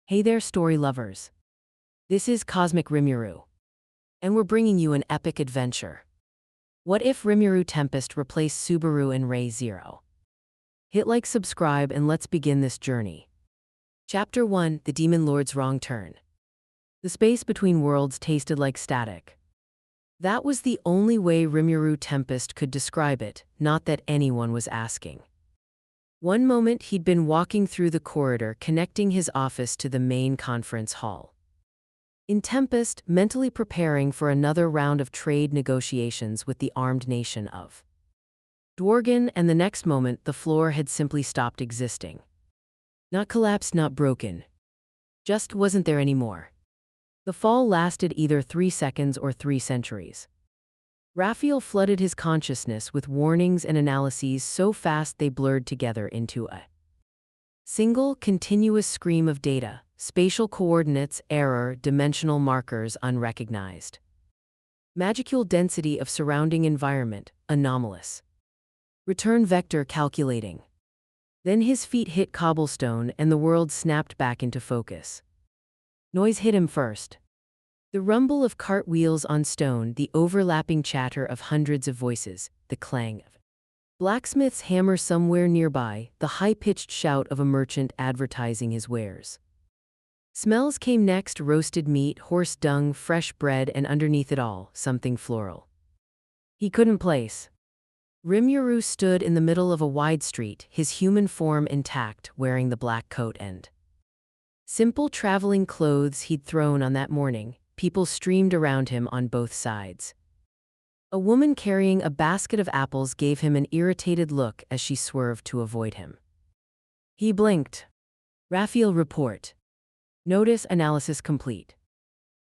Hey there, story lovers. This is Cosmic Rimuru, and we're bringing you an epic adventure. What if Rimuru Tempest replaced Subaru and Ray Zero? Hit like, subscribe, and let's begin this journey. Chapter 1: The Demon Lord's Wrong Turn. The space between worlds tasted like static. That was the only way Rimuru Tempest could describe it, not that anyone was asking. One moment he'd been walking through the corridor connecting his office to the main conference hall. In Tempest, mentally preparing for another round of trade negotiations with the armed nation of Dworgen, and the next moment the floor had simply stopped existing. Not collapsed, not broken. Just wasn't there anymore. The fall lasted either 3 seconds or 3 centuries. Raphael flooded his consciousness with warnings and analyses so fast they blurred together into a single, continuous scream of data: spatial coordinates, error, dimensional markers unrecognized. Magicule density of surrounding environment, anomalous. Return vector calculating. Then his feet hit cobblestone and the world snapped back into focus. Noise hit him first. The rumble of cartwheels on stone, the overlapping chatter of hundreds of voices, the clang of blacksmith's hammer somewhere nearby, the high-pitched shout of a merchant advertising his wares. Smells came next: roasted meat, horse dung, fresh bread, and underneath it all, something floral. He couldn't place. Rimuru stood in the middle of a wide street, his human form intact, wearing the black coat and simple traveling clothes he'd thrown on that morning. People streamed around him on both sides. A woman carrying a basket of apples gave him an irritated look as she swerved to avoid him. He blinked. Raphael report. Notice analysis complete.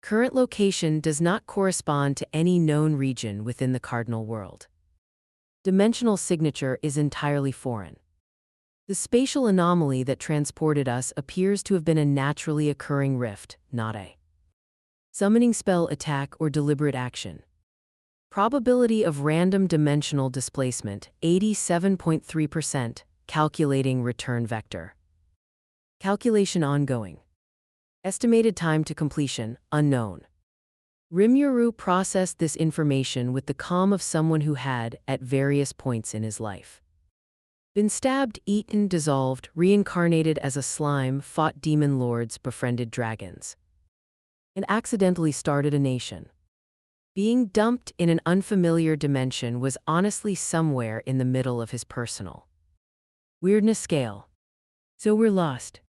Current location does not correspond to any known region within the cardinal world. Dimensional signature is entirely foreign. The spatial anomaly that transported us appears to have been a naturally occurring rift, not a summoning spell, attack, or deliberate action. Probability of random dimensional displacement, 87.3%, calculating return vector. Calculation ongoing. Estimated time to completion, unknown. Rimuru processed this information with the calm of someone who had, at various points in his life, been stabbed, eaten, dissolved, reincarnated as a slime, fought demon lords, befriended dragons, and accidentally started a nation. Being dumped in an unfamiliar dimension was honestly somewhere in the middle of his personal weirdness scale. So we're lost.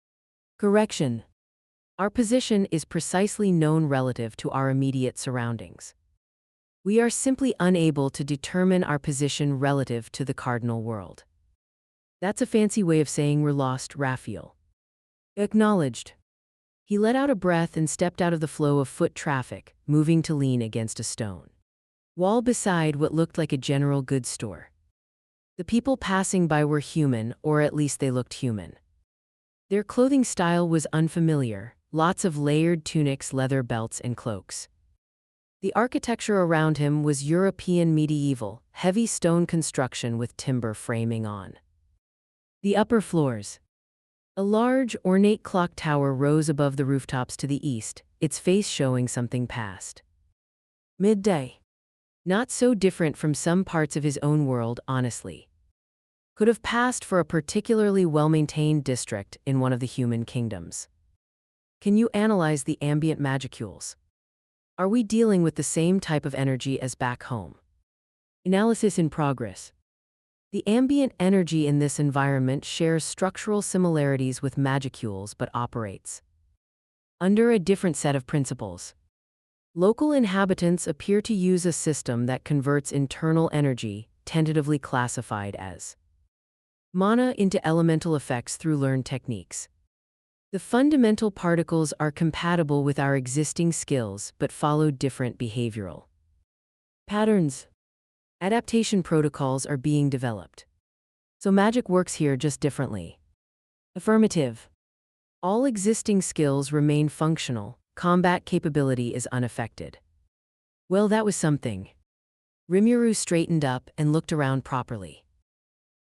Correction. Our position is precisely known relative to our immediate surroundings. We are simply unable to determine our position relative to the cardinal world. That's a fancy way of saying we're lost, Raphael acknowledged. He let out a breath and stepped out of the flow of foot traffic, moving to lean against a stone wall beside what looked like a general goods store. The people passing by were human, or at least they looked human. Their clothing style was unfamiliar, lots of layered tunics, leather belts, and cloaks. The architecture around him was European medieval, heavy stone construction with timber framing on the upper floors. A large, ornate clock tower rose above the rooftops to the east, its face showing something past midday. Not so different from some parts of his own world, honestly. Could have passed for a particularly well-maintained district in one of the human kingdoms. Can you analyze the ambient magicules? Are we dealing with the same type of energy as back home? Analysis in progress. The ambient energy in this environment shares structural similarities with magicules but operates under a different set of principles. Local inhabitants appear to use a system that converts internal energy, tentatively classified as mana, into elemental effects through learned techniques. The fundamental particles are compatible with our existing skills but follow different behavioral patterns. Adaptation protocols are being developed. So magic works here just differently. Affirmative. All existing skills remain functional, combat capability is unaffected. Well, that was something. Rimuru straightened up and looked around properly.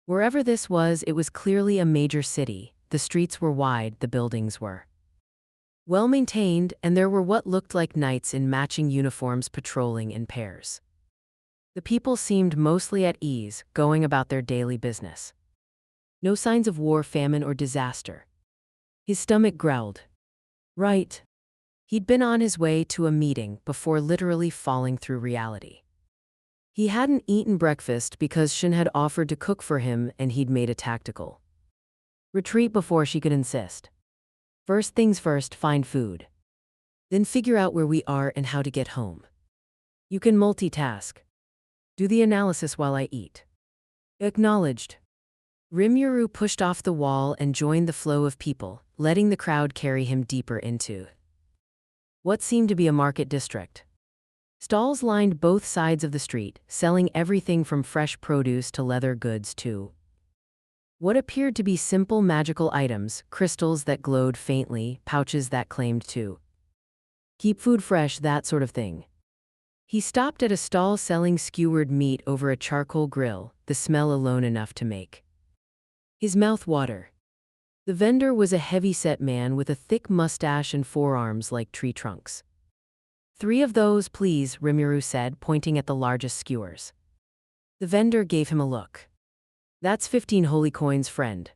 Wherever this was, it was clearly a major city. The streets were wide, the buildings were well maintained, and there were what looked like knights in matching uniforms patrolling in pairs. The people seemed mostly at ease, going about their daily business. No signs of war, famine, or disaster. His stomach growled. Right. He'd been on his way to a meeting before literally falling through reality. He hadn't eaten breakfast because Shin had offered to cook for him, and he'd made a tactical retreat before she could insist. First things first, find food. Then figure out where we are and how to get home. You can multitask. Do the analysis while I eat. Acknowledged. Rimuru pushed off the wall and joined the flow of people, letting the crowd carry him deeper into what seemed to be a market district. Stalls lined both sides of the street, selling everything from fresh produce to leather goods to what appeared to be simple magical items, crystals that glowed faintly, pouches that claimed to keep food fresh, that sort of thing. He stopped at a stall selling skewered meat over a charcoal grill, the smell alone enough to make his mouth water. The vendor was a heavy-set man with a thick mustache and forearms like tree trunks. 3 of those, please, Rimuru said, pointing at the largest skewers. The vendor gave him a look. That's 15 holy coins, friend.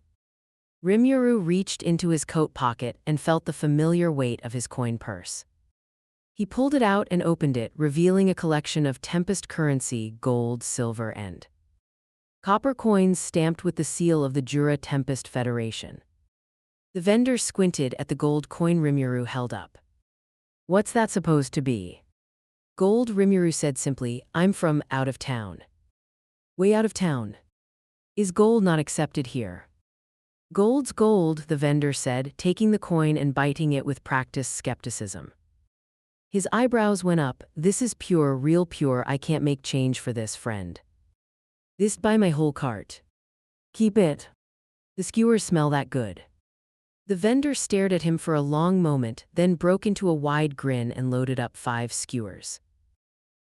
Rimuru reached into his coat pocket and felt the familiar weight of his coin purse. He pulled it out and opened it, revealing a collection of Tempest currency, gold, silver, and copper coins stamped with the seal of the Jura Tempest Federation. The vendor squinted at the gold coin Rimuru held up. What's that supposed to be? Gold, Rimuru said simply. I'm from out of town. Way out of town. Is gold not accepted here? Gold's gold, the vendor said, taking the coin and biting it with practiced skepticism. His eyebrows went up. This is pure, real pure. I can't make change for this, friend. This'd buy my whole cart. Keep it. The skewers smell that good. The vendor stared at him for a long moment, then broke into a wide grin and loaded up 5 skewers.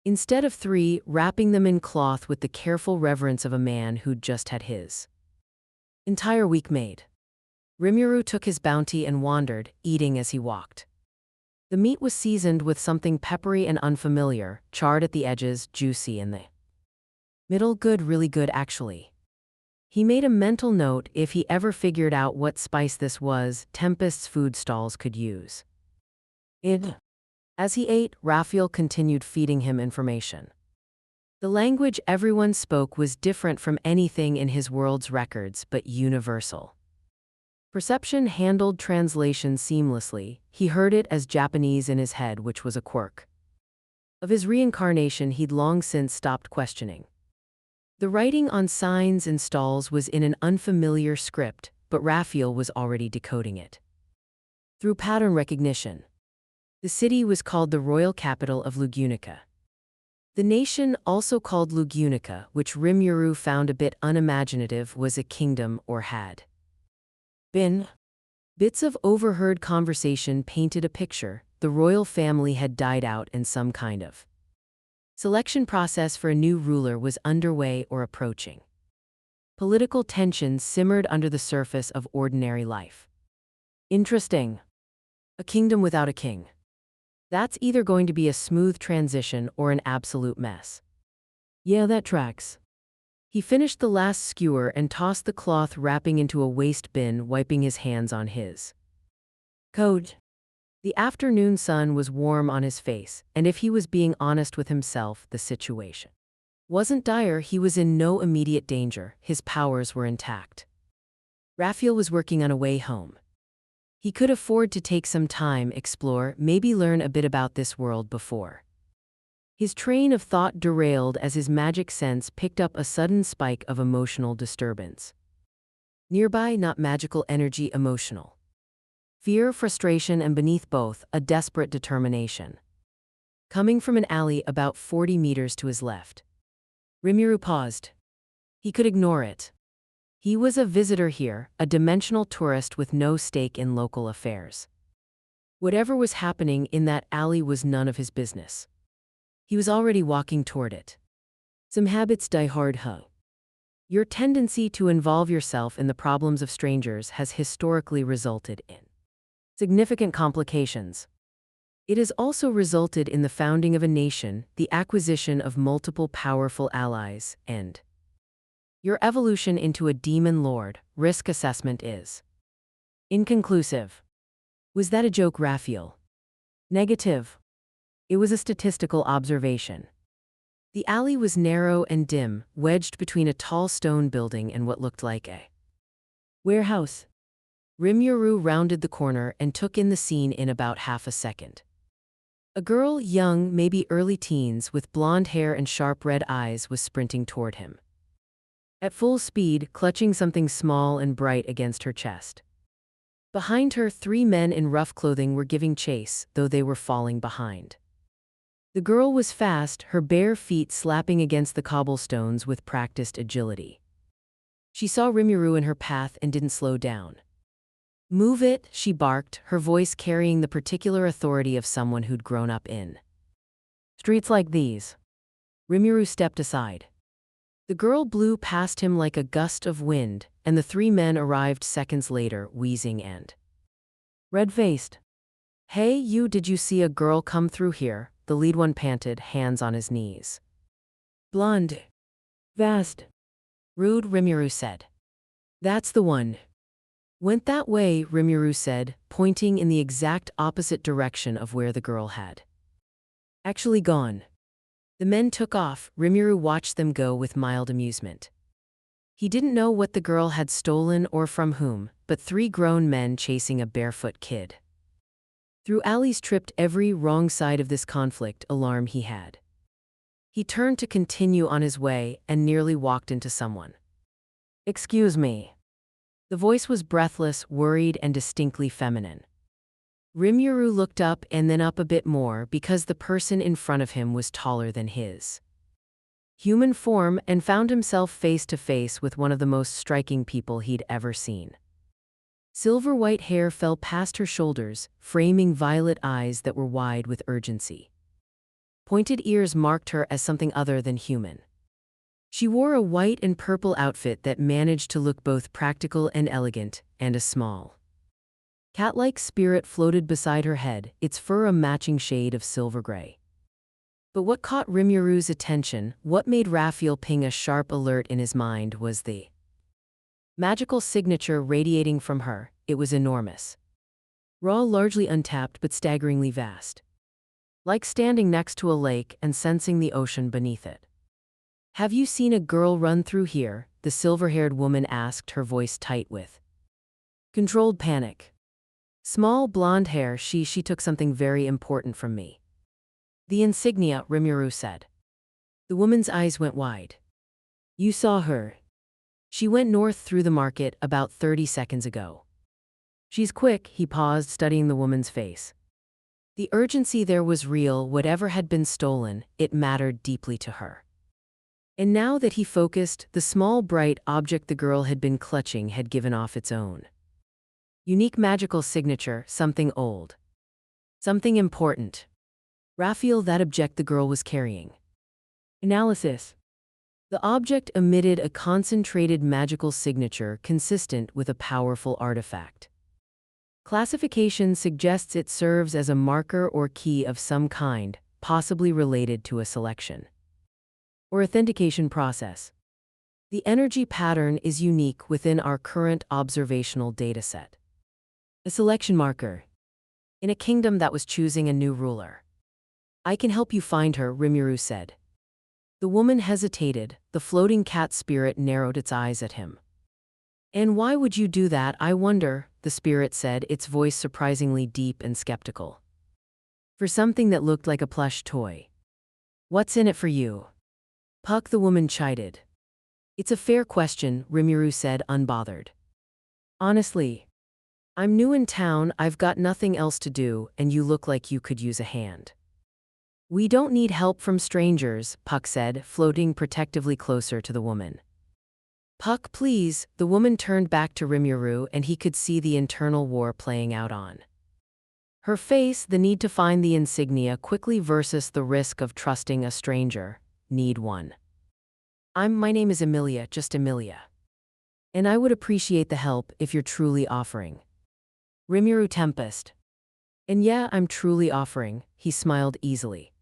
Instead of 3, wrapping them in cloth with the careful reverence of a man who'd just had his entire week made. Rimuru took his bounty and wandered, eating as he walked. The meat was seasoned with something peppery and unfamiliar, charred at the edges, juicy in the middle. Good, really good actually. He made a mental note if he ever figured out what spice this was, Tempest's food stalls could use it. As he ate, Raphael continued feeding him information. The language everyone spoke was different from anything in his world's records, but universal. Perception handled translation seamlessly. He heard it as Japanese in his head, which was a quirk of his reincarnation he'd long since stopped questioning. The writing on signs and stalls was in an unfamiliar script, but Raphael was already decoding it through pattern recognition. The city was called the royal capital of Lugunica. The nation, also called Lugunica, which Rimuru found a bit unimaginative, was a kingdom or had been. Bits of overheard conversation painted a picture. The royal family had died out and some kind of selection process for a new ruler was underway or approaching. Political tensions simmered under the surface of ordinary life. Interesting. A kingdom without a king. That's either going to be a smooth transition or an absolute mess. Yeah, that tracks. He finished the last skewer and tossed the cloth wrapping into a waste bin, wiping his hands on his coat. The afternoon sun was warm on his face, and if he was being honest with himself, the situation wasn't dire. He was in no immediate danger. His powers were intact. Raphael was working on a way home. He could afford to take some time, explore, maybe learn a bit about this world before his train of thought derailed as his magic sense picked up a sudden spike of emotional disturbance. Nearby, not magical energy, emotional. Fear, frustration, and beneath both, a desperate determination. Coming from an alley about 40 meters to his left. Rimuru paused. He could ignore it. He was a visitor here, a dimensional tourist with no stake in local affairs. Whatever was happening in that alley was none of his business. He was already walking toward it. Some habits die hard, huh? Your tendency to involve yourself in the problems of strangers has historically resulted in Significant complications. It has also resulted in the founding of a nation, the acquisition of multiple powerful allies, and your evolution into a demon lord. Risk assessment is inconclusive. Was that a joke, Raphael? Negative. It was a statistical observation. The alley was narrow and dim, wedged between a tall stone building and what looked like a warehouse. Rimuru rounded the corner and took in the scene in about half a second. A girl, young, maybe early teens, with blonde hair and sharp red eyes, was sprinting toward him. At full speed, clutching something small and bright against her chest. Behind her, 3 men in rough clothing were giving chase, though they were falling behind. The girl was fast, her bare feet slapping against the cobblestones with practiced agility. She saw Rimuru in her path and didn't slow down. "Move it," she barked, her voice carrying the particular authority of someone who'd grown up in streets like these. Rimuru stepped aside. The girl blew past him like a gust of wind, and the 3 men arrived seconds later, wheezing and red-faced. "Hey, you, did you see a girl come through here?" The lead one panted, hands on his knees. "Blonde. Vast. Rude," Rimuru said. "That's the one." "Went that way," Rimuru said, pointing in the exact opposite direction of where the girl had actually gone. The men took off. Rimuru watched them go with mild amusement. He didn't know what the girl had stolen or from whom, but 3 grown men chasing a barefoot kid. Through alleys tripped every wrong side of this conflict alarm he had. He turned to continue on his way and nearly walked into someone. "Excuse me." The voice was breathless, worried, and distinctly feminine. Rimuru looked up and then up a bit more because the person in front of him was taller than his human form, and found himself face to face with one of the most striking people he'd ever seen. Silver-white hair fell past her shoulders, framing violet eyes that were wide with urgency. Pointed ears marked her as something other than human. She wore a white and purple outfit that managed to look both practical and elegant, and a small cat-like spirit floated beside her head, its fur a matching shade of silver gray. But what caught Rimuru's attention, what made Raphael ping a sharp alert in his mind, was the magical signature radiating from her. It was enormous. Raw, largely untapped, but staggeringly vast. Like standing next to a lake and sensing the ocean beneath it. "Have you seen a girl run through here?" the silver-haired woman asked, her voice tight with controlled panic. "Small blonde hair, she took something very important from me." "The insignia," Rimuru said. The woman's eyes went wide. "You saw her?" "She went north through the market about 30 seconds ago." "She's quick," he paused, studying the woman's face. The urgency there was real. Whatever had been stolen, it mattered deeply to her. And now that he focused, the small bright object the girl had been clutching had given off its own unique magical signature, something old. Something important. Raphael, that object the girl was carrying. Analysis. The object emitted a concentrated magical signature consistent with a powerful artifact. Classification suggests it serves as a marker or key of some kind, possibly related to a selection or authentication process. The energy pattern is unique within our current observational dataset. A selection marker. In a kingdom that was choosing a new ruler. "I can help you find her," Rimuru said. The woman hesitated, the floating cat spirit narrowed its eyes at him. "And why would you do that, I wonder?" the spirit said, its voice surprisingly deep and skeptical. "For something that looked like a plush toy. What's in it for you?" "Puck," the woman chided. "It's a fair question," Rimuru said, unbothered. "Honestly, I'm new in town, I've got nothing else to do, and you look like you could use a hand." "We don't need help from strangers," Puck said, floating protectively closer to the woman. "Puck, please." The woman turned back to Rimuru, and he could see the internal war playing out on her face, the need to find the insignia quickly versus the risk of trusting a stranger. Need one. My name is Emilia, just Emilia. And I would appreciate the help if you're truly offering." Rimuru Tempest. And yeah, I'm truly offering, he smiled easily.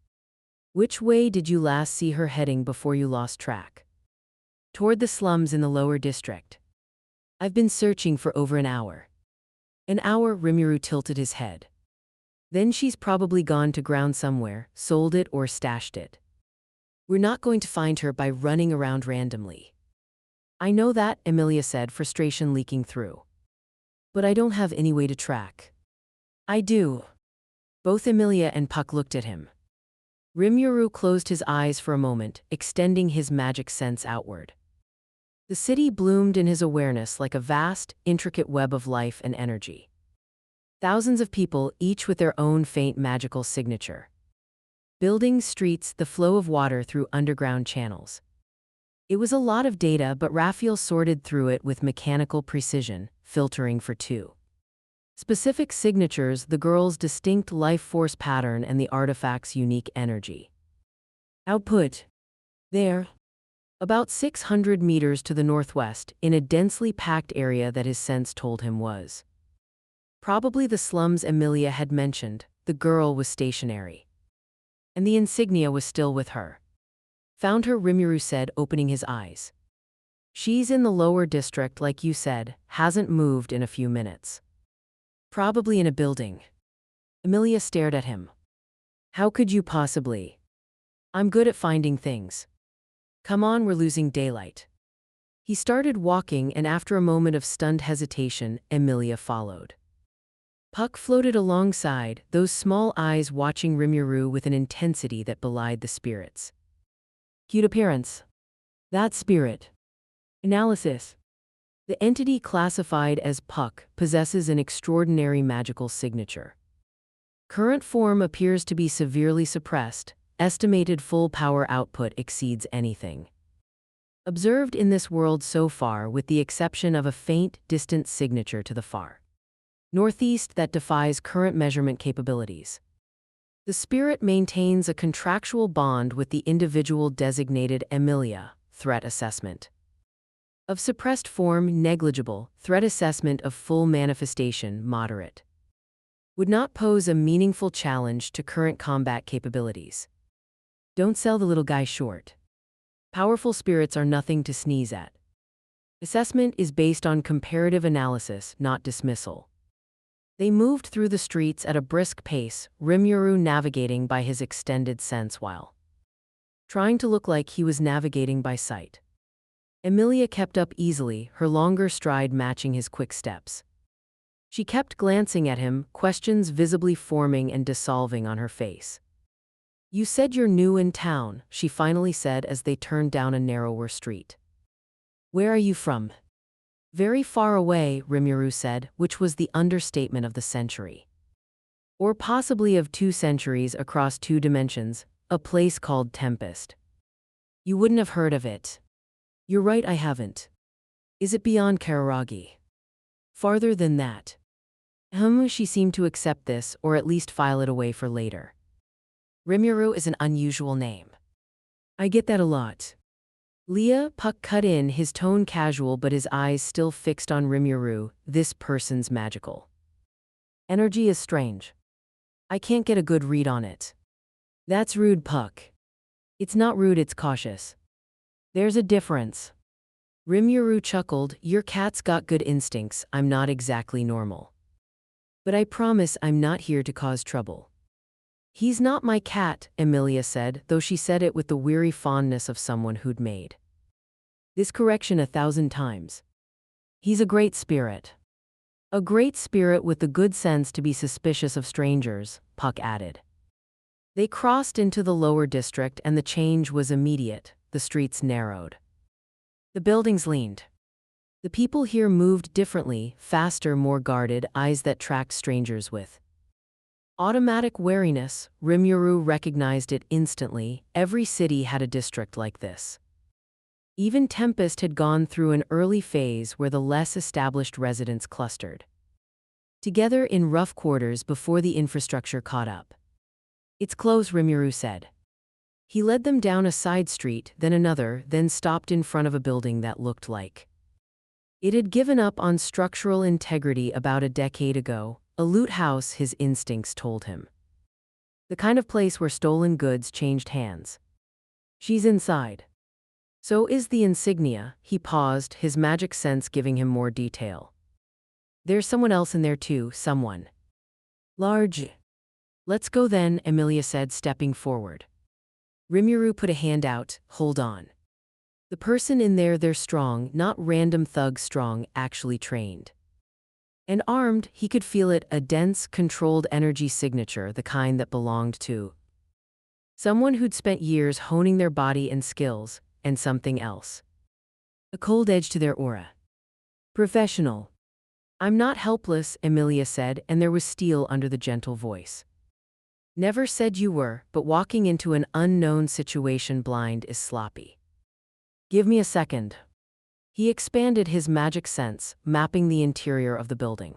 Which way did you last see her heading before you lost track? Toward the slums in the lower district. I've been searching for over an hour. An hour, Rimuru tilted his head. Then she's probably gone to ground somewhere, sold it or stashed it. We're not going to find her by running around randomly. I know that, Emilia said, frustration leaking through. But I don't have any way to track. I do. Both Emilia and Puck looked at him. Rimuru closed his eyes for a moment, extending his magic sense outward. The city bloomed in his awareness like a vast, intricate web of life and energy. Thousands of people, each with their own faint magical signature. Buildings, streets, the flow of water through underground channels. It was a lot of data, but Raphael sorted through it with mechanical precision, filtering for two specific signatures: the girl's distinct life force pattern and the artifact's unique energy. Output. There. About 600 meters to the northwest, in a densely packed area that his sense told him was probably the slums Emilia had mentioned, the girl was stationary. And the insignia was still with her. Found her, Rimuru said, opening his eyes. She's in the lower district, like you said, hasn't moved in a few minutes. Probably in a building. Emilia stared at him. How could you possibly? I'm good at finding things. Come on, we're losing daylight. He started walking, and after a moment of stunned hesitation, Emilia followed. Puck floated alongside, those small eyes watching Rimuru with an intensity that belied the spirits. Cute appearance. That spirit. Analysis. The entity classified as Puck possesses an extraordinary magical signature. Current form appears to be severely suppressed. Estimated full power output exceeds anything observed in this world so far, with the exception of a faint, distant signature to the far northeast that defies current measurement capabilities. The spirit maintains a contractual bond with the individual designated Emilia. Threat assessment. Of suppressed form, negligible. Threat assessment of full manifestation, moderate. Would not pose a meaningful challenge to current combat capabilities. Don't sell the little guy short. Powerful spirits are nothing to sneeze at. Assessment is based on comparative analysis, not dismissal. They moved through the streets at a brisk pace, Rimuru navigating by his extended sense while trying to look like he was navigating by sight. Emilia kept up easily, her longer stride matching his quick steps. She kept glancing at him, questions visibly forming and dissolving on her face. You said you're new in town, she finally said as they turned down a narrower street. Where are you from? Very far away, Rimuru said, which was the understatement of the century. Or possibly of 2 centuries across 2 dimensions, a place called Tempest. You wouldn't have heard of it. You're right, I haven't. Is it beyond Kararagi? Farther than that. She seemed to accept this, or at least file it away for later. Rimuru is an unusual name. I get that a lot. Leah, Puck cut in, his tone casual but his eyes still fixed on Rimuru. This person's magical energy is strange. I can't get a good read on it. That's rude, Puck. It's not rude, it's cautious. There's a difference. Rimuru chuckled. Your cat's got good instincts, I'm not exactly normal. But I promise I'm not here to cause trouble. He's not my cat, Emilia said, though she said it with the weary fondness of someone who'd made this correction 1,000 times. He's a great spirit. A great spirit with the good sense to be suspicious of strangers, Puck added. They crossed into the lower district and the change was immediate. The streets narrowed. The buildings leaned. The people here moved differently, faster, more guarded, eyes that tracked strangers with automatic wariness. Rimuru recognized it instantly. Every city had a district like this. Even Tempest had gone through an early phase where the less established residents clustered together in rough quarters before the infrastructure caught up. It's close, Rimuru said. He led them down a side street, then another, then stopped in front of a building that looked like it had given up on structural integrity about a decade ago. A loot house, his instincts told him. The kind of place where stolen goods changed hands. She's inside. So is the insignia. He paused, his magic sense giving him more detail. There's someone else in there too, someone. Large. Let's go then, Emilia said, stepping forward. Rimuru put a hand out. Hold on. The person in there, they're strong, not random thug strong, actually trained. And armed, he could feel it, a dense, controlled energy signature, the kind that belonged to someone who'd spent years honing their body and skills, and something else. A cold edge to their aura. Professional. I'm not helpless, Emilia said, and there was steel under the gentle voice. Never said you were, but walking into an unknown situation blind is sloppy. Give me a second. He expanded his magic sense, mapping the interior of the building.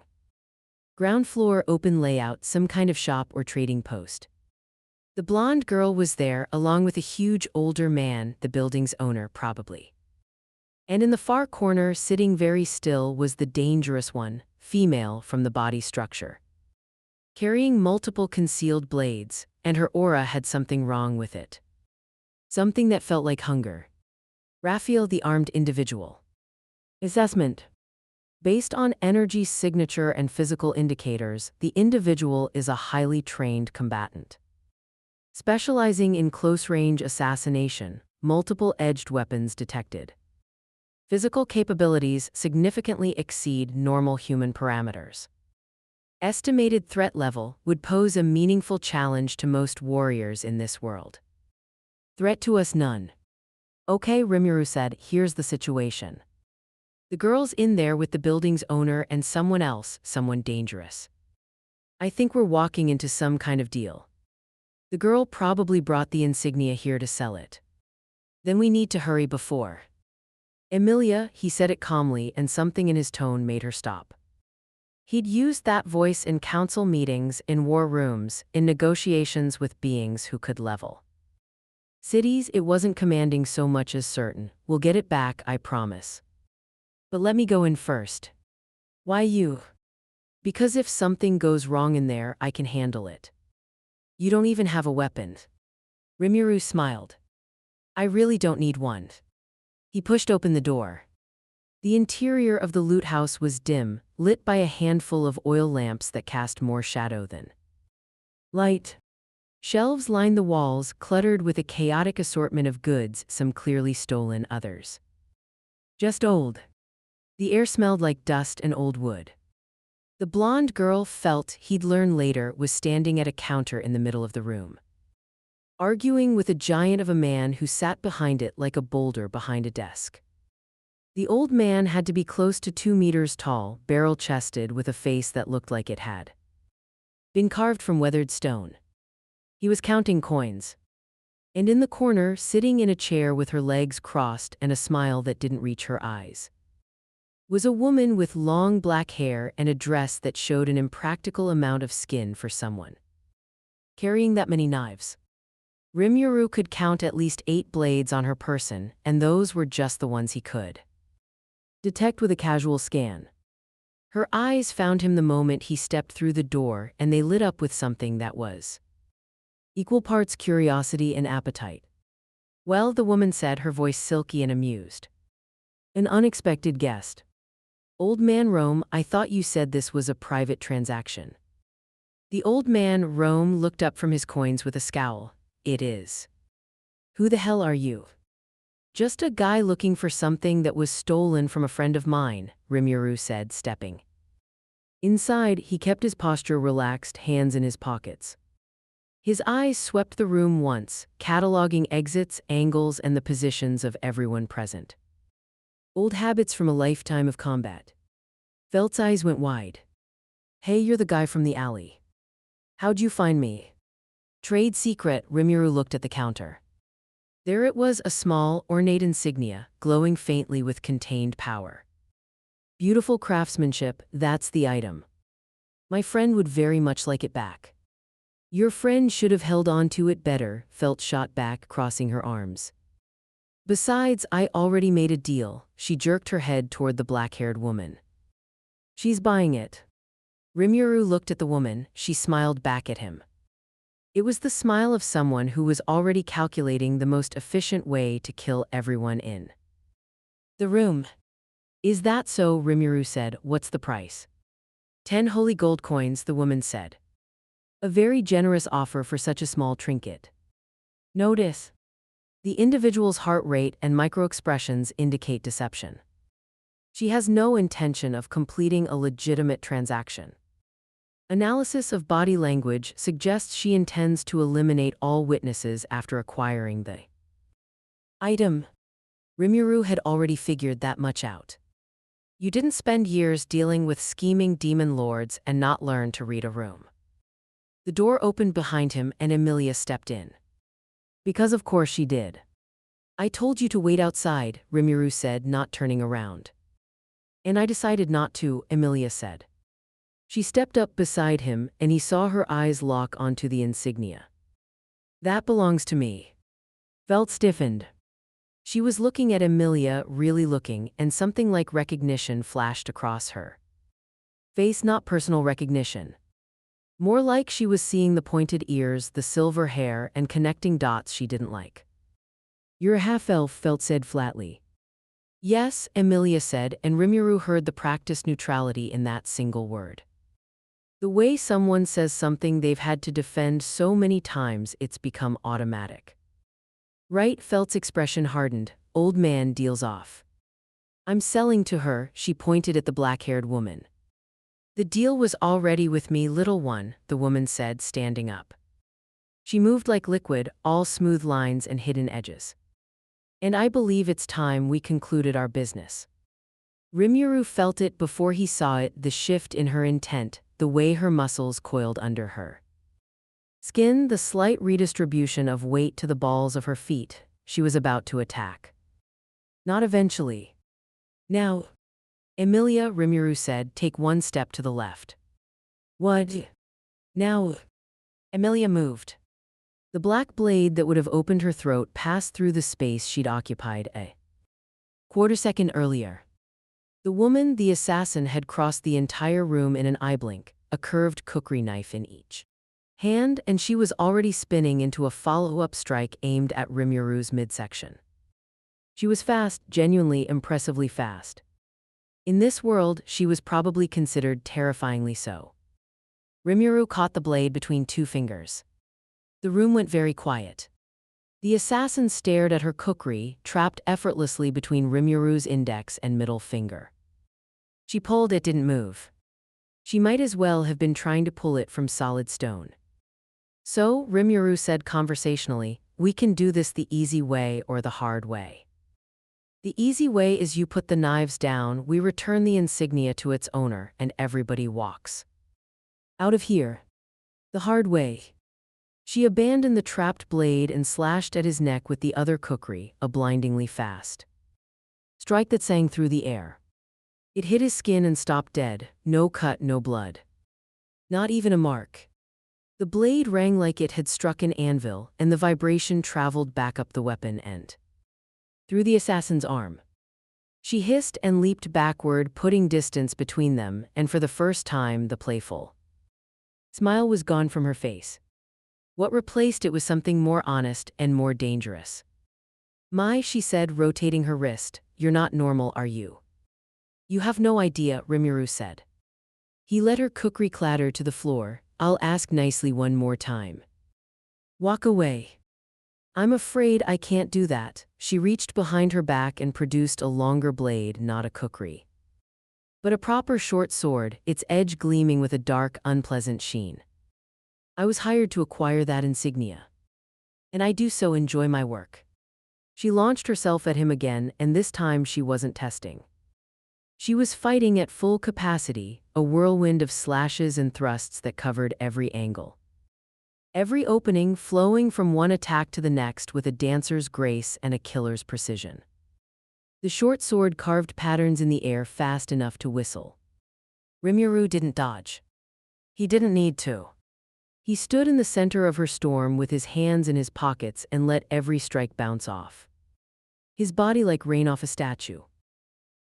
Ground floor, open layout, some kind of shop or trading post. The blonde girl was there, along with a huge older man, the building's owner probably. And in the far corner, sitting very still, was the dangerous one, female from the body structure. Carrying multiple concealed blades, and her aura had something wrong with it. Something that felt like hunger. Raphael, the armed individual. Assessment. Based on energy signature and physical indicators, the individual is a highly trained combatant. Specializing in close-range assassination, multiple edged weapons detected. Physical capabilities significantly exceed normal human parameters. Estimated threat level would pose a meaningful challenge to most warriors in this world. Threat to us, none. Okay, Rimuru said, here's the situation. The girl's in there with the building's owner and someone else, someone dangerous. I think we're walking into some kind of deal. The girl probably brought the insignia here to sell it. Then we need to hurry before. Emilia, he said it calmly, and something in his tone made her stop. He'd used that voice in council meetings, in war rooms, in negotiations with beings who could level cities. It wasn't commanding so much as certain. We'll get it back, I promise. But let me go in first. Why you? Because if something goes wrong in there, I can handle it. You don't even have a weapon. Rimuru smiled. I really don't need one. He pushed open the door. The interior of the loot house was dim, lit by a handful of oil lamps that cast more shadow than light. Shelves lined the walls, cluttered with a chaotic assortment of goods, some clearly stolen, others just old. The air smelled like dust and old wood. The blonde girl felt, he'd learn later, was standing at a counter in the middle of the room, arguing with a giant of a man who sat behind it like a boulder behind a desk. The old man had to be close to 2 meters tall, barrel-chested, with a face that looked like it had been carved from weathered stone. He was counting coins. And in the corner, sitting in a chair with her legs crossed and a smile that didn't reach her eyes, was a woman with long black hair and a dress that showed an impractical amount of skin for someone carrying that many knives. Rimuru could count at least 8 blades on her person, and those were just the ones he could detect with a casual scan. Her eyes found him the moment he stepped through the door, and they lit up with something that was equal parts curiosity and appetite. Well, the woman said, her voice silky and amused. An unexpected guest. Old man Rome, I thought you said this was a private transaction. The old man Rome looked up from his coins with a scowl. It is. Who the hell are you? Just a guy looking for something that was stolen from a friend of mine, Rimuru said, stepping inside. He kept his posture relaxed, hands in his pockets. His eyes swept the room once, cataloging exits, angles, and the positions of everyone present. Old habits from a lifetime of combat. Felt's eyes went wide. Hey, you're the guy from the alley. How'd you find me? Trade secret, Rimuru looked at the counter. There it was, a small, ornate insignia, glowing faintly with contained power. Beautiful craftsmanship, that's the item. My friend would very much like it back. Your friend should have held on to it better, Felt shot back, crossing her arms. Besides, I already made a deal. She jerked her head toward the black-haired woman. She's buying it. Rimuru looked at the woman, she smiled back at him. It was the smile of someone who was already calculating the most efficient way to kill everyone in the room. Is that so? Rimuru said. What's the price? 10 holy gold coins, the woman said. A very generous offer for such a small trinket. Notice. The individual's heart rate and microexpressions indicate deception. She has no intention of completing a legitimate transaction. Analysis of body language suggests she intends to eliminate all witnesses after acquiring the item. Rimuru had already figured that much out. You didn't spend years dealing with scheming demon lords and not learn to read a room. The door opened behind him and Emilia stepped in. Because of course she did. I told you to wait outside, Rimuru said, not turning around. And I decided not to, Emilia said. She stepped up beside him and he saw her eyes lock onto the insignia. That belongs to me. Felt stiffened. She was looking at Emilia, really looking, and something like recognition flashed across her face, not personal recognition. More like she was seeing the pointed ears, the silver hair, and connecting dots she didn't like. You're a half-elf, Felt said flatly. Yes, Emilia said, and Rimuru heard the practiced neutrality in that single word. The way someone says something they've had to defend so many times it's become automatic. Right, Felt's expression hardened. Old man deals off. I'm selling to her, she pointed at the black-haired woman. The deal was already with me, little one, the woman said, standing up. She moved like liquid, all smooth lines and hidden edges. And I believe it's time we concluded our business. Rimuru felt it before he saw it, the shift in her intent, the way her muscles coiled under her skin, the slight redistribution of weight to the balls of her feet. She was about to attack. Not eventually. Now. Emilia, Rimuru said, take one step to the left. What? Now. Emilia moved. The black blade that would have opened her throat passed through the space she'd occupied a quarter second earlier. The woman, the assassin, had crossed the entire room in an eye blink, a curved cookery knife in each hand, and she was already spinning into a follow-up strike aimed at Rimuru's midsection. She was fast, genuinely impressively fast. In this world, she was probably considered terrifyingly so. Rimuru caught the blade between two fingers. The room went very quiet. The assassin stared at her cookery, trapped effortlessly between Rimuru's index and middle finger. She pulled, it didn't move. She might as well have been trying to pull it from solid stone. So, Rimuru said conversationally, we can do this the easy way or the hard way. The easy way is you put the knives down, we return the insignia to its owner, and everybody walks out of here. The hard way. She abandoned the trapped blade and slashed at his neck with the other kukri, a blindingly fast strike that sang through the air. It hit his skin and stopped dead, no cut, no blood. Not even a mark. The blade rang like it had struck an anvil, and the vibration traveled back up the weapon end through the assassin's arm. She hissed and leaped backward, putting distance between them, and for the first time the playful smile was gone from her face. What replaced it was something more honest and more dangerous. My, she said, rotating her wrist, you're not normal, are you? You have no idea, Rimuru said. He let her kukri clatter to the floor. I'll ask nicely one more time. Walk away. I'm afraid I can't do that. She reached behind her back and produced a longer blade, not a kukri, but a proper short sword, its edge gleaming with a dark, unpleasant sheen. I was hired to acquire that insignia. And I do so enjoy my work. She launched herself at him again, and this time she wasn't testing. She was fighting at full capacity, a whirlwind of slashes and thrusts that covered every angle. Every opening flowing from one attack to the next with a dancer's grace and a killer's precision. The short sword carved patterns in the air fast enough to whistle. Rimuru didn't dodge. He didn't need to. He stood in the center of her storm with his hands in his pockets and let every strike bounce off his body like rain off a statue.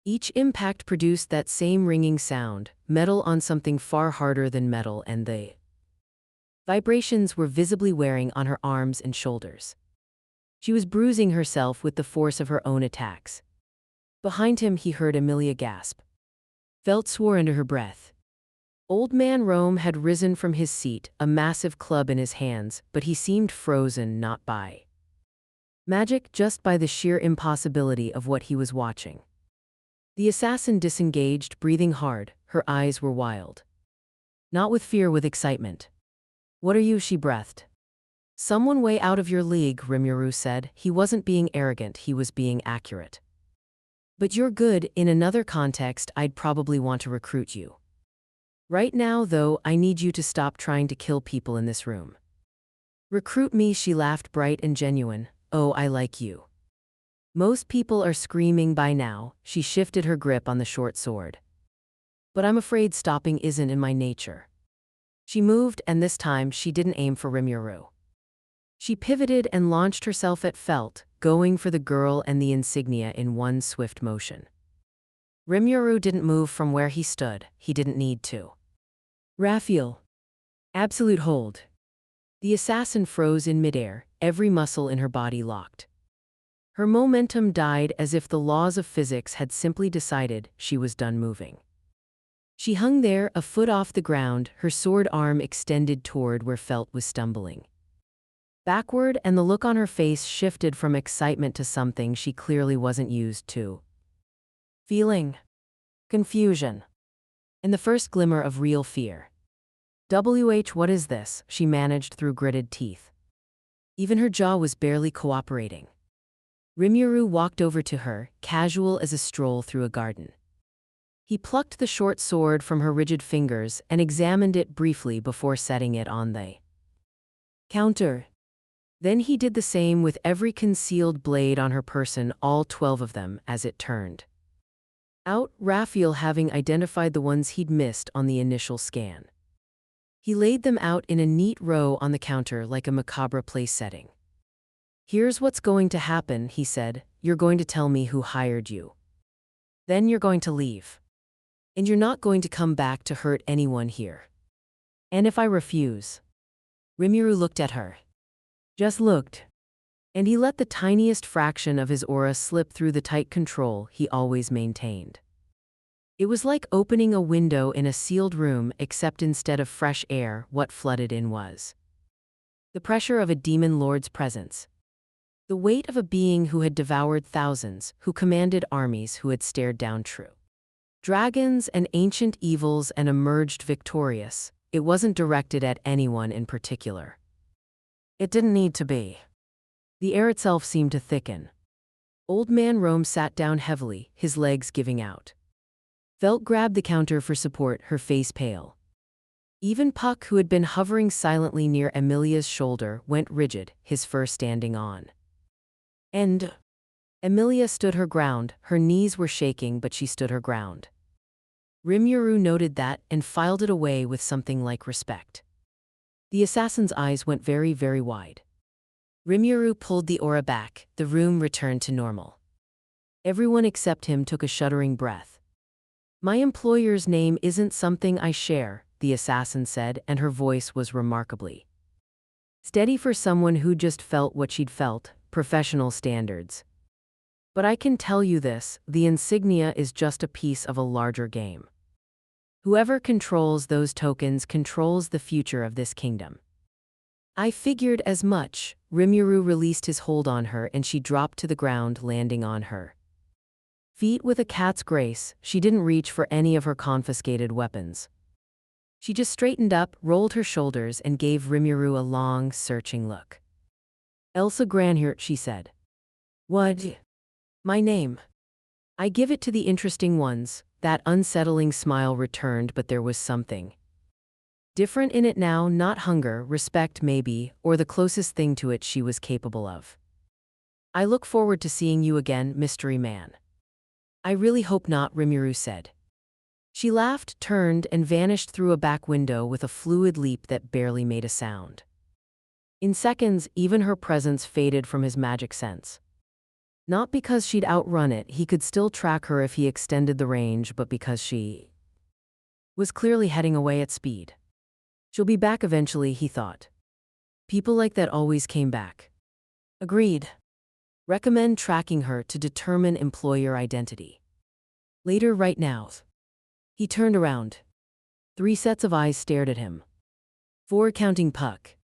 Each impact produced that same ringing sound, metal on something far harder than metal, and the vibrations were visibly wearing on her arms and shoulders. She was bruising herself with the force of her own attacks. Behind him, he heard Emilia gasp. Felt swore under her breath. Old Man Rome had risen from his seat, a massive club in his hands, but he seemed frozen not by magic, just by the sheer impossibility of what he was watching. The assassin disengaged, breathing hard. Her eyes were wild. Not with fear, with excitement. "What are you?" she breathed. "Someone way out of your league," Rimuru said. He wasn't being arrogant, he was being accurate. "But you're good. In another context, I'd probably want to recruit you. Right now, though, I need you to stop trying to kill people in this room." "Recruit me?" She laughed, bright and genuine. "Oh, I like you. Most people are screaming by now." She shifted her grip on the short sword. "But I'm afraid stopping isn't in my nature." She moved, and this time she didn't aim for Rimuru. She pivoted and launched herself at Felt, going for the girl and the insignia in one swift motion. Rimuru didn't move from where he stood. He didn't need to. Raphael. Absolute hold. The assassin froze in midair, every muscle in her body locked. Her momentum died as if the laws of physics had simply decided she was done moving. She hung there, a foot off the ground, her sword arm extended toward where Felt was stumbling backward, and the look on her face shifted from excitement to something she clearly wasn't used to. Feeling confusion, and the first glimmer of real fear. What is this?" she managed through gritted teeth. Even her jaw was barely cooperating. Rimuru walked over to her, casual as a stroll through a garden. He plucked the short sword from her rigid fingers and examined it briefly before setting it on the counter. Then he did the same with every concealed blade on her person, all 12 of them, as it turned out, Raphael having identified the ones he'd missed on the initial scan. He laid them out in a neat row on the counter like a macabre place setting. "Here's what's going to happen," he said. "You're going to tell me who hired you. Then you're going to leave. And you're not going to come back to hurt anyone here. And if I refuse..." Rimuru looked at her. Just looked. And he let the tiniest fraction of his aura slip through the tight control he always maintained. It was like opening a window in a sealed room, except instead of fresh air, what flooded in was the pressure of a demon lord's presence. The weight of a being who had devoured thousands, who commanded armies, who had stared down true dragons and ancient evils and emerged victorious. It wasn't directed at anyone in particular. It didn't need to be. The air itself seemed to thicken. Old Man Rome sat down heavily, his legs giving out. Felt grabbed the counter for support, her face pale. Even Puck, who had been hovering silently near Emilia's shoulder, went rigid, his fur standing on end. Emilia stood her ground. Her knees were shaking, but she stood her ground. Rimuru noted that and filed it away with something like respect. The assassin's eyes went very, very wide. Rimuru pulled the aura back. The room returned to normal. Everyone except him took a shuddering breath. "My employer's name isn't something I share," the assassin said, and her voice was remarkably steady for someone who just felt what she'd felt, professional standards. "But I can tell you this, the insignia is just a piece of a larger game. Whoever controls those tokens controls the future of this kingdom." "I figured as much." Rimuru released his hold on her and she dropped to the ground, landing on her feet with a cat's grace. She didn't reach for any of her confiscated weapons. She just straightened up, rolled her shoulders, and gave Rimuru a long, searching look. "Elsa Granhirt," she said. "What?" "My name. I give it to the interesting ones." That unsettling smile returned, but there was something different in it now, not hunger, respect maybe, or the closest thing to it she was capable of. "I look forward to seeing you again, Mystery Man." "I really hope not," Rimuru said. She laughed, turned, and vanished through a back window with a fluid leap that barely made a sound. In seconds, even her presence faded from his magic sense. Not because she'd outrun it, he could still track her if he extended the range, but because she was clearly heading away at speed. She'll be back eventually, he thought. People like that always came back. Agreed. Recommend tracking her to determine employer identity. Later, right now. He turned around. 3 sets of eyes stared at him. 4 counting Puck.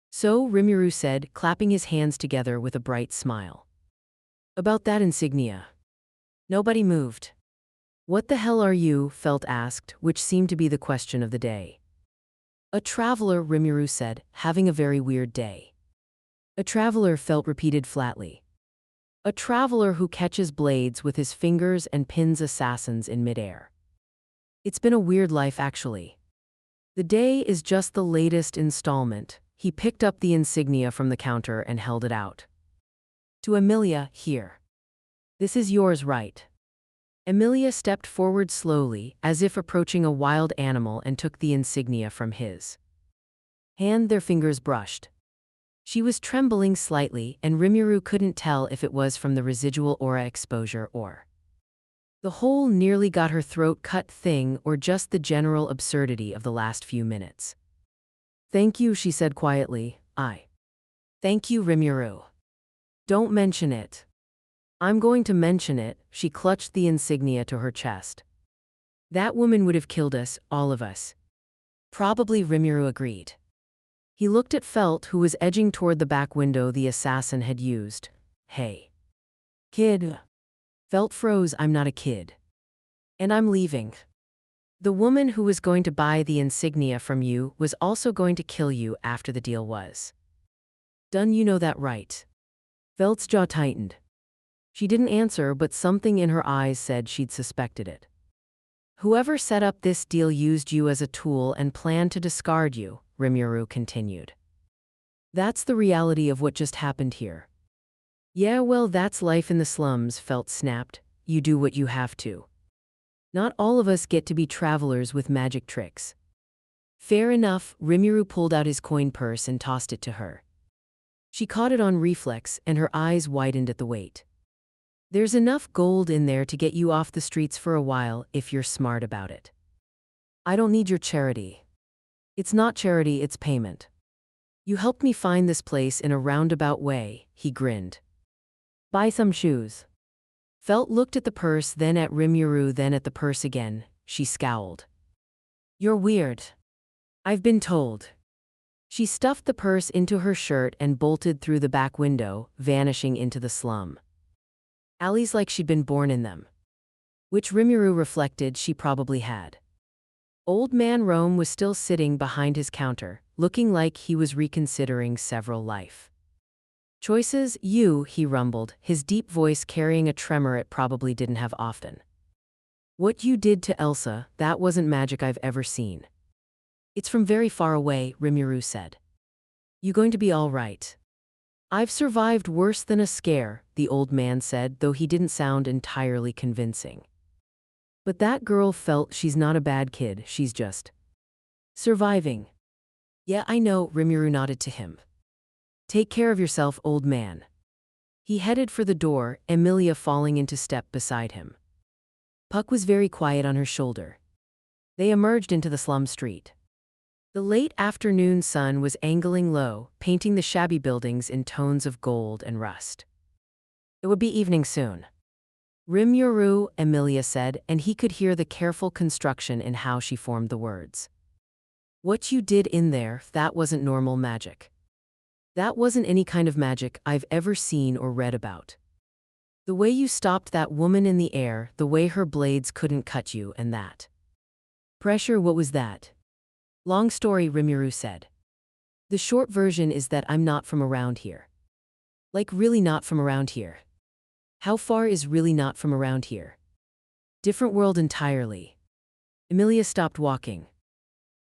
So, Rimuru said, clapping his hands together with a bright smile. About that insignia. Nobody moved. What the hell are you? Felt asked, which seemed to be the question of the day. A traveler, Rimuru said, having a very weird day. A traveler, Felt repeated flatly. A traveler who catches blades with his fingers and pins assassins in midair. It's been a weird life, actually. The day is just the latest installment. He picked up the insignia from the counter and held it out. To Emilia, here. This is yours, right? Emilia stepped forward slowly, as if approaching a wild animal, and took the insignia from his hand. Their fingers brushed. She was trembling slightly, and Rimuru couldn't tell if it was from the residual aura exposure or the whole nearly got her throat cut thing, or just the general absurdity of the last few minutes. Thank you, she said quietly. Thank you, Rimuru. Don't mention it. I'm going to mention it. She clutched the insignia to her chest. That woman would have killed us, all of us. Probably, Rimuru agreed. He looked at Felt, who was edging toward the back window the assassin had used. Hey. Kid. Felt froze. I'm not a kid. And I'm leaving. The woman who was going to buy the insignia from you was also going to kill you after the deal was done. You know that, right? Felt's jaw tightened. She didn't answer, but something in her eyes said she'd suspected it. Whoever set up this deal used you as a tool and planned to discard you, Rimuru continued. That's the reality of what just happened here. Yeah, well, that's life in the slums, Felt snapped. You do what you have to. Not all of us get to be travelers with magic tricks. Fair enough. Rimuru pulled out his coin purse and tossed it to her. She caught it on reflex, and her eyes widened at the weight. There's enough gold in there to get you off the streets for a while if you're smart about it. I don't need your charity. It's not charity, it's payment. You helped me find this place in a roundabout way, he grinned. Buy some shoes. Felt looked at the purse, then at Rimuru, then at the purse again. She scowled. You're weird. I've been told. She stuffed the purse into her shirt and bolted through the back window, vanishing into the slum. Alleys like she'd been born in them. Which Rimuru reflected she probably had. Old man Rome was still sitting behind his counter, looking like he was reconsidering several life choices. He rumbled, his deep voice carrying a tremor it probably didn't have often. What you did to Elsa, that wasn't magic I've ever seen. It's from very far away, Rimuru said. You going to be all right? I've survived worse than a scare, the old man said, though he didn't sound entirely convincing. But that girl Felt, she's not a bad kid, she's just surviving. Yeah, I know, Rimuru nodded to him. Take care of yourself, old man. He headed for the door, Emilia falling into step beside him. Puck was very quiet on her shoulder. They emerged into the slum street. The late afternoon sun was angling low, painting the shabby buildings in tones of gold and rust. It would be evening soon. Rimuru, Emilia said, and he could hear the careful construction in how she formed the words. What you did in there, that wasn't normal magic. That wasn't any kind of magic I've ever seen or read about. The way you stopped that woman in the air, the way her blades couldn't cut you, and that pressure, what was that? Long story, Rimuru said. The short version is that I'm not from around here. Like really not from around here. How far is really not from around here? Different world entirely. Emilia stopped walking.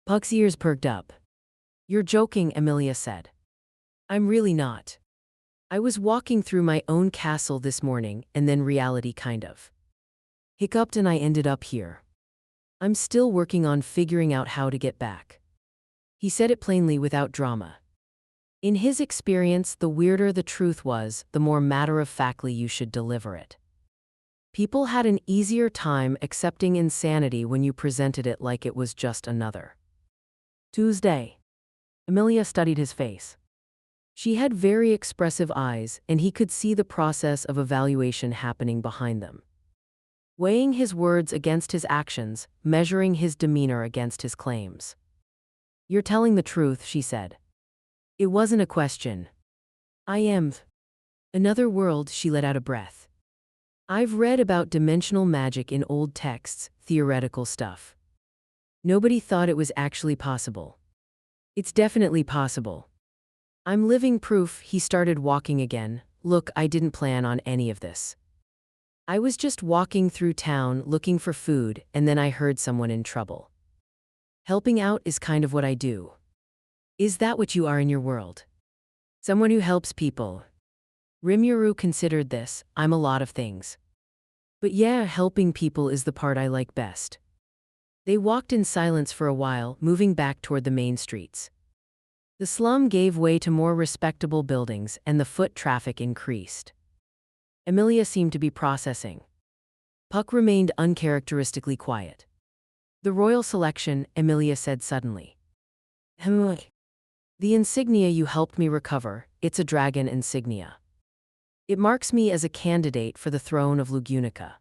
Puck's ears perked up. You're joking, Emilia said. I'm really not. I was walking through my own castle this morning, and then reality kind of hiccuped and I ended up here. I'm still working on figuring out how to get back. He said it plainly without drama. In his experience, the weirder the truth was, the more matter-of-factly you should deliver it. People had an easier time accepting insanity when you presented it like it was just another Tuesday. Emilia studied his face. She had very expressive eyes, and he could see the process of evaluation happening behind them. Weighing his words against his actions, measuring his demeanor against his claims. "You're telling the truth," she said. It wasn't a question. "I am." Another world, she let out a breath. "I've read about dimensional magic in old texts, theoretical stuff. Nobody thought it was actually possible. It's definitely possible. I'm living proof." He started walking again. "Look, I didn't plan on any of this. I was just walking through town looking for food, and then I heard someone in trouble. Helping out is kind of what I do." "Is that what you are in your world? Someone who helps people?" Rimuru considered this. "I'm a lot of things. But yeah, helping people is the part I like best." They walked in silence for a while, moving back toward the main streets. The slum gave way to more respectable buildings, and the foot traffic increased. Emilia seemed to be processing. Puck remained uncharacteristically quiet. "The royal selection," Emilia said suddenly. "The insignia you helped me recover, it's a dragon insignia. It marks me as a candidate for the throne of Lugunica.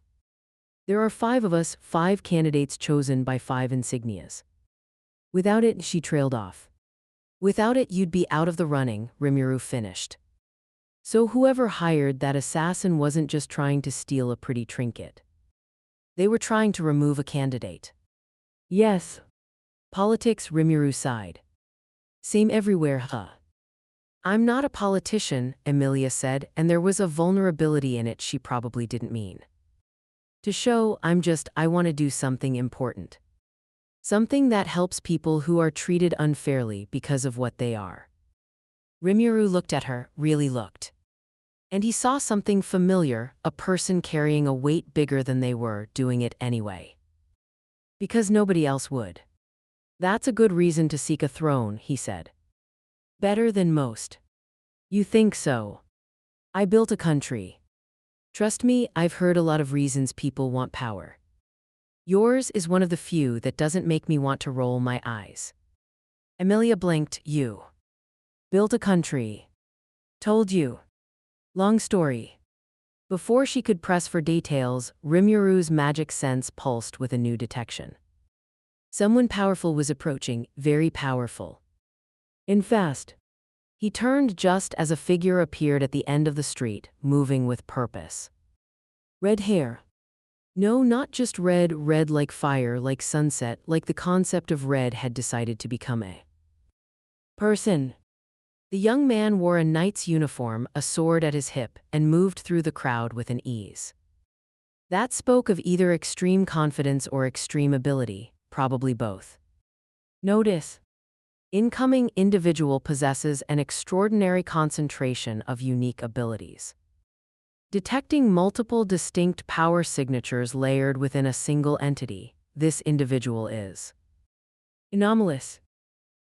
There are 5 of us, 5 candidates chosen by 5 insignias. Without it," she trailed off. "Without it, you'd be out of the running," Rimuru finished. "So whoever hired that assassin wasn't just trying to steal a pretty trinket. They were trying to remove a candidate." "Yes." "Politics," Rimuru sighed. "Same everywhere, huh?" "I'm not a politician," Emilia said, and there was a vulnerability in it she probably didn't mean to show. I want to do something important. Something that helps people who are treated unfairly because of what they are." Rimuru looked at her, really looked. And he saw something familiar, a person carrying a weight bigger than they were, doing it anyway. Because nobody else would. "That's a good reason to seek a throne," he said. "Better than most." "You think so?" "I built a country. Trust me, I've heard a lot of reasons people want power. Yours is one of the few that doesn't make me want to roll my eyes." Emilia blinked. "You built a country." "Told you. Long story." Before she could press for details, Rimuru's magic sense pulsed with a new detection. Someone powerful was approaching, very powerful. And fast. He turned just as a figure appeared at the end of the street, moving with purpose. Red hair. No, not just red, red like fire, like sunset, like the concept of red had decided to become a person. The young man wore a knight's uniform, a sword at his hip, and moved through the crowd with an ease that spoke of either extreme confidence or extreme ability, probably both. Notice. Incoming individual possesses an extraordinary concentration of unique abilities. Detecting multiple distinct power signatures layered within a single entity, this individual is anomalous.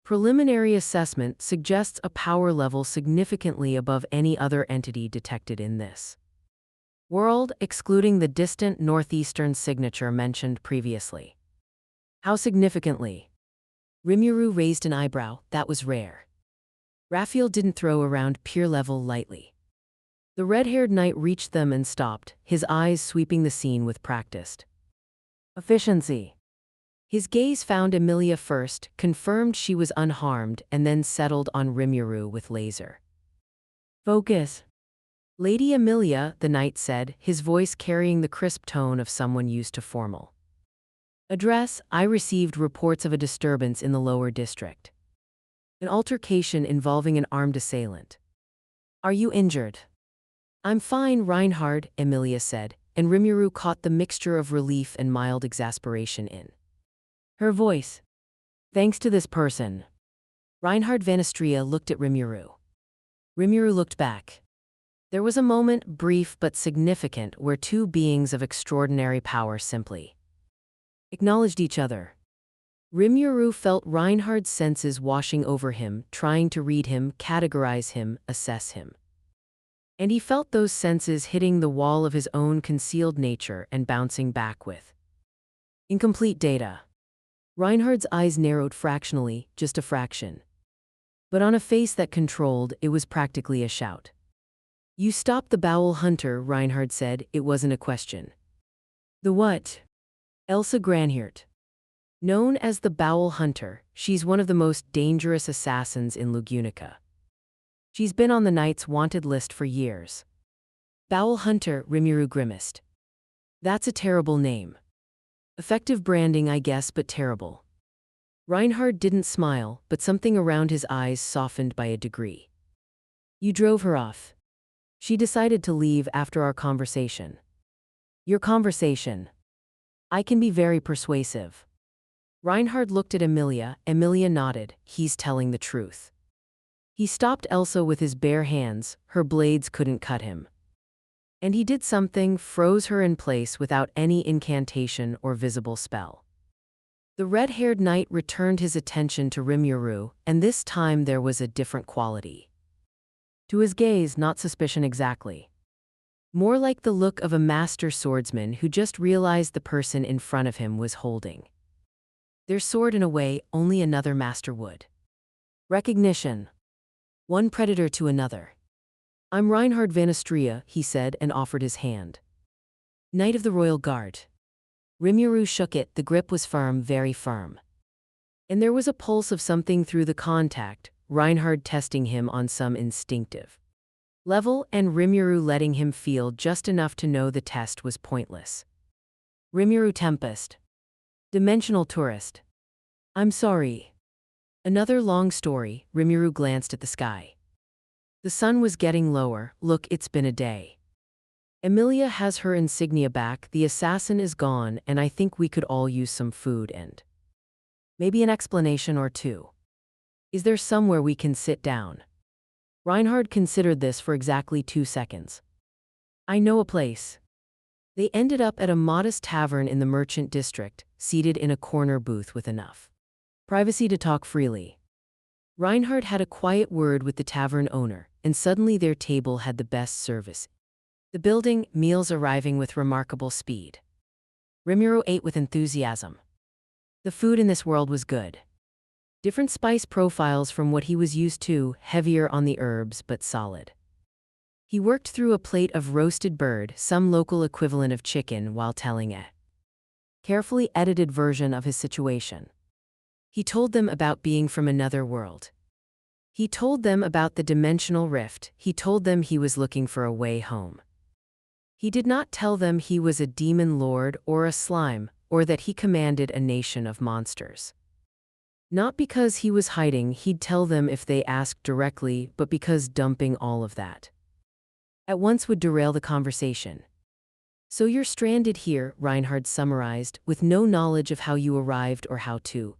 Preliminary assessment suggests a power level significantly above any other entity detected in this world, excluding the distant northeastern signature mentioned previously. How significantly? Rimuru raised an eyebrow. That was rare. Raphael didn't throw around peer level lightly. The red-haired knight reached them and stopped, his eyes sweeping the scene with practiced efficiency. His gaze found Emilia first, confirmed she was unharmed, and then settled on Rimuru with laser focus. "Lady Emilia," the knight said, his voice carrying the crisp tone of someone used to formal address. "I received reports of a disturbance in the lower district. An altercation involving an armed assailant. Are you injured?" "I'm fine, Reinhard," Emilia said, and Rimuru caught the mixture of relief and mild exasperation in her voice. "Thanks to this person." Reinhard Vanistria looked at Rimuru. Rimuru looked back. There was a moment, brief but significant, where 2 beings of extraordinary power simply acknowledged each other. Rimuru felt Reinhard's senses washing over him, trying to read him, categorize him, assess him. And he felt those senses hitting the wall of his own concealed nature and bouncing back with incomplete data. Reinhard's eyes narrowed fractionally, just a fraction. But on a face that controlled, it was practically a shout. "You stopped the Bowel Hunter," Reinhard said. It wasn't a question. "The what?" "Elsa Granhirt. Known as the Bowel Hunter, she's one of the most dangerous assassins in Lugunica. She's been on the Knight's wanted list for years." "Bowel Hunter," Rimuru grimaced. "That's a terrible name. Effective branding, I guess, but terrible." Reinhard didn't smile, but something around his eyes softened by a degree. "You drove her off. She decided to leave after our conversation." "Your conversation? I can be very persuasive." Reinhard looked at Emilia. Emilia nodded. "He's telling the truth." He stopped Elsa with his bare hands. Her blades couldn't cut him. And he did something, froze her in place without any incantation or visible spell. The red-haired knight returned his attention to Rimuru, and this time there was a different quality. To his gaze, not suspicion exactly. More like the look of a master swordsman who just realized the person in front of him was holding their sword in a way only another master would. Recognition. One predator to another. "I'm Reinhard van Astria," he said and offered his hand. "Knight of the Royal Guard." Rimuru shook it. The grip was firm, very firm. And there was a pulse of something through the contact, Reinhard testing him on some instinctive level and Rimuru letting him feel just enough to know the test was pointless. "Rimuru Tempest. Dimensional tourist." "I'm sorry." Another long story. Rimuru glanced at the sky. The sun was getting lower. "Look, it's been a day. Emilia has her insignia back, the assassin is gone, and I think we could all use some food and maybe an explanation or two. Is there somewhere we can sit down?" Reinhard considered this for exactly 2 seconds. "I know a place." They ended up at a modest tavern in the merchant district, seated in a corner booth with enough privacy to talk freely. Reinhard had a quiet word with the tavern owner, and suddenly their table had the best service. The building, meals arriving with remarkable speed. Rimuru ate with enthusiasm. The food in this world was good. Different spice profiles from what he was used to, heavier on the herbs but solid. He worked through a plate of roasted bird, some local equivalent of chicken, while telling a carefully edited version of his situation. He told them about being from another world. He told them about the dimensional rift. He told them he was looking for a way home. He did not tell them he was a demon lord or a slime, or that he commanded a nation of monsters. Not because he was hiding, he'd tell them if they asked directly, but because dumping all of that at once would derail the conversation. "So you're stranded here," Reinhard summarized, "with no knowledge of how you arrived or how to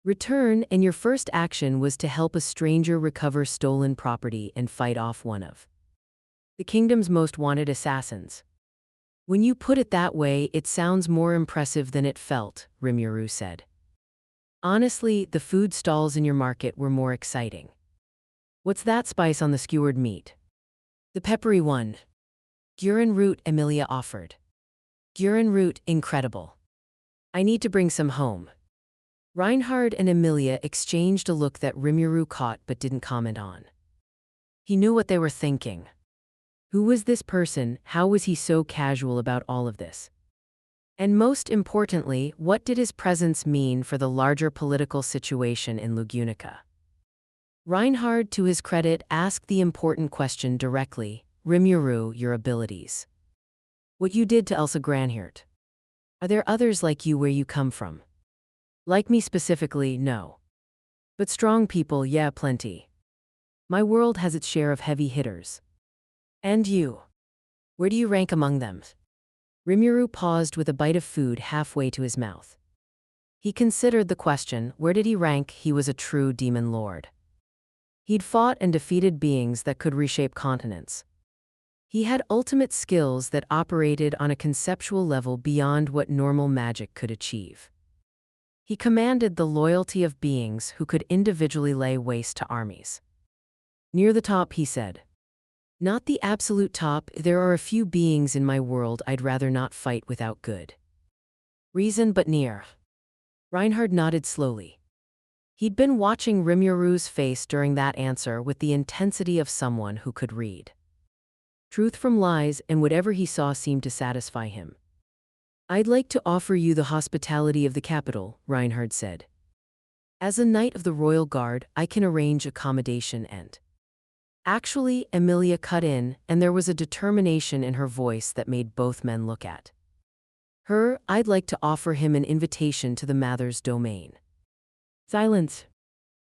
return, and your first action was to help a stranger recover stolen property and fight off one of the kingdom's most wanted assassins." "When you put it that way, it sounds more impressive than it felt," Rimuru said. "Honestly, the food stalls in your market were more exciting." "What's that spice on the skewered meat?" "The peppery one." "Gurin root," Emilia offered. "Gurin root, incredible. I need to bring some home." Reinhard and Emilia exchanged a look that Rimuru caught but didn't comment on. He knew what they were thinking. Who was this person? How was he so casual about all of this? And most importantly, what did his presence mean for the larger political situation in Lugunica? Reinhard, to his credit, asked the important question directly. "Rimuru, your abilities. What you did to Elsa Granhirt. Are there others like you where you come from?" "Like me specifically, no. But strong people, yeah, plenty. My world has its share of heavy hitters." "And you? Where do you rank among them?" Rimuru paused with a bite of food halfway to his mouth. He considered the question. Where did he rank? He was a true demon lord. He'd fought and defeated beings that could reshape continents. He had ultimate skills that operated on a conceptual level beyond what normal magic could achieve. He commanded the loyalty of beings who could individually lay waste to armies. "Near the top," he said. Not the absolute top, there are a few beings in my world I'd rather not fight without good reason but near. Reinhard nodded slowly. He'd been watching Rimuru's face during that answer with the intensity of someone who could read truth from lies, and whatever he saw seemed to satisfy him. I'd like to offer you the hospitality of the capital, Reinhard said. As a knight of the Royal Guard, I can arrange accommodation and… Actually, Emilia cut in, and there was a determination in her voice that made both men look at her. I'd like to offer him an invitation to the Mather's domain. Silence.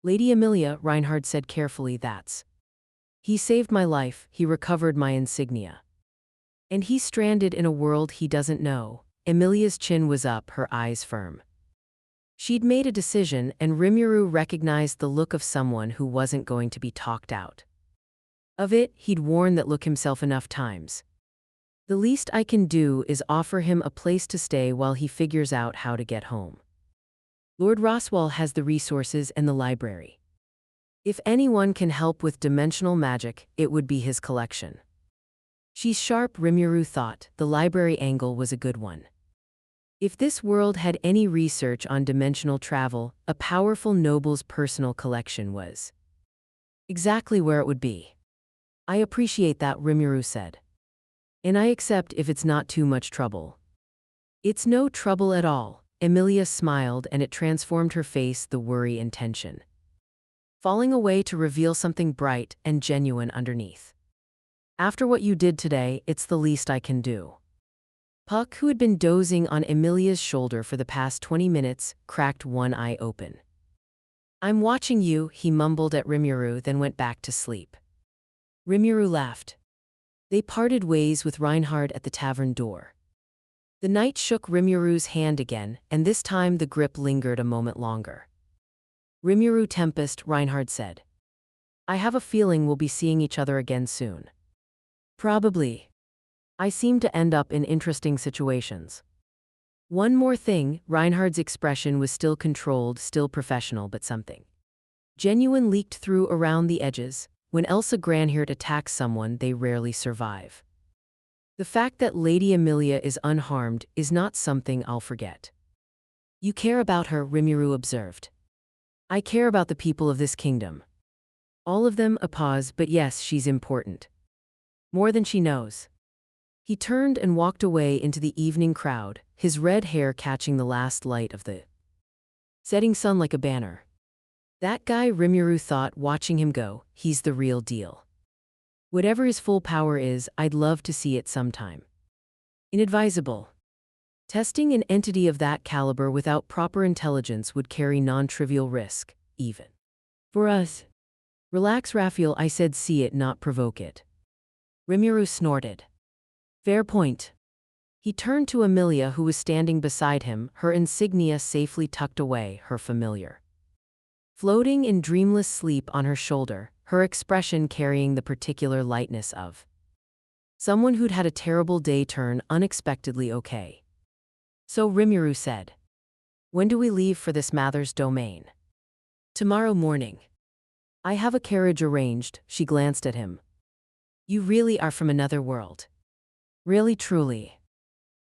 Lady Emilia, Reinhard said carefully, that's… He saved my life, he recovered my insignia. And he's stranded in a world he doesn't know. Emilia's chin was up, her eyes firm. She'd made a decision, and Rimuru recognized the look of someone who wasn't going to be talked out of it. He'd worn that look himself enough times. The least I can do is offer him a place to stay while he figures out how to get home. Lord Roswell has the resources and the library. If anyone can help with dimensional magic, it would be his collection. She's sharp, Rimuru thought. The library angle was a good one. If this world had any research on dimensional travel, a powerful noble's personal collection was exactly where it would be. I appreciate that, Rimuru said. And I accept if it's not too much trouble. It's no trouble at all. Emilia smiled, and it transformed her face, the worry and tension falling away to reveal something bright and genuine underneath. After what you did today, it's the least I can do. Puck, who had been dozing on Emilia's shoulder for the past 20 minutes, cracked one eye open. I'm watching you, he mumbled at Rimuru, then went back to sleep. Rimuru laughed. They parted ways with Reinhard at the tavern door. The knight shook Rimuru's hand again, and this time the grip lingered a moment longer. Rimuru Tempest, Reinhard said. I have a feeling we'll be seeing each other again soon. Probably. I seem to end up in interesting situations. One more thing, Reinhard's expression was still controlled, still professional, but something genuine leaked through around the edges. When Elsa Granhirt attacks someone, they rarely survive. The fact that Lady Emilia is unharmed is not something I'll forget. You care about her, Rimuru observed. I care about the people of this kingdom. All of them. A pause, but yes, she's important. More than she knows. He turned and walked away into the evening crowd, his red hair catching the last light of the setting sun like a banner. That guy, Rimuru thought, watching him go, he's the real deal. Whatever his full power is, I'd love to see it sometime. Inadvisable. Testing an entity of that caliber without proper intelligence would carry non-trivial risk, even for us. Relax, Raphael, I said, see it, not provoke it. Rimuru snorted. Fair point. He turned to Emilia, who was standing beside him, her insignia safely tucked away, her familiar floating in dreamless sleep on her shoulder, her expression carrying the particular lightness of someone who'd had a terrible day turn unexpectedly okay. So Rimuru said, when do we leave for this Mather's domain? Tomorrow morning. I have a carriage arranged. She glanced at him. You really are from another world. Really, truly.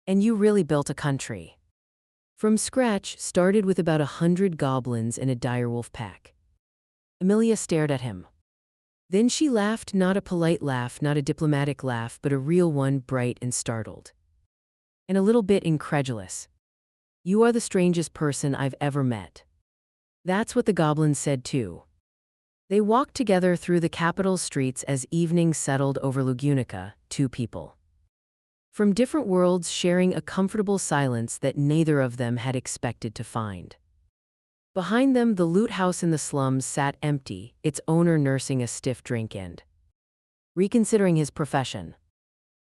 And you really built a country. From scratch, started with about 100 goblins and a direwolf pack. Emilia stared at him. Then she laughed, not a polite laugh, not a diplomatic laugh, but a real one, bright and startled. And a little bit incredulous. You are the strangest person I've ever met. That's what the goblins said too. They walked together through the capital's streets as evening settled over Lagunica, two people from different worlds sharing a comfortable silence that neither of them had expected to find. Behind them, the loot house in the slums sat empty, its owner nursing a stiff drink and reconsidering his profession.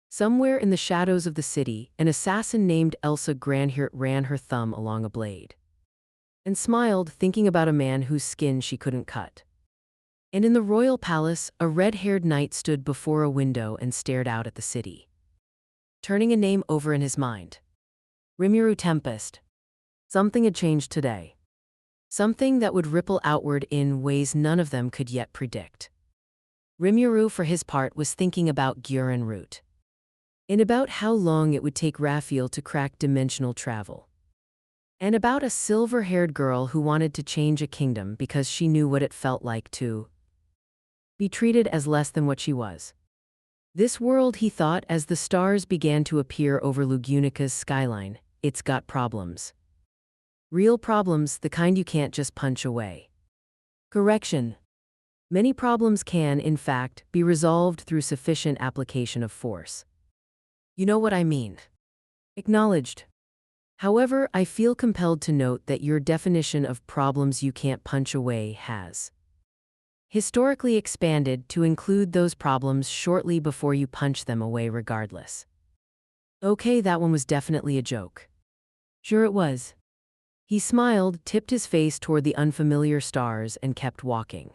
Somewhere in the shadows of the city, an assassin named Elsa Granhirt ran her thumb along a blade and smiled, thinking about a man whose skin she couldn't cut. And in the royal palace, a red-haired knight stood before a window and stared out at the city, turning a name over in his mind. Rimuru Tempest. Something had changed today. Something that would ripple outward in ways none of them could yet predict. Rimuru, for his part, was thinking about Gyur en route, and about how long it would take Raphael to crack dimensional travel, and about a silver-haired girl who wanted to change a kingdom because she knew what it felt like to be treated as less than what she was. This world, he thought, as the stars began to appear over Lugunica's skyline, it's got problems. Real problems, the kind you can't just punch away. Correction. Many problems can, in fact, be resolved through sufficient application of force. You know what I mean. Acknowledged. However, I feel compelled to note that your definition of problems you can't punch away has historically expanded to include those problems shortly before you punch them away regardless. Okay, that one was definitely a joke. Sure it was. He smiled, tipped his face toward the unfamiliar stars, and kept walking.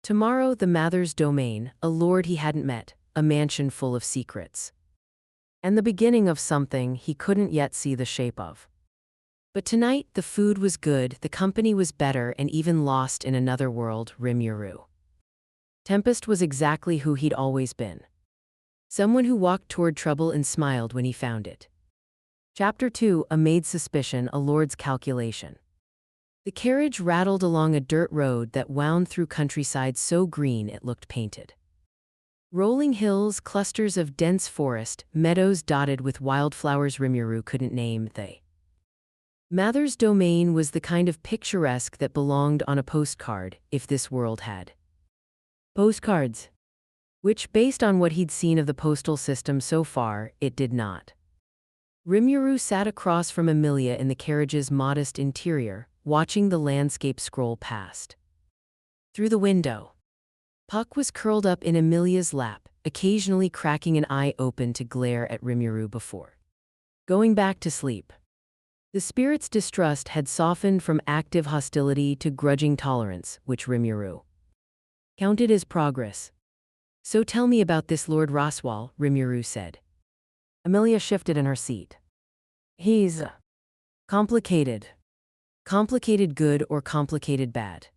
Tomorrow, the Mather's domain, a lord he hadn't met, a mansion full of secrets. And the beginning of something he couldn't yet see the shape of. But tonight, the food was good, the company was better, and even lost in another world, Rimuru. Tempest was exactly who he'd always been. Someone who walked toward trouble and smiled when he found it. Chapter 2, A Maid's Suspicion, a Lord's Calculation. The carriage rattled along a dirt road that wound through countryside so green it looked painted. Rolling hills, clusters of dense forest, meadows dotted with wildflowers Rimuru couldn't name. Mather's domain was the kind of picturesque that belonged on a postcard, if this world had postcards. Which, based on what he'd seen of the postal system so far, it did not. Rimuru sat across from Emilia in the carriage's modest interior, watching the landscape scroll past. Through the window, Puck was curled up in Emilia's lap, occasionally cracking an eye open to glare at Rimuru before going back to sleep. The spirit's distrust had softened from active hostility to grudging tolerance, which Rimuru counted as progress. So tell me about this Lord Roswal, Rimuru said. Emilia shifted in her seat. He's complicated. Complicated good or complicated bad?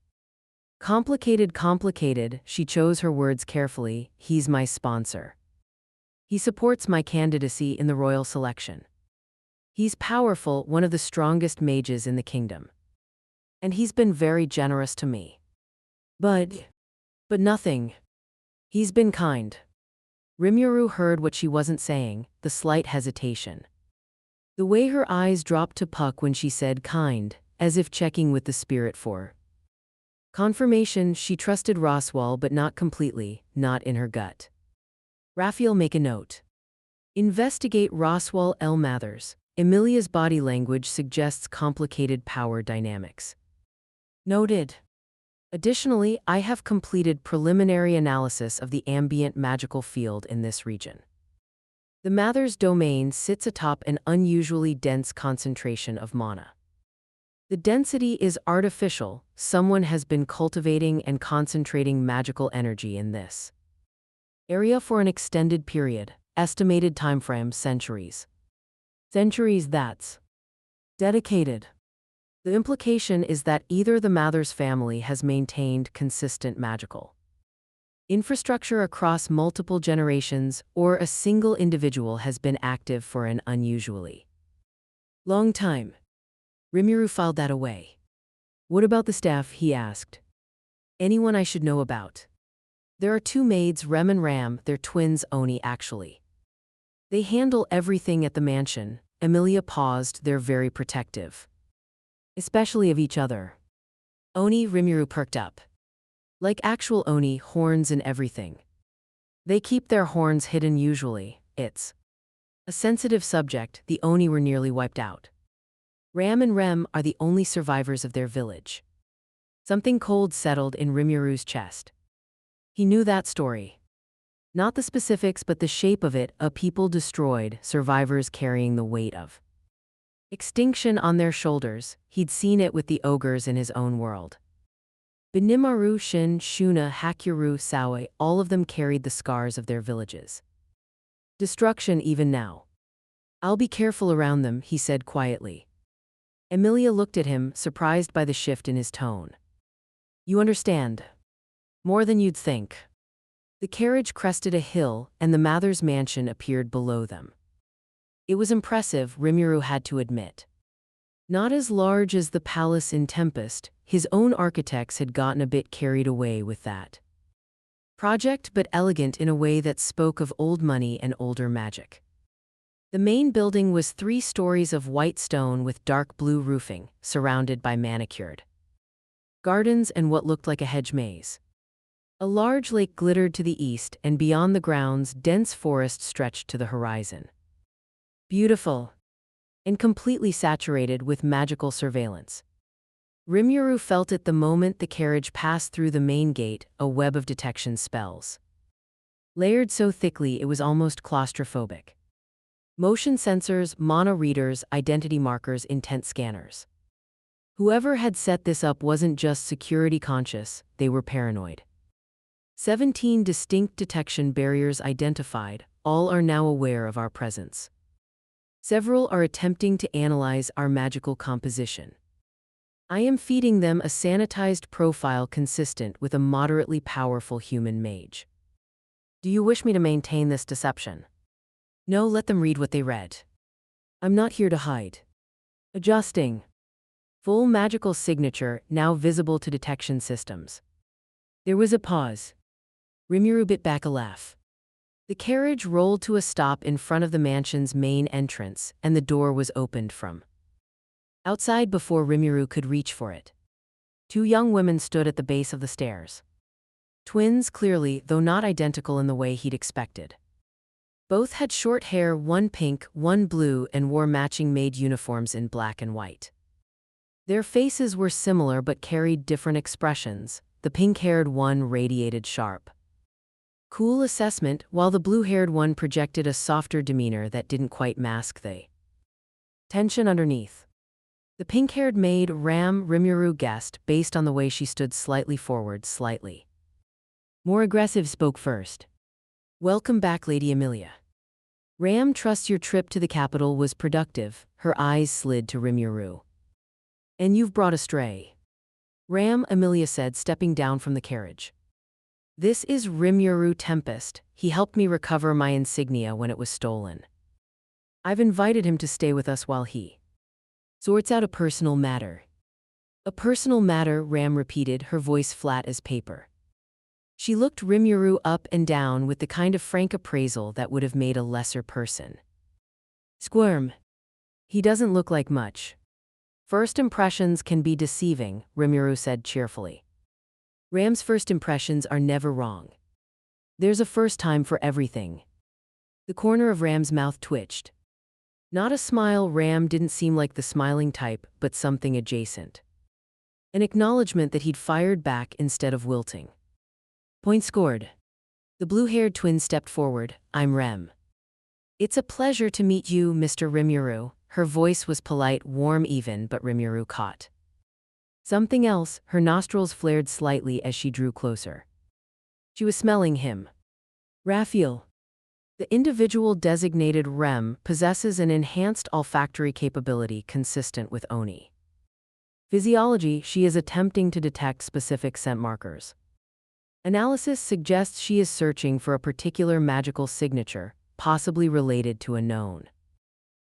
Complicated, she chose her words carefully. He's my sponsor. He supports my candidacy in the royal selection. He's powerful, one of the strongest mages in the kingdom. And he's been very generous to me. But nothing. He's been kind. Rimuru heard what she wasn't saying, the slight hesitation. The way her eyes dropped to Puck when she said kind, as if checking with the spirit for confirmation. She trusted Roswal, but not completely, not in her gut. Raphael, make a note. Investigate Roswal L. Mathers. Emilia's body language suggests complicated power dynamics. Noted. Additionally, I have completed preliminary analysis of the ambient magical field in this region. The Mather's domain sits atop an unusually dense concentration of mana. The density is artificial. Someone has been cultivating and concentrating magical energy in this area for an extended period, estimated timeframe centuries. Centuries, that's dedicated. The implication is that either the Mathers family has maintained consistent magical infrastructure across multiple generations, or a single individual has been active for an unusually long time. Rimuru filed that away. What about the staff, he asked. Anyone I should know about? There are two maids, Rem and Ram, they're twins, Oni actually. They handle everything at the mansion. Emilia paused, they're very protective. Especially of each other. Oni, Rimuru perked up. Like actual Oni, horns and everything. They keep their horns hidden usually. It's a sensitive subject. The Oni were nearly wiped out. Ram and Rem are the only survivors of their village. Something cold settled in Rimuru's chest. He knew that story. Not the specifics, but the shape of it, a people destroyed, survivors carrying the weight of extinction on their shoulders. He'd seen it with the ogres in his own world. Benimaru, Shin, Shuna, Hakyuru, Sawe, all of them carried the scars of their villages. Destruction even now. I'll be careful around them, he said quietly. Emilia looked at him, surprised by the shift in his tone. You understand. More than you'd think. The carriage crested a hill, and the Mather's mansion appeared below them. It was impressive, Rimuru had to admit. Not as large as the palace in Tempest, his own architects had gotten a bit carried away with that project, but elegant in a way that spoke of old money and older magic. The main building was 3 stories of white stone with dark blue roofing, surrounded by manicured gardens and what looked like a hedge maze. A large lake glittered to the east, and beyond the grounds, dense forest stretched to the horizon. Beautiful, and completely saturated with magical surveillance. Rimuru felt it the moment the carriage passed through the main gate, a web of detection spells. Layered so thickly it was almost claustrophobic. Motion sensors, mana readers, identity markers, intent scanners. Whoever had set this up wasn't just security conscious, they were paranoid. 17 distinct detection barriers identified, all are now aware of our presence. Several are attempting to analyze our magical composition. I am feeding them a sanitized profile consistent with a moderately powerful human mage. Do you wish me to maintain this deception? No, let them read what they read. I'm not here to hide. Adjusting. Full magical signature, now visible to detection systems. There was a pause. Rimuru bit back a laugh. The carriage rolled to a stop in front of the mansion's main entrance, and the door was opened from outside before Rimuru could reach for it. 2 young women stood at the base of the stairs. Twins, clearly, though not identical in the way he'd expected. Both had short hair, one pink, one blue, and wore matching maid uniforms in black and white. Their faces were similar but carried different expressions. The pink-haired one radiated sharp, cool assessment, while the blue-haired one projected a softer demeanor that didn't quite mask the tension underneath. The pink-haired maid, Rimuru guessed, based on the way she stood slightly forward, slightly more aggressive, spoke first. Welcome back, Lady Emilia. Ram trusts your trip to the capital was productive. Her eyes slid to Rimuru. And you've brought a stray. Ram, Emilia said, stepping down from the carriage. This is Rimuru Tempest. He helped me recover my insignia when it was stolen. I've invited him to stay with us while he sorts out a personal matter. A personal matter, Ram repeated, her voice flat as paper. She looked Rimuru up and down with the kind of frank appraisal that would have made a lesser person squirm. He doesn't look like much. First impressions can be deceiving, Rimuru said cheerfully. Ram's first impressions are never wrong. There's a first time for everything. The corner of Ram's mouth twitched. Not a smile, Ram didn't seem like the smiling type, but something adjacent. An acknowledgement that he'd fired back instead of wilting. Point scored. The blue-haired twin stepped forward. I'm Rem. It's a pleasure to meet you, Mr. Rimuru. Her voice was polite, warm even, but Rimuru caught something else. Her nostrils flared slightly as she drew closer. She was smelling him. Raphael. The individual designated Rem possesses an enhanced olfactory capability consistent with Oni physiology. She is attempting to detect specific scent markers. Analysis suggests she is searching for a particular magical signature, possibly related to a known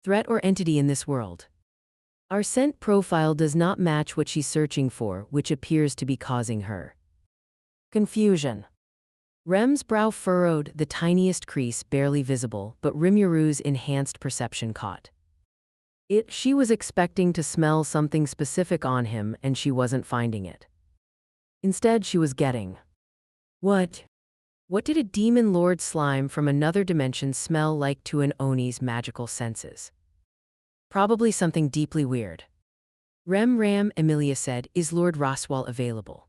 threat or entity in this world. Our scent profile does not match what she's searching for, which appears to be causing her confusion. Rem's brow furrowed, the tiniest crease barely visible, but Rimuru's enhanced perception caught it. She was expecting to smell something specific on him, and she wasn't finding it. Instead, she was getting what? What did a demon lord slime from another dimension smell like to an Oni's magical senses? Probably something deeply weird. Ram, Emilia said, is Lord Roswell available?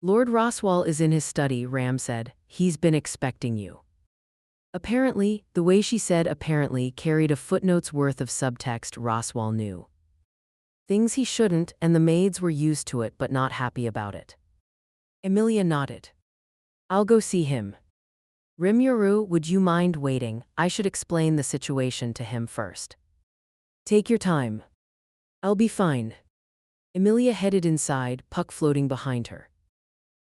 Lord Roswell is in his study, Ram said. He's been expecting you. Apparently, the way she said apparently carried a footnote's worth of subtext. Roswell knew things he shouldn't, and the maids were used to it but not happy about it. Emilia nodded. I'll go see him. Rimuru, would you mind waiting? I should explain the situation to him first. Take your time. I'll be fine. Emilia headed inside, Puck floating behind her.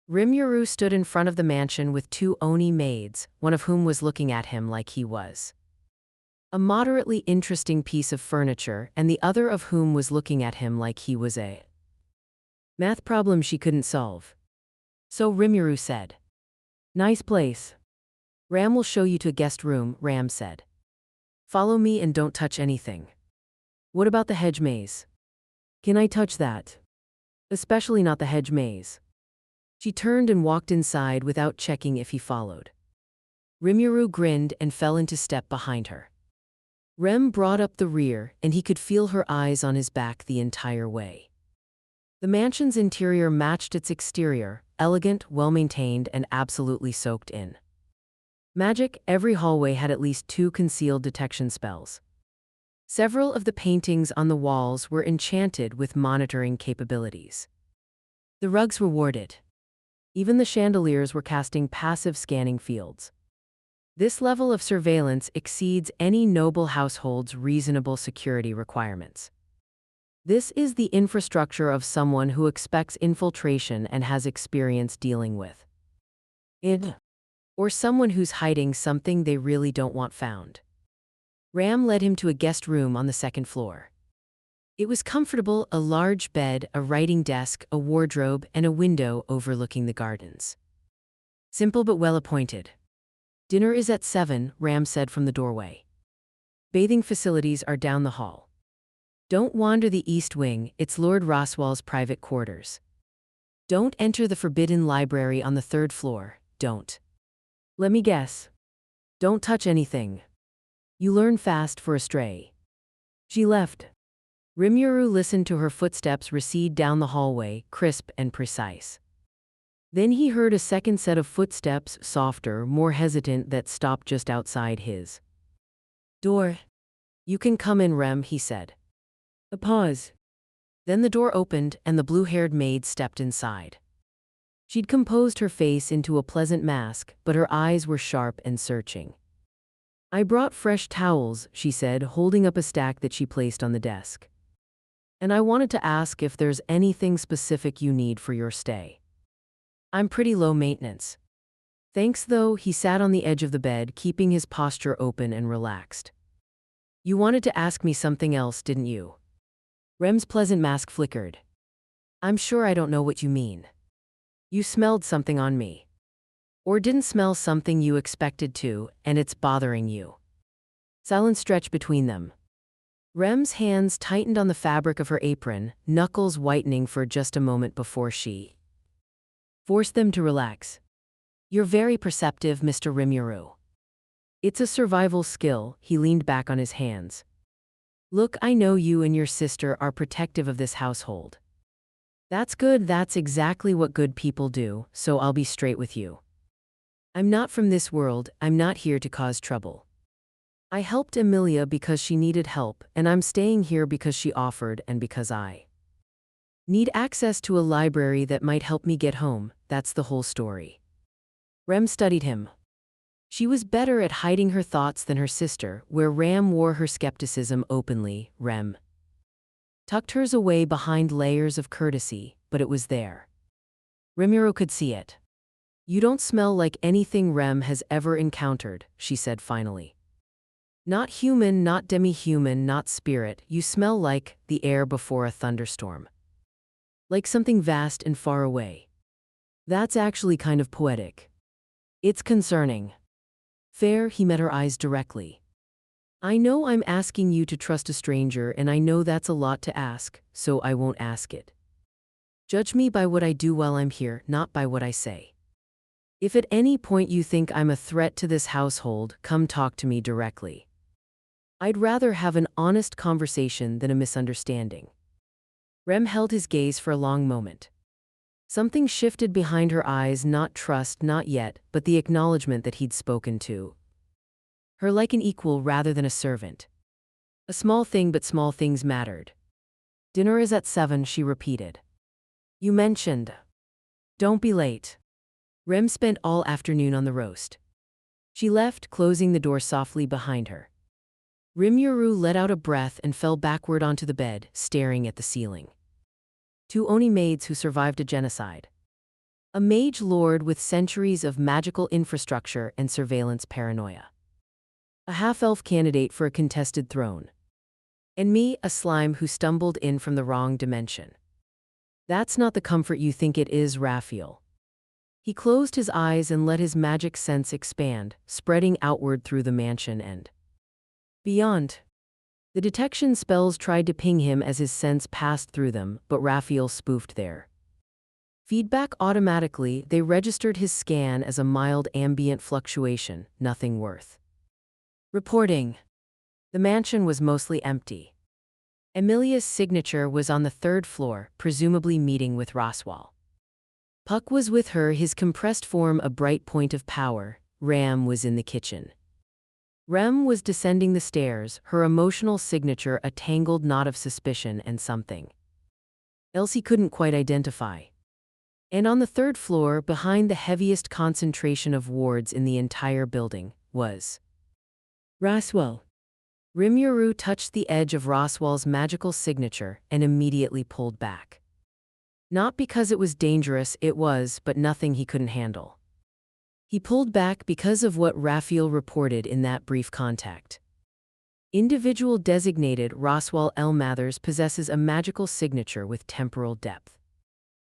Rimuru stood in front of the mansion with two Oni maids, one of whom was looking at him like he was a moderately interesting piece of furniture, and the other of whom was looking at him like he was a math problem she couldn't solve. So Rimuru said, "Nice place. Ram will show you to a guest room," Ram said. "Follow me and don't touch anything." "What about the hedge maze? Can I touch that? Especially not the hedge maze." She turned and walked inside without checking if he followed. Rimuru grinned and fell into step behind her. Rem brought up the rear, and he could feel her eyes on his back the entire way. The mansion's interior matched its exterior, elegant, well-maintained, and absolutely soaked in magic. Every hallway had at least 2 concealed detection spells. Several of the paintings on the walls were enchanted with monitoring capabilities. The rugs were warded. Even the chandeliers were casting passive scanning fields. This level of surveillance exceeds any noble household's reasonable security requirements. This is the infrastructure of someone who expects infiltration and has experience dealing with it, or someone who's hiding something they really don't want found. Ram led him to a guest room on the 2nd floor. It was comfortable: a large bed, a writing desk, a wardrobe, and a window overlooking the gardens. Simple but well appointed. "Dinner is at 7, Ram said from the doorway. "Bathing facilities are down the hall. Don't wander the east wing, it's Lord Roswell's private quarters. Don't enter the forbidden library on the 3rd floor, don't. Let me guess. Don't touch anything. You learn fast for a stray." She left. Rimuru listened to her footsteps recede down the hallway, crisp and precise. Then he heard a second set of footsteps, softer, more hesitant, that stopped just outside his door. "You can come in, Rem," he said. A pause. Then the door opened, and the blue-haired maid stepped inside. She'd composed her face into a pleasant mask, but her eyes were sharp and searching. "I brought fresh towels," she said, holding up a stack that she placed on the desk. "And I wanted to ask if there's anything specific you need for your stay. I'm pretty low maintenance." "Thanks, though." He sat on the edge of the bed, keeping his posture open and relaxed. "You wanted to ask me something else, didn't you?" Rem's pleasant mask flickered. "I'm sure I don't know what you mean. You smelled something on me. Or didn't smell something you expected to, and it's bothering you." Silence stretched between them. Rem's hands tightened on the fabric of her apron, knuckles whitening for just a moment before she forced them to relax. "You're very perceptive, Mr. Rimuru." "It's a survival skill." He leaned back on his hands. "Look, I know you and your sister are protective of this household. That's good, that's exactly what good people do, so I'll be straight with you. I'm not from this world, I'm not here to cause trouble. I helped Emilia because she needed help, and I'm staying here because she offered and because I need access to a library that might help me get home. That's the whole story." Rem studied him. She was better at hiding her thoughts than her sister, where Ram wore her skepticism openly. Rem tucked hers away behind layers of courtesy, but it was there. Rimuru could see it. "You don't smell like anything Rem has ever encountered," she said finally. "Not human, not demi-human, not spirit. You smell like the air before a thunderstorm. Like something vast and far away. That's actually kind of poetic. It's concerning." "Fair." He met her eyes directly. "I know I'm asking you to trust a stranger, and I know that's a lot to ask, so I won't ask it. Judge me by what I do while I'm here, not by what I say. If at any point you think I'm a threat to this household, come talk to me directly. I'd rather have an honest conversation than a misunderstanding." Rem held his gaze for a long moment. Something shifted behind her eyes, not trust, not yet, but the acknowledgement that he'd spoken to her like an equal rather than a servant. A small thing, but small things mattered. "Dinner is at 7, she repeated. "You mentioned. Don't be late." Rem spent all afternoon on the roast. She left, closing the door softly behind her. Rimuru let out a breath and fell backward onto the bed, staring at the ceiling. 2 Oni maids who survived a genocide. A mage lord with centuries of magical infrastructure and surveillance paranoia. A half-elf candidate for a contested throne. And me, a slime who stumbled in from the wrong dimension. That's not the comfort you think it is, Raphael. He closed his eyes and let his magic sense expand, spreading outward through the mansion and beyond. The detection spells tried to ping him as his sense passed through them, but Raphael spoofed their feedback automatically. They registered his scan as a mild ambient fluctuation, nothing worth reporting. The mansion was mostly empty. Emilia's signature was on the third floor, presumably meeting with Roswell. Puck was with her, his compressed form a bright point of power. Ram was in the kitchen. Rem was descending the stairs, her emotional signature a tangled knot of suspicion and something Elsie couldn't quite identify. And on the third floor, behind the heaviest concentration of wards in the entire building, was Roswell. Rimuru touched the edge of Roswell's magical signature and immediately pulled back. Not because it was dangerous, it was, but nothing he couldn't handle. He pulled back because of what Raphael reported in that brief contact. Individual designated Roswell L. Mathers possesses a magical signature with temporal depth,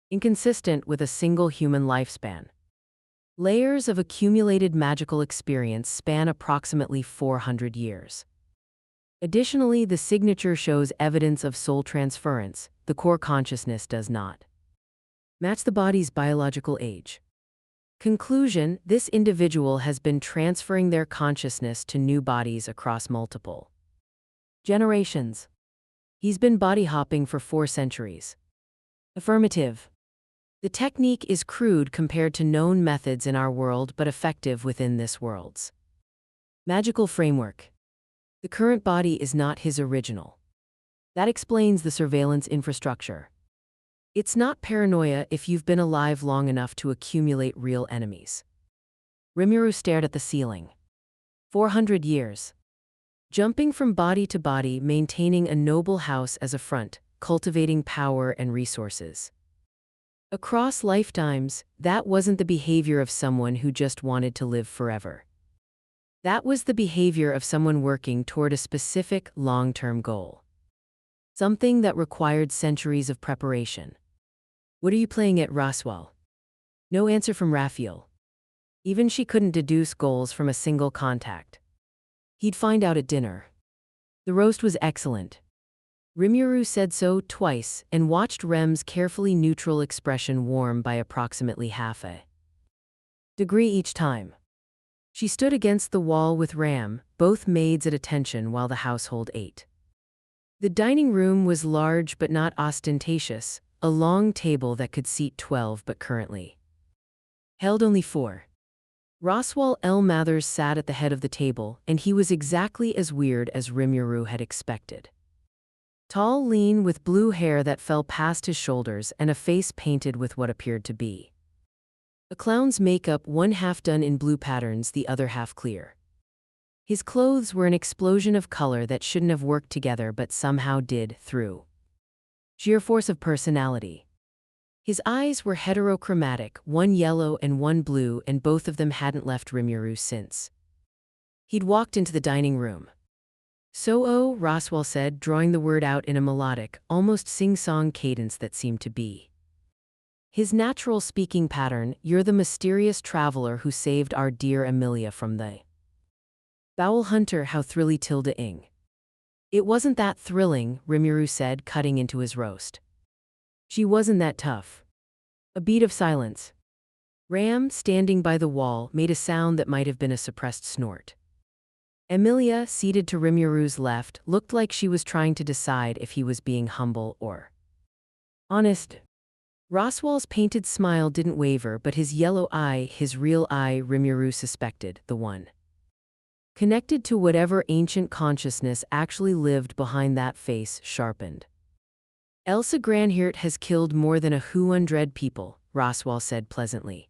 inconsistent with a single human lifespan. Layers of accumulated magical experience span approximately 400 years. Additionally, the signature shows evidence of soul transference. The core consciousness does not match the body's biological age. Conclusion: this individual has been transferring their consciousness to new bodies across multiple generations. He's been body hopping for 4 centuries. Affirmative. The technique is crude compared to known methods in our world, but effective within this world's magical framework. The current body is not his original. That explains the surveillance infrastructure. It's not paranoia if you've been alive long enough to accumulate real enemies. Rimuru stared at the ceiling. 400 years. Jumping from body to body, maintaining a noble house as a front, cultivating power and resources. Across lifetimes, that wasn't the behavior of someone who just wanted to live forever. That was the behavior of someone working toward a specific, long-term goal. Something that required centuries of preparation. What are you playing at, Roswell? No answer from Raphael. Even she couldn't deduce goals from a single contact. He'd find out at dinner. The roast was excellent. Rimuru said so twice and watched Rem's carefully neutral expression warm by approximately half a degree each time. She stood against the wall with Ram, both maids at attention while the household ate. The dining room was large but not ostentatious, a long table that could seat 12 but currently held only 4. Roswell L. Mathers sat at the head of the table, and he was exactly as weird as Rimuru had expected. Tall, lean, with blue hair that fell past his shoulders and a face painted with what appeared to be a clown's makeup, one half done in blue patterns, the other half clear. His clothes were an explosion of color that shouldn't have worked together but somehow did through sheer force of personality. His eyes were heterochromatic, one yellow and one blue, and both of them hadn't left Rimuru since he'd walked into the dining room. So, Roswell said, drawing the word out in a melodic, almost sing-song cadence that seemed to be his natural speaking pattern. You're the mysterious traveler who saved our dear Emilia from the Bowel Hunter. How thrilly tilde-ing. It wasn't that thrilling, Rimuru said, cutting into his roast. She wasn't that tough. A beat of silence. Ram, standing by the wall, made a sound that might have been a suppressed snort. Emilia, seated to Rimuru's left, looked like she was trying to decide if he was being humble or honest. Roswell's painted smile didn't waver, but his yellow eye, his real eye, Rimuru suspected, the one connected to whatever ancient consciousness actually lived behind that face, sharpened. Elsa Granhirt has killed more than 100 people, Roswell said pleasantly.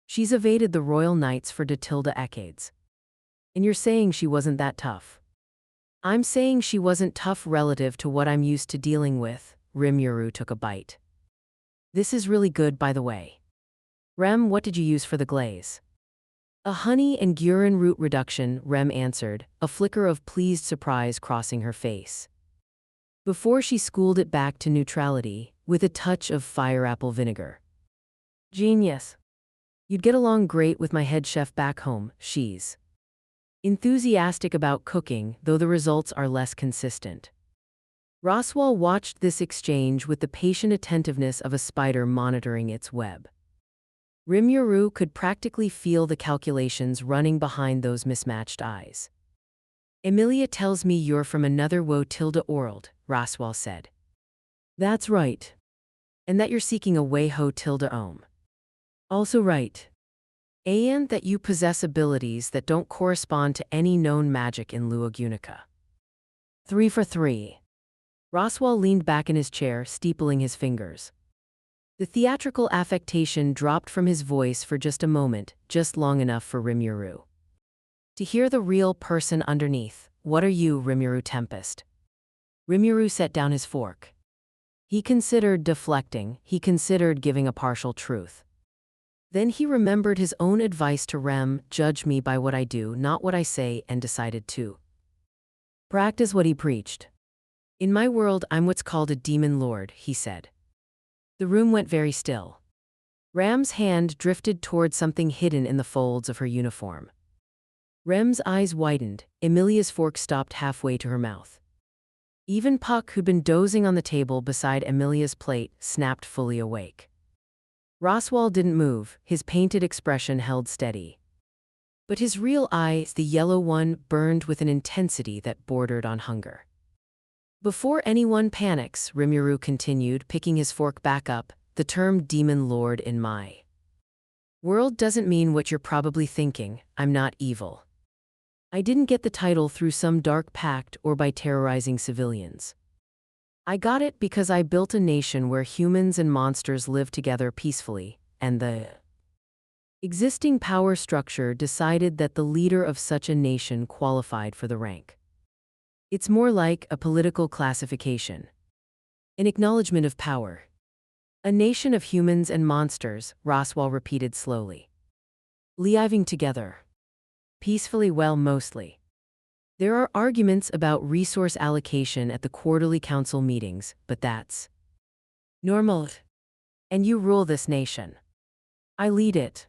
She's evaded the royal knights for decades. And you're saying she wasn't that tough? I'm saying she wasn't tough relative to what I'm used to dealing with. Rimuru took a bite. This is really good, by the way. Rem, what did you use for the glaze? A honey and gyrin root reduction, Rem answered, a flicker of pleased surprise crossing her face. Before she schooled it back to neutrality, with a touch of fireapple vinegar. Genius. You'd get along great with my head chef back home, she's enthusiastic about cooking, though the results are less consistent. Roswell watched this exchange with the patient attentiveness of a spider monitoring its web. Rimuru could practically feel the calculations running behind those mismatched eyes. Emilia tells me you're from another world, Roswell said. That's right. And that you're seeking a way-ho-tilde-ome. Also right. And that you possess abilities that don't correspond to any known magic in Luogunica. 3 for 3. Roswell leaned back in his chair, steepling his fingers. The theatrical affectation dropped from his voice for just a moment, just long enough for Rimuru to hear the real person underneath. What are you, Rimuru Tempest? Rimuru set down his fork. He considered deflecting, he considered giving a partial truth. Then he remembered his own advice to Rem, judge me by what I do, not what I say, and decided to practice what he preached. In my world, I'm what's called a demon lord, he said. The room went very still. Ram's hand drifted toward something hidden in the folds of her uniform. Rem's eyes widened. Emilia's fork stopped halfway to her mouth. Even Puck, who'd been dozing on the table beside Emilia's plate, snapped fully awake. Roswell didn't move, his painted expression held steady. But his real eyes, the yellow one, burned with an intensity that bordered on hunger. Before anyone panics, Rimuru continued, picking his fork back up, the term demon lord in my world doesn't mean what you're probably thinking. I'm not evil. I didn't get the title through some dark pact or by terrorizing civilians. I got it because I built a nation where humans and monsters live together peacefully, and the existing power structure decided that the leader of such a nation qualified for the rank. It's more like a political classification. An acknowledgement of power. A nation of humans and monsters, Roswell repeated slowly. Living together. Peacefully, well, mostly. There are arguments about resource allocation at the quarterly council meetings, but that's normal. And you rule this nation. I lead it.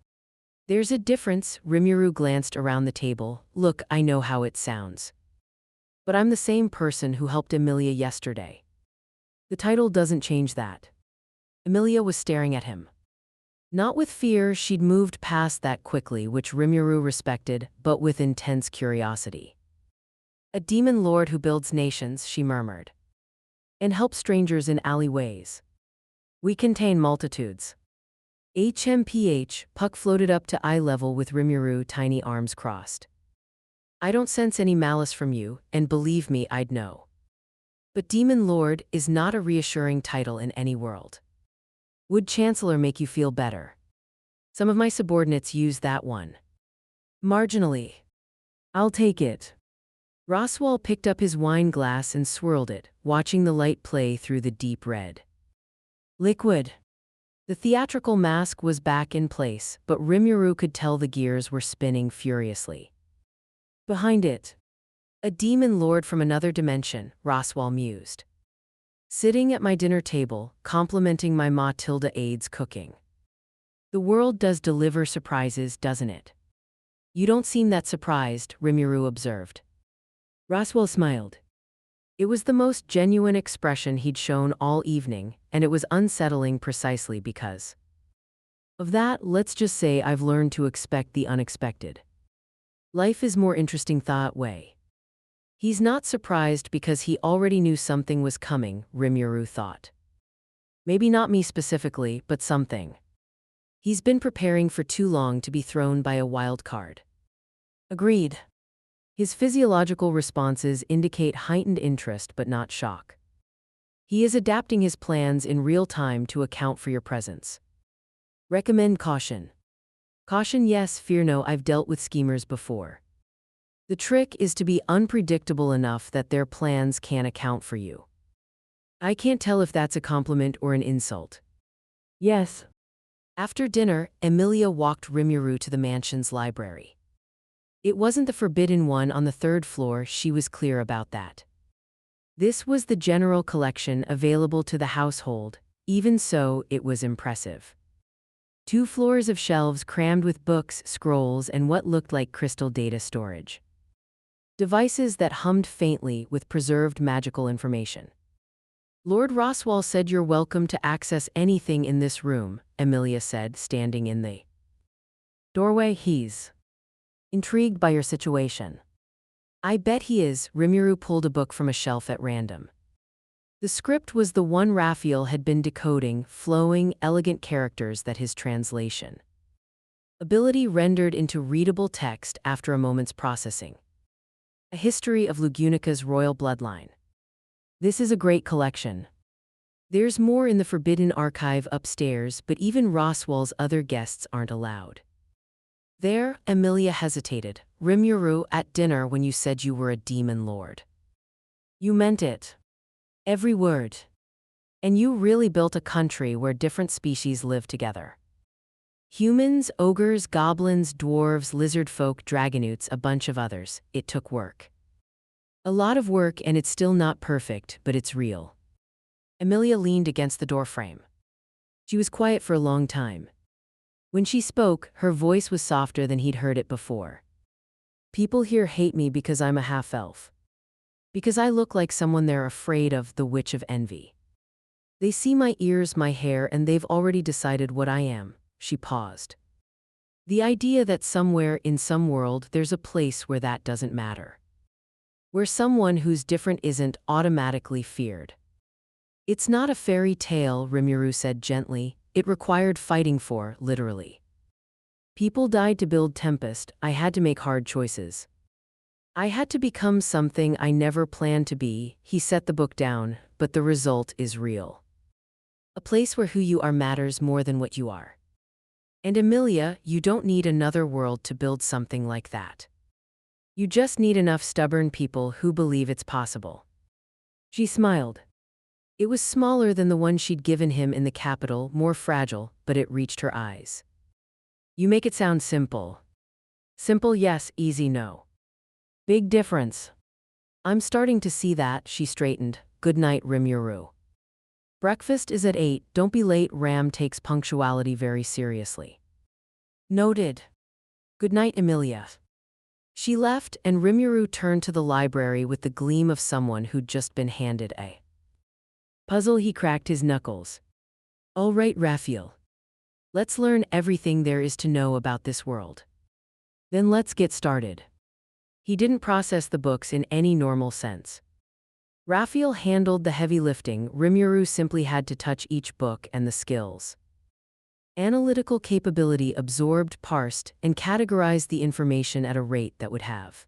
There's a difference, Rimuru glanced around the table. Look, I know how it sounds. But I'm the same person who helped Emilia yesterday. The title doesn't change that. Emilia was staring at him. Not with fear, she'd moved past that quickly, which Rimuru respected, but with intense curiosity. A demon lord who builds nations, she murmured. And helps strangers in alleyways. We contain multitudes. HMPH, Puck floated up to eye level with Rimuru, tiny arms crossed. I don't sense any malice from you, and believe me, I'd know. But Demon Lord is not a reassuring title in any world. Would Chancellor make you feel better? Some of my subordinates use that one. Marginally. I'll take it. Roswell picked up his wine glass and swirled it, watching the light play through the deep red liquid. The theatrical mask was back in place, but Rimuru could tell the gears were spinning furiously. Behind it, a demon lord from another dimension, Roswell mused. Sitting at my dinner table, complimenting my Matilda aide's cooking. The world does deliver surprises, doesn't it? You don't seem that surprised, Rimuru observed. Roswell smiled. It was the most genuine expression he'd shown all evening, and it was unsettling precisely because of that. Let's just say I've learned to expect the unexpected. Life is more interesting that way. He's not surprised because he already knew something was coming, Rimuru thought. Maybe not me specifically, but something. He's been preparing for too long to be thrown by a wild card. Agreed. His physiological responses indicate heightened interest but not shock. He is adapting his plans in real time to account for your presence. Recommend caution. Caution, yes, fear no. I've dealt with schemers before. The trick is to be unpredictable enough that their plans can't account for you. I can't tell if that's a compliment or an insult. Yes. After dinner, Emilia walked Rimuru to the mansion's library. It wasn't the forbidden one on the third floor, she was clear about that. This was the general collection available to the household. Even so, it was impressive. 2 floors of shelves crammed with books, scrolls, and what looked like crystal data storage. Devices that hummed faintly with preserved magical information. Lord Roswell said you're welcome to access anything in this room, Emilia said, standing in the doorway. He's intrigued by your situation. I bet he is. Rimuru pulled a book from a shelf at random. The script was the one Raphael had been decoding, flowing, elegant characters that his translation ability rendered into readable text after a moment's processing. A history of Lugunica's royal bloodline. This is a great collection. There's more in the forbidden archive upstairs, but even Roswell's other guests aren't allowed. There, Emilia hesitated. Rimuru, at dinner when you said you were a demon lord. You meant it. Every word. And you really built a country where different species live together. Humans, ogres, goblins, dwarves, lizard folk, dragonutes, a bunch of others. It took work. A lot of work, and it's still not perfect, but it's real. Emilia leaned against the doorframe. She was quiet for a long time. When she spoke, her voice was softer than he'd heard it before. People here hate me because I'm a half-elf. Because I look like someone they're afraid of, the Witch of Envy. They see my ears, my hair, and they've already decided what I am. She paused. The idea that somewhere in some world there's a place where that doesn't matter. Where someone who's different isn't automatically feared. It's not a fairy tale, Rimuru said gently. It required fighting for, literally. People died to build Tempest. I had to make hard choices. I had to become something I never planned to be. He set the book down, but the result is real. A place where who you are matters more than what you are. And Emilia, you don't need another world to build something like that. You just need enough stubborn people who believe it's possible. She smiled. It was smaller than the one she'd given him in the capital, more fragile, but it reached her eyes. You make it sound simple. Simple, yes, easy, no. Big difference. I'm starting to see that, she straightened. Good night, Rimuru. Breakfast is at 8, don't be late. Ram takes punctuality very seriously. Noted. Good night, Emilia. She left, and Rimuru turned to the library with the gleam of someone who'd just been handed a puzzle. He cracked his knuckles. All right, Raphael. Let's learn everything there is to know about this world. Then let's get started. He didn't process the books in any normal sense. Raphael handled the heavy lifting. Rimuru simply had to touch each book and the skills. Analytical capability absorbed, parsed, and categorized the information at a rate that would have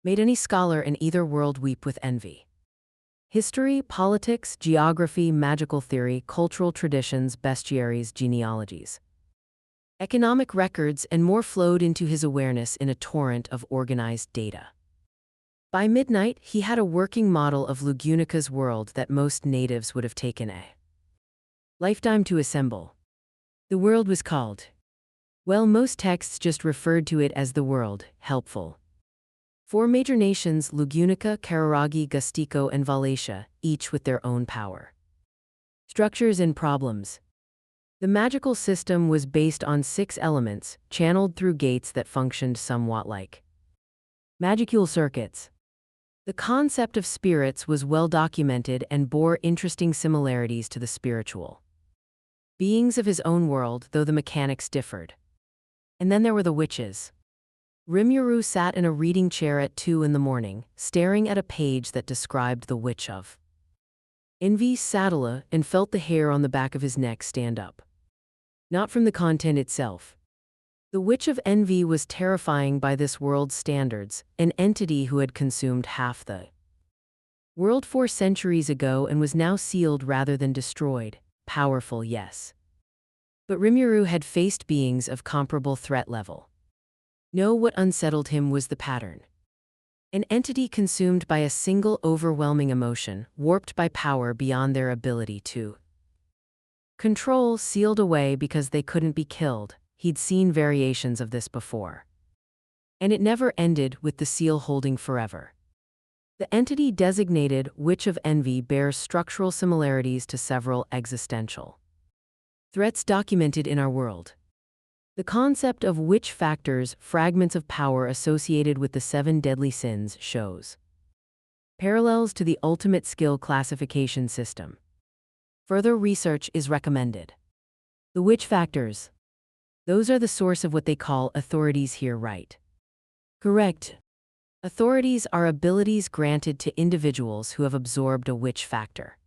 made any scholar in either world weep with envy. History, politics, geography, magical theory, cultural traditions, bestiaries, genealogies. Economic records and more flowed into his awareness in a torrent of organized data. By midnight, he had a working model of Lugunica's world that most natives would have taken a lifetime to assemble. The world was called. Well, most texts just referred to it as the world, helpful. 4 major nations, Lugunica, Kararagi, Gustico, and Valatia, each with their own power, structures, and problems. The magical system was based on 6 elements, channeled through gates that functioned somewhat like magicule circuits. The concept of spirits was well documented and bore interesting similarities to the spiritual beings of his own world, though the mechanics differed. And then there were the witches. Rimuru sat in a reading chair at 2 in the morning, staring at a page that described the Witch of Envy, Sadala, and felt the hair on the back of his neck stand up. Not from the content itself. The Witch of Envy was terrifying by this world's standards, an entity who had consumed half the world 4 centuries ago and was now sealed rather than destroyed. Powerful, yes. But Rimuru had faced beings of comparable threat level. No, what unsettled him was the pattern. An entity consumed by a single overwhelming emotion, warped by power beyond their ability to Control sealed away because they couldn't be killed. He'd seen variations of this before. And it never ended with the seal holding forever. The entity designated Witch of Envy bears structural similarities to several existential threats documented in our world. The concept of witch factors, fragments of power associated with the 7 deadly sins, shows parallels to the ultimate skill classification system. Further research is recommended. The witch factors. Those are the source of what they call authorities here, right? Correct. Authorities are abilities granted to individuals who have absorbed a witch factor.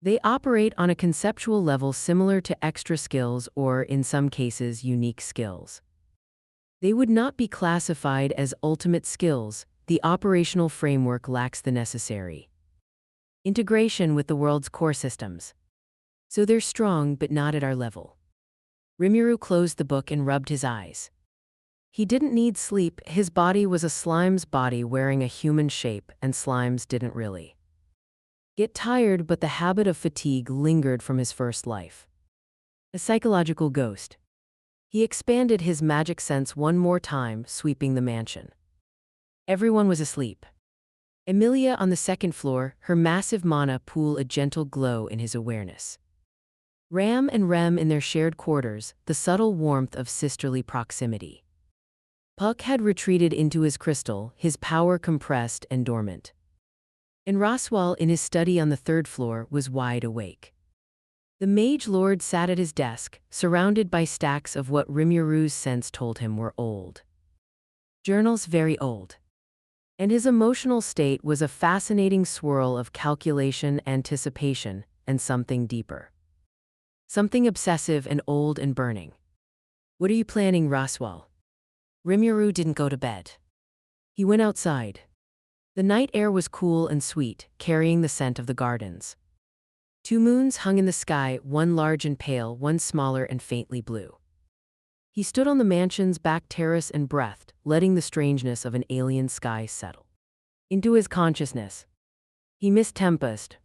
They operate on a conceptual level similar to extra skills or, in some cases, unique skills. They would not be classified as ultimate skills. The operational framework lacks the necessary integration with the world's core systems. So they're strong but not at our level. Rimuru closed the book and rubbed his eyes. He didn't need sleep. His body was a slime's body wearing a human shape, and slimes didn't really get tired, but the habit of fatigue lingered from his first life. A psychological ghost. He expanded his magic sense one more time, sweeping the mansion. Everyone was asleep. Emilia on the second floor, her massive mana pool a gentle glow in his awareness. Ram and Rem in their shared quarters, the subtle warmth of sisterly proximity. Puck had retreated into his crystal, his power compressed and dormant. And Roswell in his study on the 3rd floor was wide awake. The Mage Lord sat at his desk, surrounded by stacks of what Rimuru's sense told him were old journals, very old. And his emotional state was a fascinating swirl of calculation, anticipation, and something deeper. Something obsessive and old and burning. What are you planning, Roswell? Rimuru didn't go to bed. He went outside. The night air was cool and sweet, carrying the scent of the gardens. 2 moons hung in the sky, one large and pale, one smaller and faintly blue. He stood on the mansion's back terrace and breathed, letting the strangeness of an alien sky settle into his consciousness. He missed Tempest.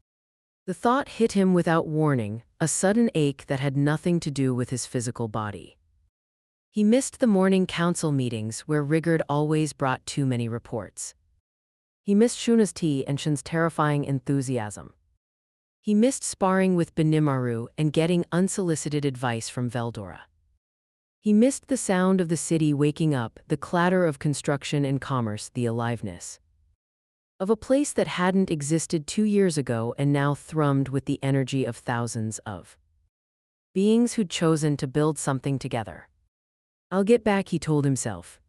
The thought hit him without warning, a sudden ache that had nothing to do with his physical body. He missed the morning council meetings where Rigard always brought too many reports. He missed Shuna's tea and Shun's terrifying enthusiasm. He missed sparring with Benimaru and getting unsolicited advice from Veldora. He missed the sound of the city waking up, the clatter of construction and commerce, the aliveness of a place that hadn't existed 2 years ago and now thrummed with the energy of thousands of beings who'd chosen to build something together. I'll get back, he told himself.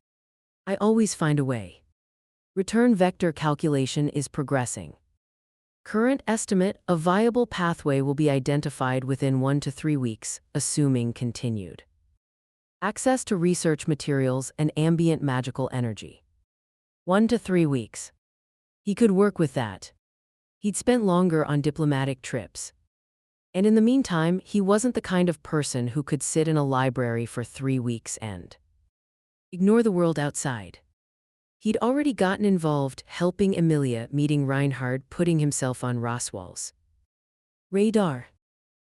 I always find a way. Return vector calculation is progressing. Current estimate, a viable pathway will be identified within 1 to 3 weeks, assuming continued access to research materials and ambient magical energy. 1 to 3 weeks. He could work with that. He'd spent longer on diplomatic trips. And in the meantime, he wasn't the kind of person who could sit in a library for 3 weeks and ignore the world outside. He'd already gotten involved, helping Emilia, meeting Reinhard, putting himself on Roswell's radar.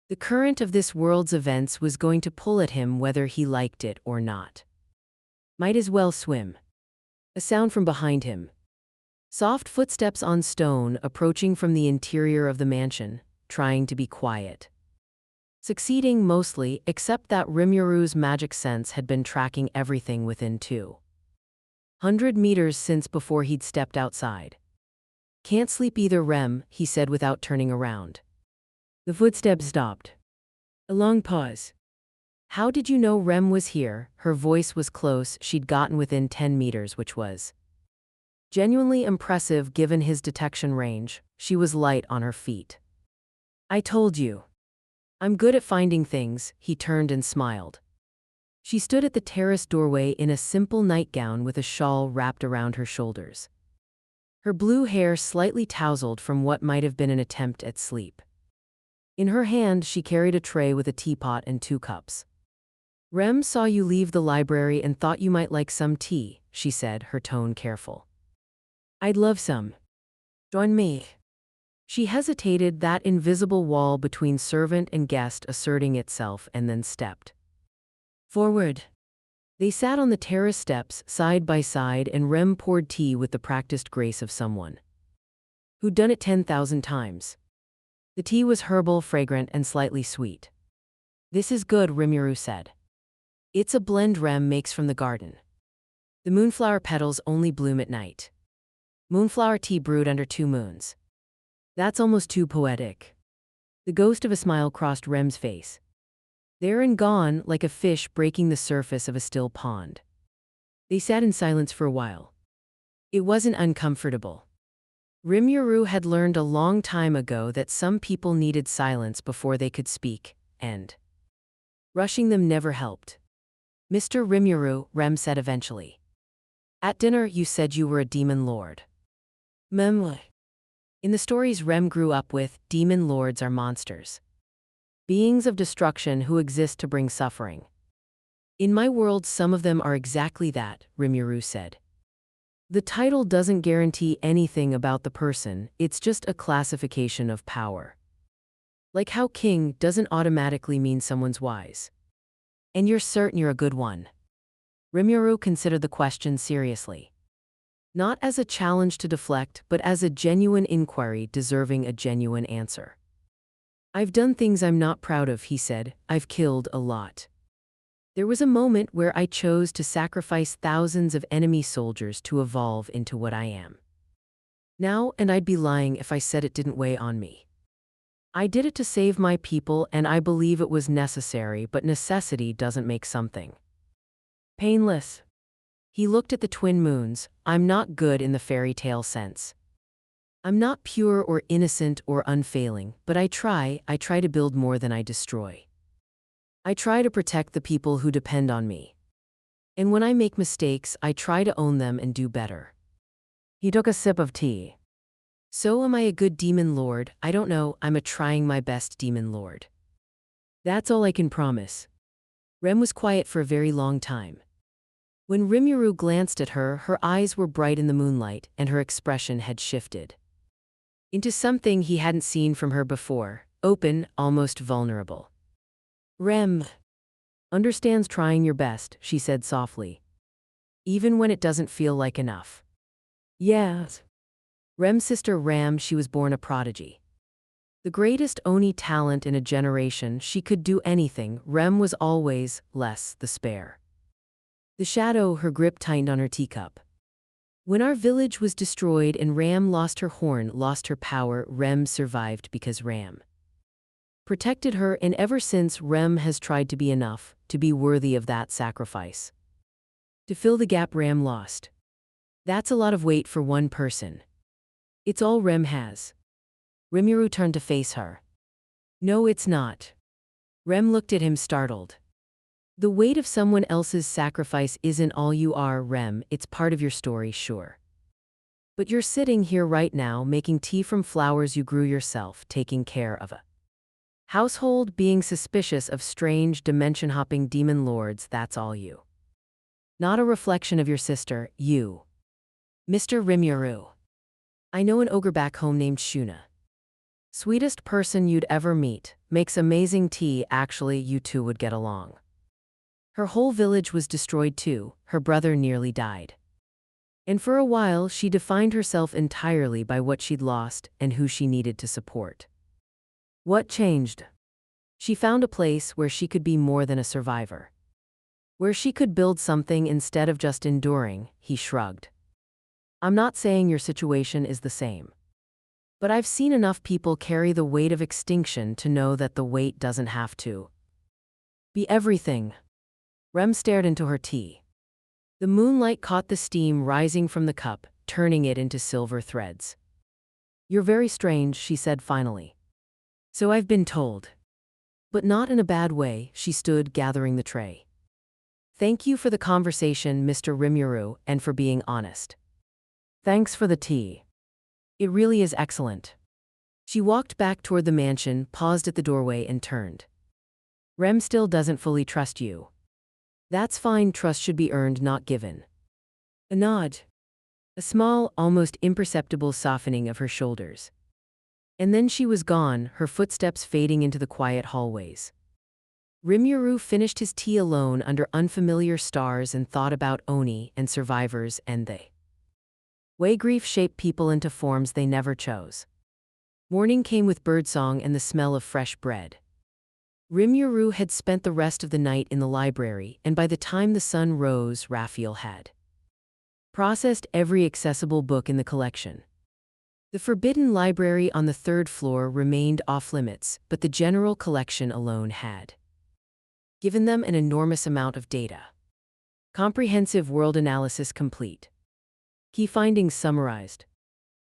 The current of this world's events was going to pull at him whether he liked it or not. Might as well swim. A sound from behind him. Soft footsteps on stone approaching from the interior of the mansion, trying to be quiet. Succeeding mostly, except that Rimuru's magic sense had been tracking everything within 200 meters since before he'd stepped outside. Can't sleep either, Rem, he said without turning around. The footsteps stopped. A long pause. How did you know Rem was here? Her voice was close, she'd gotten within 10 meters, which was genuinely impressive given his detection range. She was light on her feet. I told you. I'm good at finding things, he turned and smiled. She stood at the terrace doorway in a simple nightgown with a shawl wrapped around her shoulders. Her blue hair slightly tousled from what might have been an attempt at sleep. In her hand, she carried a tray with a teapot and 2 cups. Rem saw you leave the library and thought you might like some tea, she said, her tone careful. I'd love some. Join me. She hesitated, that invisible wall between servant and guest asserting itself, and then stepped forward. They sat on the terrace steps, side by side, and Rem poured tea with the practiced grace of someone who'd done it 10,000 times. The tea was herbal, fragrant, and slightly sweet. "This is good," Rimuru said. "It's a blend Rem makes from the garden. The moonflower petals only bloom at night. Moonflower tea brewed under 2 moons. That's almost too poetic." The ghost of a smile crossed Rem's face. There and gone, like a fish breaking the surface of a still pond. They sat in silence for a while. It wasn't uncomfortable. Rimuru had learned a long time ago that some people needed silence before they could speak, and rushing them never helped. "Mr. Rimuru," Rem said eventually. "At dinner you said you were a demon lord." "Mem." In the stories Rem grew up with, demon lords are monsters. Beings of destruction who exist to bring suffering. "In my world some of them are exactly that," Rimuru said. "The title doesn't guarantee anything about the person, it's just a classification of power. Like how king doesn't automatically mean someone's wise. And you're certain you're a good one?" Rimuru considered the question seriously. Not as a challenge to deflect, but as a genuine inquiry deserving a genuine answer. "I've done things I'm not proud of," he said. "I've killed a lot. There was a moment where I chose to sacrifice thousands of enemy soldiers to evolve into what I am now, and I'd be lying if I said it didn't weigh on me. I did it to save my people, and I believe it was necessary, but necessity doesn't make something painless." He looked at the twin moons. "I'm not good in the fairy tale sense. I'm not pure or innocent or unfailing, but I try to build more than I destroy. I try to protect the people who depend on me. And when I make mistakes, I try to own them and do better." He took a sip of tea. "So am I a good demon lord? I don't know, I'm a trying my best demon lord. That's all I can promise." Rem was quiet for a very long time. When Rimuru glanced at her, her eyes were bright in the moonlight, and her expression had shifted into something he hadn't seen from her before, open, almost vulnerable. "Rem understands trying your best," she said softly. "Even when it doesn't feel like enough." "Yes." Rem's sister Ram, she was born a prodigy. The greatest Oni talent in a generation, she could do anything. Rem was always less the spare. The shadow, her grip tightened on her teacup. "When our village was destroyed and Ram lost her horn, lost her power, Rem survived because Ram protected her, and ever since Rem has tried to be enough, to be worthy of that sacrifice. To fill the gap Ram lost. That's a lot of weight for one person. It's all Rem has." Rimuru turned to face her. "No, it's not." Rem looked at him, startled. "The weight of someone else's sacrifice isn't all you are, Rem. It's part of your story, sure. But you're sitting here right now, making tea from flowers you grew yourself, taking care of a household, being suspicious of strange, dimension-hopping demon lords. That's all you. Not a reflection of your sister, you. Mr. Rimuru. I know an ogre back home named Shuna. Sweetest person you'd ever meet, makes amazing tea. Actually, you two would get along. Her whole village was destroyed too, her brother nearly died. And for a while she defined herself entirely by what she'd lost and who she needed to support. What changed? She found a place where she could be more than a survivor. Where she could build something instead of just enduring." He shrugged. "I'm not saying your situation is the same. But I've seen enough people carry the weight of extinction to know that the weight doesn't have to be everything." Rem stared into her tea. The moonlight caught the steam rising from the cup, turning it into silver threads. "You're very strange," she said finally. "So I've been told. But not in a bad way." She stood, gathering the tray. "Thank you for the conversation, Mr. Rimuru, and for being honest. Thanks for the tea. It really is excellent." She walked back toward the mansion, paused at the doorway, and turned. "Rem still doesn't fully trust you. That's fine, trust should be earned, not given." A nod. A small, almost imperceptible softening of her shoulders. And then she was gone, her footsteps fading into the quiet hallways. Rimuru finished his tea alone under unfamiliar stars and thought about Oni and survivors and they. Way grief shaped people into forms they never chose. Morning came with birdsong and the smell of fresh bread. Rimuru had spent the rest of the night in the library, and by the time the sun rose, Raphael had processed every accessible book in the collection. The forbidden library on the third floor remained off-limits, but the general collection alone had given them an enormous amount of data. Comprehensive world analysis complete. Key findings summarized.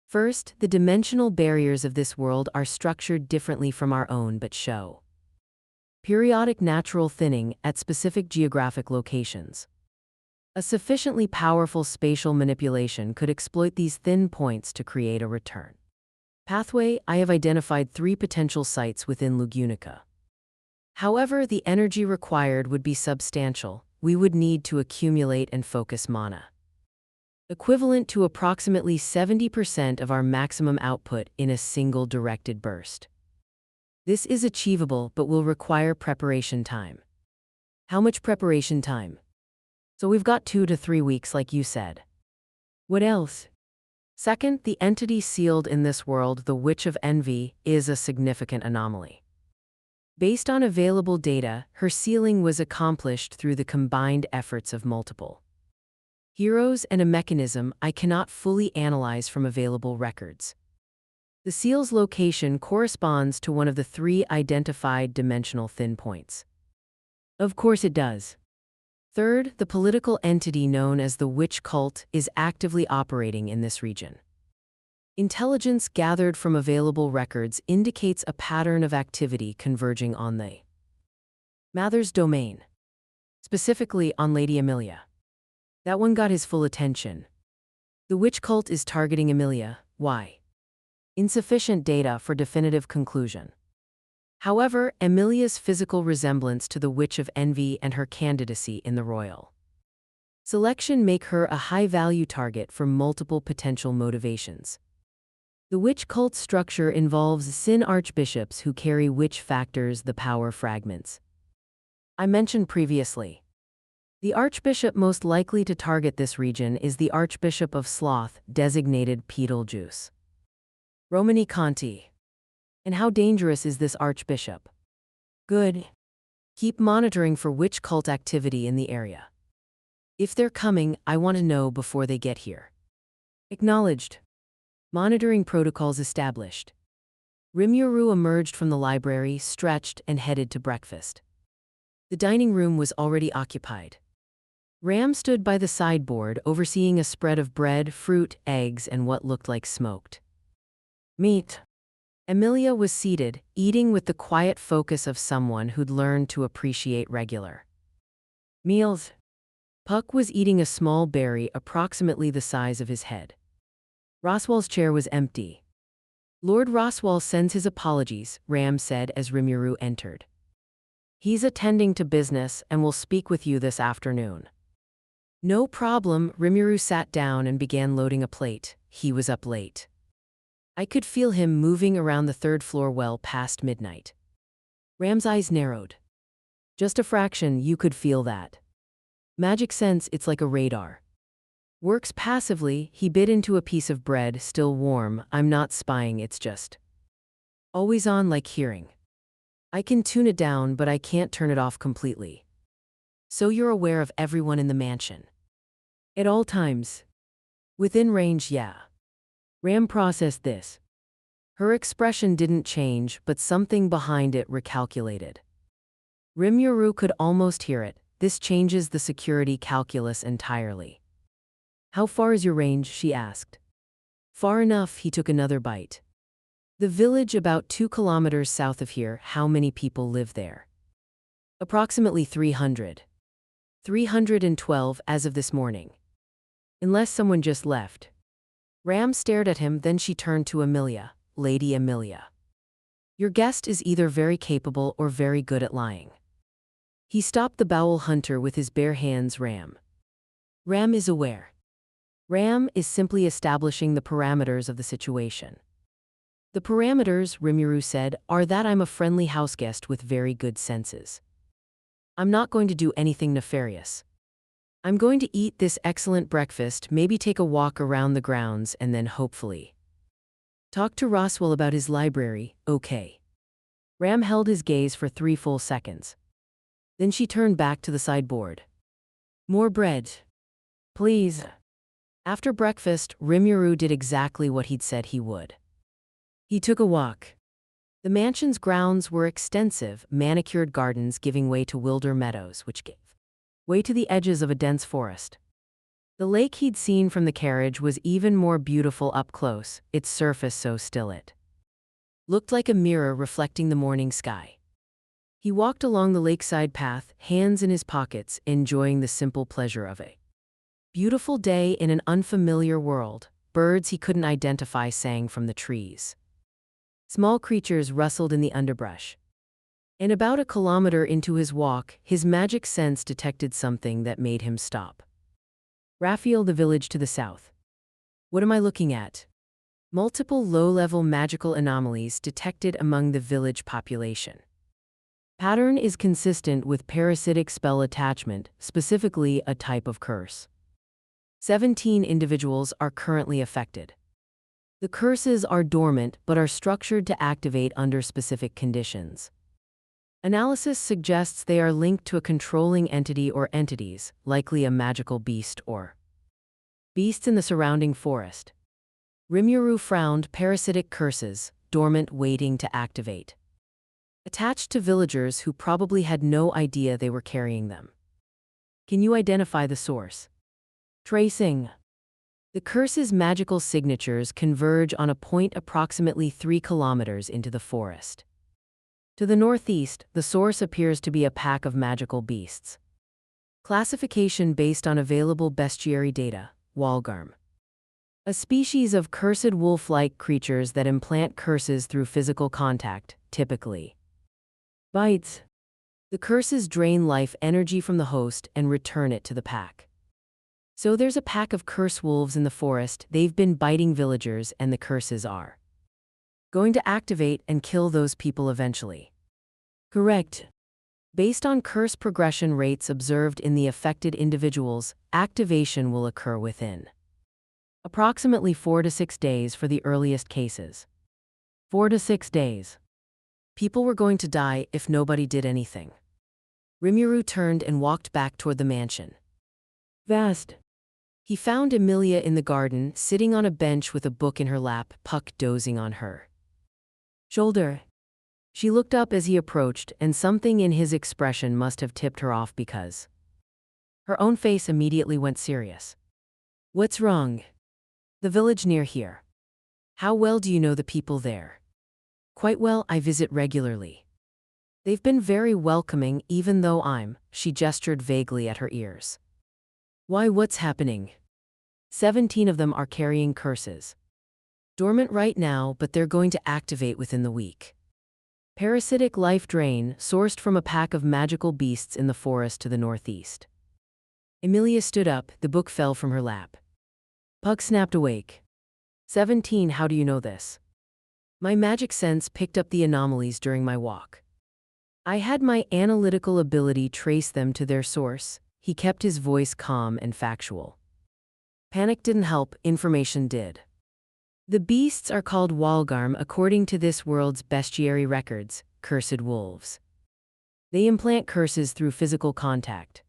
First, the dimensional barriers of this world are structured differently from our own but show periodic natural thinning at specific geographic locations. A sufficiently powerful spatial manipulation could exploit these thin points to create a return pathway. I have identified 3 potential sites within Lugunica. However, the energy required would be substantial. We would need to accumulate and focus mana, equivalent to approximately 70% of our maximum output in a single directed burst. This is achievable but will require preparation time. How much preparation time? So we've got 2 to 3 weeks like you said. What else? Second, the entity sealed in this world, the Witch of Envy, is a significant anomaly. Based on available data, her sealing was accomplished through the combined efforts of multiple heroes and a mechanism I cannot fully analyze from available records. The seal's location corresponds to one of the 3 identified dimensional thin points. Of course it does. Third, the political entity known as the Witch Cult is actively operating in this region. Intelligence gathered from available records indicates a pattern of activity converging on the Mather's domain, specifically on Lady Amelia. That one got his full attention. The Witch Cult is targeting Amelia. Why? Insufficient data for definitive conclusion. However, Amelia's physical resemblance to the Witch of Envy and her candidacy in the royal selection make her a high-value target for multiple potential motivations. The Witch Cult structure involves Sin archbishops who carry witch factors, the power fragments I mentioned previously. The archbishop most likely to target this region is the Archbishop of Sloth, designated Betelgeuse Romani Conti. And how dangerous is this archbishop? Good. Keep monitoring for witch cult activity in the area. If they're coming, I want to know before they get here. Acknowledged. Monitoring protocols established. Rimuru emerged from the library, stretched, and headed to breakfast. The dining room was already occupied. Ram stood by the sideboard, overseeing a spread of bread, fruit, eggs, and what looked like smoked meat. Amelia was seated, eating with the quiet focus of someone who'd learned to appreciate regular meals. Puck was eating a small berry approximately the size of his head. Roswell's chair was empty. Lord Roswell sends his apologies, Ram said as Rimuru entered. He's attending to business and will speak with you this afternoon. No problem. Rimuru sat down and began loading a plate. He was up late. I could feel him moving around the third floor well past midnight. Ram's eyes narrowed. Just a fraction, you could feel that. Magic sense, it's like a radar. Works passively. He bit into a piece of bread, still warm. I'm not spying, it's just always on, like hearing. I can tune it down, but I can't turn it off completely. So you're aware of everyone in the mansion? At all times. Within range, yeah. Ram processed this. Her expression didn't change, but something behind it recalculated. Rimuru could almost hear it. This changes the security calculus entirely. How far is your range? She asked. Far enough. He took another bite. The village about 2 kilometers south of here. How many people live there? Approximately 300. 312 as of this morning. Unless someone just left. Ram stared at him, then she turned to Amelia. Lady Amelia. Your guest is either very capable or very good at lying. He stopped the bowel hunter with his bare hands. Ram is aware. Ram is simply establishing the parameters of the situation. The parameters, Rimuru said, are that I'm a friendly houseguest with very good senses. I'm not going to do anything nefarious. I'm going to eat this excellent breakfast, maybe take a walk around the grounds, and then hopefully talk to Roswell about his library, okay. Ram held his gaze for 3 full seconds. Then she turned back to the sideboard. More bread. Please. After breakfast, Rimuru did exactly what he'd said he would. He took a walk. The mansion's grounds were extensive, manicured gardens giving way to wilder meadows, which gave way to the edges of a dense forest. The lake he'd seen from the carriage was even more beautiful up close, its surface so still it looked like a mirror reflecting the morning sky. He walked along the lakeside path, hands in his pockets, enjoying the simple pleasure of a beautiful day in an unfamiliar world. Birds he couldn't identify sang from the trees. Small creatures rustled in the underbrush. And about a kilometer into his walk, his magic sense detected something that made him stop. Raphael, the village to the south. What am I looking at? Multiple low-level magical anomalies detected among the village population. Pattern is consistent with parasitic spell attachment, specifically a type of curse. 17 individuals are currently affected. The curses are dormant but are structured to activate under specific conditions. Analysis suggests they are linked to a controlling entity or entities, likely a magical beast or beasts in the surrounding forest. Rimuru frowned. Parasitic curses, dormant, waiting to activate. Attached to villagers who probably had no idea they were carrying them. Can you identify the source? Tracing. The curse's magical signatures converge on a point approximately 3 kilometers into the forest. To the northeast, the source appears to be a pack of magical beasts. Classification based on available bestiary data, Walgarm. A species of cursed wolf-like creatures that implant curses through physical contact, typically bites. The curses drain life energy from the host and return it to the pack. So there's a pack of curse wolves in the forest. They've been biting villagers, and the curses are going to activate and kill those people eventually. Correct. Based on curse progression rates observed in the affected individuals, activation will occur within approximately 4 to 6 days for the earliest cases. 4 to 6 days. People were going to die if nobody did anything. Rimuru turned and walked back toward the mansion. Vast. He found Emilia in the garden, sitting on a bench with a book in her lap, Puck dozing on her shoulder. She looked up as he approached, and something in his expression must have tipped her off because her own face immediately went serious. What's wrong? The village near here. How well do you know the people there? Quite well, I visit regularly. They've been very welcoming, even though she gestured vaguely at her ears. Why, what's happening? 17 of them are carrying curses. Dormant right now, but they're going to activate within the week. Parasitic life drain, sourced from a pack of magical beasts in the forest to the northeast. Emilia stood up, the book fell from her lap. Puck snapped awake. 17, how do you know this? My magic sense picked up the anomalies during my walk. I had my analytical ability trace them to their source. He kept his voice calm and factual. Panic didn't help, information did. The beasts are called Walgarm according to this world's bestiary records, cursed wolves. They implant curses through physical contact.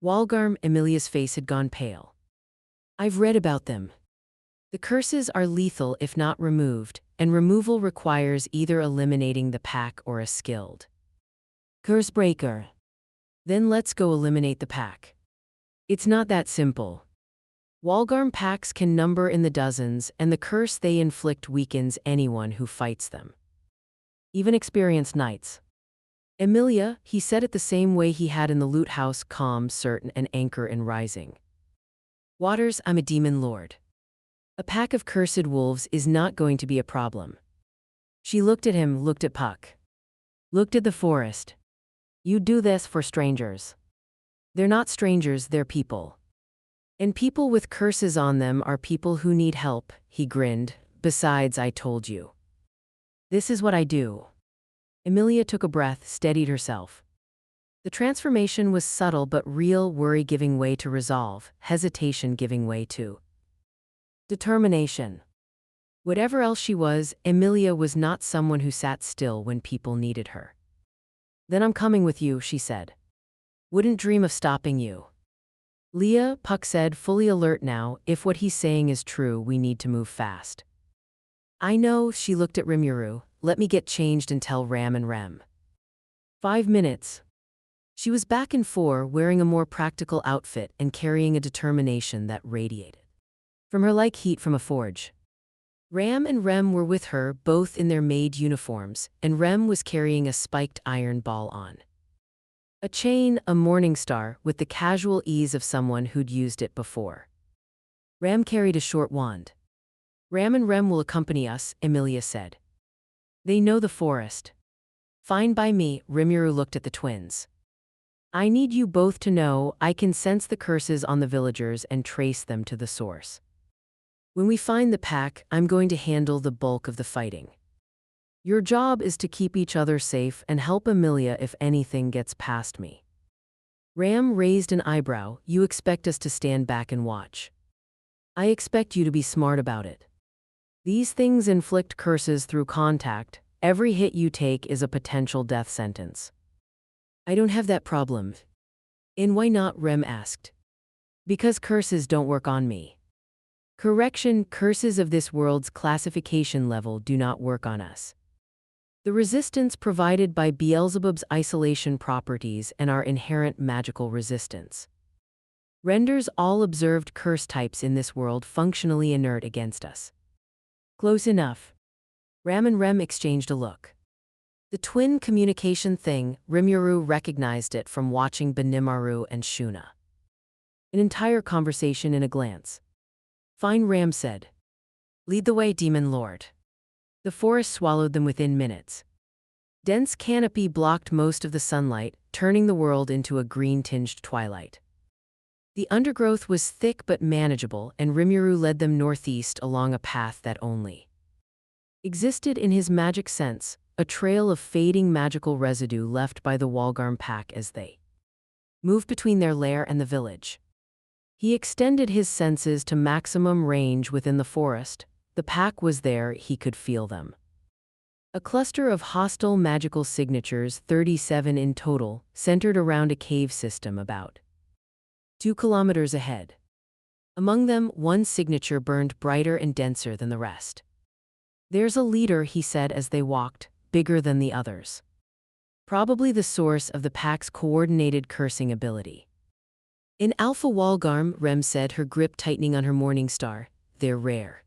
Walgarm, Emilia's face had gone pale. I've read about them. The curses are lethal if not removed, and removal requires either eliminating the pack or a skilled curse breaker. Then let's go eliminate the pack. It's not that simple. Walgarm packs can number in the dozens, and the curse they inflict weakens anyone who fights them. Even experienced knights. Emilia, he said it the same way he had in the loot house, calm, certain, and anchor in rising waters. I'm a demon lord. A pack of cursed wolves is not going to be a problem. She looked at him, looked at Puck. Looked at the forest. You do this for strangers. They're not strangers, they're people. And people with curses on them are people who need help, he grinned. Besides, I told you. This is what I do. Emilia took a breath, steadied herself. The transformation was subtle but real, worry giving way to resolve, hesitation giving way to determination. Whatever else she was, Emilia was not someone who sat still when people needed her. Then I'm coming with you, she said. Wouldn't dream of stopping you. Leah, Puck said, fully alert now. If what he's saying is true, we need to move fast. I know, she looked at Rimuru. Let me get changed and tell Ram and Rem. 5 minutes. She was back in 4, wearing a more practical outfit and carrying a determination that radiated from her like heat from a forge. Ram and Rem were with her, both in their maid uniforms, and Rem was carrying a spiked iron ball on a chain, a morning star, with the casual ease of someone who'd used it before. Ram carried a short wand. Ram and Rem will accompany us, Emilia said. They know the forest. Fine by me, Rimuru looked at the twins. I need you both to know I can sense the curses on the villagers and trace them to the source. When we find the pack, I'm going to handle the bulk of the fighting. Your job is to keep each other safe and help Emilia if anything gets past me. Ram raised an eyebrow. You expect us to stand back and watch. I expect you to be smart about it. These things inflict curses through contact. Every hit you take is a potential death sentence. I don't have that problem. And why not? Rem asked. Because curses don't work on me. Correction, curses of this world's classification level do not work on us. The resistance provided by Beelzebub's isolation properties and our inherent magical resistance renders all observed curse types in this world functionally inert against us. Close enough. Ram and Rem exchanged a look. The twin communication thing, Rimuru recognized it from watching Benimaru and Shuna. An entire conversation in a glance. Fine, Ram said. Lead the way, Demon Lord. The forest swallowed them within minutes. Dense canopy blocked most of the sunlight, turning the world into a green-tinged twilight. The undergrowth was thick but manageable, and Rimuru led them northeast along a path that only existed in his magic sense, a trail of fading magical residue left by the Walgarm pack as they moved between their lair and the village. He extended his senses to maximum range within the forest. The pack was there, he could feel them. A cluster of hostile magical signatures, 37 in total, centered around a cave system about 2 kilometers ahead. Among them, one signature burned brighter and denser than the rest. There's a leader, he said as they walked, bigger than the others. Probably the source of the pack's coordinated cursing ability. In Alpha Walgarm, Rem said, her grip tightening on her morning star, they're rare.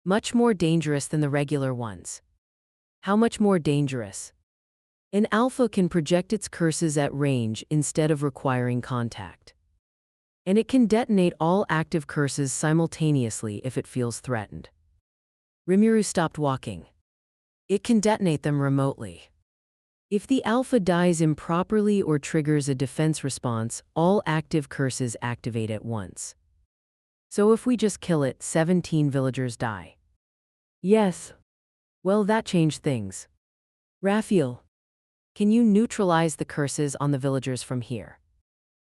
Much more dangerous than the regular ones. How much more dangerous? An alpha can project its curses at range instead of requiring contact. And it can detonate all active curses simultaneously if it feels threatened. Rimuru stopped walking. It can detonate them remotely. If the alpha dies improperly or triggers a defense response, all active curses activate at once. So if we just kill it, 17 villagers die. Yes. Well, that changed things. Raphael, can you neutralize the curses on the villagers from here?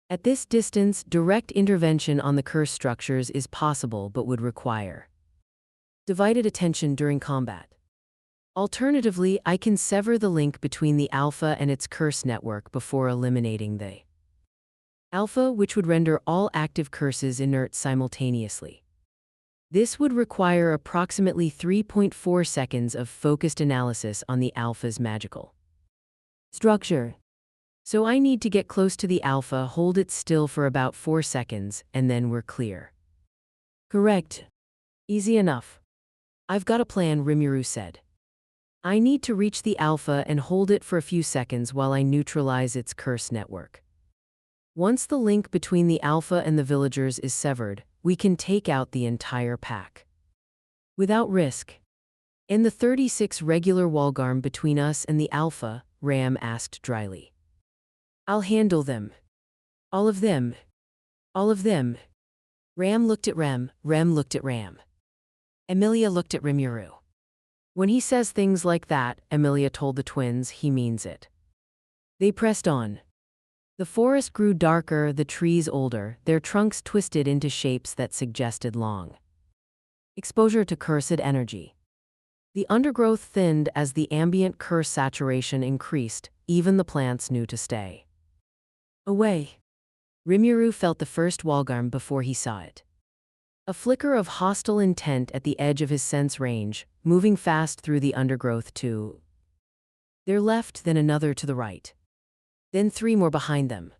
At this distance, direct intervention on the curse structures is possible but would require divided attention during combat. Alternatively, I can sever the link between the alpha and its curse network before eliminating the alpha, which would render all active curses inert simultaneously. This would require approximately 3.4 seconds of focused analysis on the alpha's magical structure. So I need to get close to the alpha, hold it still for about 4 seconds, and then we're clear. Correct. Easy enough. I've got a plan, Rimuru said. I need to reach the alpha and hold it for a few seconds while I neutralize its curse network. Once the link between the alpha and the villagers is severed, we can take out the entire pack without risk. And the 36 regular Walgarm between us and the alpha, Ram asked dryly. I'll handle them. All of them. All of them. Ram looked at Rem, Rem looked at Ram. Emilia looked at Rimuru. When he says things like that, Emilia told the twins, he means it. They pressed on. The forest grew darker, the trees older, their trunks twisted into shapes that suggested long exposure to cursed energy. The undergrowth thinned as the ambient curse saturation increased, even the plants knew to stay away. Rimuru felt the first Walgarm before he saw it. A flicker of hostile intent at the edge of his sense range, moving fast through the undergrowth to their left, then another to the right. Then 3 more behind them.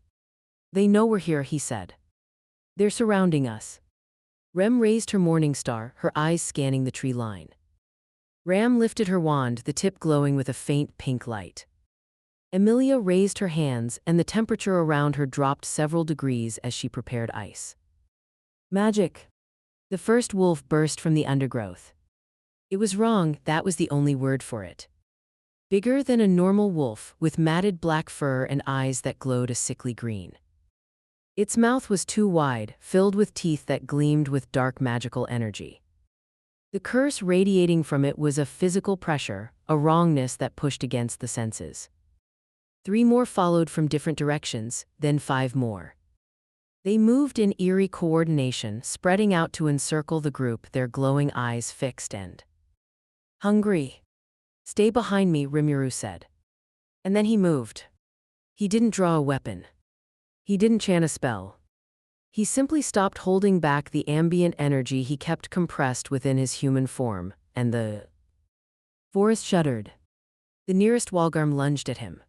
They know we're here, he said. They're surrounding us. Rem raised her morning star, her eyes scanning the tree line. Ram lifted her wand, the tip glowing with a faint pink light. Emilia raised her hands, and the temperature around her dropped several degrees as she prepared ice. Magic. The first wolf burst from the undergrowth. It was wrong, that was the only word for it. Bigger than a normal wolf, with matted black fur and eyes that glowed a sickly green. Its mouth was too wide, filled with teeth that gleamed with dark magical energy. The curse radiating from it was a physical pressure, a wrongness that pushed against the senses. 3 more followed from different directions, then 5 more. They moved in eerie coordination, spreading out to encircle the group, their glowing eyes fixed and hungry. Stay behind me, Rimuru said. And then he moved. He didn't draw a weapon. He didn't chant a spell. He simply stopped holding back the ambient energy he kept compressed within his human form, and the forest shuddered. The nearest Walgarm lunged at him.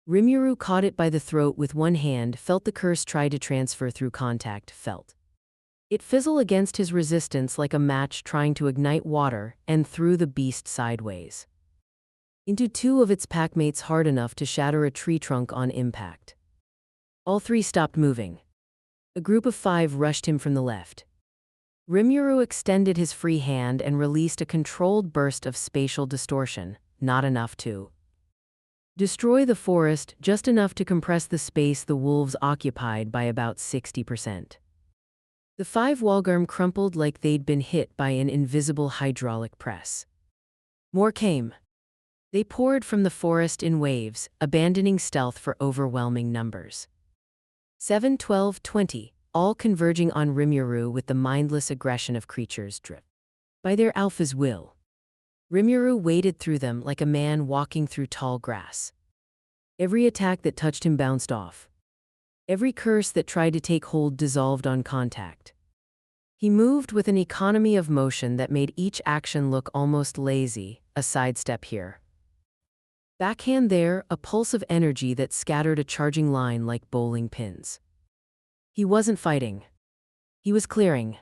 Rimuru caught it by the throat with one hand, felt the curse try to transfer through contact, felt it fizzle against his resistance like a match trying to ignite water, and threw the beast sideways into 2 of its packmates hard enough to shatter a tree trunk on impact. All 3 stopped moving. A group of 5 rushed him from the left. Rimuru extended his free hand and released a controlled burst of spatial distortion, not enough to destroy the forest, just enough to compress the space the wolves occupied by about 60%. The 5 Walgarm crumpled like they'd been hit by an invisible hydraulic press. More came. They poured from the forest in waves, abandoning stealth for overwhelming numbers. 7, 12, 20, all converging on Rimuru with the mindless aggression of creatures driven by their alpha's will. Rimuru waded through them like a man walking through tall grass. Every attack that touched him bounced off. Every curse that tried to take hold dissolved on contact. He moved with an economy of motion that made each action look almost lazy, a sidestep here. Backhand there, a pulse of energy that scattered a charging line like bowling pins. He wasn't fighting. He was clearing.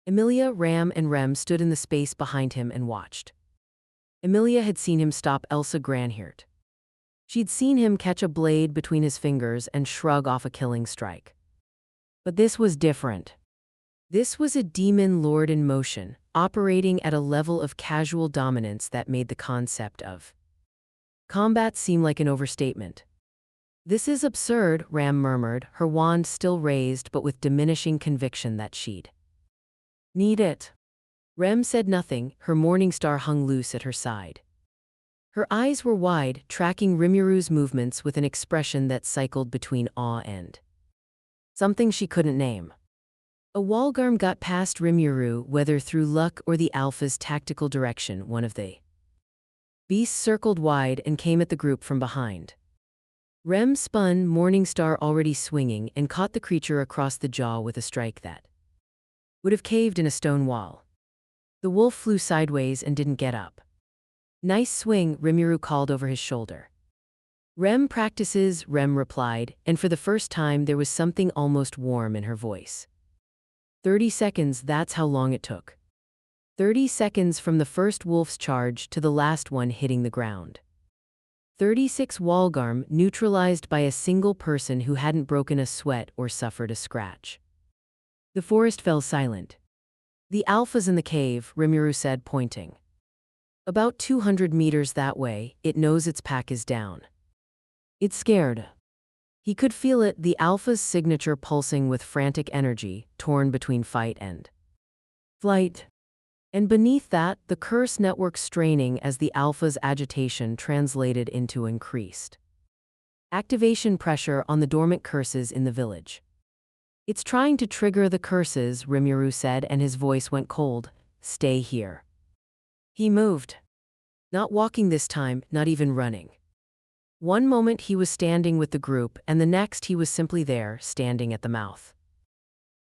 Emilia, Ram, and Rem stood in the space behind him and watched. Emilia had seen him stop Elsa Granhirt. She'd seen him catch a blade between his fingers and shrug off a killing strike. But this was different. This was a demon lord in motion, operating at a level of casual dominance that made the concept of combat seem like an overstatement. This is absurd, Ram murmured, her wand still raised but with diminishing conviction that she'd need it. Rem said nothing, her morning star hung loose at her side. Her eyes were wide, tracking Rimuru's movements with an expression that cycled between awe and something she couldn't name. A Walgarm got past Rimuru, whether through luck or the Alpha's tactical direction. One of the beasts circled wide and came at the group from behind. Rem spun, Morningstar already swinging, and caught the creature across the jaw with a strike that would have caved in a stone wall. The wolf flew sideways and didn't get up. Nice swing, Rimuru called over his shoulder. Rem practices, Rem replied, and for the first time there was something almost warm in her voice. 30 seconds, that's how long it took. 30 seconds from the first wolf's charge to the last one hitting the ground. 36 Walgarm neutralized by a single person who hadn't broken a sweat or suffered a scratch. The forest fell silent. The Alpha's in the cave, Rimuru said, pointing. About 200 meters that way, it knows its pack is down. It's scared. He could feel it, the Alpha's signature pulsing with frantic energy, torn between fight and flight. And beneath that, the curse network straining as the alpha's agitation translated into increased activation pressure on the dormant curses in the village. It's trying to trigger the curses, Rimuru said, and his voice went cold. Stay here. He moved. Not walking this time, not even running. One moment he was standing with the group, and the next he was simply there, standing at the mouth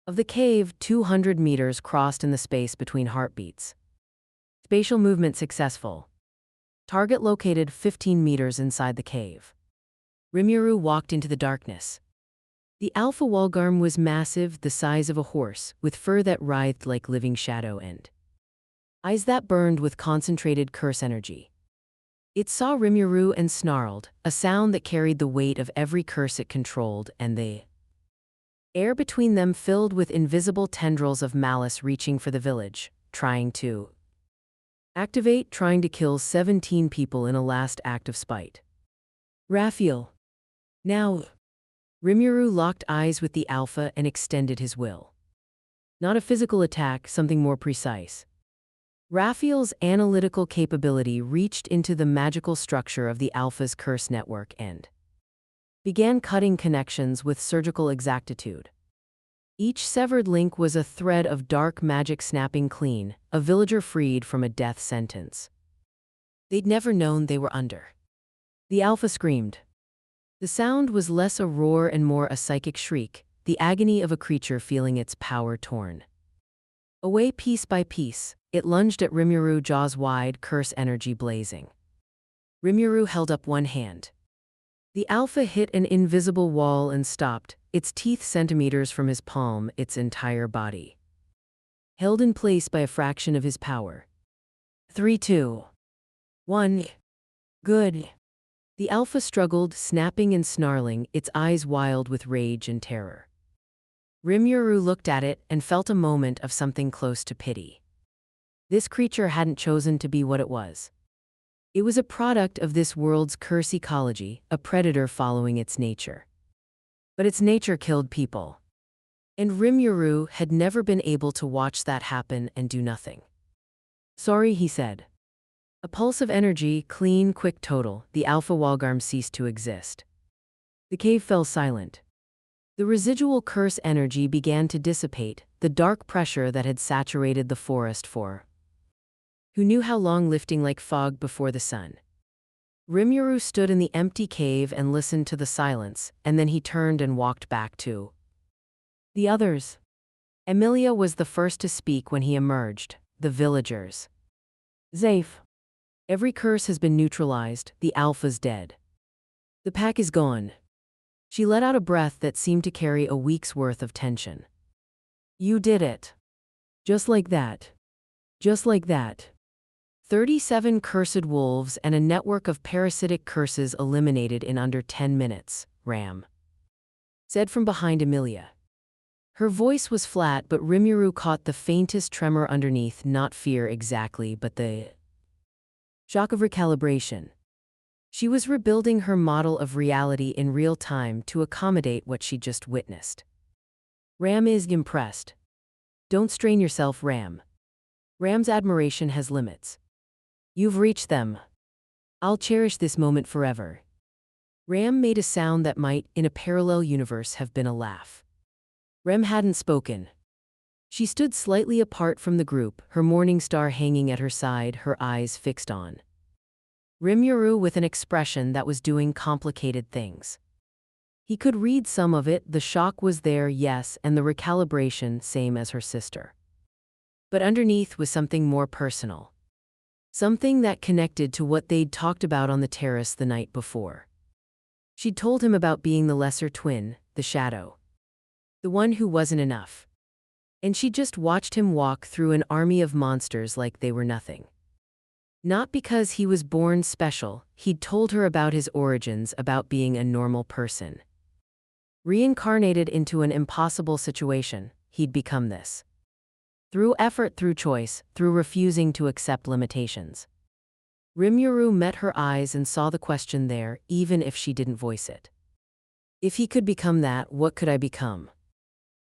of the cave, 200 meters crossed in the space between heartbeats. Spatial movement successful. Target located 15 meters inside the cave. Rimuru walked into the darkness. The alpha Walgarm was massive, the size of a horse, with fur that writhed like living shadow and eyes that burned with concentrated curse energy. It saw Rimuru and snarled, a sound that carried the weight of every curse it controlled, and the air between them filled with invisible tendrils of malice reaching for the village, trying to activate, trying to kill 17 people in a last act of spite. Raphael. Now, Rimuru locked eyes with the alpha and extended his will. Not a physical attack, something more precise. Raphael's analytical capability reached into the magical structure of the alpha's curse network and began cutting connections with surgical exactitude. Each severed link was a thread of dark magic snapping clean, a villager freed from a death sentence. They'd never known they were under. The alpha screamed. The sound was less a roar and more a psychic shriek, the agony of a creature feeling its power torn away piece by piece. It lunged at Rimuru, jaws wide, curse energy blazing. Rimuru held up one hand. The alpha hit an invisible wall and stopped, its teeth centimeters from his palm, its entire body held in place by a fraction of his power. 3, 2, 1. Good. The alpha struggled, snapping and snarling, its eyes wild with rage and terror. Rimuru looked at it and felt a moment of something close to pity. This creature hadn't chosen to be what it was. It was a product of this world's curse ecology, a predator following its nature. But its nature killed people. And Rimuru had never been able to watch that happen and do nothing. Sorry, he said. A pulse of energy, clean, quick, total, the alpha Walgarm ceased to exist. The cave fell silent. The residual curse energy began to dissipate, the dark pressure that had saturated the forest for who knew how long, lifting like fog before the sun. Rimuru stood in the empty cave and listened to the silence, and then he turned and walked back to the others. Emilia was the first to speak when he emerged, the villagers. Zafe. Every curse has been neutralized, the alpha's dead. The pack is gone. She let out a breath that seemed to carry a week's worth of tension. You did it. Just like that. Just like that. 37 cursed wolves and a network of parasitic curses eliminated in under 10 minutes, Ram said from behind Emilia. Her voice was flat, but Rimuru caught the faintest tremor underneath, not fear exactly, but the shock of recalibration. She was rebuilding her model of reality in real time to accommodate what she just witnessed. Ram is impressed. Don't strain yourself, Ram. Ram's admiration has limits. You've reached them. I'll cherish this moment forever. Ram made a sound that might, in a parallel universe, have been a laugh. Rem hadn't spoken. She stood slightly apart from the group, her morning star hanging at her side, her eyes fixed on Rimuru with an expression that was doing complicated things. He could read some of it, the shock was there, yes, and the recalibration, same as her sister. But underneath was something more personal. Something that connected to what they'd talked about on the terrace the night before. She'd told him about being the lesser twin, the shadow. The one who wasn't enough. And she just watched him walk through an army of monsters like they were nothing. Not because he was born special, he'd told her about his origins, about being a normal person. Reincarnated into an impossible situation, he'd become this. Through effort, through choice, through refusing to accept limitations. Rimuru met her eyes and saw the question there, even if she didn't voice it. If he could become that, what could I become?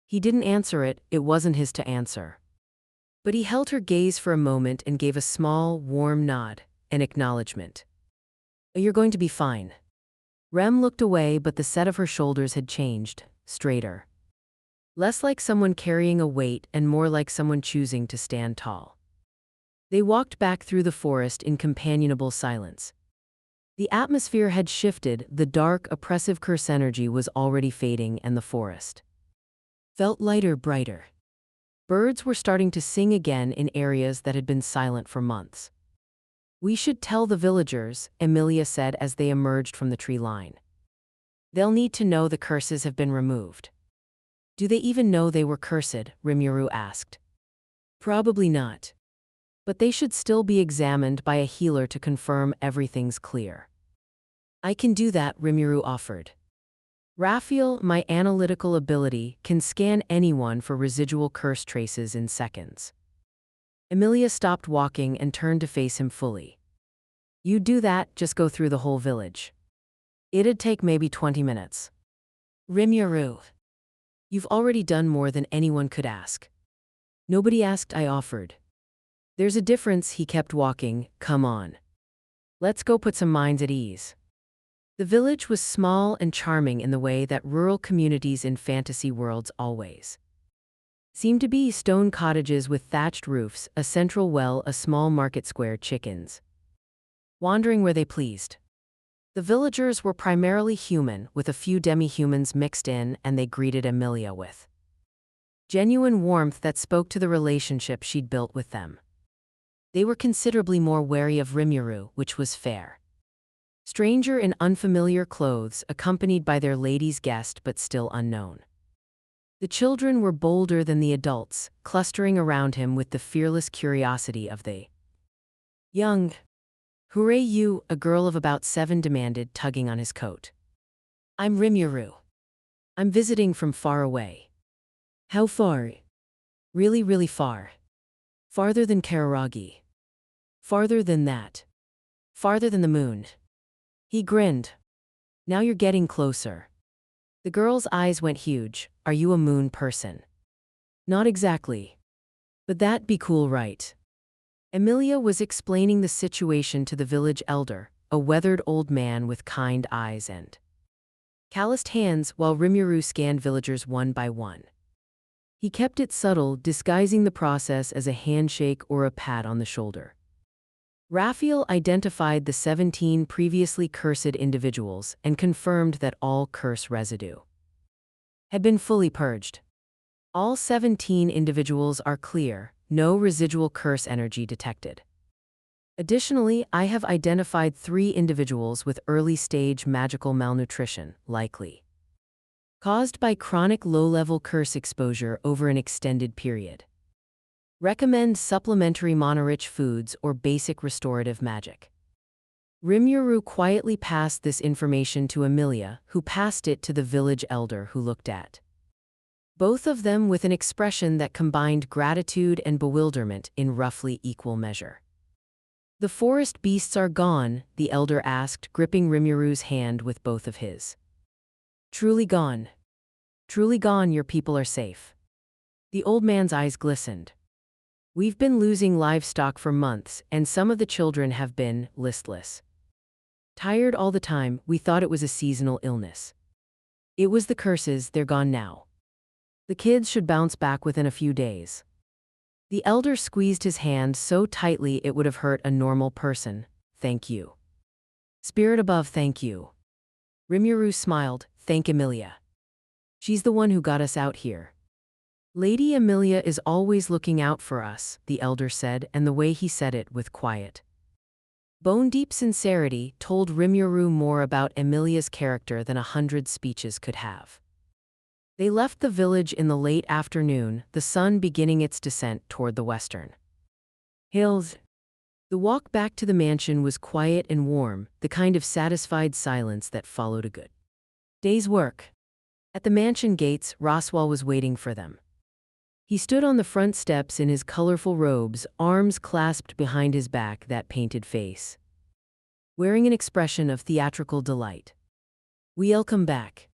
He didn't answer it, it wasn't his to answer. But he held her gaze for a moment and gave a small, warm nod, an acknowledgement. You're going to be fine. Rem looked away, but the set of her shoulders had changed, straighter. Less like someone carrying a weight and more like someone choosing to stand tall. They walked back through the forest in companionable silence. The atmosphere had shifted, the dark, oppressive curse energy was already fading, and the forest felt lighter, brighter. Birds were starting to sing again in areas that had been silent for months. We should tell the villagers, Emilia said as they emerged from the tree line. They'll need to know the curses have been removed. Do they even know they were cursed? Rimuru asked. Probably not. But they should still be examined by a healer to confirm everything's clear. I can do that, Rimuru offered. Raphael, my analytical ability, can scan anyone for residual curse traces in seconds. Emilia stopped walking and turned to face him fully. You do that, just go through the whole village. It'd take maybe 20 minutes. Rimuru. You've already done more than anyone could ask. Nobody asked, I offered. There's a difference, he kept walking, come on. Let's go put some minds at ease. The village was small and charming in the way that rural communities in fantasy worlds always seemed to be: stone cottages with thatched roofs, a central well, a small market square, chickens wandering where they pleased. The villagers were primarily human, with a few demi-humans mixed in, and they greeted Emilia with genuine warmth that spoke to the relationship she'd built with them. They were considerably more wary of Rimuru, which was fair. Stranger in unfamiliar clothes, accompanied by their lady's guest but still unknown. The children were bolder than the adults, clustering around him with the fearless curiosity of the young. Hooray you, a girl of about 7 demanded, tugging on his coat. I'm Rimuru. I'm visiting from far away. How far? Really, really far. Farther than Kararagi. Farther than that. Farther than the moon. He grinned. Now you're getting closer. The girl's eyes went huge. Are you a moon person? Not exactly. But that'd be cool, right? Emilia was explaining the situation to the village elder, a weathered old man with kind eyes and calloused hands, while Rimuru scanned villagers one by one. He kept it subtle, disguising the process as a handshake or a pat on the shoulder. Raphael identified the 17 previously cursed individuals and confirmed that all curse residue had been fully purged. All 17 individuals are clear, no residual curse energy detected. Additionally, I have identified 3 individuals with early-stage magical malnutrition, likely caused by chronic low-level curse exposure over an extended period. Recommend supplementary mana-rich foods or basic restorative magic. Rimuru quietly passed this information to Emilia, who passed it to the village elder, who looked at both of them with an expression that combined gratitude and bewilderment in roughly equal measure. The forest beasts are gone, the elder asked, gripping Rimuru's hand with both of his. Truly gone. Truly gone, your people are safe. The old man's eyes glistened. We've been losing livestock for months, and some of the children have been listless. Tired all the time, we thought it was a seasonal illness. It was the curses, they're gone now. The kids should bounce back within a few days. The elder squeezed his hand so tightly it would have hurt a normal person. Thank you. Spirit above, thank you. Rimuru smiled, thank Emilia. She's the one who got us out here. Lady Emilia is always looking out for us, the elder said, and the way he said it, with quiet, bone-deep sincerity, told Rimuru more about Emilia's character than 100 speeches could have. They left the village in the late afternoon, the sun beginning its descent toward the western hills. The walk back to the mansion was quiet and warm, the kind of satisfied silence that followed a good day's work. At the mansion gates, Roswal was waiting for them. He stood on the front steps in his colorful robes, arms clasped behind his back, that painted face wearing an expression of theatrical delight. Welcome back.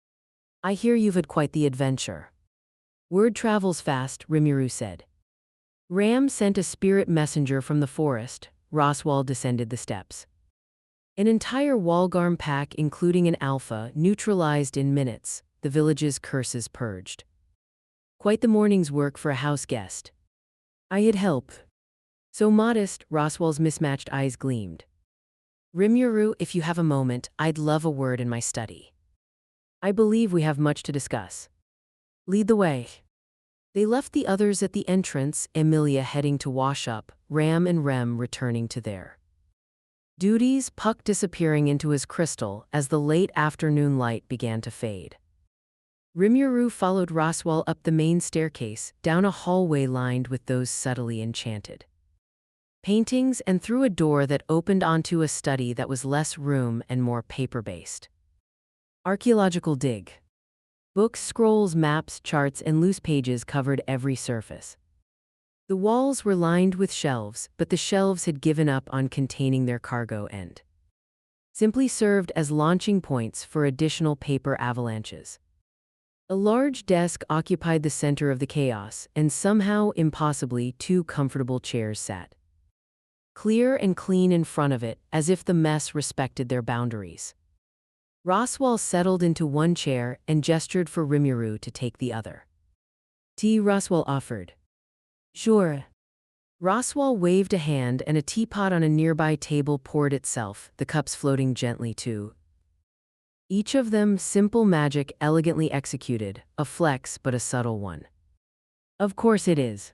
I hear you've had quite the adventure. Word travels fast, Rimuru said. Ram sent a spirit messenger from the forest. Roswal descended the steps. An entire Walgarm pack, including an alpha, neutralized in minutes, the village's curses purged. Quite the morning's work for a house guest. I'd help. So modest, Roswal's mismatched eyes gleamed. Rimuru, if you have a moment, I'd love a word in my study. I believe we have much to discuss. Lead the way. They left the others at the entrance, Emilia heading to wash up, Ram and Rem returning to their duties, Puck disappearing into his crystal as the late afternoon light began to fade. Rimuru followed Roswal up the main staircase, down a hallway lined with those subtly enchanted paintings, and through a door that opened onto a study that was less room and more paper-based. Archaeological dig. Books, scrolls, maps, charts, and loose pages covered every surface. The walls were lined with shelves, but the shelves had given up on containing their cargo and simply served as launching points for additional paper avalanches. A large desk occupied the center of the chaos, and somehow, impossibly, 2 comfortable chairs sat clear and clean in front of it, as if the mess respected their boundaries. Roswal settled into one chair and gestured for Rimuru to take the other. Tea, Roswal offered. Sure. Roswal waved a hand and a teapot on a nearby table poured itself, the cups floating gently too. Each of them simple magic elegantly executed, a flex but a subtle one. Of course it is.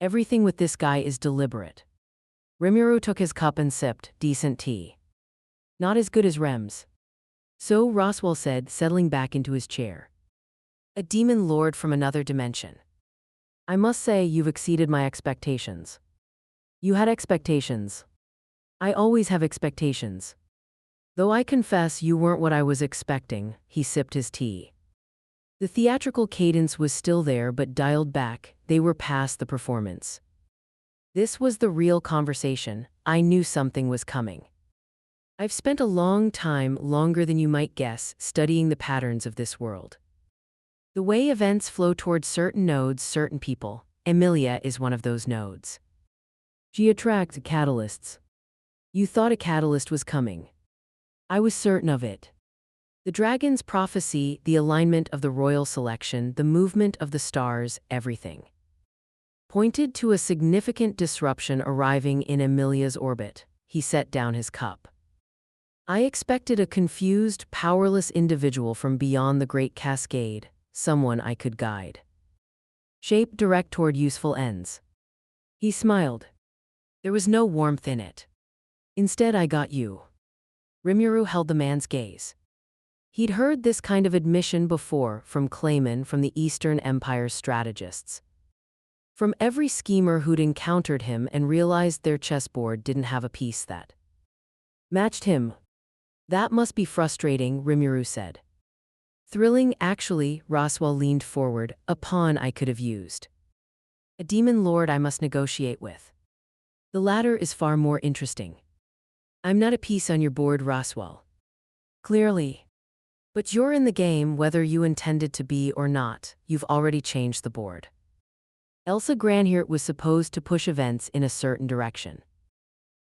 Everything with this guy is deliberate. Rimuru took his cup and sipped. Decent tea. Not as good as Rem's. So Roswal said, settling back into his chair. A demon lord from another dimension. I must say you've exceeded my expectations. You had expectations. I always have expectations. Though I confess you weren't what I was expecting, he sipped his tea. The theatrical cadence was still there but dialed back, they were past the performance. This was the real conversation. I knew something was coming. I've spent a long time, longer than you might guess, studying the patterns of this world. The way events flow towards certain nodes, certain people. Emilia is one of those nodes. She attracts catalysts. You thought a catalyst was coming. I was certain of it. The dragon's prophecy, the alignment of the royal selection, the movement of the stars, everything pointed to a significant disruption arriving in Emilia's orbit. He set down his cup. I expected a confused, powerless individual from beyond the Great Cascade, someone I could guide. Shape, direct toward useful ends. He smiled. There was no warmth in it. Instead, I got you. Rimuru held the man's gaze. He'd heard this kind of admission before from Clayman, from the Eastern Empire's strategists. From every schemer who'd encountered him and realized their chessboard didn't have a piece that matched him. That must be frustrating, Rimuru said. Thrilling, actually, Roswal leaned forward, a pawn I could have used. A demon lord I must negotiate with. The latter is far more interesting. I'm not a piece on your board, Roswal. Clearly. But you're in the game whether you intended to be or not. You've already changed the board. Elsa Granhirt was supposed to push events in a certain direction.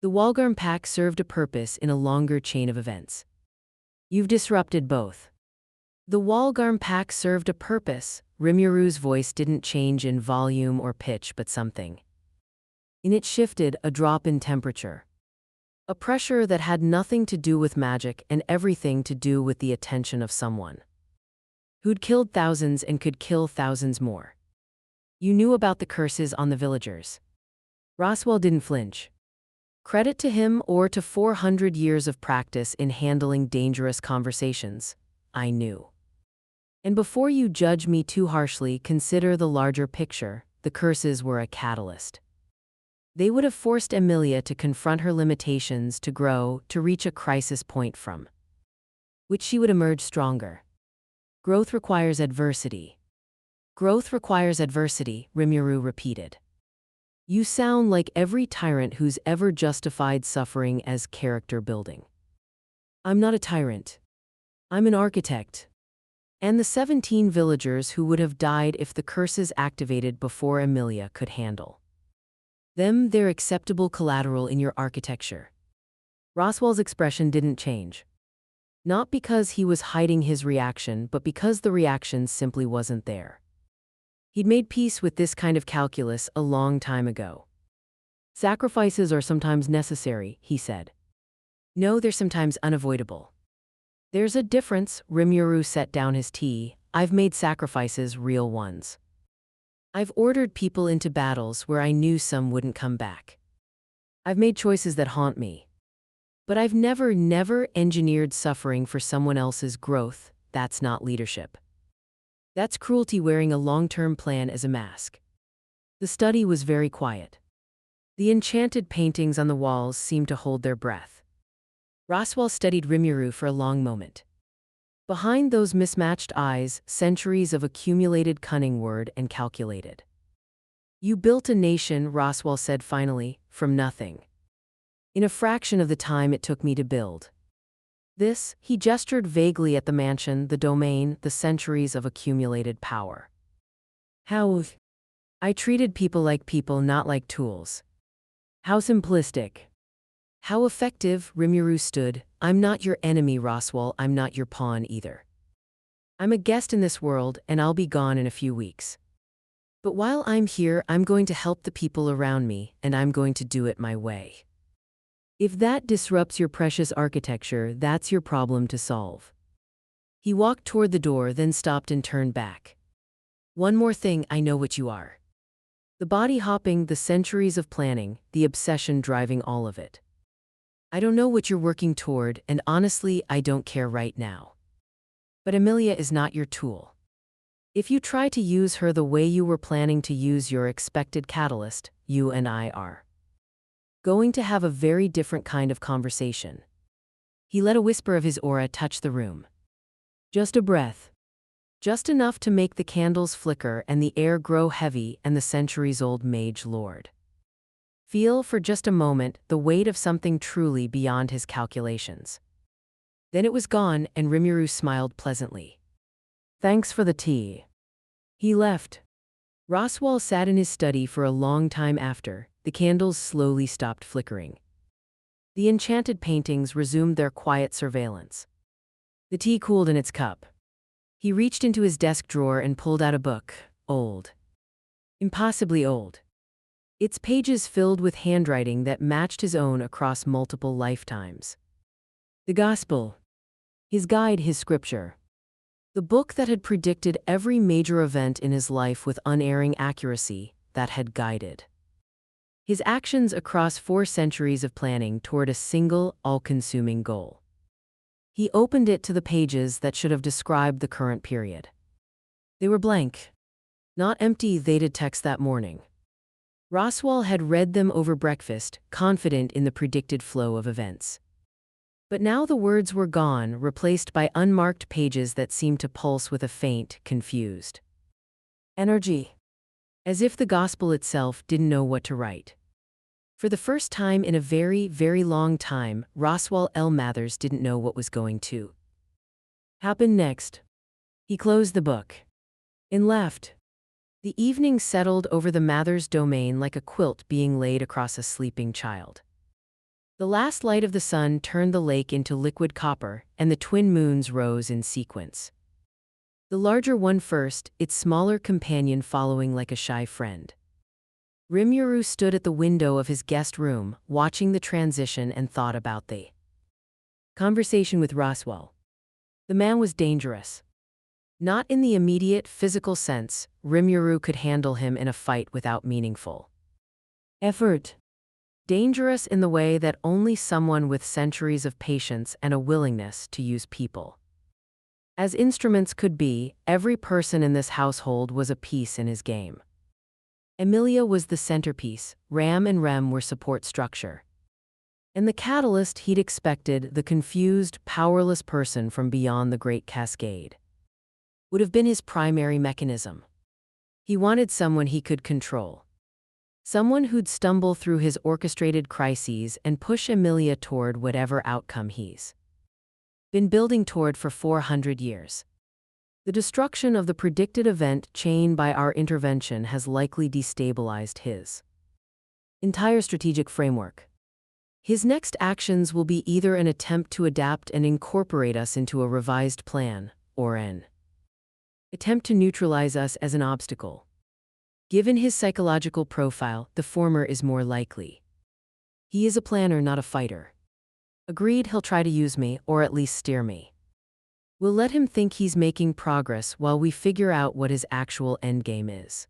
The Walgarm Pack served a purpose in a longer chain of events. You've disrupted both. The Walgarm Pack served a purpose. Rimuru's voice didn't change in volume or pitch, but something in it shifted, a drop in temperature. A pressure that had nothing to do with magic and everything to do with the attention of someone who'd killed thousands and could kill thousands more. You knew about the curses on the villagers. Roswal didn't flinch. Credit to him or to 400 years of practice in handling dangerous conversations. I knew. And before you judge me too harshly, consider the larger picture. The curses were a catalyst. They would have forced Emilia to confront her limitations, to grow, to reach a crisis point from which she would emerge stronger. Growth requires adversity. Growth requires adversity, Rimuru repeated. You sound like every tyrant who's ever justified suffering as character building. I'm not a tyrant. I'm an architect. And the 17 villagers who would have died if the curses activated before Emilia could handle They're acceptable collateral in your architecture. Roswell's expression didn't change. Not because he was hiding his reaction, but because the reaction simply wasn't there. He'd made peace with this kind of calculus a long time ago. Sacrifices are sometimes necessary, he said. No, they're sometimes unavoidable. There's a difference. Rimuru set down his tea. I've made sacrifices, real ones. I've ordered people into battles where I knew some wouldn't come back. I've made choices that haunt me. But I've never engineered suffering for someone else's growth. That's not leadership. That's cruelty wearing a long-term plan as a mask. The study was very quiet. The enchanted paintings on the walls seemed to hold their breath. Roswell studied Rimuru for a long moment. Behind those mismatched eyes, centuries of accumulated cunning word and calculated. You built a nation, Roswell said finally, from nothing. In a fraction of the time it took me to build. This, he gestured vaguely at the mansion, the domain, the centuries of accumulated power. How? I treated people like people, not like tools. How simplistic. How effective, Rimuru stood. I'm not your enemy, Roswell, I'm not your pawn either. I'm a guest in this world, and I'll be gone in a few weeks. But while I'm here, I'm going to help the people around me, and I'm going to do it my way. If that disrupts your precious architecture, that's your problem to solve. He walked toward the door, then stopped and turned back. One more thing, I know what you are. The body hopping, the centuries of planning, the obsession driving all of it. I don't know what you're working toward, and honestly, I don't care right now. But Amelia is not your tool. If you try to use her the way you were planning to use your expected catalyst, you and I are going to have a very different kind of conversation. He let a whisper of his aura touch the room. Just a breath. Just enough to make the candles flicker and the air grow heavy and the centuries-old mage lord feel for just a moment the weight of something truly beyond his calculations. Then it was gone, and Rimuru smiled pleasantly. Thanks for the tea. He left. Roswell sat in his study for a long time after. The candles slowly stopped flickering. The enchanted paintings resumed their quiet surveillance. The tea cooled in its cup. He reached into his desk drawer and pulled out a book, old. Impossibly old. Its pages filled with handwriting that matched his own across multiple lifetimes. The Gospel. His guide, his scripture. The book that had predicted every major event in his life with unerring accuracy, that had guided his actions across 4 centuries of planning toward a single, all-consuming goal. He opened it to the pages that should have described the current period. They were blank. Not empty, dated text that morning. Roswell had read them over breakfast, confident in the predicted flow of events. But now the words were gone, replaced by unmarked pages that seemed to pulse with a faint, confused energy. As if the gospel itself didn't know what to write. For the first time in a very, very long time, Roswell L. Mathers didn't know what was going to happen next. He closed the book and left. The evening settled over the Mathers domain like a quilt being laid across a sleeping child. The last light of the sun turned the lake into liquid copper, and the twin moons rose in sequence. The larger one first, its smaller companion following like a shy friend. Rimuru stood at the window of his guest room, watching the transition, and thought about the conversation with Roswell. The man was dangerous. Not in the immediate physical sense. Rimuru could handle him in a fight without meaningful effort. Dangerous in the way that only someone with centuries of patience and a willingness to use people as instruments could be. Every person in this household was a piece in his game. Amelia was the centerpiece, Ram and Rem were support structure. And the catalyst he'd expected, the confused, powerless person from beyond the Great Cascade, would have been his primary mechanism. He wanted someone he could control. Someone who'd stumble through his orchestrated crises and push Amelia toward whatever outcome he's been building toward for 400 years. The destruction of the predicted event chain by our intervention has likely destabilized his entire strategic framework. His next actions will be either an attempt to adapt and incorporate us into a revised plan, or an attempt to neutralize us as an obstacle. Given his psychological profile, the former is more likely. He is a planner, not a fighter. Agreed, he'll try to use me, or at least steer me. We'll let him think he's making progress while we figure out what his actual endgame is.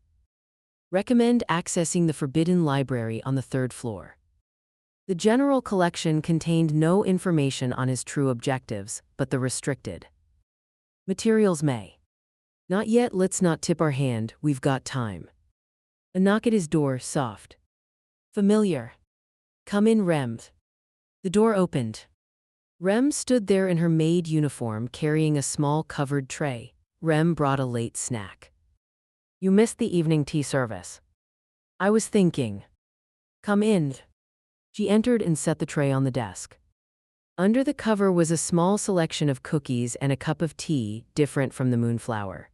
Recommend accessing the Forbidden Library on the 3rd floor. The general collection contained no information on his true objectives, but the restricted materials may. Not yet, let's not tip our hand, we've got time. A knock at his door, soft. Familiar. Come in, Rem. The door opened. Rem stood there in her maid uniform carrying a small covered tray. Rem brought a late snack. You missed the evening tea service. I was thinking. Come in. She entered and set the tray on the desk. Under the cover was a small selection of cookies and a cup of tea, different from the moonflower.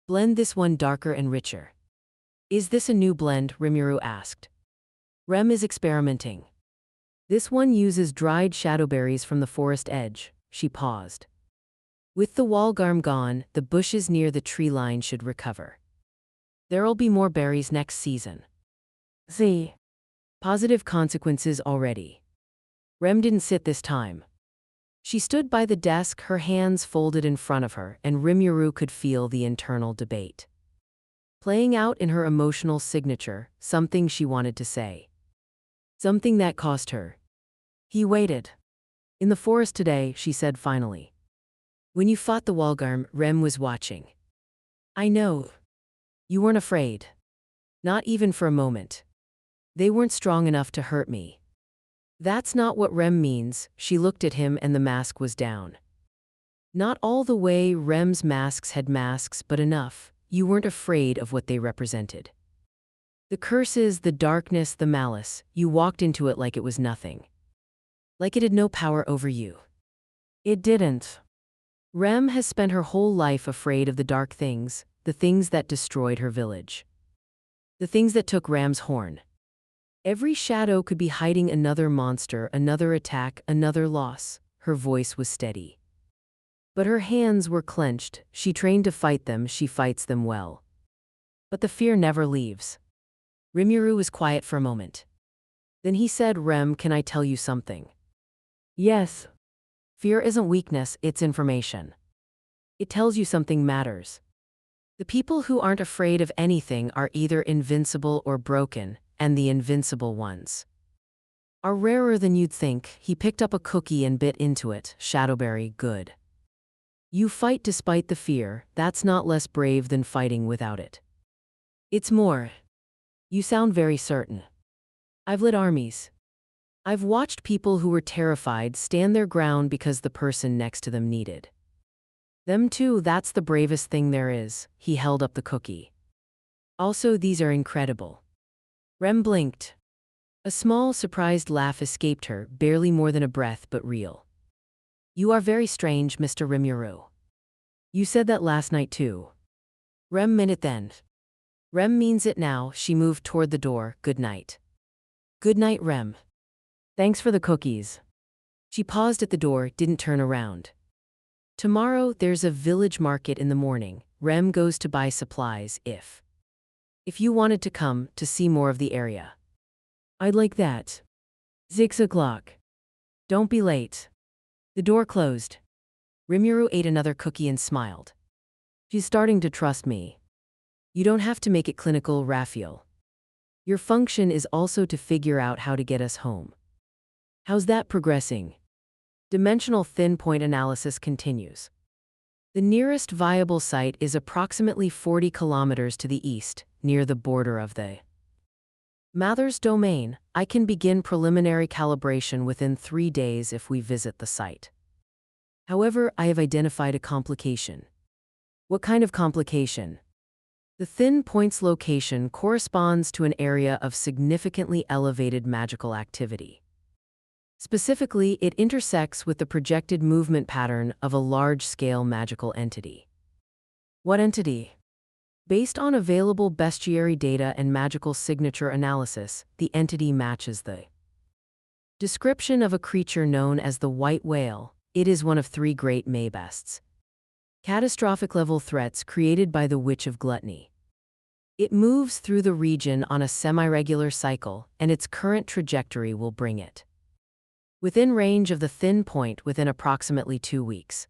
Blend this one darker and richer. Is this a new blend? Rimuru asked. Rem is experimenting. This one uses dried shadowberries from the forest edge. She paused. With the wallgarm gone, the bushes near the tree line should recover. There'll be more berries next season. See. Positive consequences already. Rem didn't sit this time. She stood by the desk, her hands folded in front of her, and Rimuru could feel the internal debate playing out in her emotional signature, something she wanted to say. Something that cost her. He waited. In the forest today, she said finally. When you fought the wallgarm, Rem was watching. I know. You weren't afraid. Not even for a moment. They weren't strong enough to hurt me. That's not what Rem means. She looked at him and the mask was down. Not all the way. Rem's masks had masks, but enough. You weren't afraid of what they represented. The curses, the darkness, the malice, you walked into it like it was nothing. Like it had no power over you. It didn't. Rem has spent her whole life afraid of the dark things, the things that destroyed her village. The things that took Ram's horn. Every shadow could be hiding another monster, another attack, another loss. Her voice was steady. But her hands were clenched. She trained to fight them, she fights them well. But the fear never leaves. Rimuru was quiet for a moment. Then he said, Rem, can I tell you something? Yes. Fear isn't weakness, it's information. It tells you something matters. The people who aren't afraid of anything are either invincible or broken, and the invincible ones are rarer than you'd think. He picked up a cookie and bit into it. Shadowberry, good. You fight despite the fear, that's not less brave than fighting without it. It's more. You sound very certain. I've led armies. I've watched people who were terrified stand their ground because the person next to them needed them too. That's the bravest thing there is. He held up the cookie. Also, these are incredible. Rem blinked. A small, surprised laugh escaped her, barely more than a breath, but real. You are very strange, Mr. Rimuru. You said that last night too. Rem meant it then. Rem means it now. She moved toward the door. Good night. Good night, Rem. Thanks for the cookies. She paused at the door, didn't turn around. Tomorrow, there's a village market in the morning. Rem goes to buy supplies if you wanted to come to see more of the area. I'd like that. 6 o'clock. Don't be late. The door closed. Rimuru ate another cookie and smiled. She's starting to trust me. You don't have to make it clinical, Raphael. Your function is also to figure out how to get us home. How's that progressing? Dimensional thin point analysis continues. The nearest viable site is approximately 40 kilometers to the east, near the border of the Mather's domain. I can begin preliminary calibration within 3 days if we visit the site. However, I have identified a complication. What kind of complication? The thin point's location corresponds to an area of significantly elevated magical activity. Specifically, it intersects with the projected movement pattern of a large-scale magical entity. What entity? Based on available bestiary data and magical signature analysis, the entity matches the description of a creature known as the white whale. It is one of 3 great Maybests. Catastrophic level threats created by the Witch of Gluttony. It moves through the region on a semi-regular cycle, and its current trajectory will bring it within range of the thin point within approximately 2 weeks.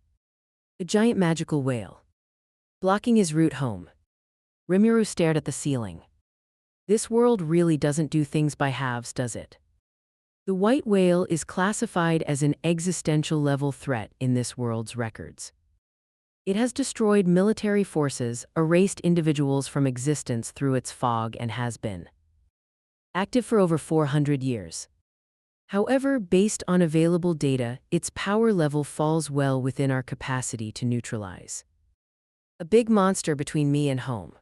A giant magical whale blocking his route home. Rimuru stared at the ceiling. This world really doesn't do things by halves, does it? The white whale is classified as an existential level threat in this world's records. It has destroyed military forces, erased individuals from existence through its fog, and has been active for over 400 years. However, based on available data, its power level falls well within our capacity to neutralize. A big monster between me and home.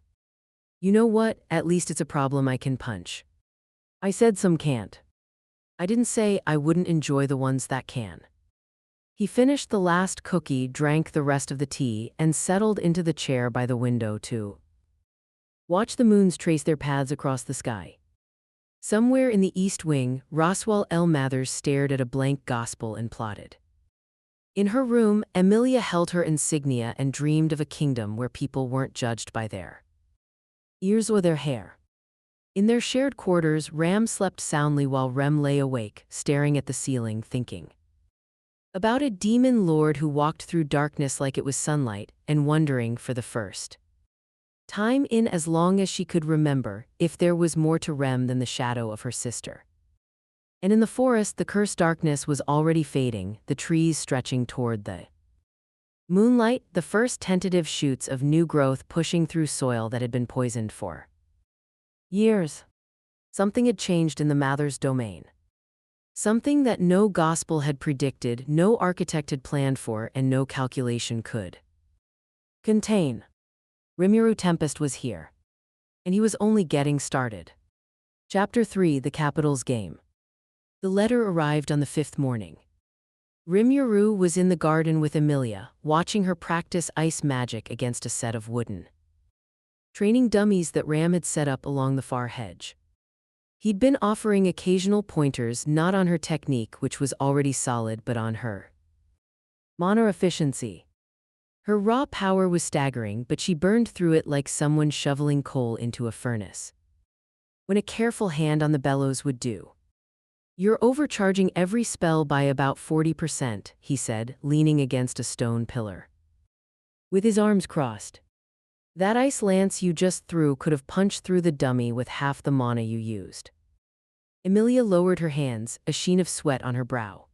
You know what? At least it's a problem I can punch. I said some can't. I didn't say I wouldn't enjoy the ones that can. He finished the last cookie, drank the rest of the tea, and settled into the chair by the window to watch the moons trace their paths across the sky. Somewhere in the East Wing, Roswell L. Mathers stared at a blank gospel and plotted. In her room, Emilia held her insignia and dreamed of a kingdom where people weren't judged by their ears or their hair. In their shared quarters, Ram slept soundly while Rem lay awake, staring at the ceiling, thinking about a demon lord who walked through darkness like it was sunlight, and wondering, for the first time in as long as she could remember, if there was more to Rem than the shadow of her sister. And in the forest, the cursed darkness was already fading, the trees stretching toward the moonlight, the first tentative shoots of new growth pushing through soil that had been poisoned for years. Something had changed in the Mathers domain. Something that no gospel had predicted, no architect had planned for, and no calculation could contain. Rimuru Tempest was here. And he was only getting started. Chapter 3: The Capital's Game. The letter arrived on the 5th morning. Rimuru was in the garden with Emilia, watching her practice ice magic against a set of wooden training dummies that Ram had set up along the far hedge. He'd been offering occasional pointers, not on her technique, which was already solid, but on her mana efficiency. Her raw power was staggering, but she burned through it like someone shoveling coal into a furnace, when a careful hand on the bellows would do. "You're overcharging every spell by about 40%, he said, leaning against a stone pillar, with his arms crossed. "That ice lance you just threw could have punched through the dummy with half the mana you used." Emilia lowered her hands, a sheen of sweat on her brow.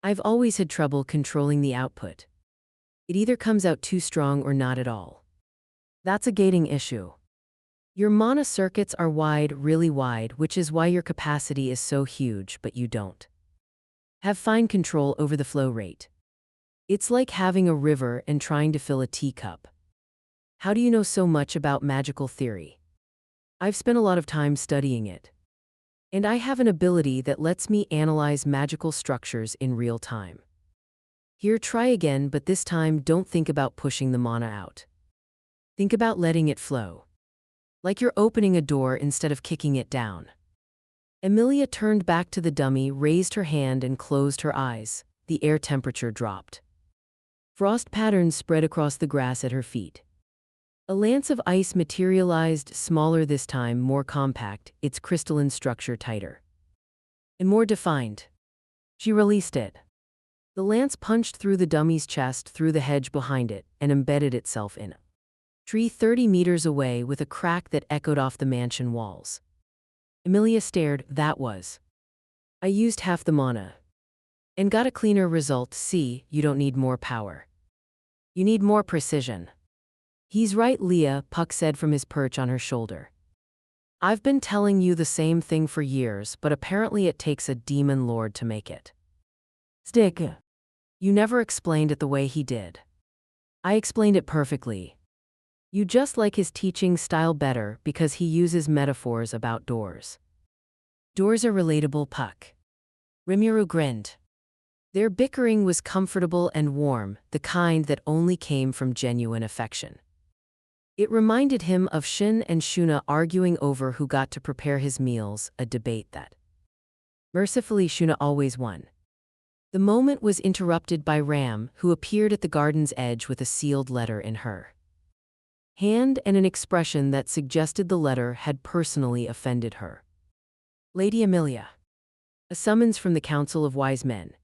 "I've always had trouble controlling the output. It either comes out too strong or not at all. That's a gating issue. Your mana circuits are wide, really wide, which is why your capacity is so huge, but you don't have fine control over the flow rate. It's like having a river and trying to fill a teacup. How do you know so much about magical theory?" "I've spent a lot of time studying it. And I have an ability that lets me analyze magical structures in real time." "Here, try again, but this time don't think about pushing the mana out. Think about letting it flow. Like you're opening a door instead of kicking it down." Emilia turned back to the dummy, raised her hand, and closed her eyes. The air temperature dropped. Frost patterns spread across the grass at her feet. A lance of ice materialized, smaller this time, more compact, its crystalline structure tighter and more defined. She released it. The lance punched through the dummy's chest, through the hedge behind it, and embedded itself in a tree 30 meters away with a crack that echoed off the mansion walls. Emilia stared. "That was. I used half the mana. And got a cleaner result. See, you don't need more power. You need more precision." "He's right, Leah," Puck said from his perch on her shoulder. "I've been telling you the same thing for years, but apparently it takes a demon lord to make it stick. You never explained it the way he did." "I explained it perfectly. You just like his teaching style better because he uses metaphors about doors." "Doors are relatable, Puck." Rimuru grinned. Their bickering was comfortable and warm, the kind that only came from genuine affection. It reminded him of Shin and Shuna arguing over who got to prepare his meals, a debate that, mercifully, Shuna always won. The moment was interrupted by Ram, who appeared at the garden's edge with a sealed letter in her hand and an expression that suggested the letter had personally offended her. Lady Amelia. A summons from the Council of Wise Men.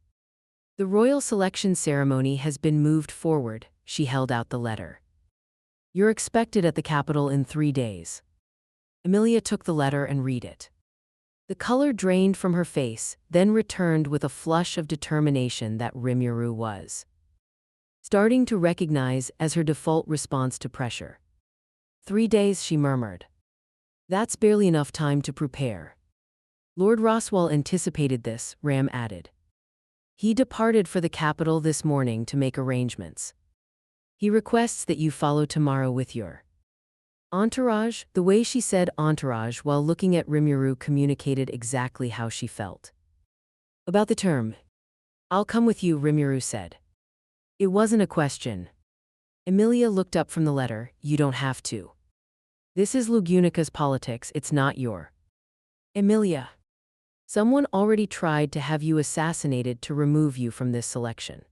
The royal selection ceremony has been moved forward, she held out the letter. You're expected at the capital in 3 days. Amelia took the letter and read it. The color drained from her face, then returned with a flush of determination that Rimuru was starting to recognize as her default response to pressure. 3 days, she murmured. That's barely enough time to prepare. Lord Roswell anticipated this, Ram added. He departed for the capital this morning to make arrangements. He requests that you follow tomorrow with your entourage. The way she said entourage while looking at Rimuru communicated exactly how she felt about the term. I'll come with you, Rimuru said. It wasn't a question. Emilia looked up from the letter. You don't have to. This is Lugunica's politics, it's not your. Emilia. Someone already tried to have you assassinated to remove you from this selection.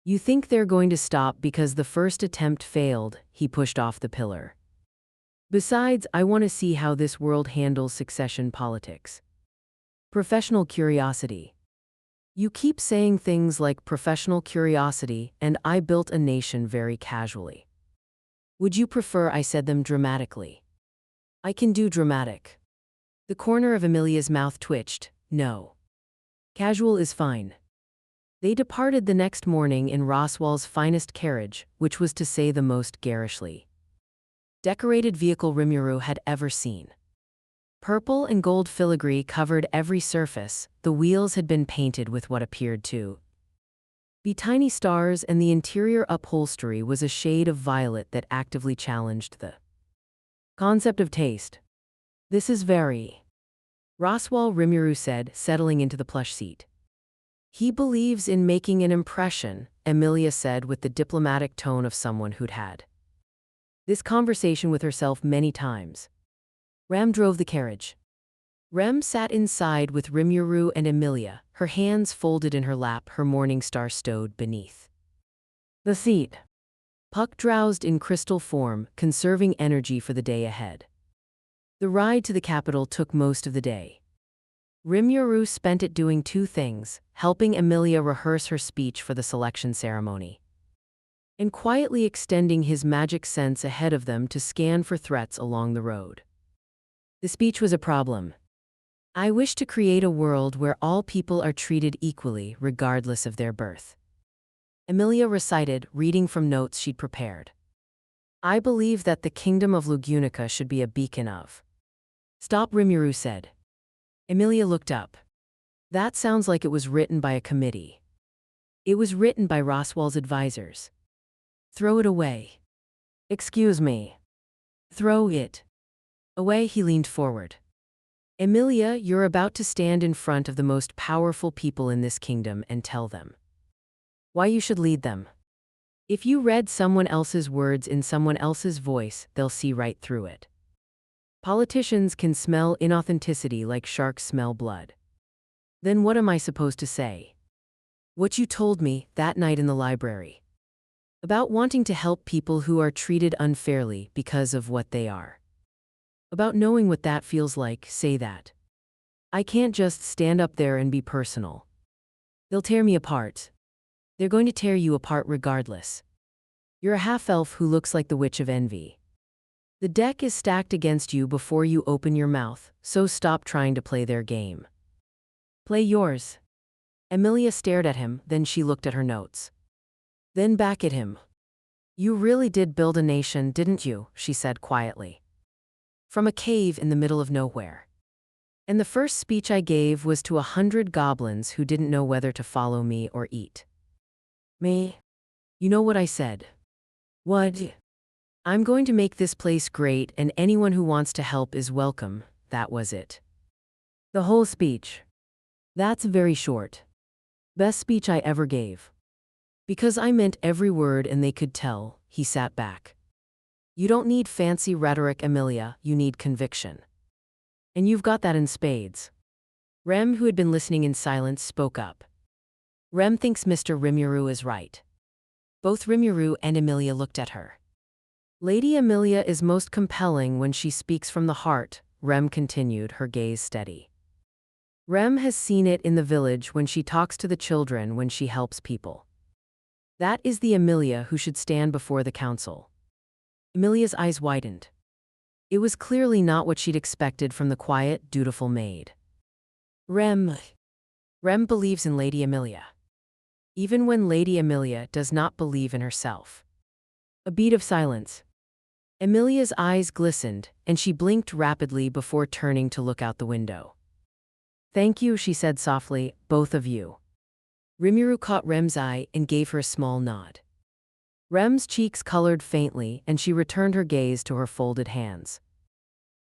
You think they're going to stop because the first attempt failed, he pushed off the pillar. Besides, I want to see how this world handles succession politics. Professional curiosity. You keep saying things like professional curiosity and I built a nation very casually. Would you prefer I said them dramatically? I can do dramatic. The corner of Amelia's mouth twitched. No. Casual is fine. They departed the next morning in Roswell's finest carriage, which was to say the most garishly decorated vehicle Rimuru had ever seen. Purple and gold filigree covered every surface, the wheels had been painted with what appeared to be tiny stars, and the interior upholstery was a shade of violet that actively challenged the concept of taste. This is very Roswell, Rimuru said, settling into the plush seat. He believes in making an impression, Emilia said with the diplomatic tone of someone who'd had this conversation with herself many times. Ram drove the carriage. Rem sat inside with Rimuru and Emilia, her hands folded in her lap, her morning star stowed beneath the seat. Puck drowsed in crystal form, conserving energy for the day ahead. The ride to the capital took most of the day. Rimuru spent it doing 2 things, helping Emilia rehearse her speech for the selection ceremony, and quietly extending his magic sense ahead of them to scan for threats along the road. The speech was a problem. I wish to create a world where all people are treated equally, regardless of their birth. Emilia recited, reading from notes she'd prepared. I believe that the kingdom of Lugunica should be a beacon of. Stop, Rimuru said. Emilia looked up. That sounds like it was written by a committee. It was written by Roswell's advisors. Throw it away. Excuse me. Throw it away, he leaned forward. Emilia, you're about to stand in front of the most powerful people in this kingdom and tell them why you should lead them. If you read someone else's words in someone else's voice, they'll see right through it. Politicians can smell inauthenticity like sharks smell blood. Then what am I supposed to say? What you told me that night in the library. About wanting to help people who are treated unfairly because of what they are. About knowing what that feels like, say that. I can't just stand up there and be personal. They'll tear me apart. They're going to tear you apart regardless. You're a half-elf who looks like the Witch of Envy. The deck is stacked against you before you open your mouth, so stop trying to play their game. Play yours. Emilia stared at him, then she looked at her notes. Then back at him. You really did build a nation, didn't you? She said quietly. From a cave in the middle of nowhere. And the first speech I gave was to 100 goblins who didn't know whether to follow me or eat me. You know what I said? What? I'm going to make this place great and anyone who wants to help is welcome. That was it. The whole speech. That's very short. Best speech I ever gave. Because I meant every word and they could tell, he sat back. You don't need fancy rhetoric, Emilia, you need conviction. And you've got that in spades. Rem, who had been listening in silence, spoke up. Rem thinks Mr. Rimuru is right. Both Rimuru and Emilia looked at her. Lady Emilia is most compelling when she speaks from the heart, Rem continued, her gaze steady. Rem has seen it in the village when she talks to the children, when she helps people. That is the Emilia who should stand before the council. Emilia's eyes widened. It was clearly not what she'd expected from the quiet, dutiful maid. Rem believes in Lady Emilia. Even when Lady Emilia does not believe in herself. A beat of silence. Emilia's eyes glistened, and she blinked rapidly before turning to look out the window. Thank you, she said softly, both of you. Rimuru caught Rem's eye and gave her a small nod. Rem's cheeks colored faintly, and she returned her gaze to her folded hands.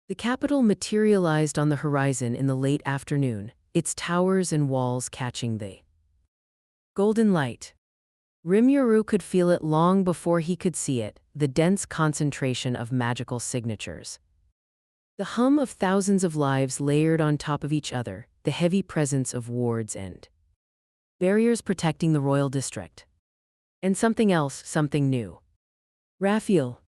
The capital materialized on the horizon in the late afternoon, its towers and walls catching the golden light. Rimuru could feel it long before he could see it, the dense concentration of magical signatures. The hum of thousands of lives layered on top of each other, the heavy presence of wards and barriers protecting the royal district. And something else, something new. Raphael.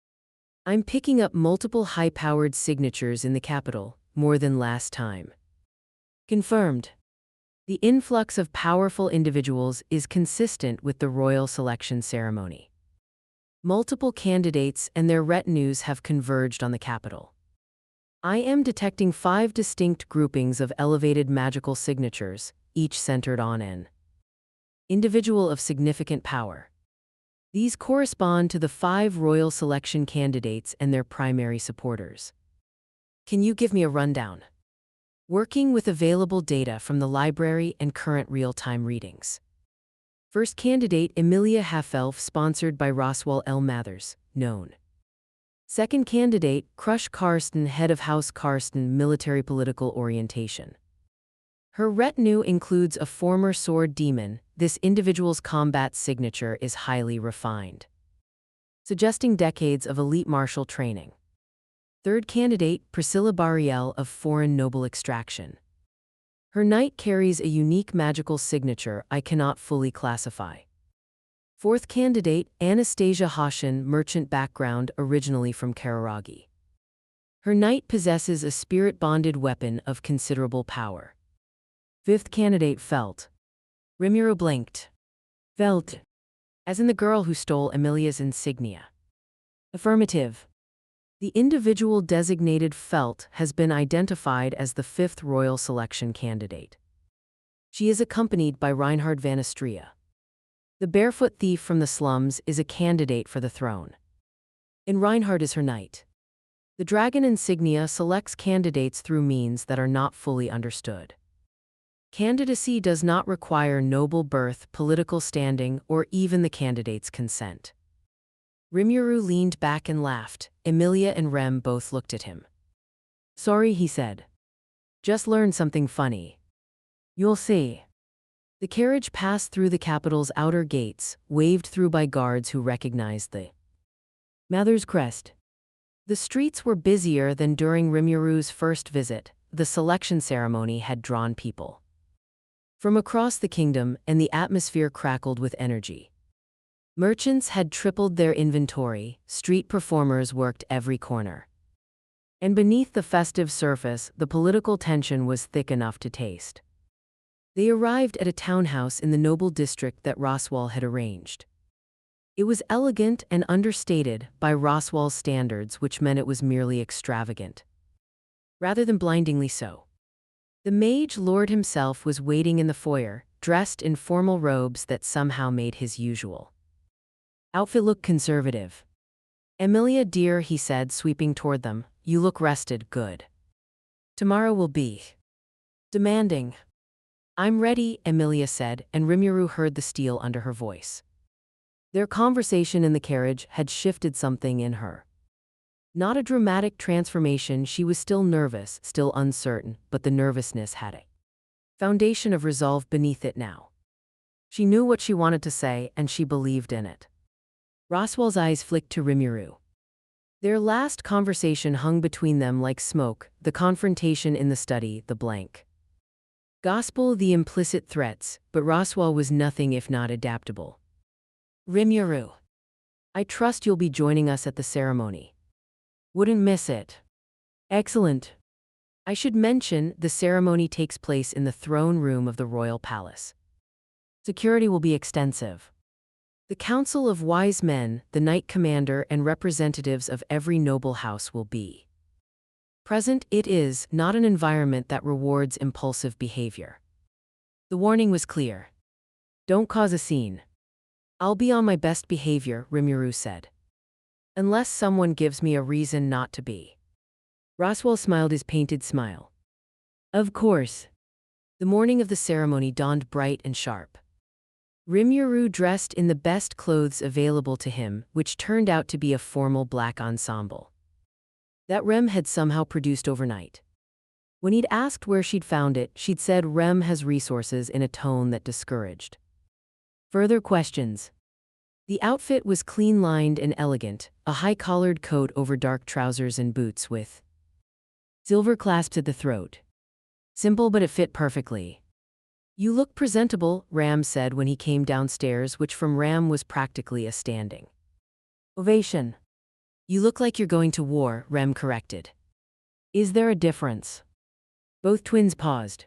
I'm picking up multiple high-powered signatures in the capital, more than last time. Confirmed. The influx of powerful individuals is consistent with the royal selection ceremony. Multiple candidates and their retinues have converged on the capital. I am detecting 5 distinct groupings of elevated magical signatures, each centered on an individual of significant power. These correspond to the 5 royal selection candidates and their primary supporters. Can you give me a rundown? Working with available data from the library and current real-time readings. First candidate, Emilia Half-Elf, sponsored by Roswell L. Mathers, known. Second candidate, Crush Karsten, head of House Karsten, military political orientation. Her retinue includes a former sword demon. This individual's combat signature is highly refined, suggesting decades of elite martial training. Third candidate, Priscilla Bariel, of foreign noble extraction. Her knight carries a unique magical signature I cannot fully classify. Fourth candidate, Anastasia Hoshin, merchant background, originally from Kararagi. Her knight possesses a spirit-bonded weapon of considerable power. Fifth candidate, Felt. Rimuru blinked. Felt. As in the girl who stole Emilia's insignia. Affirmative. The individual designated Felt has been identified as the 5th royal selection candidate. She is accompanied by Reinhard van Astria. The barefoot thief from the slums is a candidate for the throne. And Reinhard is her knight. The dragon insignia selects candidates through means that are not fully understood. Candidacy does not require noble birth, political standing, or even the candidate's consent. Rimuru leaned back and laughed. Emilia and Rem both looked at him. Sorry, he said. Just learned something funny. You'll see. The carriage passed through the capital's outer gates, waved through by guards who recognized the Mather's crest. The streets were busier than during Rimuru's first visit. The selection ceremony had drawn people from across the kingdom, and the atmosphere crackled with energy. Merchants had tripled their inventory, street performers worked every corner. And beneath the festive surface, the political tension was thick enough to taste. They arrived at a townhouse in the noble district that Roswell had arranged. It was elegant and understated by Roswell's standards, which meant it was merely extravagant, rather than blindingly so. The mage lord himself was waiting in the foyer, dressed in formal robes that somehow made his usual outfit look conservative. Emilia, dear, he said, sweeping toward them, you look rested, good. Tomorrow will be demanding. I'm ready, Emilia said, and Rimuru heard the steel under her voice. Their conversation in the carriage had shifted something in her. Not a dramatic transformation, she was still nervous, still uncertain, but the nervousness had a foundation of resolve beneath it now. She knew what she wanted to say, and she believed in it. Roswell's eyes flicked to Rimuru. Their last conversation hung between them like smoke, the confrontation in the study, the blank gospel, the implicit threats, but Roswell was nothing if not adaptable. Rimuru, I trust you'll be joining us at the ceremony. Wouldn't miss it. Excellent. I should mention, the ceremony takes place in the throne room of the royal palace. Security will be extensive. The Council of Wise Men, the Knight Commander, and representatives of every noble house will be present. It is not an environment that rewards impulsive behavior. The warning was clear. Don't cause a scene. I'll be on my best behavior, Rimuru said. Unless someone gives me a reason not to be. Roswell smiled his painted smile. Of course. The morning of the ceremony dawned bright and sharp. Rimuru dressed in the best clothes available to him, which turned out to be a formal black ensemble that Rem had somehow produced overnight. When he'd asked where she'd found it, she'd said Rem has resources in a tone that discouraged further questions. The outfit was clean-lined and elegant, a high-collared coat over dark trousers and boots with silver clasps at the throat. Simple, but it fit perfectly. You look presentable, Ram said when he came downstairs, which from Ram was practically a standing ovation. You look like you're going to war, Rem corrected. Is there a difference? Both twins paused.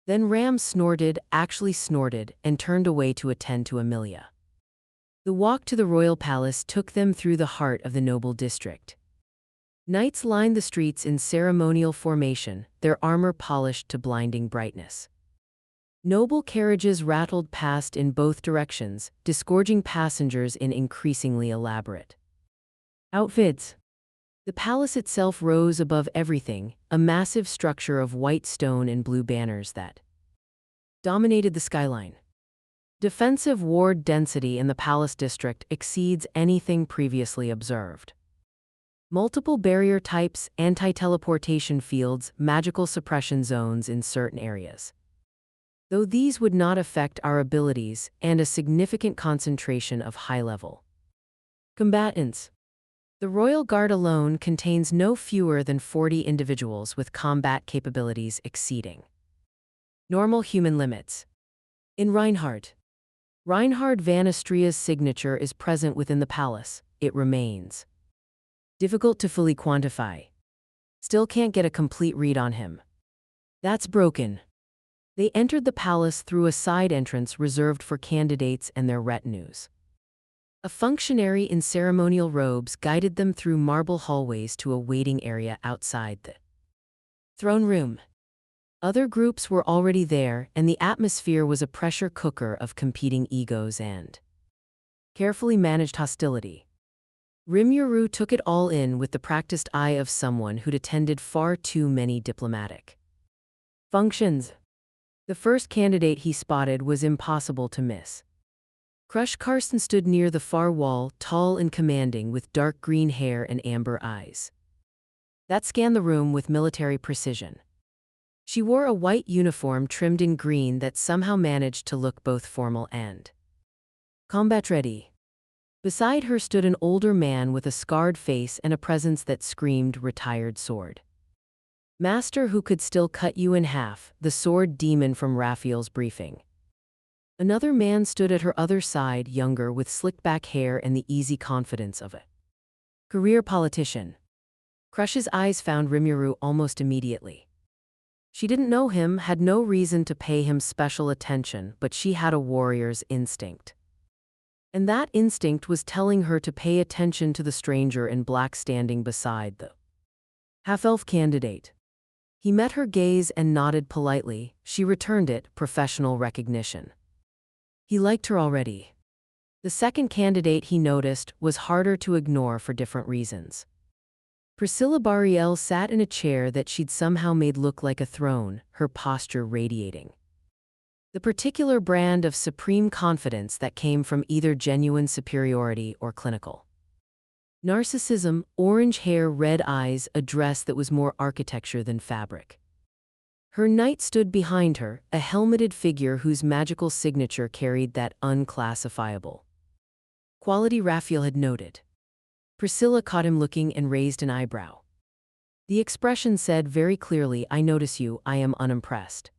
Then Ram snorted, actually snorted, and turned away to attend to Amelia. The walk to the royal palace took them through the heart of the noble district. Knights lined the streets in ceremonial formation, their armor polished to blinding brightness. Noble carriages rattled past in both directions, disgorging passengers in increasingly elaborate outfits. The palace itself rose above everything, a massive structure of white stone and blue banners that dominated the skyline. Defensive ward density in the palace district exceeds anything previously observed. Multiple barrier types, anti-teleportation fields, magical suppression zones in certain areas. Though these would not affect our abilities, and a significant concentration of high-level combatants. The Royal Guard alone contains no fewer than 40 individuals with combat capabilities exceeding normal human limits. In Reinhard Van Astria's signature is present within the palace. It remains difficult to fully quantify. Still can't get a complete read on him. That's broken. They entered the palace through a side entrance reserved for candidates and their retinues. A functionary in ceremonial robes guided them through marble hallways to a waiting area outside the throne room. Other groups were already there, and the atmosphere was a pressure cooker of competing egos and carefully managed hostility. Rimuru took it all in with the practiced eye of someone who'd attended far too many diplomatic functions. The first candidate he spotted was impossible to miss. Crush Carson stood near the far wall, tall and commanding, with dark green hair and amber eyes that scanned the room with military precision. She wore a white uniform trimmed in green that somehow managed to look both formal and combat-ready. Beside her stood an older man with a scarred face and a presence that screamed retired sword master who could still cut you in half, the sword demon from Raphael's briefing. Another man stood at her other side, younger, with slicked-back hair and the easy confidence of a career politician. Crush's eyes found Rimuru almost immediately. She didn't know him, had no reason to pay him special attention, but she had a warrior's instinct. And that instinct was telling her to pay attention to the stranger in black standing beside the half-elf candidate. He met her gaze and nodded politely. She returned it, professional recognition. He liked her already. The second candidate, he noticed, was harder to ignore for different reasons. Priscilla Bariel sat in a chair that she'd somehow made look like a throne, her posture radiating the particular brand of supreme confidence that came from either genuine superiority or clinical narcissism. Orange hair, red eyes, a dress that was more architecture than fabric. Her knight stood behind her, a helmeted figure whose magical signature carried that unclassifiable quality Raphael had noted. Priscilla caught him looking and raised an eyebrow. The expression said very clearly, "I notice you, I am unimpressed.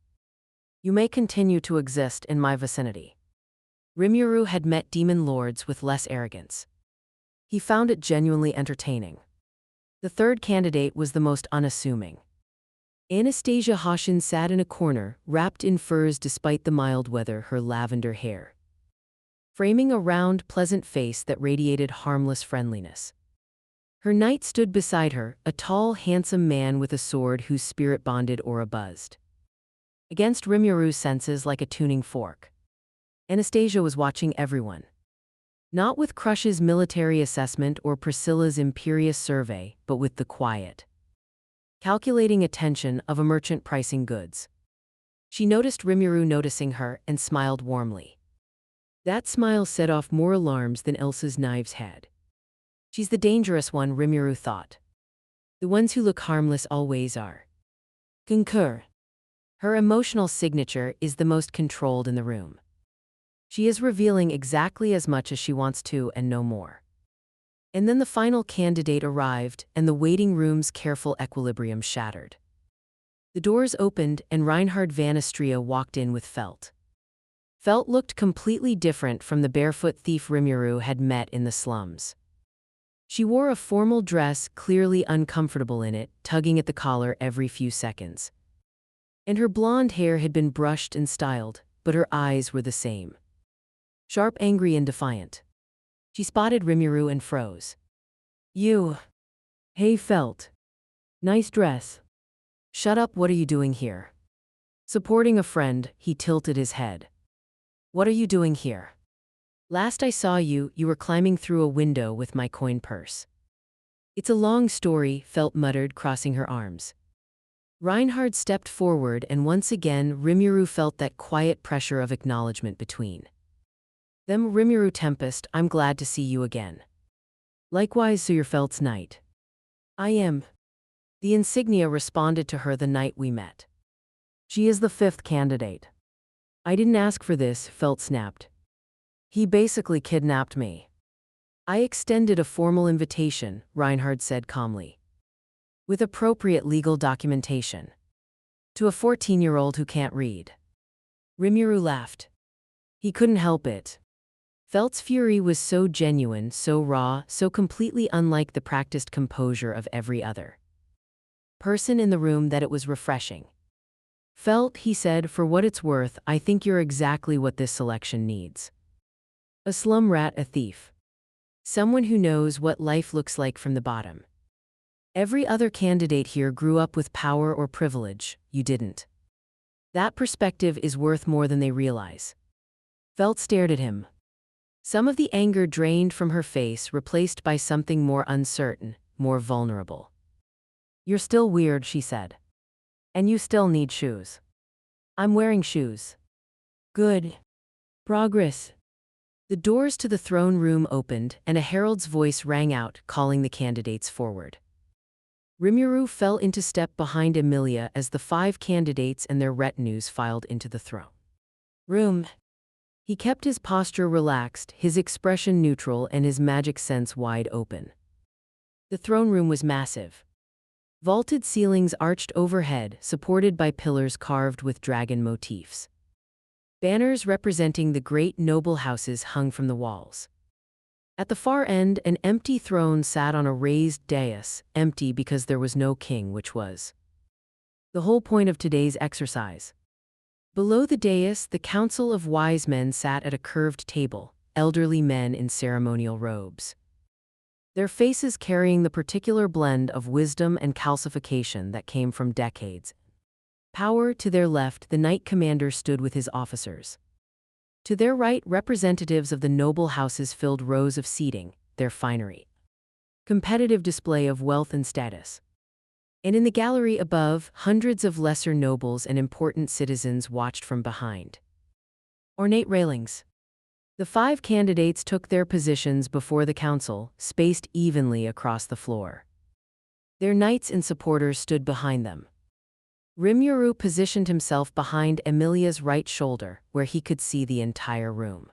You may continue to exist in my vicinity." Rimuru had met demon lords with less arrogance. He found it genuinely entertaining. The third candidate was the most unassuming. Anastasia Hoshin sat in a corner, wrapped in furs despite the mild weather, her lavender hair framing a round, pleasant face that radiated harmless friendliness. Her knight stood beside her, a tall, handsome man with a sword whose spirit bonded aura buzzed against Rimuru's senses like a tuning fork. Anastasia was watching everyone. Not with Crush's military assessment or Priscilla's imperious survey, but with the quiet, calculating attention of a merchant pricing goods. She noticed Rimuru noticing her and smiled warmly. That smile set off more alarms than Elsa's knives had. She's the dangerous one, Rimuru thought. The ones who look harmless always are. Concur. Her emotional signature is the most controlled in the room. She is revealing exactly as much as she wants to and no more. And then the final candidate arrived, and the waiting room's careful equilibrium shattered. The doors opened, and Reinhard van Astria walked in with Felt. Felt looked completely different from the barefoot thief Rimuru had met in the slums. She wore a formal dress, clearly uncomfortable in it, tugging at the collar every few seconds. And her blonde hair had been brushed and styled, but her eyes were the same. Sharp, angry, and defiant. She spotted Rimuru and froze. "You." "Hey, Felt. Nice dress." "Shut up, what are you doing here?" Supporting a friend, he tilted his head. "What are you doing here? Last I saw you, you were climbing through a window with my coin purse." "It's a long story," Felt muttered, crossing her arms. Reinhard stepped forward, and once again Rimuru felt that quiet pressure of acknowledgement between them. "Rimuru Tempest, I'm glad to see you again." "Likewise, so you're Felt's knight." "I am." The insignia responded to her the night we met. "She is the fifth candidate." "I didn't ask for this," Felt snapped. "He basically kidnapped me." "I extended a formal invitation," Reinhard said calmly. "With appropriate legal documentation. To a 14-year-old who can't read." Rimuru laughed. He couldn't help it. Felt's fury was so genuine, so raw, so completely unlike the practiced composure of every other person in the room that it was refreshing. "Felt," he said, "for what it's worth, I think you're exactly what this selection needs. A slum rat, a thief. Someone who knows what life looks like from the bottom. Every other candidate here grew up with power or privilege, you didn't. That perspective is worth more than they realize." Felt stared at him. Some of the anger drained from her face, replaced by something more uncertain, more vulnerable. "You're still weird," she said. "And you still need shoes." "I'm wearing shoes." "Good. Progress." The doors to the throne room opened, and a herald's voice rang out, calling the candidates forward. Rimuru fell into step behind Emilia as the 5 candidates and their retinues filed into the throne room. He kept his posture relaxed, his expression neutral, and his magic sense wide open. The throne room was massive. Vaulted ceilings arched overhead, supported by pillars carved with dragon motifs. Banners representing the great noble houses hung from the walls. At the far end, an empty throne sat on a raised dais, empty because there was no king, which was the whole point of today's exercise. Below the dais, the council of wise men sat at a curved table, elderly men in ceremonial robes, their faces carrying the particular blend of wisdom and calcification that came from decades. Power to their left, the knight commander stood with his officers. To their right, representatives of the noble houses filled rows of seating, their finery. Competitive display of wealth and status. And in the gallery above, hundreds of lesser nobles and important citizens watched from behind ornate railings. The 5 candidates took their positions before the council, spaced evenly across the floor. Their knights and supporters stood behind them. Rimuru positioned himself behind Emilia's right shoulder, where he could see the entire room.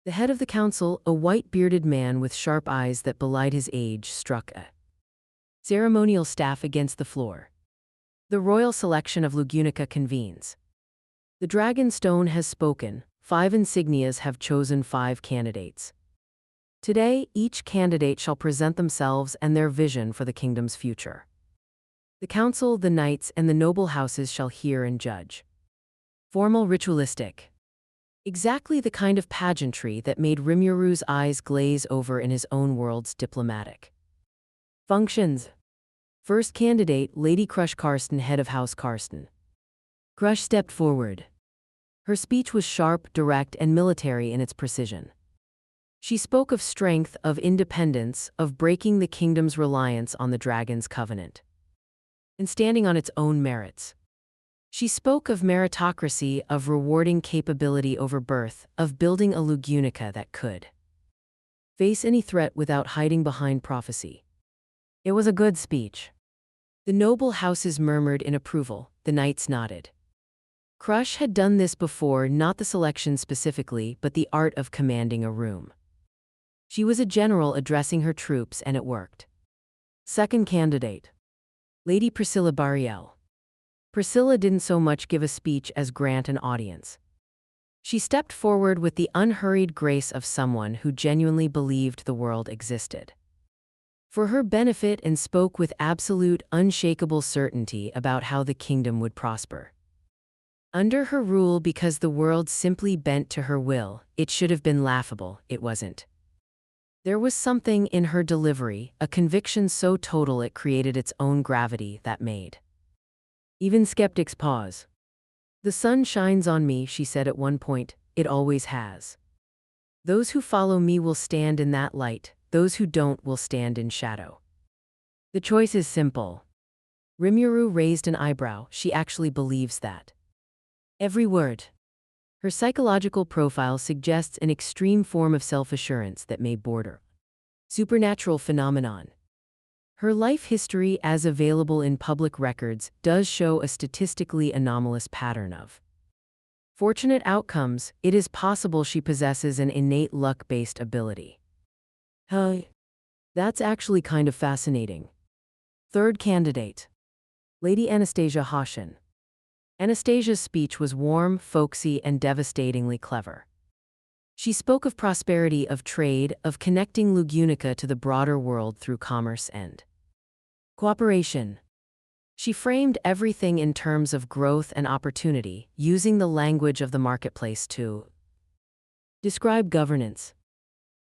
The head of the council, a white-bearded man with sharp eyes that belied his age, struck a ceremonial staff against the floor. The royal selection of Lugunica convenes. The dragon stone has spoken. 5 insignias have chosen 5 candidates. Today, each candidate shall present themselves and their vision for the kingdom's future. The council, the knights, and the noble houses shall hear and judge. Formal, ritualistic. Exactly the kind of pageantry that made Rimuru's eyes glaze over in his own world's diplomatic functions. First candidate, Lady Crush Karsten, head of House Karsten. Crush stepped forward. Her speech was sharp, direct, and military in its precision. She spoke of strength, of independence, of breaking the kingdom's reliance on the dragon's covenant, and standing on its own merits. She spoke of meritocracy, of rewarding capability over birth, of building a Lugunica that could face any threat without hiding behind prophecy. It was a good speech. The noble houses murmured in approval, the knights nodded. Crush had done this before, not the selection specifically, but the art of commanding a room. She was a general addressing her troops, and it worked. Second candidate, Lady Priscilla Bariel. Priscilla didn't so much give a speech as grant an audience. She stepped forward with the unhurried grace of someone who genuinely believed the world existed for her benefit, and spoke with absolute, unshakable certainty about how the kingdom would prosper under her rule, because the world simply bent to her will. It should have been laughable, it wasn't. There was something in her delivery, a conviction so total it created its own gravity that made even skeptics pause. The sun shines on me, she said at one point. It always has. Those who follow me will stand in that light, those who don't will stand in shadow. The choice is simple. Rimuru raised an eyebrow. She actually believes that. Every word. Her psychological profile suggests an extreme form of self-assurance that may border supernatural phenomenon. Her life history, as available in public records, does show a statistically anomalous pattern of fortunate outcomes. It is possible she possesses an innate luck-based ability. That's actually kind of fascinating. Third candidate, Lady Anastasia Hoshin. Anastasia's speech was warm, folksy, and devastatingly clever. She spoke of prosperity, of trade, of connecting Lugunica to the broader world through commerce and cooperation. She framed everything in terms of growth and opportunity, using the language of the marketplace to describe governance.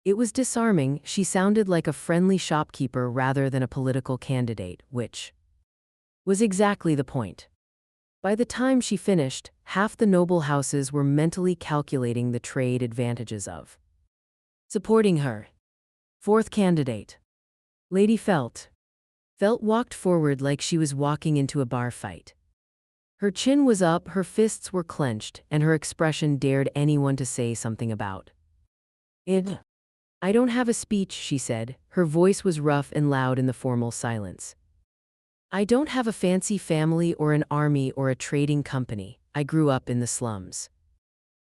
It was disarming. She sounded like a friendly shopkeeper rather than a political candidate, which was exactly the point. By the time she finished, half the noble houses were mentally calculating the trade advantages of supporting her. Fourth candidate, Lady Felt. Felt walked forward like she was walking into a bar fight. Her chin was up, her fists were clenched, and her expression dared anyone to say something about it. I don't have a speech, she said. Her voice was rough and loud in the formal silence. I don't have a fancy family or an army or a trading company. I grew up in the slums.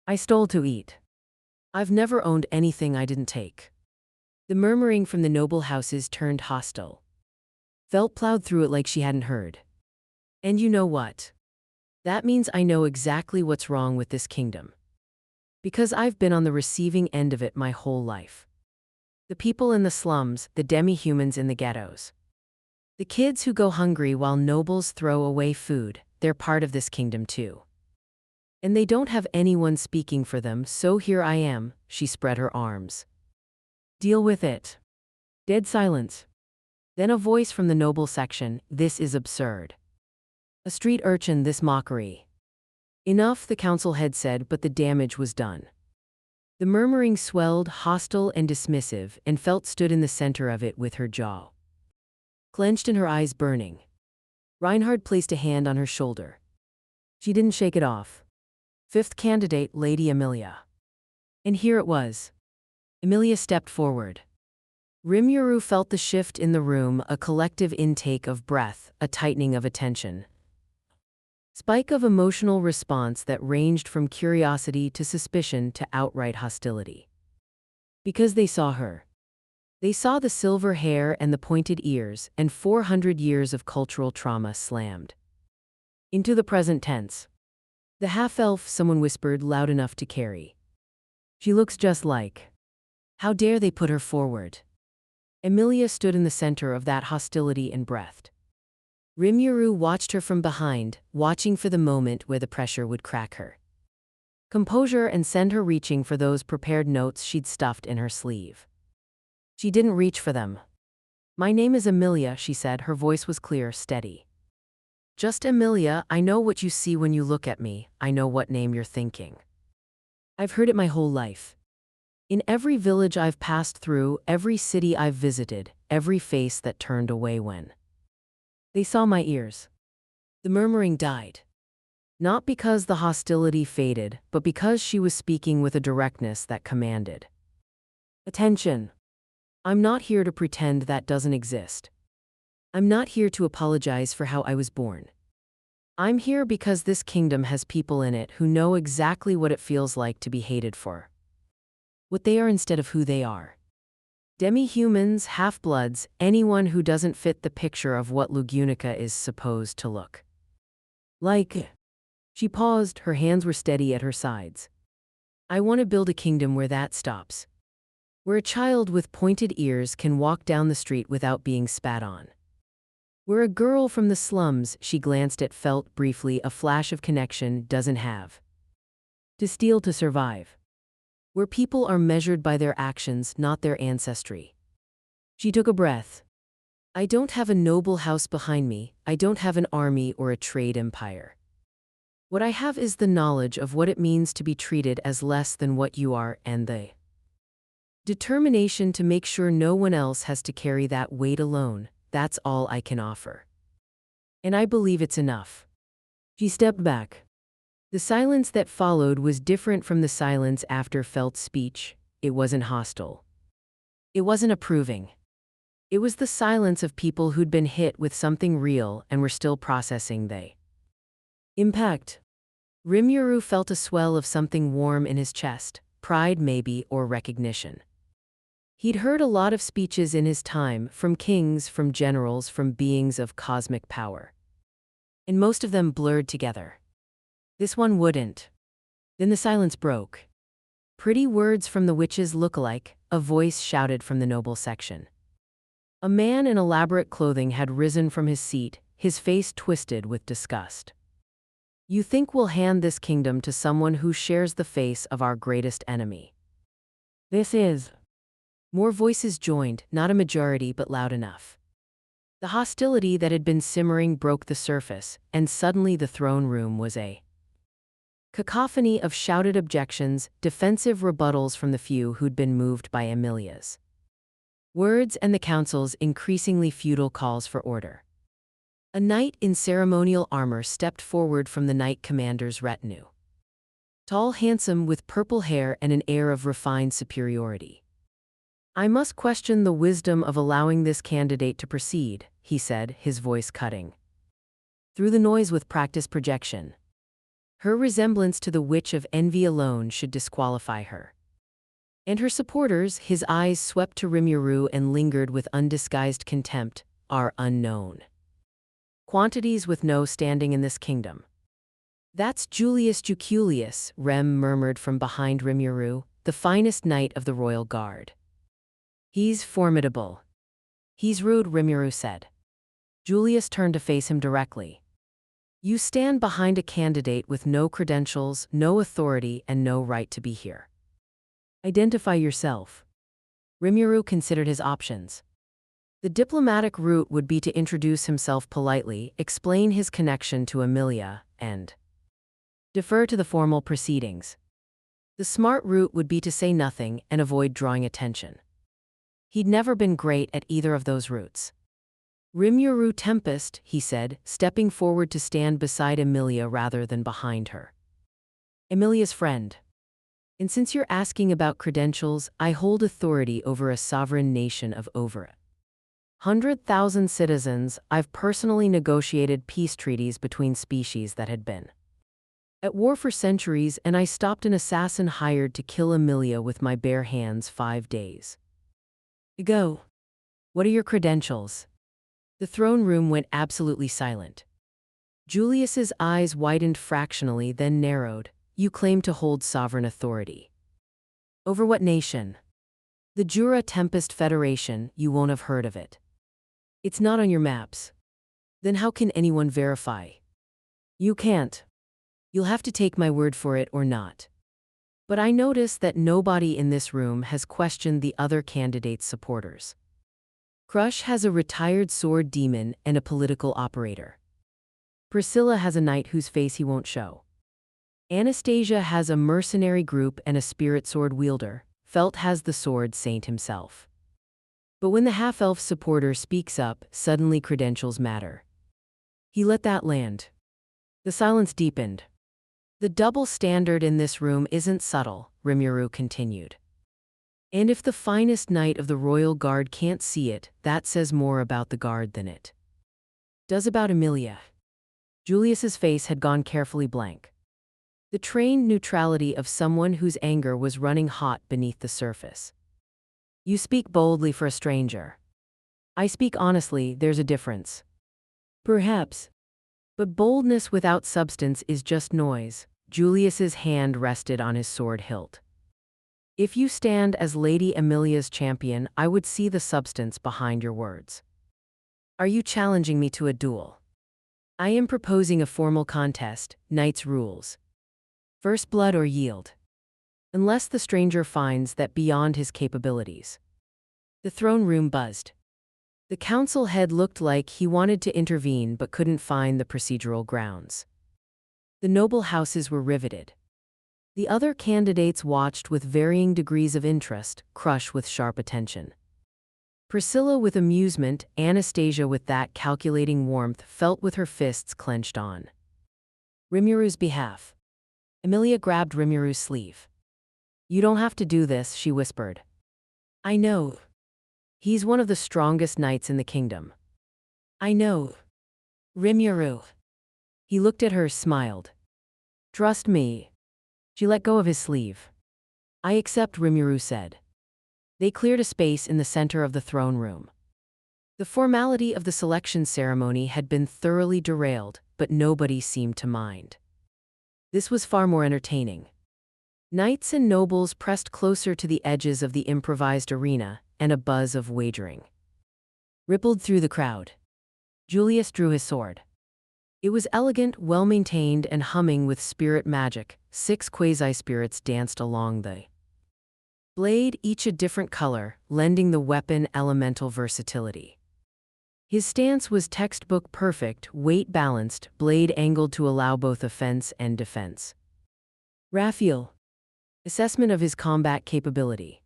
I stole to eat. I've never owned anything I didn't take. The murmuring from the noble houses turned hostile. Felt plowed through it like she hadn't heard. And you know what? That means I know exactly what's wrong with this kingdom. Because I've been on the receiving end of it my whole life. The people in the slums, the demi-humans in the ghettos. The kids who go hungry while nobles throw away food, they're part of this kingdom too. And they don't have anyone speaking for them, so here I am. She spread her arms. Deal with it. Dead silence. Then a voice from the noble section, this is absurd. A street urchin, this mockery. Enough, the council head said, but the damage was done. The murmuring swelled, hostile and dismissive, and Felt stood in the center of it with her jaw clenched and her eyes burning. Reinhard placed a hand on her shoulder. She didn't shake it off. Fifth candidate, Lady Amelia. And here it was. Amelia stepped forward. Rimuru felt the shift in the room, a collective intake of breath, a tightening of attention. Spike of emotional response that ranged from curiosity to suspicion to outright hostility. Because they saw her. They saw the silver hair and the pointed ears, and 400 years of cultural trauma slammed into the present tense. The half-elf, someone whispered loud enough to carry. She looks just like. How dare they put her forward? Emilia stood in the center of that hostility and breathed. Rimuru watched her from behind, watching for the moment where the pressure would crack her composure and send her reaching for those prepared notes she'd stuffed in her sleeve. She didn't reach for them. My name is Emilia, she said, her voice was clear, steady. Just Emilia, I know what you see when you look at me, I know what name you're thinking. I've heard it my whole life. In every village I've passed through, every city I've visited, every face that turned away when they saw my ears. The murmuring died. Not because the hostility faded, but because she was speaking with a directness that commanded attention. I'm not here to pretend that doesn't exist. I'm not here to apologize for how I was born. I'm here because this kingdom has people in it who know exactly what it feels like to be hated for what they are instead of who they are. Demi-humans, half-bloods, anyone who doesn't fit the picture of what Lugunica is supposed to look like. She paused, her hands were steady at her sides. I want to build a kingdom where that stops. Where a child with pointed ears can walk down the street without being spat on. Where a girl from the slums, she glanced at, felt briefly a flash of connection, doesn't have to steal to survive. Where people are measured by their actions, not their ancestry. She took a breath. I don't have a noble house behind me, I don't have an army or a trade empire. What I have is the knowledge of what it means to be treated as less than what you are, and the determination to make sure no one else has to carry that weight alone. That's all I can offer. And I believe it's enough. She stepped back. The silence that followed was different from the silence after Felt's speech. It wasn't hostile. It wasn't approving. It was the silence of people who'd been hit with something real and were still processing the impact. Rimuru felt a swell of something warm in his chest, pride maybe, or recognition. He'd heard a lot of speeches in his time, from kings, from generals, from beings of cosmic power. And most of them blurred together. This one wouldn't. Then the silence broke. Pretty words from the witch's lookalike, a voice shouted from the noble section. A man in elaborate clothing had risen from his seat, his face twisted with disgust. You think we'll hand this kingdom to someone who shares the face of our greatest enemy? This is. More voices joined, not a majority but loud enough. The hostility that had been simmering broke the surface, and suddenly the throne room was a cacophony of shouted objections, defensive rebuttals from the few who'd been moved by Emilia's words and the council's increasingly futile calls for order. A knight in ceremonial armor stepped forward from the knight commander's retinue. Tall, handsome, with purple hair and an air of refined superiority. I must question the wisdom of allowing this candidate to proceed, he said, his voice cutting through the noise with practiced projection. Her resemblance to the witch of envy alone should disqualify her. And her supporters, his eyes swept to Rimuru and lingered with undisguised contempt, are unknown quantities with no standing in this kingdom. That's Julius Juculius, Rem murmured from behind Rimuru, the finest knight of the royal guard. He's formidable. He's rude, Rimuru said. Julius turned to face him directly. You stand behind a candidate with no credentials, no authority, and no right to be here. Identify yourself. Rimuru considered his options. The diplomatic route would be to introduce himself politely, explain his connection to Emilia, and defer to the formal proceedings. The smart route would be to say nothing and avoid drawing attention. He'd never been great at either of those routes. Rimuru Tempest, he said, stepping forward to stand beside Emilia rather than behind her. Emilia's friend. And since you're asking about credentials, I hold authority over a sovereign nation of over 100,000 citizens. I've personally negotiated peace treaties between species that had been At war for centuries, and I stopped an assassin hired to kill Emilia with my bare hands 5 days ago. What are your credentials? The throne room went absolutely silent. Julius's eyes widened fractionally, then narrowed. You claim to hold sovereign authority. Over what nation? The Jura Tempest Federation. You won't have heard of it. It's not on your maps. Then how can anyone verify? You can't. You'll have to take my word for it or not. But I notice that nobody in this room has questioned the other candidate's supporters. Crush has a retired sword demon and a political operator. Priscilla has a knight whose face he won't show. Anastasia has a mercenary group and a spirit sword wielder. Felt has the sword saint himself. But when the half-elf supporter speaks up, suddenly credentials matter. He let that land. The silence deepened. The double standard in this room isn't subtle, Rimuru continued. And if the finest knight of the royal guard can't see it, that says more about the guard than it does about Emilia. Julius's face had gone carefully blank. The trained neutrality of someone whose anger was running hot beneath the surface. You speak boldly for a stranger. I speak honestly, there's a difference. Perhaps. But boldness without substance is just noise. Julius's hand rested on his sword hilt. If you stand as Lady Emilia's champion, I would see the substance behind your words. Are you challenging me to a duel? I am proposing a formal contest, knight's rules. First blood or yield. Unless the stranger finds that beyond his capabilities. The throne room buzzed. The council head looked like he wanted to intervene but couldn't find the procedural grounds. The noble houses were riveted. The other candidates watched with varying degrees of interest, Crush with sharp attention. Priscilla with amusement, Anastasia with that calculating warmth felt with her fists clenched on Rimuru's behalf. Emilia grabbed Rimuru's sleeve. You don't have to do this, she whispered. I know. He's one of the strongest knights in the kingdom. I know. Rimuru. He looked at her, smiled. Trust me. She let go of his sleeve. I accept, Rimuru said. They cleared a space in the center of the throne room. The formality of the selection ceremony had been thoroughly derailed, but nobody seemed to mind. This was far more entertaining. Knights and nobles pressed closer to the edges of the improvised arena, and a buzz of wagering rippled through the crowd. Julius drew his sword. It was elegant, well-maintained, and humming with spirit magic. 6 quasi-spirits danced along the blade, each a different color, lending the weapon elemental versatility. His stance was textbook perfect, weight balanced, blade angled to allow both offense and defense. Raphael. Assessment of his combat capability.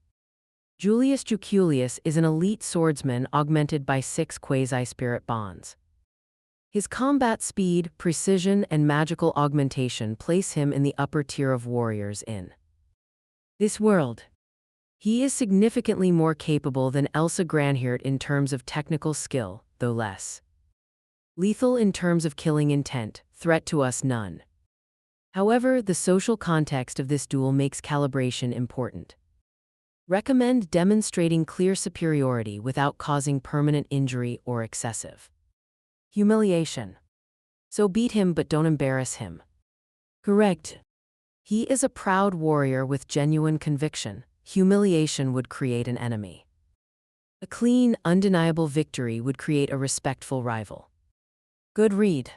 Julius Juculius is an elite swordsman augmented by 6 quasi-spirit bonds. His combat speed, precision, and magical augmentation place him in the upper tier of warriors in this world. He is significantly more capable than Elsa Granhirt in terms of technical skill, though less lethal in terms of killing intent, threat to us none. However, the social context of this duel makes calibration important. Recommend demonstrating clear superiority without causing permanent injury or excessive humiliation. So beat him but don't embarrass him. Correct. He is a proud warrior with genuine conviction. Humiliation would create an enemy. A clean, undeniable victory would create a respectful rival. Good read.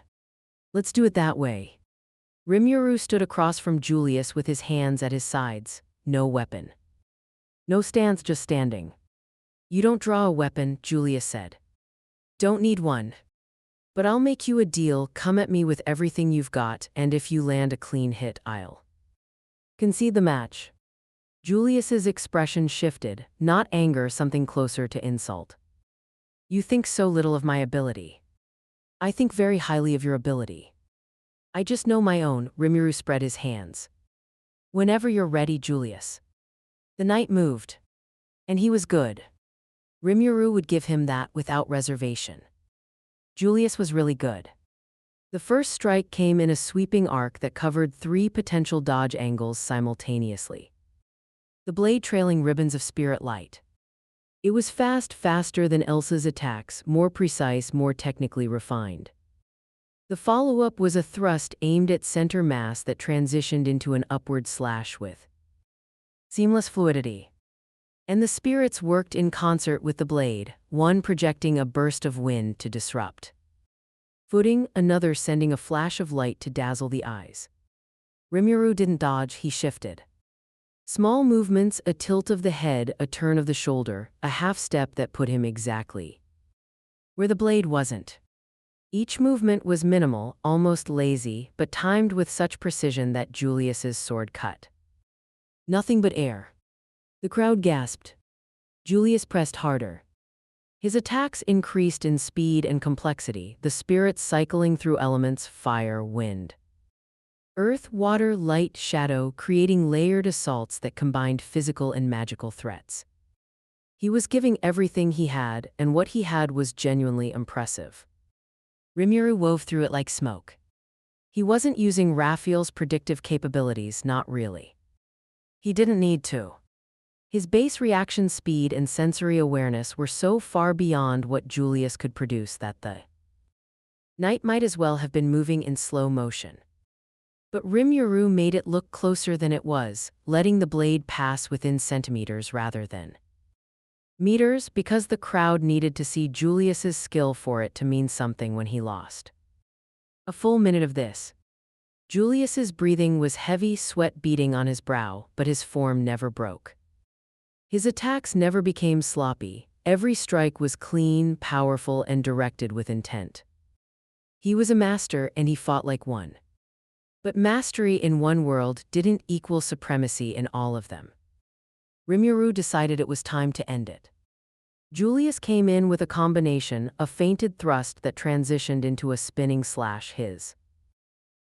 Let's do it that way. Rimuru stood across from Julius with his hands at his sides, no weapon. No stance, just standing. You don't draw a weapon, Julius said. Don't need one. But I'll make you a deal, come at me with everything you've got, and if you land a clean hit, I'll concede the match. Julius's expression shifted, not anger, something closer to insult. You think so little of my ability. I think very highly of your ability. I just know my own, Rimuru spread his hands. Whenever you're ready, Julius. The knight moved. And he was good. Rimuru would give him that without reservation. Julius was really good. The first strike came in a sweeping arc that covered 3 potential dodge angles simultaneously, the blade trailing ribbons of spirit light. It was faster than Elsa's attacks, more precise, more technically refined. The follow-up was a thrust aimed at center mass that transitioned into an upward slash with seamless fluidity. And the spirits worked in concert with the blade, one projecting a burst of wind to disrupt footing, another sending a flash of light to dazzle the eyes. Rimuru didn't dodge, he shifted. Small movements, a tilt of the head, a turn of the shoulder, a half step that put him exactly where the blade wasn't. Each movement was minimal, almost lazy, but timed with such precision that Julius's sword cut nothing but air. The crowd gasped. Julius pressed harder. His attacks increased in speed and complexity, the spirits cycling through elements: fire, wind, earth, water, light, shadow, creating layered assaults that combined physical and magical threats. He was giving everything he had, and what he had was genuinely impressive. Rimuru wove through it like smoke. He wasn't using Raphael's predictive capabilities, not really. He didn't need to. His base reaction speed and sensory awareness were so far beyond what Julius could produce that the knight might as well have been moving in slow motion. But Rimuru made it look closer than it was, letting the blade pass within centimeters rather than meters, because the crowd needed to see Julius's skill for it to mean something when he lost. A full minute of this. Julius's breathing was heavy, sweat beading on his brow, but his form never broke. His attacks never became sloppy. Every strike was clean, powerful, and directed with intent. He was a master, and he fought like one. But mastery in one world didn't equal supremacy in all of them. Rimuru decided it was time to end it. Julius came in with a combination, a feinted thrust that transitioned into a spinning slash, his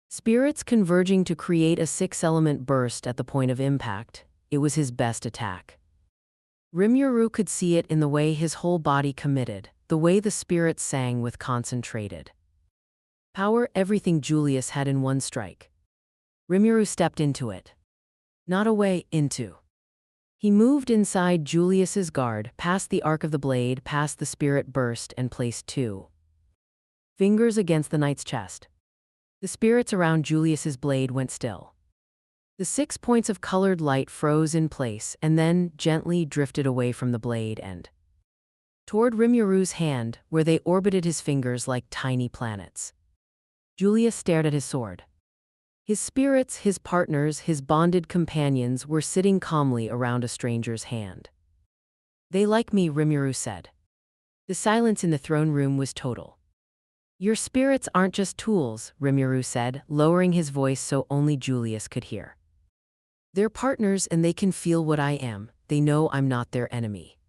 spirits converging to create a 6-element burst at the point of impact. It was his best attack. Rimuru could see it in the way his whole body committed, the way the spirits sang with concentrated power, everything Julius had in one strike. Rimuru stepped into it. Not away, into. He moved inside Julius's guard, past the arc of the blade, past the spirit burst, and placed 2 fingers against the knight's chest. The spirits around Julius's blade went still. The 6 points of colored light froze in place and then gently drifted away from the blade and toward Rimuru's hand, where they orbited his fingers like tiny planets. Julius stared at his sword. His spirits, his partners, his bonded companions were sitting calmly around a stranger's hand. "They like me," Rimuru said. The silence in the throne room was total. "Your spirits aren't just tools," Rimuru said, lowering his voice so only Julius could hear. "They're partners, and they can feel what I am. They know I'm not their enemy.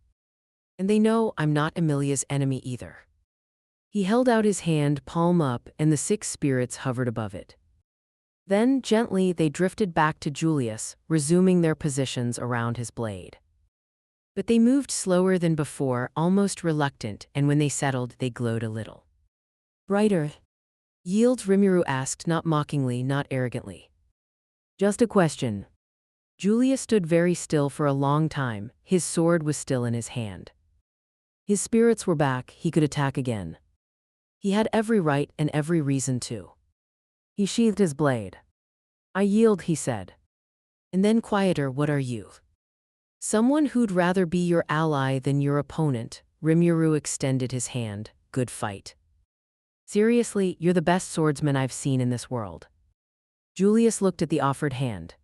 And they know I'm not Emilia's enemy either." He held out his hand, palm up, and the 6 spirits hovered above it. Then, gently, they drifted back to Julius, resuming their positions around his blade. But they moved slower than before, almost reluctant, and when they settled, they glowed a little brighter. "Yield?" Rimuru asked, not mockingly, not arrogantly. "Just a question." Julius stood very still for a long time. His sword was still in his hand. His spirits were back. He could attack again. He had every right and every reason to. He sheathed his blade. "I yield," he said. And then quieter, "What are you?" "Someone who'd rather be your ally than your opponent." Rimuru extended his hand. "Good fight. Seriously, you're the best swordsman I've seen in this world." Julius looked at the offered hand.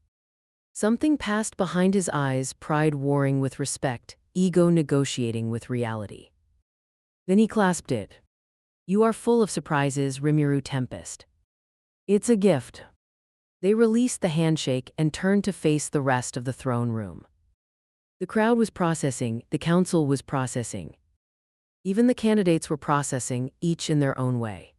Something passed behind his eyes, pride warring with respect, ego negotiating with reality. Then he clasped it. "You are full of surprises, Rimuru Tempest. It's a gift." They released the handshake and turned to face the rest of the throne room. The crowd was processing, the council was processing. Even the candidates were processing, each in their own way.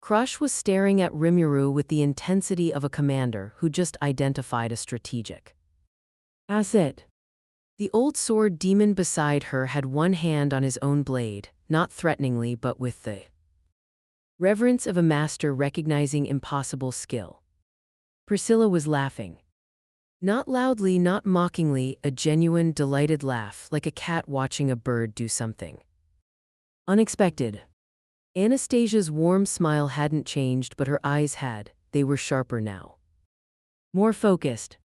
Crush was staring at Rimuru with the intensity of a commander who just identified a strategic asset. The old sword demon beside her had one hand on his own blade, not threateningly but with the Reverence of a master recognizing impossible skill. Priscilla was laughing. Not loudly, not mockingly, a genuine, delighted laugh, like a cat watching a bird do something unexpected. Anastasia's warm smile hadn't changed, but her eyes had. They were sharper now. More focused.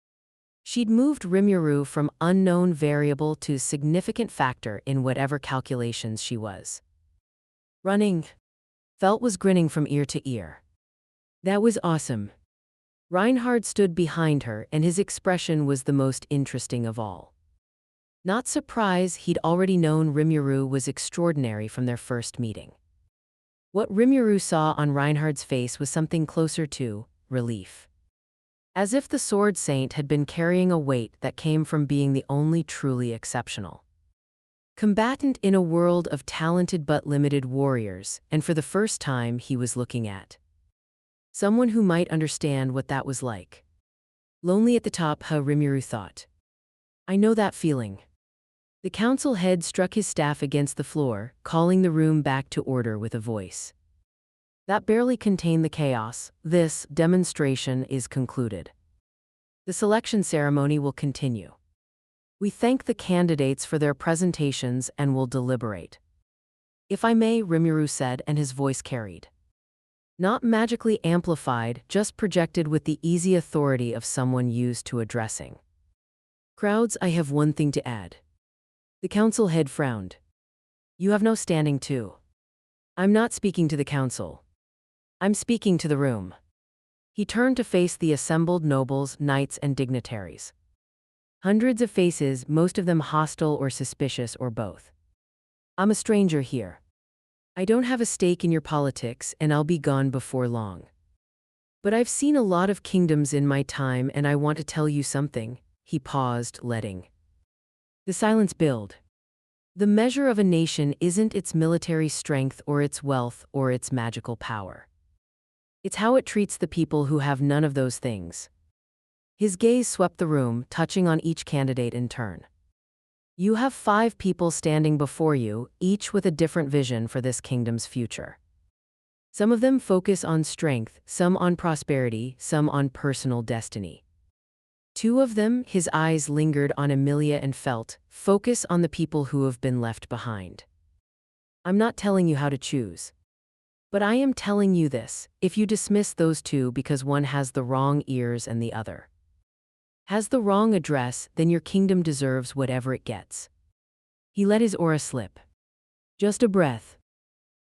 She'd moved Rimuru from unknown variable to significant factor in whatever calculations she was running. Felt was grinning from ear to ear. That was awesome. Reinhard stood behind her, and his expression was the most interesting of all. Not surprise, he'd already known Rimuru was extraordinary from their first meeting. What Rimuru saw on Reinhard's face was something closer to relief. As if the sword saint had been carrying a weight that came from being the only truly exceptional combatant in a world of talented but limited warriors, and for the first time he was looking at someone who might understand what that was like. Lonely at the top, Rimuru thought. I know that feeling. The council head struck his staff against the floor, calling the room back to order with a voice that barely contained the chaos. This demonstration is concluded. The selection ceremony will continue. We thank the candidates for their presentations and will deliberate. If I may, Rimuru said, and his voice carried. Not magically amplified, just projected with the easy authority of someone used to addressing crowds. I have one thing to add. The council head frowned. You have no standing to. I'm not speaking to the council. I'm speaking to the room. He turned to face the assembled nobles, knights, and dignitaries. Hundreds of faces, most of them hostile or suspicious or both. I'm a stranger here. I don't have a stake in your politics, and I'll be gone before long. But I've seen a lot of kingdoms in my time, and I want to tell you something. He paused, letting the silence build. The measure of a nation isn't its military strength or its wealth or its magical power. It's how it treats the people who have none of those things. His gaze swept the room, touching on each candidate in turn. You have 5 people standing before you, each with a different vision for this kingdom's future. Some of them focus on strength, some on prosperity, some on personal destiny. 2 of them, his eyes lingered on Emilia and felt, focus on the people who have been left behind. I'm not telling you how to choose. But I am telling you this: if you dismiss those 2 because one has the wrong ears and the other has the wrong address, then your kingdom deserves whatever it gets. He let his aura slip. Just a breath.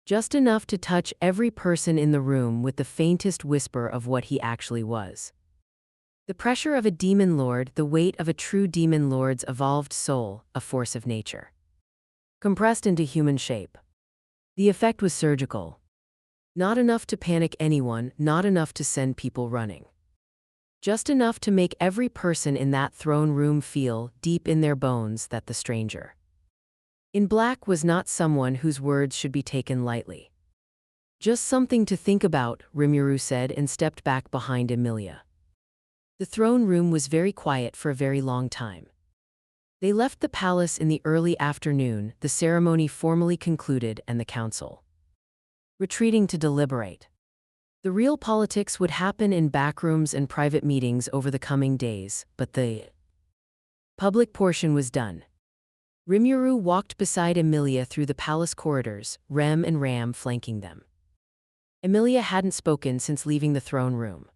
Just enough to touch every person in the room with the faintest whisper of what he actually was. The pressure of a demon lord, the weight of a true demon lord's evolved soul, a force of nature, compressed into human shape. The effect was surgical. Not enough to panic anyone, not enough to send people running. Just enough to make every person in that throne room feel, deep in their bones, that the stranger in black was not someone whose words should be taken lightly. Just something to think about, Rimuru said, and stepped back behind Emilia. The throne room was very quiet for a very long time. They left the palace in the early afternoon, the ceremony formally concluded, and the council retreating to deliberate. The real politics would happen in backrooms and private meetings over the coming days, but the public portion was done. Rimuru walked beside Emilia through the palace corridors, Rem and Ram flanking them. Emilia hadn't spoken since leaving the throne room.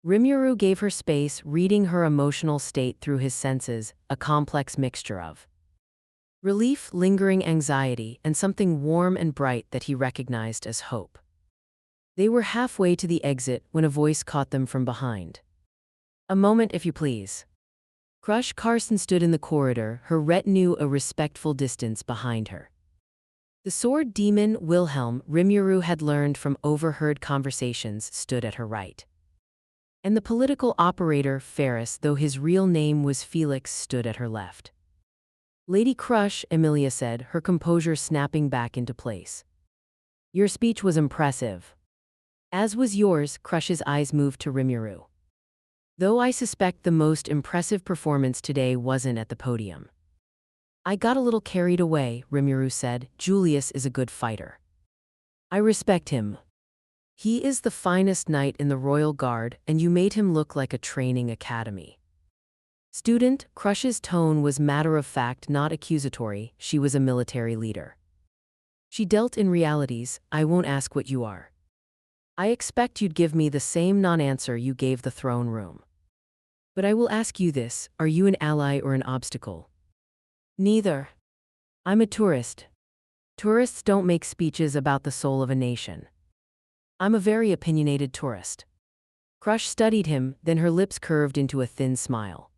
Rimuru gave her space, reading her emotional state through his senses, a complex mixture of relief, lingering anxiety, and something warm and bright that he recognized as hope. They were halfway to the exit when a voice caught them from behind. A moment, if you please. Crush Carson stood in the corridor, her retinue a respectful distance behind her. The sword demon, Wilhelm, Rimuru had learned from overheard conversations, stood at her right. And the political operator, Ferris, though his real name was Felix, stood at her left. Lady Crush, Emilia said, her composure snapping back into place. Your speech was impressive. As was yours. Crush's eyes moved to Rimuru. Though I suspect the most impressive performance today wasn't at the podium. I got a little carried away, Rimuru said. Julius is a good fighter. I respect him. He is the finest knight in the royal guard, and you made him look like a training academy. Student, Crush's tone was matter-of-fact, not accusatory. She was a military leader. She dealt in realities. I won't ask what you are. I expect you'd give me the same non-answer you gave the throne room. But I will ask you this, are you an ally or an obstacle? Neither. I'm a tourist. Tourists don't make speeches about the soul of a nation. I'm a very opinionated tourist. Crush studied him, then her lips curved into a thin smile.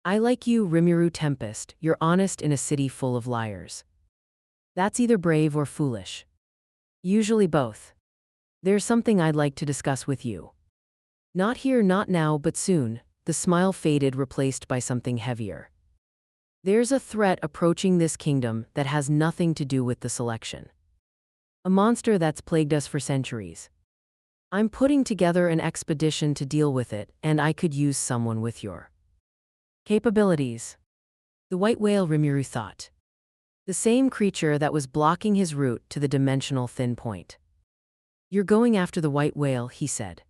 I like you, Rimuru Tempest. You're honest in a city full of liars. That's either brave or foolish. Usually both. There's something I'd like to discuss with you. Not here, not now, but soon. The smile faded, replaced by something heavier. There's a threat approaching this kingdom that has nothing to do with the selection. A monster that's plagued us for centuries. I'm putting together an expedition to deal with it, and I could use someone with your capabilities. The white whale, Rimuru thought. The same creature that was blocking his route to the dimensional thin point. You're going after the white whale, he said.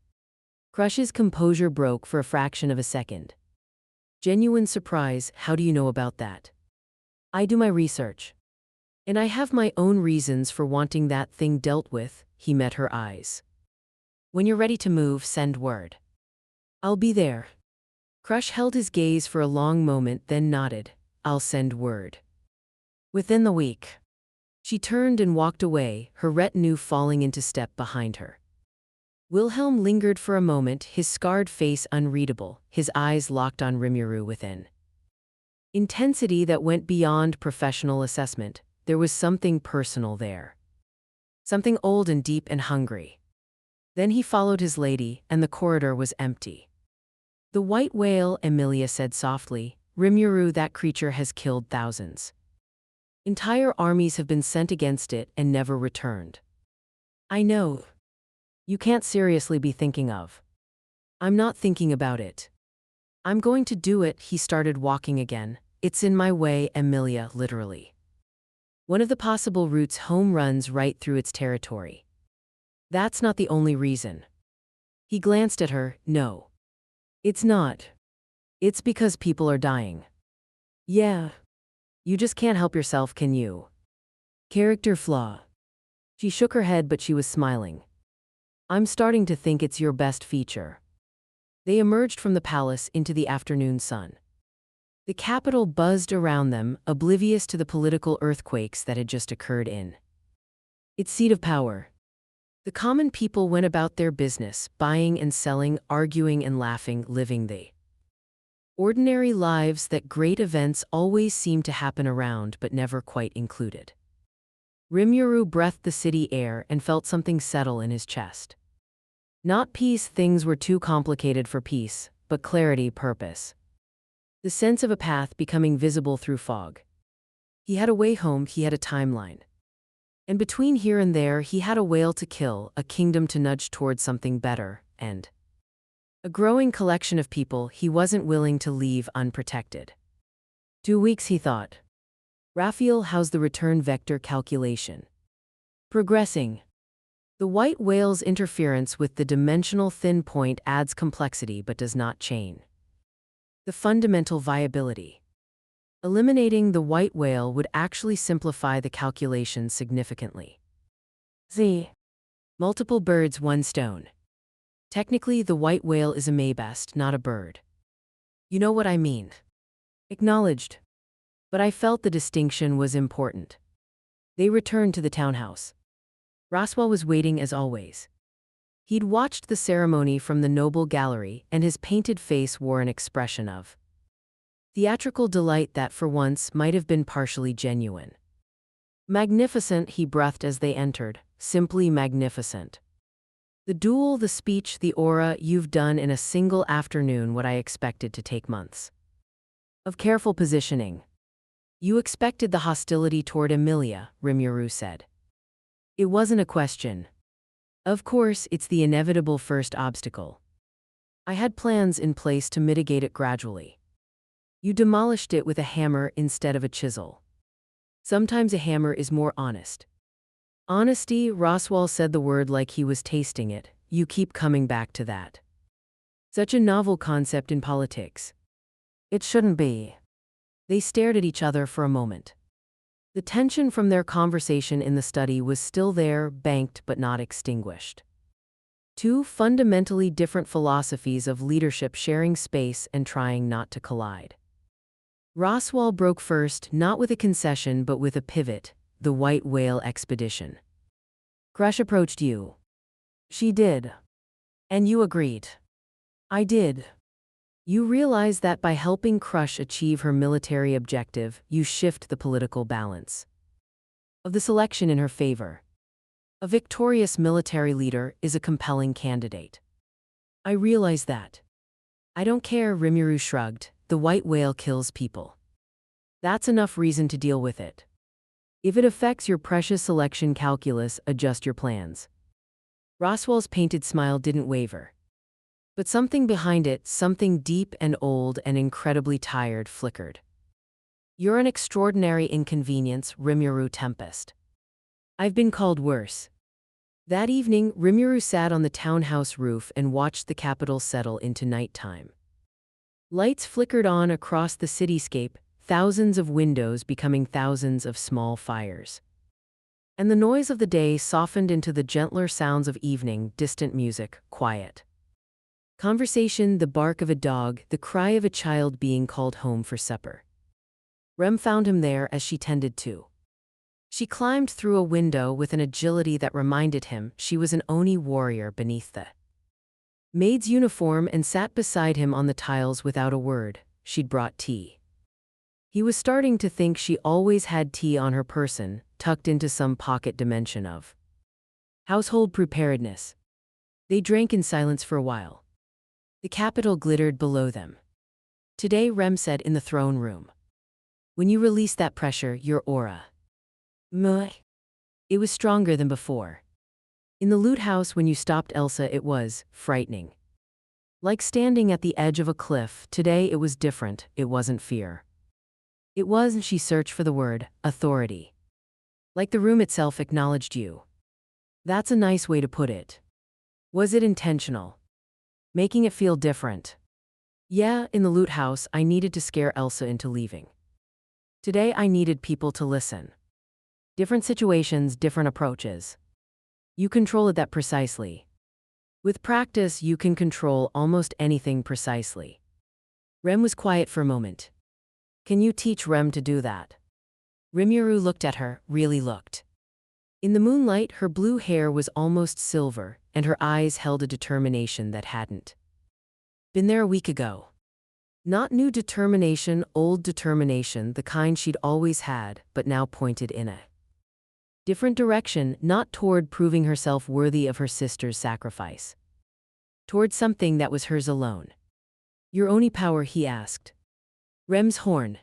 Crush's composure broke for a fraction of a second. Genuine surprise. How do you know about that? I do my research. And I have my own reasons for wanting that thing dealt with. He met her eyes. When you're ready to move, send word. I'll be there. Crush held his gaze for a long moment, then nodded. I'll send word. Within the week. She turned and walked away, her retinue falling into step behind her. Wilhelm lingered for a moment, his scarred face unreadable, his eyes locked on Rimuru within. Intensity that went beyond professional assessment. There was something personal there. Something old and deep and hungry. Then he followed his lady, and the corridor was empty. The white whale, Emilia said softly. Rimuru, that creature has killed thousands. Entire armies have been sent against it and never returned. I know. You can't seriously be thinking of. I'm not thinking about it. I'm going to do it. He started walking again. It's in my way, Emilia, literally. One of the possible routes home runs right through its territory. That's not the only reason. He glanced at her. No. It's not. It's because people are dying. Yeah. You just can't help yourself, can you? Character flaw. She shook her head, but she was smiling. I'm starting to think it's your best feature. They emerged from the palace into the afternoon sun. The capital buzzed around them, oblivious to the political earthquakes that had just occurred in its seat of power. The common people went about their business, buying and selling, arguing and laughing, living the ordinary lives that great events always seem to happen around but never quite included. Rimuru breathed the city air and felt something settle in his chest. Not peace, things were too complicated for peace, but clarity, purpose. The sense of a path becoming visible through fog. He had a way home, he had a timeline. And between here and there, he had a whale to kill, a kingdom to nudge toward something better, and a growing collection of people he wasn't willing to leave unprotected. 2 weeks, he thought. Raphael, how's the return vector calculation? Progressing. The white whale's interference with the dimensional thin point adds complexity but does not change the fundamental viability. Eliminating the white whale would actually simplify the calculation significantly. Multiple birds, one stone. Technically, the white whale is a maybest, not a bird. You know what I mean. Acknowledged. But I felt the distinction was important. They returned to the townhouse. Roswell was waiting as always. He'd watched the ceremony from the noble gallery, and his painted face wore an expression of theatrical delight that for once might have been partially genuine. Magnificent, he breathed as they entered, simply magnificent. The duel, the speech, the aura, you've done in a single afternoon what I expected to take months of careful positioning. You expected the hostility toward Emilia, Rimuru said. It wasn't a question. Of course, it's the inevitable first obstacle. I had plans in place to mitigate it gradually. You demolished it with a hammer instead of a chisel. Sometimes a hammer is more honest. Honesty, Roswell said the word like he was tasting it. You keep coming back to that. Such a novel concept in politics. It shouldn't be. They stared at each other for a moment. The tension from their conversation in the study was still there, banked but not extinguished. Two fundamentally different philosophies of leadership sharing space and trying not to collide. Roswell broke first, not with a concession but with a pivot, the white whale expedition. Crush approached you. She did. And you agreed. I did. You realize that by helping Crush achieve her military objective, you shift the political balance of the selection in her favor. A victorious military leader is a compelling candidate. I realize that. I don't care, Rimuru shrugged. The white whale kills people. That's enough reason to deal with it. If it affects your precious selection calculus, adjust your plans. Roswell's painted smile didn't waver. But something behind it, something deep and old and incredibly tired, flickered. You're an extraordinary inconvenience, Rimuru Tempest. I've been called worse. That evening, Rimuru sat on the townhouse roof and watched the capital settle into nighttime. Lights flickered on across the cityscape, thousands of windows becoming thousands of small fires. And the noise of the day softened into the gentler sounds of evening, distant music, quiet. Conversation, the bark of a dog, the cry of a child being called home for supper. Rem found him there as she tended to. She climbed through a window with an agility that reminded him she was an Oni warrior beneath the maid's uniform and sat beside him on the tiles without a word. She'd brought tea. He was starting to think she always had tea on her person, tucked into some pocket dimension of household preparedness. They drank in silence for a while. The capital glittered below them. Today, Rem said in the throne room. When you release that pressure, your aura. It was stronger than before. In the loot house when you stopped Elsa, it was frightening. Like standing at the edge of a cliff, today it was different. It wasn't fear. It was, she searched for the word, authority. Like the room itself acknowledged you. That's a nice way to put it. Was it intentional? Making it feel different. Yeah, in the loot house, I needed to scare Elsa into leaving. Today, I needed people to listen. Different situations, different approaches. You controlled that precisely. With practice, you can control almost anything precisely. Rem was quiet for a moment. Can you teach Rem to do that? Rimuru looked at her, really looked. In the moonlight, her blue hair was almost silver, and her eyes held a determination that hadn't been there a week ago. Not new determination, old determination, the kind she'd always had, but now pointed in a different direction, not toward proving herself worthy of her sister's sacrifice. Toward something that was hers alone. Your only power, he asked. Rem's horn.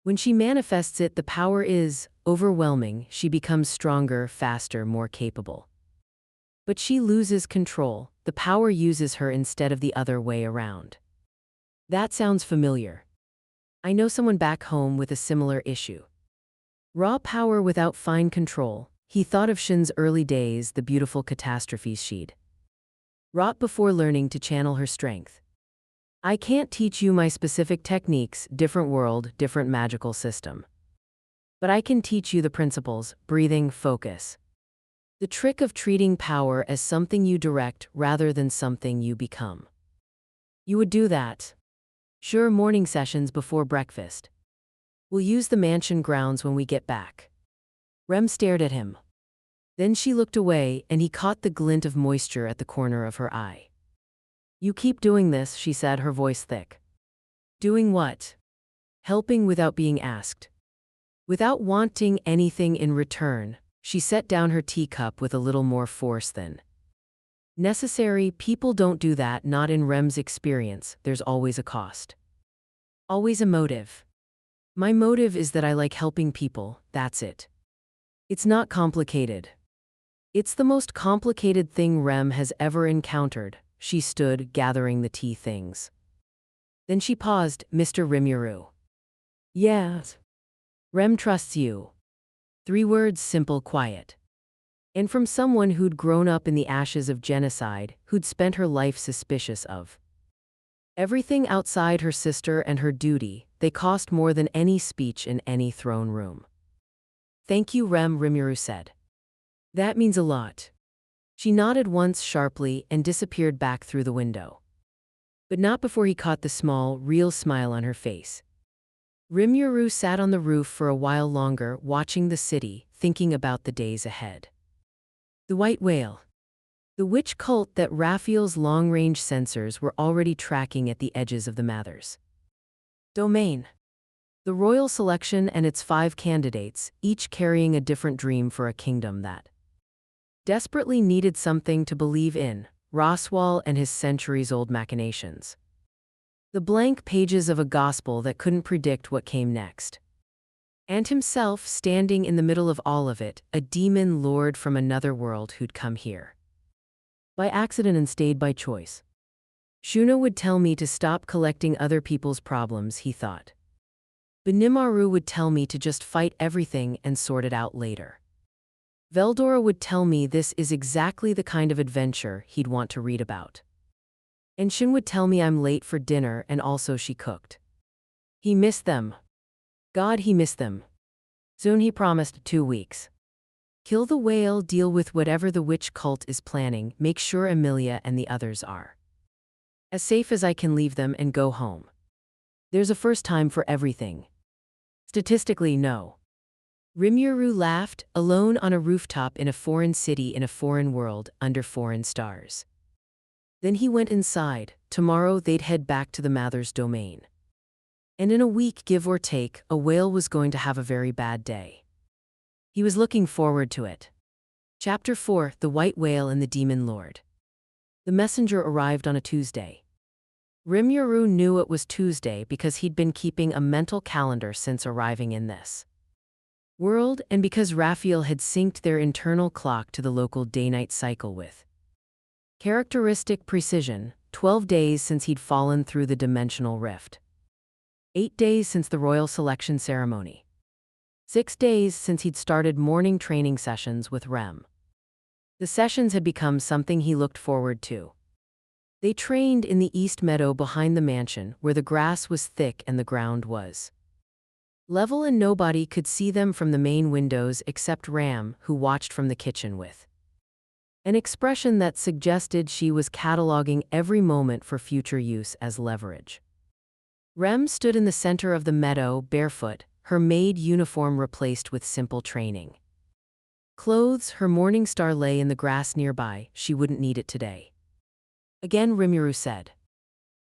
When she manifests it, the power is overwhelming. She becomes stronger, faster, more capable. But she loses control. The power uses her instead of the other way around. That sounds familiar. I know someone back home with a similar issue. Raw power without fine control. He thought of Shin's early days, the beautiful catastrophes she'd wrought before learning to channel her strength. I can't teach you my specific techniques, different world, different magical system. But I can teach you the principles, breathing, focus. The trick of treating power as something you direct rather than something you become. You would do that. Sure, morning sessions before breakfast. We'll use the mansion grounds when we get back. Rem stared at him. Then she looked away, and he caught the glint of moisture at the corner of her eye. You keep doing this, she said, her voice thick. Doing what? Helping without being asked. Without wanting anything in return, she set down her teacup with a little more force than necessary. People don't do that, not in Rem's experience. There's always a cost. Always a motive. My motive is that I like helping people, that's it. It's not complicated. It's the most complicated thing Rem has ever encountered. She stood, gathering the tea things. Then she paused. Mr. Rimuru. Yes. Rem trusts you. 3 words, simple, quiet. And from someone who'd grown up in the ashes of genocide, who'd spent her life suspicious of everything outside her sister and her duty. They cost more than any speech in any throne room. Thank you, Rimuru said. That means a lot. She nodded once sharply and disappeared back through the window. But not before he caught the small, real smile on her face. Rimuru sat on the roof for a while longer, watching the city, thinking about the days ahead. The white whale. The witch cult that Raphael's long-range sensors were already tracking at the edges of the Mathers domain. The royal selection and its 5 candidates, each carrying a different dream for a kingdom that desperately needed something to believe in, Roswell and his centuries-old machinations. The blank pages of a gospel that couldn't predict what came next. And himself standing in the middle of all of it, a demon lord from another world who'd come here by accident and stayed by choice. Shuna would tell me to stop collecting other people's problems, he thought. Benimaru would tell me to just fight everything and sort it out later. Veldora would tell me this is exactly the kind of adventure he'd want to read about. And Shin would tell me I'm late for dinner and also she cooked. He missed them. God, he missed them. Soon, he promised, 2 weeks. Kill the whale, deal with whatever the witch cult is planning, make sure Emilia and the others are as safe as I can leave them and go home. There's a first time for everything. Statistically, no. Rimuru laughed, alone on a rooftop in a foreign city in a foreign world, under foreign stars. Then he went inside. Tomorrow they'd head back to the Mathers domain. And in a week, give or take, a whale was going to have a very bad day. He was looking forward to it. Chapter 4: The White Whale and the Demon Lord. The messenger arrived on a Tuesday. Rimuru knew it was Tuesday because he'd been keeping a mental calendar since arriving in this world, and because Raphael had synced their internal clock to the local day-night cycle with characteristic precision. 12 days since he'd fallen through the dimensional rift. 8 days since the royal selection ceremony. 6 days since he'd started morning training sessions with Rem. The sessions had become something he looked forward to. They trained in the east meadow behind the mansion, where the grass was thick and the ground was level, and nobody could see them from the main windows except Ram, who watched from the kitchen with an expression that suggested she was cataloging every moment for future use as leverage. Rem stood in the center of the meadow, barefoot, her maid uniform replaced with simple training clothes. Her morning star lay in the grass nearby. She wouldn't need it today. Again, Rimuru said.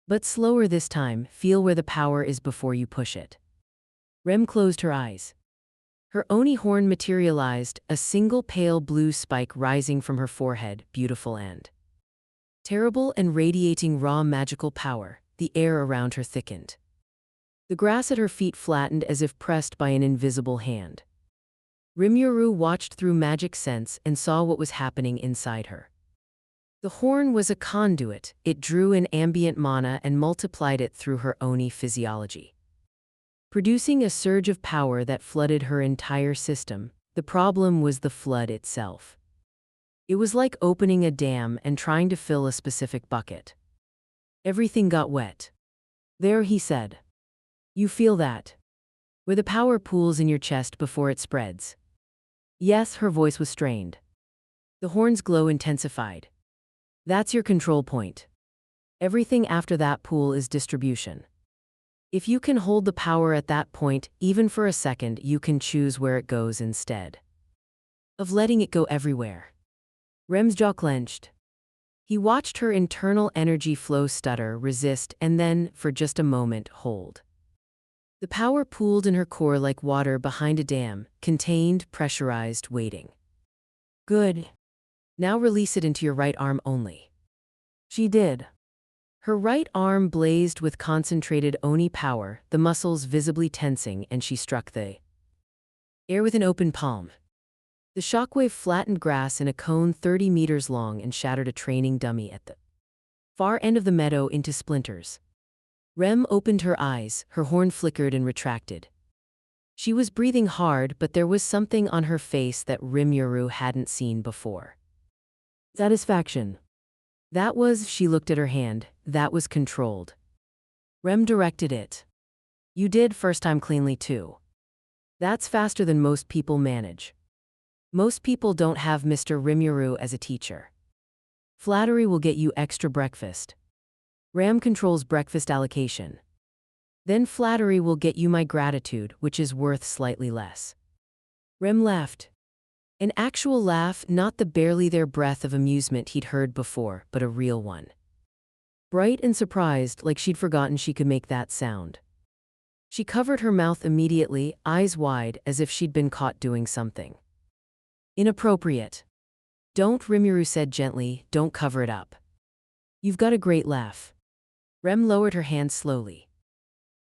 But slower this time. Feel where the power is before you push it. Rem closed her eyes. Her Oni horn materialized, a single pale blue spike rising from her forehead, beautiful and terrible and radiating raw magical power. The air around her thickened. The grass at her feet flattened as if pressed by an invisible hand. Rimuru watched through magic sense and saw what was happening inside her. The horn was a conduit. It drew in ambient mana and multiplied it through her Oni physiology, producing a surge of power that flooded her entire system. The problem was the flood itself. It was like opening a dam and trying to fill a specific bucket. Everything got wet. There, he said. You feel that? Where the power pools in your chest before it spreads. Yes, her voice was strained. The horn's glow intensified. That's your control point. Everything after that pool is distribution. If you can hold the power at that point, even for a second, you can choose where it goes instead of letting it go everywhere. Rem's jaw clenched. He watched her internal energy flow, stutter, resist, and then, for just a moment, hold. The power pooled in her core like water behind a dam, contained, pressurized, waiting. Good. Now release it into your right arm only. She did. Her right arm blazed with concentrated Oni power, the muscles visibly tensing, and she struck the air with an open palm. The shockwave flattened grass in a cone 30 meters long and shattered a training dummy at the far end of the meadow into splinters. Rem opened her eyes, her horn flickered and retracted. She was breathing hard, but there was something on her face that Rimuru hadn't seen before. Satisfaction. That was, she looked at her hand, that was controlled. Rem directed it. You did first time cleanly too. That's faster than most people manage. Most people don't have Mr. Rimuru as a teacher. Flattery will get you extra breakfast. Ram controls breakfast allocation. Then flattery will get you my gratitude, which is worth slightly less. Rem laughed. An actual laugh, not the barely there breath of amusement he'd heard before, but a real one. Bright and surprised, like she'd forgotten she could make that sound. She covered her mouth immediately, eyes wide, as if she'd been caught doing something inappropriate. Don't, Rimuru said gently, don't cover it up. You've got a great laugh. Rem lowered her hand slowly.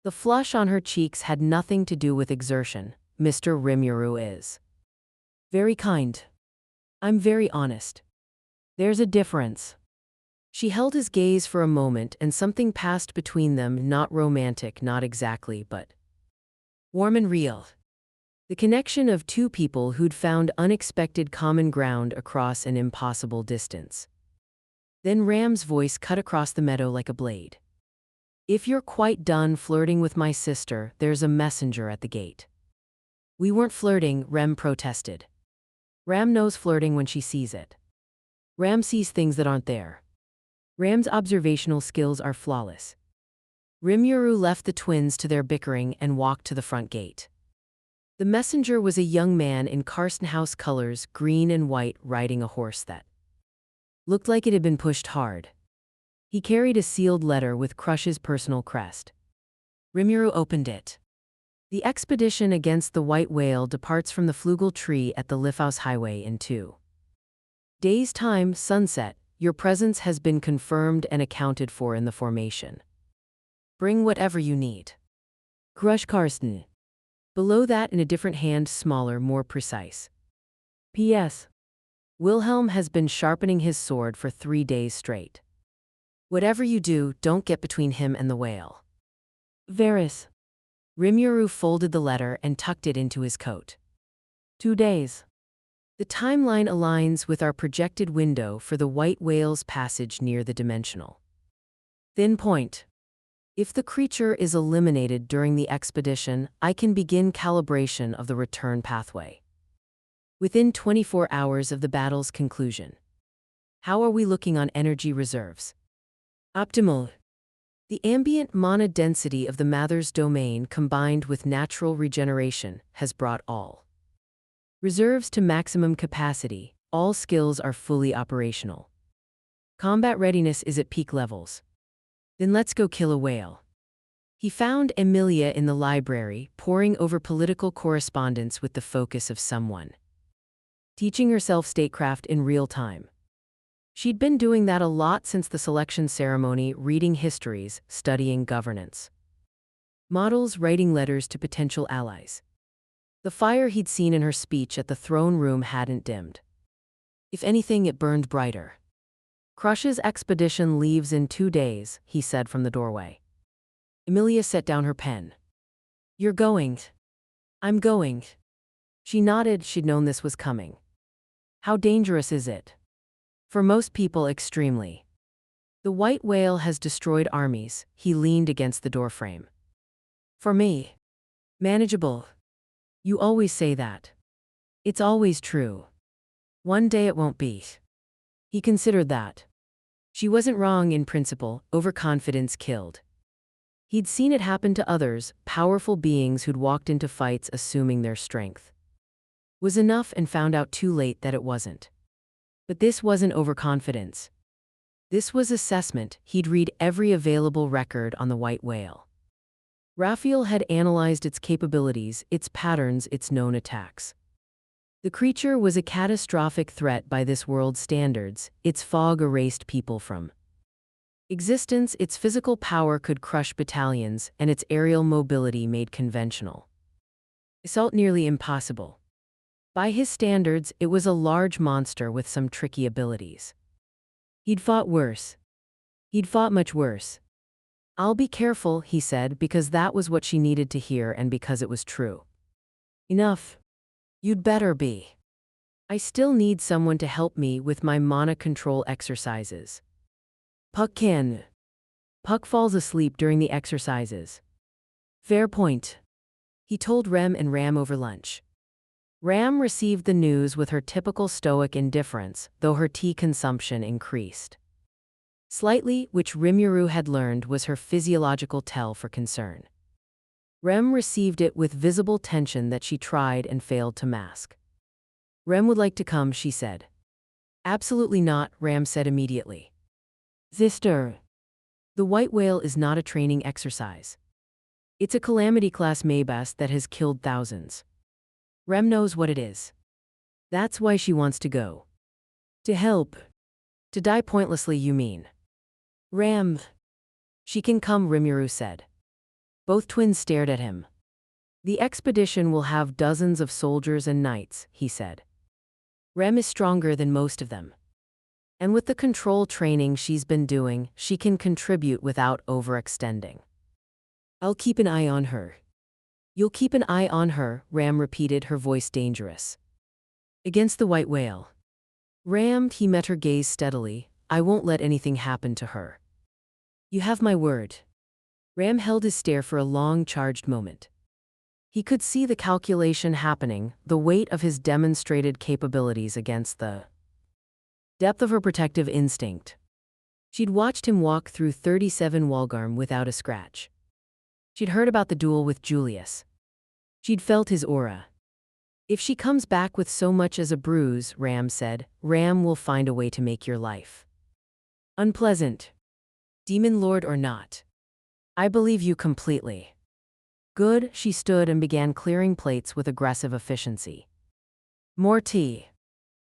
The flush on her cheeks had nothing to do with exertion. Mr. Rimuru is very kind. I'm very honest. There's a difference. She held his gaze for a moment and something passed between them, not romantic, not exactly, but warm and real. The connection of two people who'd found unexpected common ground across an impossible distance. Then Ram's voice cut across the meadow like a blade. If you're quite done flirting with my sister, there's a messenger at the gate. We weren't flirting, Rem protested. Ram knows flirting when she sees it. Ram sees things that aren't there. Ram's observational skills are flawless. Rimuru left the twins to their bickering and walked to the front gate. The messenger was a young man in Carson House colors, green and white, riding a horse that looked like it had been pushed hard. He carried a sealed letter with Crush's personal crest. Rimuru opened it. The expedition against the white whale departs from the Flugel tree at the Liffhaus Highway in 2 days' time, sunset. Your presence has been confirmed and accounted for in the formation. Bring whatever you need. Crush Karsten. Below that, in a different hand, smaller, more precise. P.S. Wilhelm has been sharpening his sword for 3 days straight. Whatever you do, don't get between him and the whale. Varys. Rimuru folded the letter and tucked it into his coat. 2 days. The timeline aligns with our projected window for the white whale's passage near the dimensional thin point. If the creature is eliminated during the expedition, I can begin calibration of the return pathway within 24 hours of the battle's conclusion. How are we looking on energy reserves? Optimal. The ambient mana density of the Mather's domain combined with natural regeneration has brought all reserves to maximum capacity. All skills are fully operational. Combat readiness is at peak levels. Then let's go kill a whale. He found Emilia in the library, poring over political correspondence with the focus of someone teaching herself statecraft in real time. She'd been doing that a lot since the selection ceremony, reading histories, studying governance models, writing letters to potential allies. The fire he'd seen in her speech at the throne room hadn't dimmed. If anything, it burned brighter. Crush's expedition leaves in 2 days, he said from the doorway. Emilia set down her pen. You're going. I'm going. She nodded. She'd known this was coming. How dangerous is it? For most people, extremely. The white whale has destroyed armies. He leaned against the doorframe. For me, manageable. You always say that. It's always true. One day it won't be. He considered that. She wasn't wrong in principle. Overconfidence killed. He'd seen it happen to others, powerful beings who'd walked into fights assuming their strength was enough and found out too late that it wasn't. But this wasn't overconfidence. This was assessment. He'd read every available record on the white whale. Raphael had analyzed its capabilities, its patterns, its known attacks. The creature was a catastrophic threat by this world's standards. Its fog erased people from existence. Its physical power could crush battalions, and its aerial mobility made conventional assault nearly impossible. By his standards, it was a large monster with some tricky abilities. He'd fought worse. He'd fought much worse. I'll be careful, he said, because that was what she needed to hear and because it was true. Enough. You'd better be. I still need someone to help me with my mana control exercises. Puck can. Puck falls asleep during the exercises. Fair point. He told Rem and Ram over lunch. Ram received the news with her typical stoic indifference, though her tea consumption increased slightly, which Rimuru had learned was her physiological tell for concern. Rem received it with visible tension that she tried and failed to mask. Rem would like to come, she said. Absolutely not, Ram said immediately. Sister. The white whale is not a training exercise. It's a calamity class Maybas that has killed thousands. Rem knows what it is. That's why she wants to go. To help. To die pointlessly, you mean? Ram. She can come, Rimuru said. Both twins stared at him. The expedition will have dozens of soldiers and knights, he said. Rem is stronger than most of them. And with the control training she's been doing, she can contribute without overextending. I'll keep an eye on her. You'll keep an eye on her, Ram repeated, her voice dangerous. Against the white whale. Ram, he met her gaze steadily. I won't let anything happen to her. You have my word. Ram held his stare for a long, charged moment. He could see the calculation happening, the weight of his demonstrated capabilities against the depth of her protective instinct. She'd watched him walk through 37 Walgarm without a scratch. She'd heard about the duel with Julius. She'd felt his aura. If she comes back with so much as a bruise, Ram said, Ram will find a way to make your life unpleasant. Demon Lord or not. I believe you completely. Good, she stood and began clearing plates with aggressive efficiency. More tea.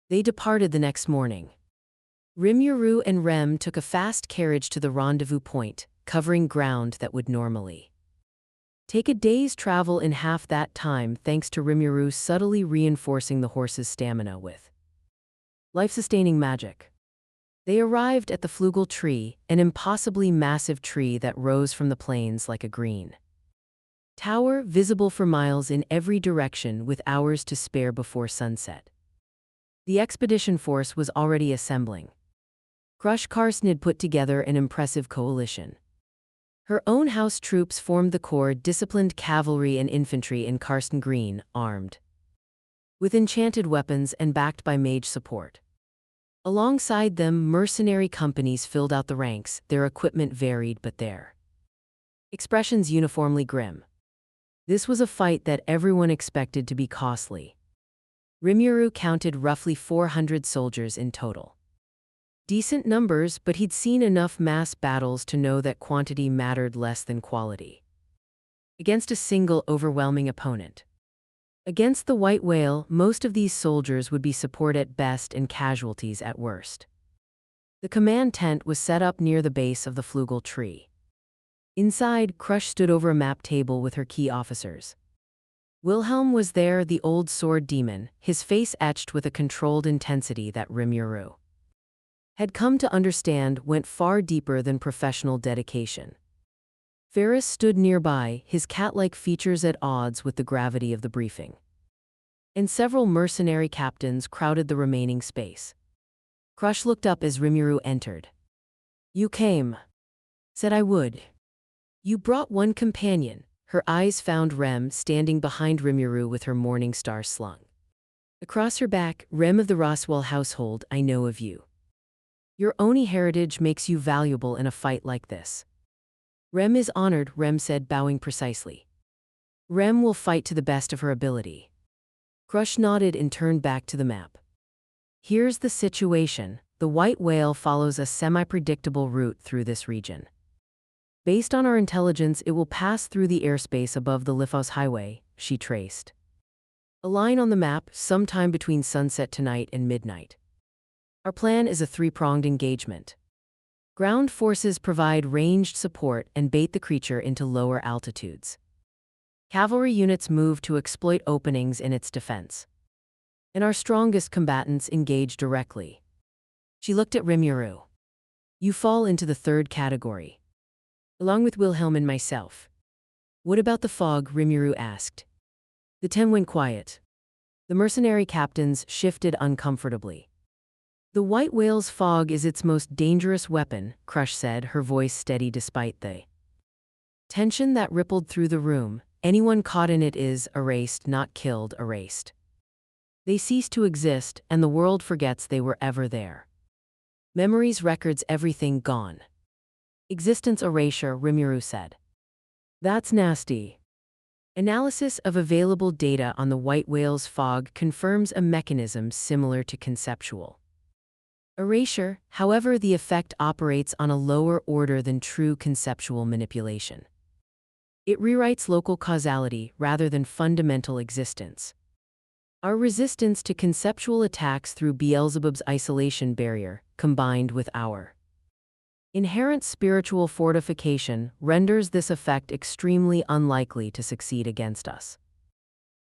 They departed the next morning. Rimuru and Rem took a fast carriage to the rendezvous point, covering ground that would normally take a day's travel in half that time, thanks to Rimuru subtly reinforcing the horse's stamina with life-sustaining magic. They arrived at the flugel tree, an impossibly massive tree that rose from the plains like a green tower, visible for miles in every direction with hours to spare before sunset. The expedition force was already assembling. Crush Karsnid put together an impressive coalition. Her own house troops formed the corps, disciplined cavalry and infantry in Karsten Green, armed with enchanted weapons and backed by mage support. Alongside them, mercenary companies filled out the ranks, their equipment varied but their expressions uniformly grim. This was a fight that everyone expected to be costly. Rimuru counted roughly 400 soldiers in total. Decent numbers, but he'd seen enough mass battles to know that quantity mattered less than quality. Against a single overwhelming opponent. Against the white whale, most of these soldiers would be support at best and casualties at worst. The command tent was set up near the base of the flugel tree. Inside, Crush stood over a map table with her key officers. Wilhelm was there, the old sword demon, his face etched with a controlled intensity that Rimuru had come to understand went far deeper than professional dedication. Ferris stood nearby, his cat-like features at odds with the gravity of the briefing. And several mercenary captains crowded the remaining space. Crush looked up as Rimuru entered. You came. Said I would. You brought one companion. Her eyes found Rem standing behind Rimuru with her morning star slung across her back. Rem of the Roswell household, I know of you. Your Oni heritage makes you valuable in a fight like this. Rem is honored, Rem said, bowing precisely. Rem will fight to the best of her ability. Crush nodded and turned back to the map. Here's the situation. The white whale follows a semi-predictable route through this region. Based on our intelligence, it will pass through the airspace above the Lifos Highway, she traced a line on the map, sometime between sunset tonight and midnight. Our plan is a three-pronged engagement. Ground forces provide ranged support and bait the creature into lower altitudes. Cavalry units move to exploit openings in its defense. And our strongest combatants engage directly. She looked at Rimuru. You fall into the third category. Along with Wilhelm and myself. What about the fog? Rimuru asked. The 10 went quiet. The mercenary captains shifted uncomfortably. The white whale's fog is its most dangerous weapon, Crush said, her voice steady despite the tension that rippled through the room. Anyone caught in it is erased, not killed, erased. They cease to exist, and the world forgets they were ever there. Memories, records, everything gone. Existence erasure, Rimuru said. That's nasty. Analysis of available data on the white whale's fog confirms a mechanism similar to conceptual erasure. However, the effect operates on a lower order than true conceptual manipulation. It rewrites local causality rather than fundamental existence. Our resistance to conceptual attacks through Beelzebub's isolation barrier, combined with our inherent spiritual fortification, renders this effect extremely unlikely to succeed against us.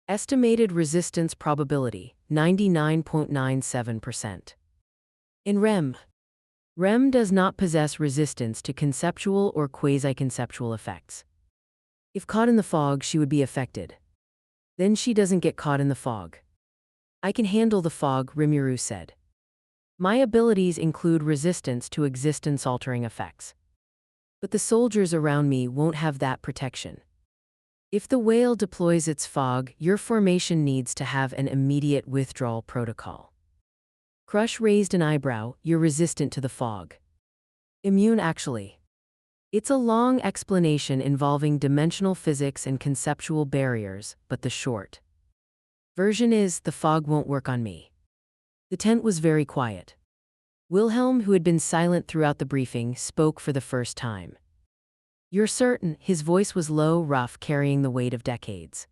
Estimated resistance probability, 99.97%. In REM does not possess resistance to conceptual or quasi-conceptual effects. If caught in the fog, she would be affected. Then she doesn't get caught in the fog. I can handle the fog, Rimuru said. My abilities include resistance to existence-altering effects. But the soldiers around me won't have that protection. If the whale deploys its fog, your formation needs to have an immediate withdrawal protocol. Crush raised an eyebrow. You're resistant to the fog. Immune, actually. It's a long explanation involving dimensional physics and conceptual barriers, but the short version is, the fog won't work on me. The tent was very quiet. Wilhelm, who had been silent throughout the briefing, spoke for the first time. You're certain? His voice was low, rough, carrying the weight of decades.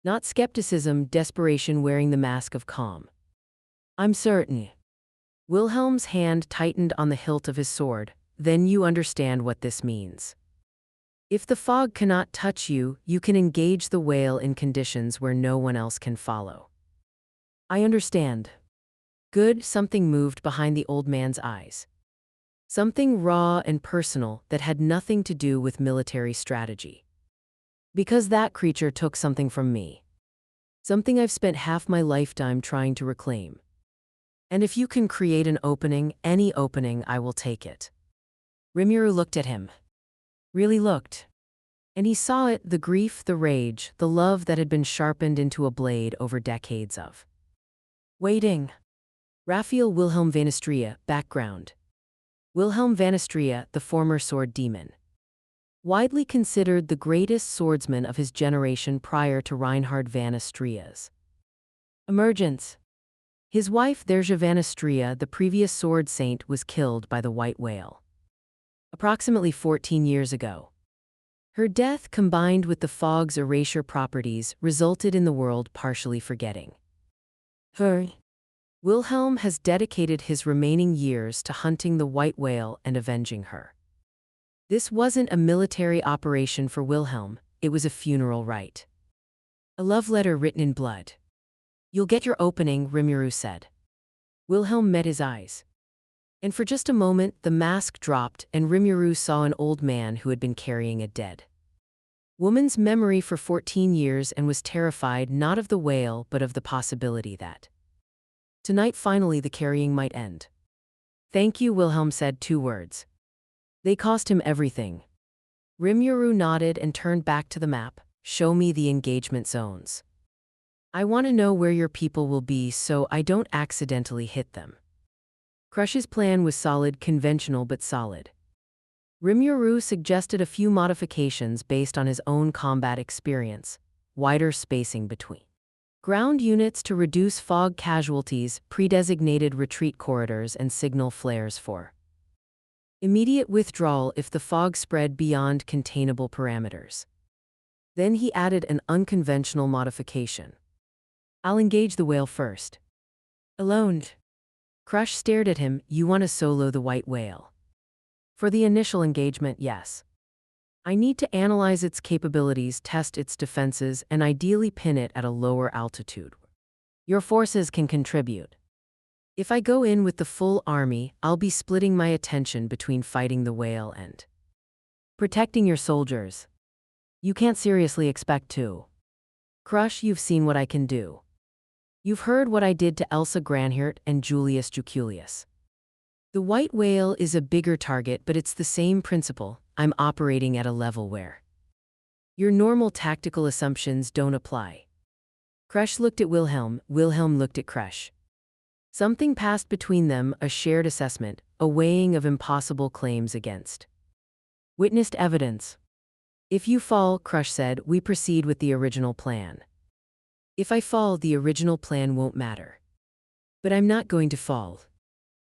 Not skepticism, desperation wearing the mask of calm. I'm certain. Wilhelm's hand tightened on the hilt of his sword. Then you understand what this means. If the fog cannot touch you, you can engage the whale in conditions where no one else can follow. I understand. Good. Something moved behind the old man's eyes. Something raw and personal that had nothing to do with military strategy. Because that creature took something from me. Something I've spent half my lifetime trying to reclaim. And if you can create an opening, any opening, I will take it. Rimuru looked at him. Really looked. And he saw it, the grief, the rage, the love that had been sharpened into a blade over decades of waiting. Raphael Wilhelm van Astrea, background. Wilhelm van Astrea, the former sword demon. Widely considered the greatest swordsman of his generation prior to Reinhard van Astrea's emergence. His wife Therja van Astrea, the previous sword saint, was killed by the white whale. Approximately 14 years ago. Her death, combined with the fog's erasure properties, resulted in the world partially forgetting her. Wilhelm has dedicated his remaining years to hunting the white whale and avenging her. This wasn't a military operation for Wilhelm, it was a funeral rite. A love letter written in blood. You'll get your opening, Rimuru said. Wilhelm met his eyes. And for just a moment, the mask dropped and Rimuru saw an old man who had been carrying a dead woman's memory for 14 years and was terrified not of the whale but of the possibility that tonight finally the carrying might end. Thank you, Wilhelm said 2 words. They cost him everything. Rimuru nodded and turned back to the map. Show me the engagement zones. I want to know where your people will be so I don't accidentally hit them. Crush's plan was solid, conventional but solid. Rimuru suggested a few modifications based on his own combat experience, wider spacing between ground units to reduce fog casualties, pre-designated retreat corridors and signal flares for immediate withdrawal if the fog spread beyond containable parameters. Then he added an unconventional modification. I'll engage the whale first. Alone. Crush stared at him. You want to solo the white whale? For the initial engagement, yes. I need to analyze its capabilities, test its defenses, and ideally pin it at a lower altitude. Your forces can contribute. If I go in with the full army, I'll be splitting my attention between fighting the whale and protecting your soldiers. You can't seriously expect to Crush, you've seen what I can do. You've heard what I did to Elsa Granhert and Julius Juculius. The white whale is a bigger target, but it's the same principle. I'm operating at a level where your normal tactical assumptions don't apply. Crush looked at Wilhelm. Wilhelm looked at Crush. Something passed between them, a shared assessment, a weighing of impossible claims against witnessed evidence. If you fall, Crush said, we proceed with the original plan. If I fall, the original plan won't matter. But I'm not going to fall.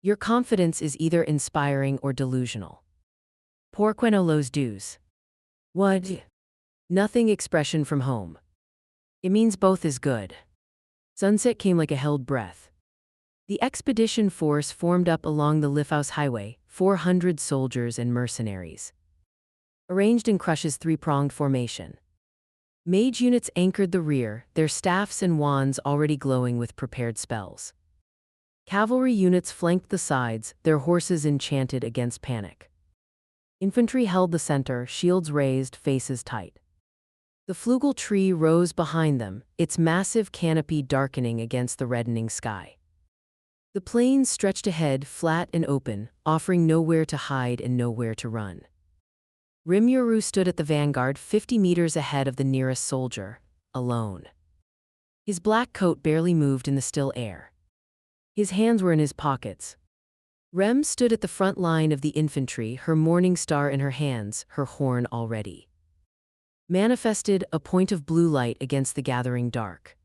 Your confidence is either inspiring or delusional. Porque no los dos? What? Nothing expression from home. It means both is good. Sunset came like a held breath. The expedition force formed up along the Liffaus Highway, 400 soldiers and mercenaries, arranged in Crush's three-pronged formation. Mage units anchored the rear, their staffs and wands already glowing with prepared spells. Cavalry units flanked the sides, their horses enchanted against panic. Infantry held the center, shields raised, faces tight. The flugel tree rose behind them, its massive canopy darkening against the reddening sky. The plains stretched ahead, flat and open, offering nowhere to hide and nowhere to run. RIMURU stood at the vanguard, 50 meters ahead of the nearest soldier, alone. His black coat barely moved in the still air. His hands were in his pockets. Rem stood at the front line of the infantry, her morning star in her hands, her horn already manifested, a point of blue light against the gathering dark.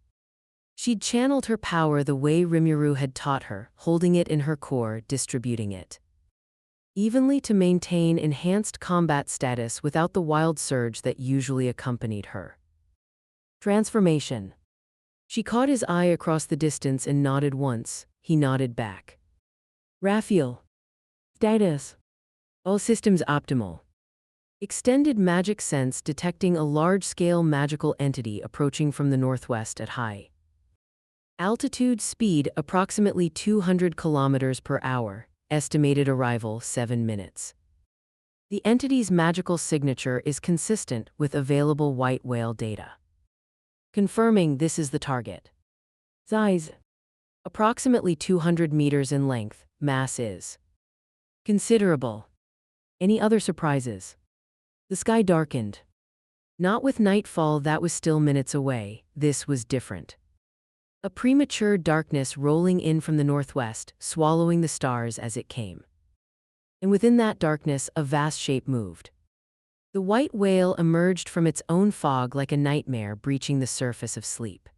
She'd channeled her power the way RIMURU had taught her, holding it in her core, distributing it evenly to maintain enhanced combat status without the wild surge that usually accompanied her transformation. She caught his eye across the distance and nodded once. He nodded back. Raphael. Status. All systems optimal. Extended magic sense detecting a large-scale magical entity approaching from the northwest at high altitude, speed approximately 200 kilometers per hour, estimated arrival 7 minutes. The entity's magical signature is consistent with available white whale data, confirming this is the target. Size. Approximately 200 meters in length, mass is considerable. Any other surprises? The sky darkened. Not with nightfall, that was still minutes away, this was different. A premature darkness rolling in from the northwest, swallowing the stars as it came. And within that darkness, a vast shape moved. The white whale emerged from its own fog like a nightmare breaching the surface of sleep.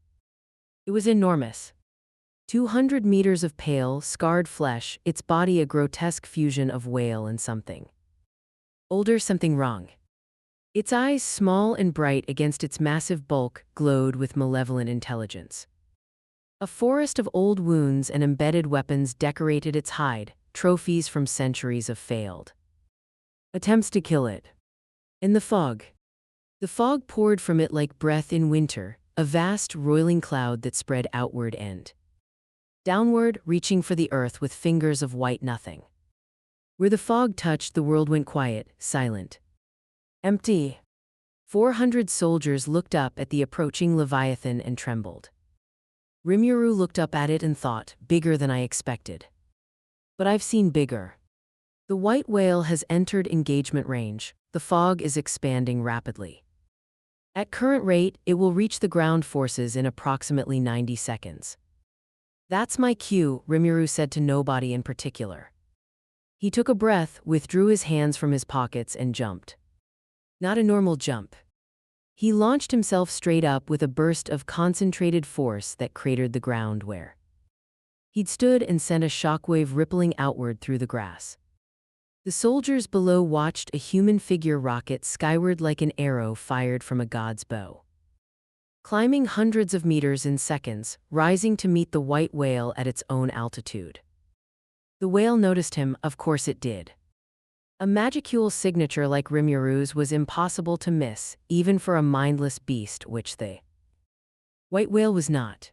It was enormous. 200 meters of pale, scarred flesh, its body a grotesque fusion of whale and something older, something wrong. Its eyes, small and bright against its massive bulk, glowed with malevolent intelligence. A forest of old wounds and embedded weapons decorated its hide, trophies from centuries of failed attempts to kill it. And the fog. The fog poured from it like breath in winter, a vast, roiling cloud that spread outward and downward, reaching for the earth with fingers of white nothing. Where the fog touched, the world went quiet, silent. Empty. 400 soldiers looked up at the approaching Leviathan and trembled. RIMURU looked up at it and thought, bigger than I expected. But I've seen bigger. The white whale has entered engagement range. The fog is expanding rapidly. At current rate, it will reach the ground forces in approximately 90 seconds. That's my cue, RIMURU said to nobody in particular. He took a breath, withdrew his hands from his pockets and jumped. Not a normal jump. He launched himself straight up with a burst of concentrated force that cratered the ground where he'd stood and sent a shockwave rippling outward through the grass. The soldiers below watched a human figure rocket skyward like an arrow fired from a god's bow. Climbing hundreds of meters in seconds, rising to meet the white whale at its own altitude. The whale noticed him, of course it did. A magicule signature like RIMURU's was impossible to miss, even for a mindless beast, which the white whale was not.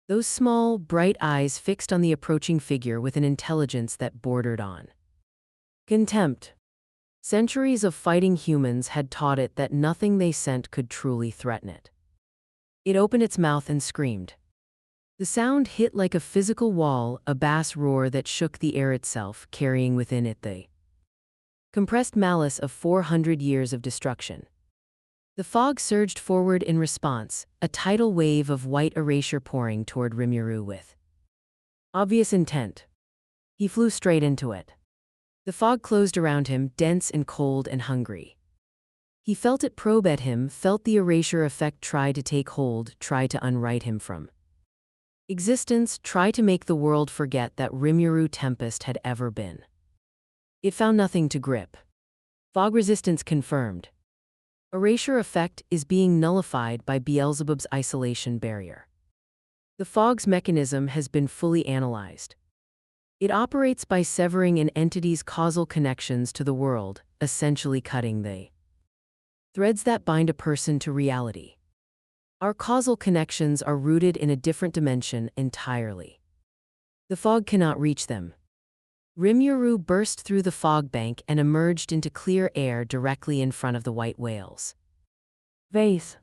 Those small, bright eyes fixed on the approaching figure with an intelligence that bordered on contempt. Centuries of fighting humans had taught it that nothing they sent could truly threaten it. It opened its mouth and screamed. The sound hit like a physical wall, a bass roar that shook the air itself, carrying within it the compressed malice of 400 years of destruction. The fog surged forward in response, a tidal wave of white erasure pouring toward Rimuru with obvious intent. He flew straight into it. The fog closed around him, dense and cold and hungry. He felt it probe at him, felt the erasure effect try to take hold, try to unwrite him from existence, try to make the world forget that Rimuru Tempest had ever been. It found nothing to grip. Fog resistance confirmed. Erasure effect is being nullified by Beelzebub's isolation barrier. The fog's mechanism has been fully analyzed. It operates by severing an entity's causal connections to the world, essentially cutting the threads that bind a person to reality. Our causal connections are rooted in a different dimension entirely. The fog cannot reach them. Rimuru burst through the fog bank and emerged into clear air directly in front of the white whales. Vase.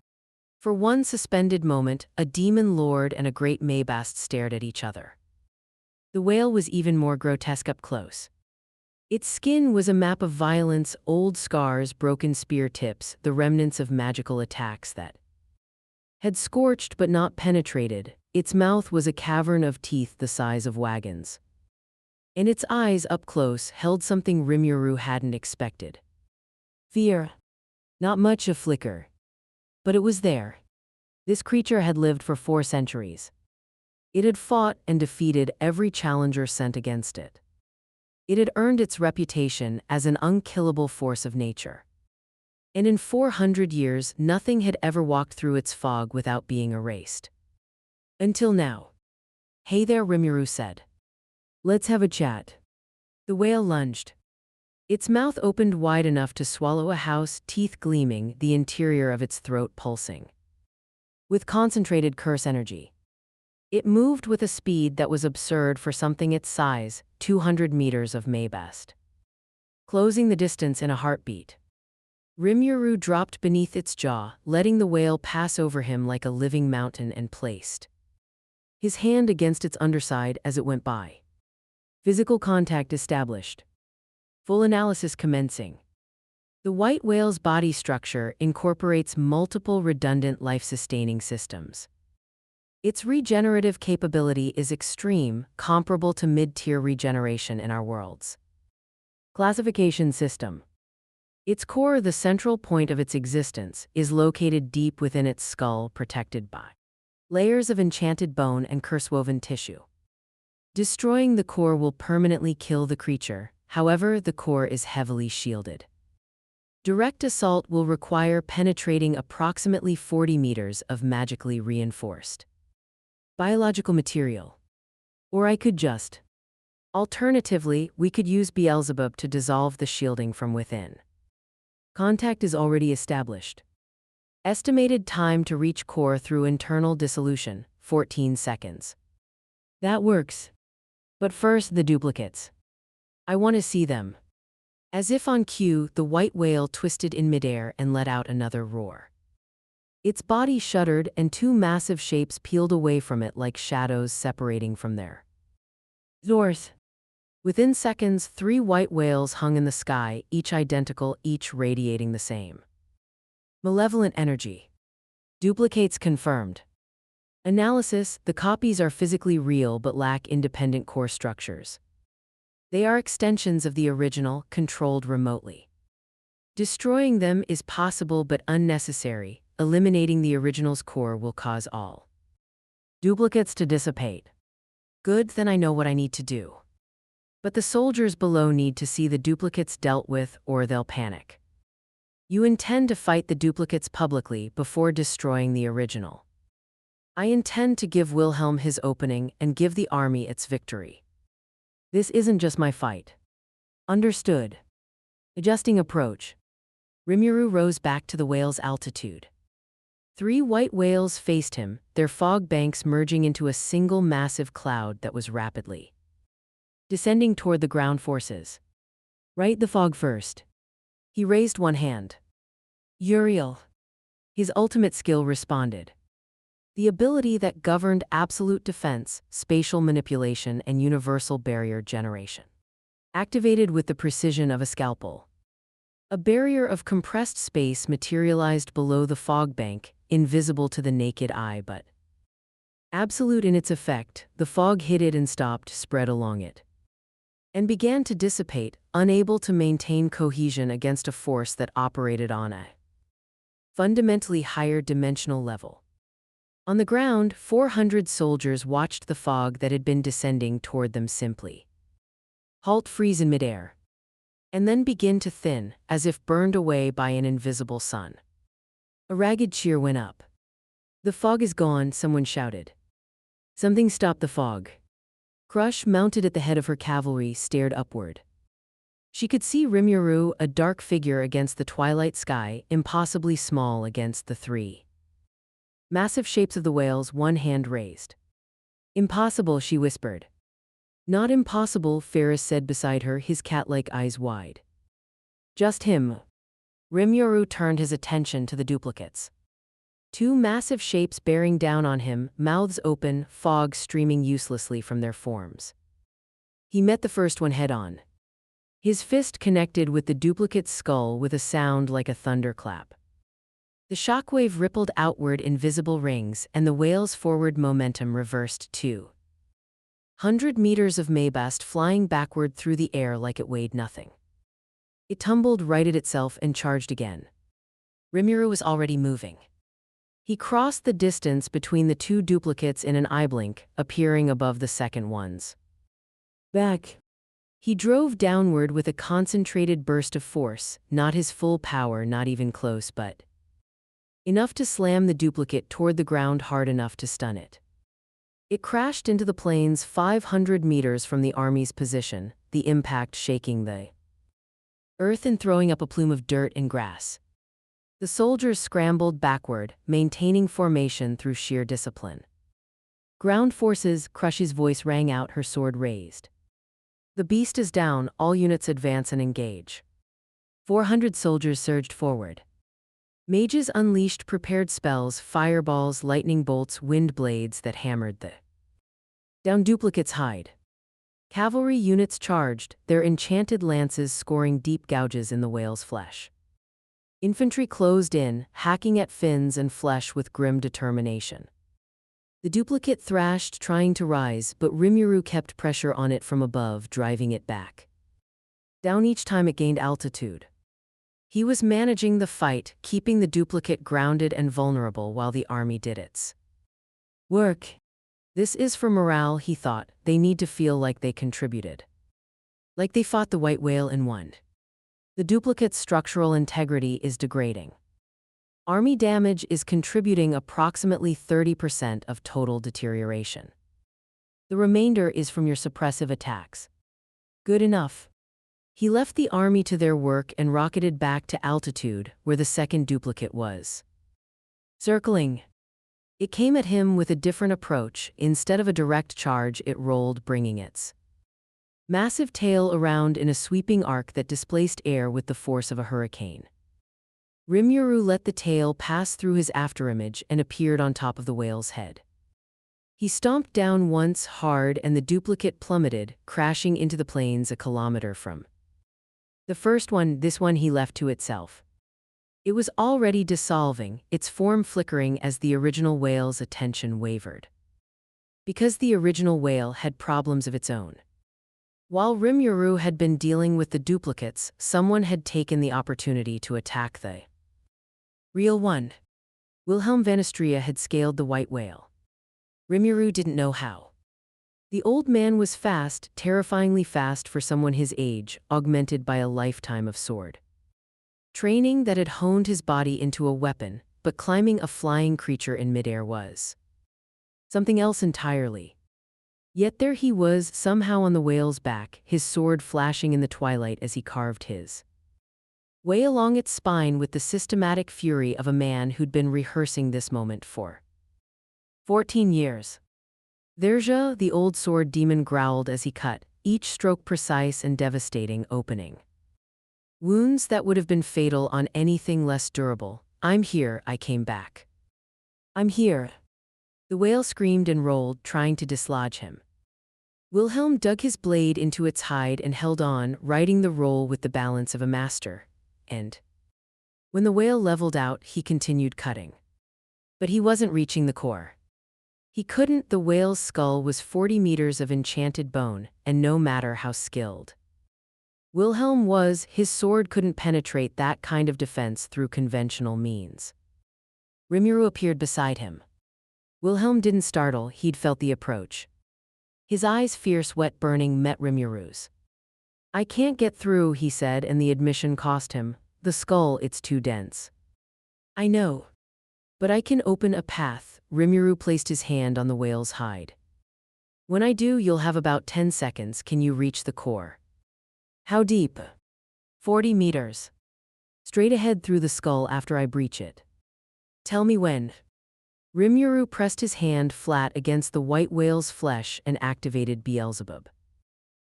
For one suspended moment, a demon lord and a great Maybast stared at each other. The whale was even more grotesque up close. Its skin was a map of violence, old scars, broken spear tips, the remnants of magical attacks that had scorched but not penetrated. Its mouth was a cavern of teeth the size of wagons. And its eyes, up close, held something Rimuru hadn't expected. Fear. Not much a flicker. But it was there. This creature had lived for 4 centuries. It had fought and defeated every challenger sent against it. It had earned its reputation as an unkillable force of nature. And in 400 years, nothing had ever walked through its fog without being erased. Until now. "Hey there," Rimuru said. "Let's have a chat." The whale lunged. Its mouth opened wide enough to swallow a house, teeth gleaming, the interior of its throat pulsing with concentrated curse energy. It moved with a speed that was absurd for something its size, 200 meters of Maybast, closing the distance in a heartbeat. Rimuru dropped beneath its jaw, letting the whale pass over him like a living mountain, and placed his hand against its underside as it went by. Physical contact established. Full analysis commencing. The white whale's body structure incorporates multiple redundant life-sustaining systems. Its regenerative capability is extreme, comparable to mid-tier regeneration in our worlds. Classification system. Its core, the central point of its existence, is located deep within its skull, protected by layers of enchanted bone and curse-woven tissue. Destroying the core will permanently kill the creature, however, the core is heavily shielded. Direct assault will require penetrating approximately 40 meters of magically reinforced biological material. Or I could just. Alternatively, we could use Beelzebub to dissolve the shielding from within. Contact is already established. Estimated time to reach core through internal dissolution, 14 seconds. That works. But first, the duplicates. I want to see them. As if on cue, the white whale twisted in midair and let out another roar. Its body shuddered and 2 massive shapes peeled away from it like shadows separating from their source. Within seconds, 3 white whales hung in the sky, each identical, each radiating the same malevolent energy. Duplicates confirmed. Analysis: the copies are physically real but lack independent core structures. They are extensions of the original, controlled remotely. Destroying them is possible but unnecessary. Eliminating the original's core will cause all duplicates to dissipate. Good, then I know what I need to do. But the soldiers below need to see the duplicates dealt with, or they'll panic. You intend to fight the duplicates publicly before destroying the original. I intend to give Wilhelm his opening and give the army its victory. This isn't just my fight. Understood. Adjusting approach. Rimuru rose back to the whale's altitude. 3 white whales faced him, their fog banks merging into a single massive cloud that was rapidly descending toward the ground forces. Right the fog first. He raised one hand. Uriel. His ultimate skill responded. The ability that governed absolute defense, spatial manipulation, and universal barrier generation. Activated with the precision of a scalpel. A barrier of compressed space materialized below the fog bank, invisible to the naked eye but absolute in its effect. The fog hid it and stopped, spread along it, and began to dissipate, unable to maintain cohesion against a force that operated on a fundamentally higher dimensional level. On the ground, 400 soldiers watched the fog that had been descending toward them simply halt, freeze in midair, and then begin to thin, as if burned away by an invisible sun. A ragged cheer went up. "The fog is gone," someone shouted. Something stopped the fog. Crush, mounted at the head of her cavalry, stared upward. She could see Rimuru, a dark figure against the twilight sky, impossibly small against the three massive shapes of the whales, one hand raised. "Impossible," she whispered. "Not impossible," Ferris said beside her, his cat-like eyes wide. "Just him." Rimuru turned his attention to the duplicates. Two massive shapes bearing down on him, mouths open, fog streaming uselessly from their forms. He met the first one head-on. His fist connected with the duplicate's skull with a sound like a thunderclap. The shockwave rippled outward in visible rings, and the whale's forward momentum reversed 200 meters of Maybast, flying backward through the air like it weighed nothing. It tumbled, righted itself, and charged again. Rimuru was already moving. He crossed the distance between the two duplicates in an eye blink, appearing above the second ones. Back. He drove downward with a concentrated burst of force, not his full power, not even close, but enough to slam the duplicate toward the ground hard enough to stun it. It crashed into the plains 500 meters from the army's position, the impact shaking the earth and throwing up a plume of dirt and grass. The soldiers scrambled backward, maintaining formation through sheer discipline. "Ground forces," Crush's voice rang out, her sword raised. "The beast is down, all units advance and engage." 400 soldiers surged forward. Mages unleashed prepared spells, fireballs, lightning bolts, wind blades that hammered the down duplicates' hide. Cavalry units charged, their enchanted lances scoring deep gouges in the whale's flesh. Infantry closed in, hacking at fins and flesh with grim determination. The duplicate thrashed, trying to rise, but Rimuru kept pressure on it from above, driving it back down each time it gained altitude. He was managing the fight, keeping the duplicate grounded and vulnerable while the army did its work. This is for morale, he thought. They need to feel like they contributed. Like they fought the white whale and won. The duplicate's structural integrity is degrading. Army damage is contributing approximately 30% of total deterioration. The remainder is from your suppressive attacks. Good enough. He left the army to their work and rocketed back to altitude, where the second duplicate was circling. It came at him with a different approach. Instead of a direct charge, it rolled, bringing its massive tail around in a sweeping arc that displaced air with the force of a hurricane. Rimuru let the tail pass through his afterimage and appeared on top of the whale's head. He stomped down once hard and the duplicate plummeted, crashing into the plains a kilometer from the first one. This one he left to itself. It was already dissolving, its form flickering as the original whale's attention wavered. Because the original whale had problems of its own. While Rimuru had been dealing with the duplicates, someone had taken the opportunity to attack the real one. Wilhelm van Astria had scaled the white whale. Rimuru didn't know how. The old man was fast, terrifyingly fast for someone his age, augmented by a lifetime of sword training that had honed his body into a weapon, but climbing a flying creature in midair was something else entirely. Yet there he was, somehow on the whale's back, his sword flashing in the twilight as he carved his way along its spine with the systematic fury of a man who'd been rehearsing this moment for 14 years. Verja, the old sword demon, growled as he cut, each stroke precise and devastating, opening wounds that would have been fatal on anything less durable. "I'm here, I came back. I'm here." The whale screamed and rolled, trying to dislodge him. Wilhelm dug his blade into its hide and held on, riding the roll with the balance of a master. And when the whale leveled out, he continued cutting. But he wasn't reaching the core. He couldn't. The whale's skull was 40 meters of enchanted bone, and no matter how skilled Wilhelm was, his sword couldn't penetrate that kind of defense through conventional means. Rimuru appeared beside him. Wilhelm didn't startle, he'd felt the approach. His eyes, fierce, wet, burning, met Rimuru's. "I can't get through," he said, and the admission cost him. "The skull, it's too dense." "I know. But I can open a path." Rimuru placed his hand on the whale's hide. "When I do, you'll have about 10 seconds. Can you reach the core?" "How deep?" 40 meters. "Straight ahead through the skull after I breach it." "Tell me when." Rimuru pressed his hand flat against the white whale's flesh and activated Beelzebub.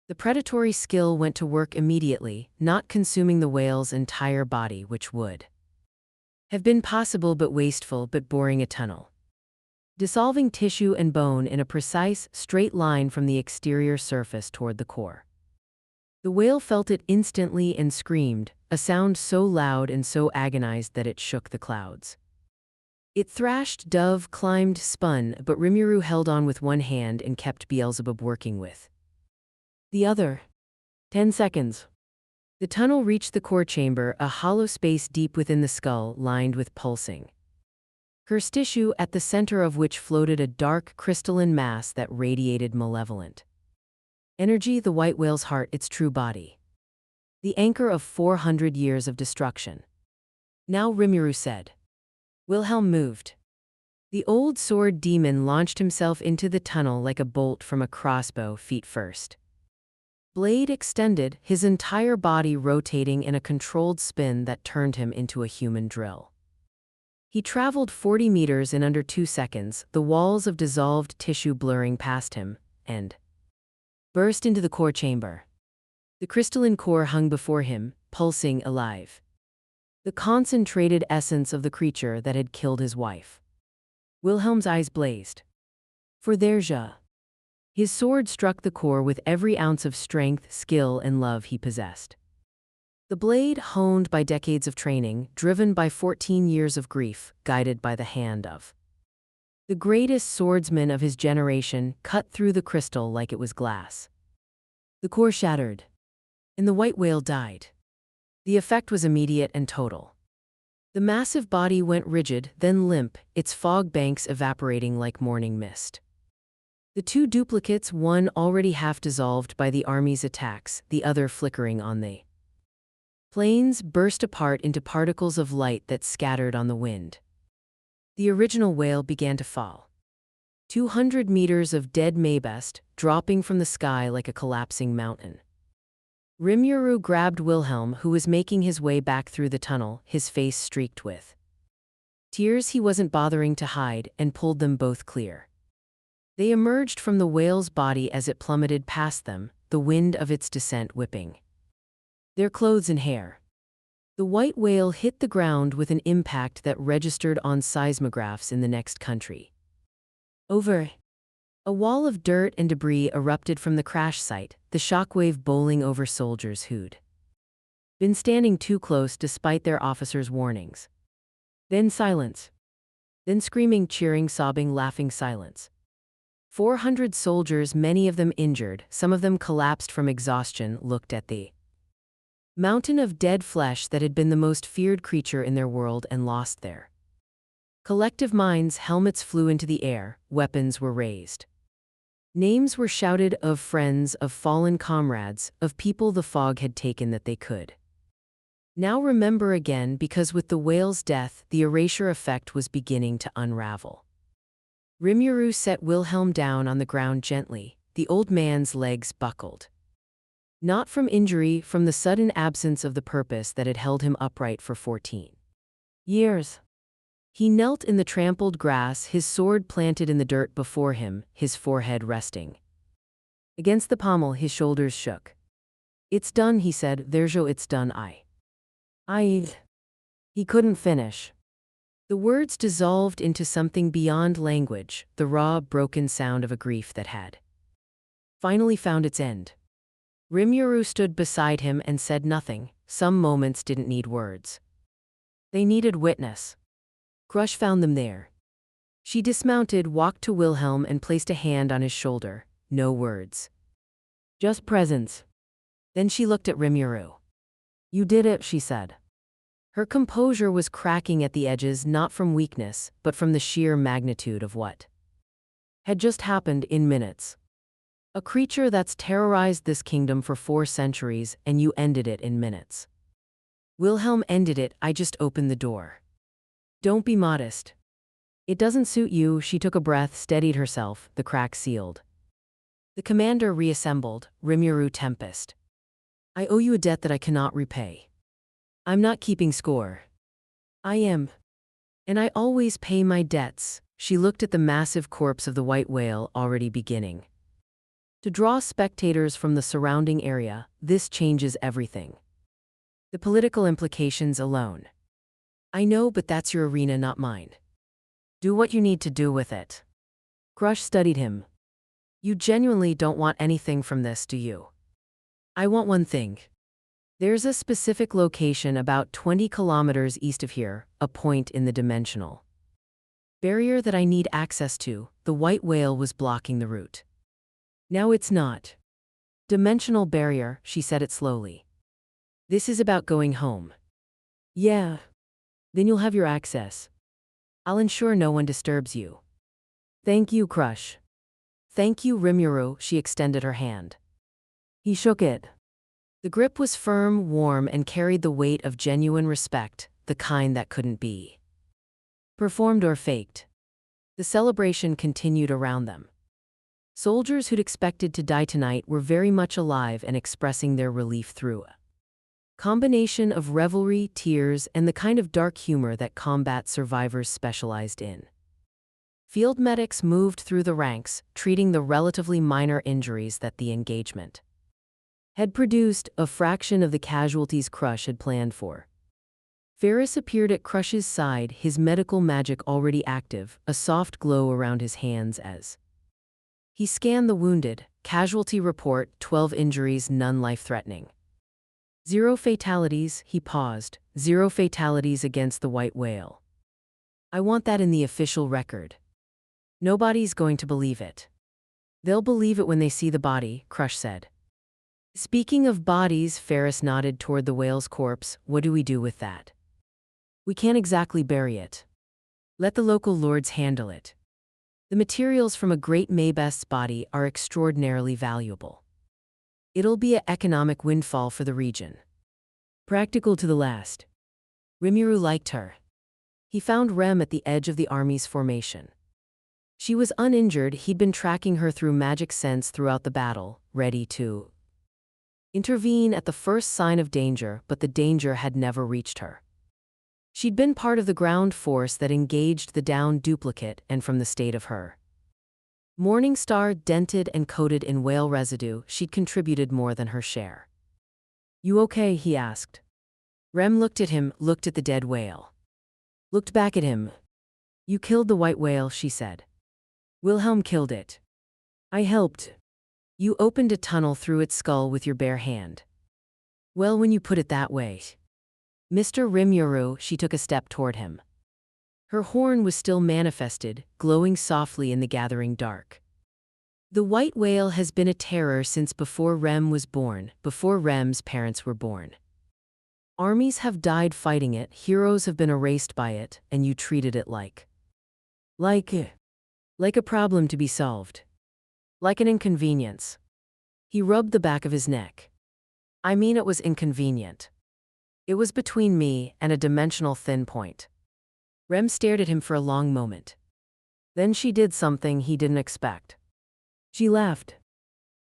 The predatory skill went to work immediately, not consuming the whale's entire body, which would have been possible but wasteful, but boring a tunnel, dissolving tissue and bone in a precise, straight line from the exterior surface toward the core. The whale felt it instantly and screamed, a sound so loud and so agonized that it shook the clouds. It thrashed, dove, climbed, spun, but Rimuru held on with one hand and kept Beelzebub working with the other. 10 seconds. The tunnel reached the core chamber, a hollow space deep within the skull, lined with pulsing cursed tissue, at the center of which floated a dark, crystalline mass that radiated malevolent energy. The white whale's heart, its true body. The anchor of 400 years of destruction. "Now," Rimuru said. Wilhelm moved. The old sword demon launched himself into the tunnel like a bolt from a crossbow, feet first. Blade extended, his entire body rotating in a controlled spin that turned him into a human drill. He traveled 40 meters in under 2 seconds, the walls of dissolved tissue blurring past him, and burst into the core chamber. The crystalline core hung before him, pulsing, alive. The concentrated essence of the creature that had killed his wife. Wilhelm's eyes blazed. For there's his sword struck the core with every ounce of strength, skill, and love he possessed. The blade, honed by decades of training, driven by 14 years of grief, guided by the hand of the greatest swordsman of his generation, cut through the crystal like it was glass. The core shattered, and the white whale died. The effect was immediate and total. The massive body went rigid, then limp, its fog banks evaporating like morning mist. The two duplicates, one already half dissolved by the army's attacks, the other flickering on the plains, burst apart into particles of light that scattered on the wind. The original whale began to fall. 200 meters of dead Maybest, dropping from the sky like a collapsing mountain. Rimuru grabbed Wilhelm, who was making his way back through the tunnel, his face streaked with tears he wasn't bothering to hide, and pulled them both clear. They emerged from the whale's body as it plummeted past them, the wind of its descent whipping their clothes and hair. The white whale hit the ground with an impact that registered on seismographs in the next country. Over. A wall of dirt and debris erupted from the crash site, the shockwave bowling over soldiers who'd been standing too close despite their officers' warnings. Then silence. Then screaming, cheering, sobbing, laughing silence. 400 soldiers, many of them injured, some of them collapsed from exhaustion, looked at the mountain of dead flesh that had been the most feared creature in their world and lost their collective minds. Helmets flew into the air, weapons were raised. Names were shouted, of friends, of fallen comrades, of people the fog had taken that they could now remember again, because with the whale's death, the erasure effect was beginning to unravel. Rimuru set Wilhelm down on the ground gently, the old man's legs buckled. Not from injury, from the sudden absence of the purpose that had held him upright for 14 years. He knelt in the trampled grass, his sword planted in the dirt before him, his forehead resting against the pommel. His shoulders shook. "It's done," he said. "It's done. I." He couldn't finish. The words dissolved into something beyond language, the raw, broken sound of a grief that had finally found its end. Rimuru stood beside him and said nothing. Some moments didn't need words. They needed witness. Crush found them there. She dismounted, walked to Wilhelm and placed a hand on his shoulder. No words. Just presence. Then she looked at Rimuru. You did it, she said. Her composure was cracking at the edges, not from weakness, but from the sheer magnitude of what had just happened in minutes. A creature that's terrorized this kingdom for 4 centuries, and you ended it in minutes. Wilhelm ended it. I just opened the door. Don't be modest. It doesn't suit you. She took a breath, steadied herself, the crack sealed. The commander reassembled. Rimuru Tempest. I owe you a debt that I cannot repay. I'm not keeping score. I am. And I always pay my debts. She looked at the massive corpse of the white whale, already beginning to draw spectators from the surrounding area. This changes everything. The political implications alone. I know, but that's your arena, not mine. Do what you need to do with it. Crush studied him. You genuinely don't want anything from this, do you? I want one thing. There's a specific location about 20 kilometers east of here, a point in the dimensional barrier that I need access to. The white whale was blocking the route. Now it's not. Dimensional barrier, she said it slowly. This is about going home. Yeah. Then you'll have your access. I'll ensure no one disturbs you. Thank you, Crush. Thank you, Rimuru. She extended her hand. He shook it. The grip was firm, warm, and carried the weight of genuine respect, the kind that couldn't be performed or faked. The celebration continued around them. Soldiers who'd expected to die tonight were very much alive and expressing their relief through a combination of revelry, tears, and the kind of dark humor that combat survivors specialized in. Field medics moved through the ranks, treating the relatively minor injuries that the engagement had produced, a fraction of the casualties Crush had planned for. Ferris appeared at Crush's side, his medical magic already active, a soft glow around his hands as he scanned the wounded. Casualty report, 12 injuries, none life-threatening. 0 fatalities, he paused. 0 fatalities against the white whale. I want that in the official record. Nobody's going to believe it. They'll believe it when they see the body, Crush said. Speaking of bodies, Ferris nodded toward the whale's corpse. What do we do with that? We can't exactly bury it. Let the local lords handle it. The materials from a great Maybest's body are extraordinarily valuable. It'll be an economic windfall for the region. Practical to the last. Rimuru liked her. He found Rem at the edge of the army's formation. She was uninjured. He'd been tracking her through magic sense throughout the battle, ready to intervene at the first sign of danger, but the danger had never reached her. She'd been part of the ground force that engaged the downed duplicate, and from the state of her Morningstar, dented and coated in whale residue, she'd contributed more than her share. You okay? He asked. Rem looked at him, looked at the dead whale. Looked back at him. You killed the white whale, she said. Wilhelm killed it. I helped. You opened a tunnel through its skull with your bare hand. Well, when you put it that way. Mr. Rimuru, she took a step toward him. Her horn was still manifested, glowing softly in the gathering dark. The white whale has been a terror since before Rem was born, before Rem's parents were born. Armies have died fighting it, heroes have been erased by it, and you treated it like a problem to be solved. Like an inconvenience. He rubbed the back of his neck. I mean, it was inconvenient. It was between me and a dimensional thin point. Rem stared at him for a long moment. Then she did something he didn't expect. She laughed.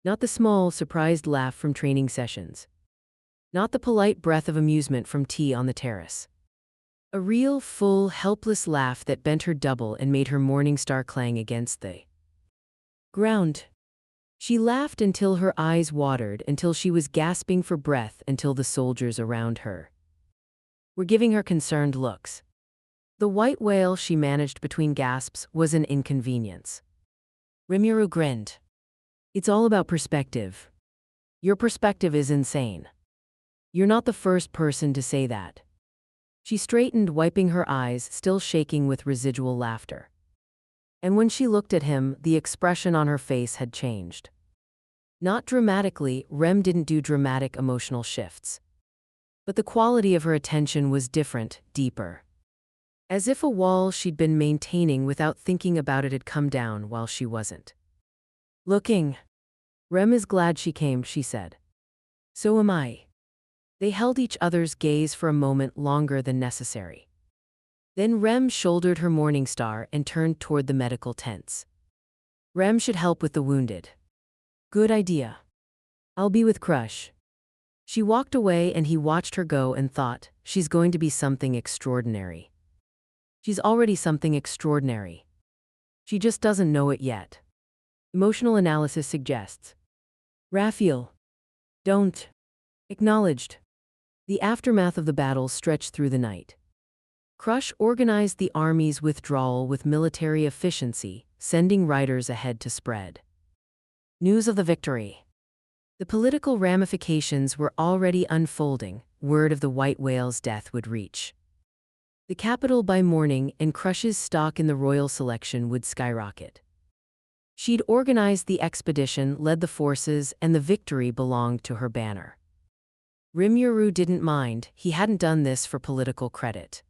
Not the small, surprised laugh from training sessions. Not the polite breath of amusement from tea on the terrace. A real, full, helpless laugh that bent her double and made her Morningstar clang against the ground. She laughed until her eyes watered, until she was gasping for breath, until the soldiers around her were giving her concerned looks. The white whale, she managed between gasps, was an inconvenience. Rimuru grinned. It's all about perspective. Your perspective is insane. You're not the first person to say that. She straightened, wiping her eyes, still shaking with residual laughter. And when she looked at him, the expression on her face had changed. Not dramatically, Rem didn't do dramatic emotional shifts. But the quality of her attention was different, deeper. As if a wall she'd been maintaining without thinking about it had come down while she wasn't looking. Rem is glad she came, she said. So am I. They held each other's gaze for a moment longer than necessary. Then Rem shouldered her morning star and turned toward the medical tents. Rem should help with the wounded. Good idea. I'll be with Crush. She walked away and he watched her go and thought, she's going to be something extraordinary. She's already something extraordinary. She just doesn't know it yet. Emotional analysis suggests. Raphael. Don't. Acknowledged. The aftermath of the battle stretched through the night. Crush organized the army's withdrawal with military efficiency, sending riders ahead to spread news of the victory. The political ramifications were already unfolding. Word of the white whale's death would reach the capital by morning, and Crush's stock in the royal selection would skyrocket. She'd organized the expedition, led the forces, and the victory belonged to her banner. Rimuru didn't mind. He hadn't done this for political credit.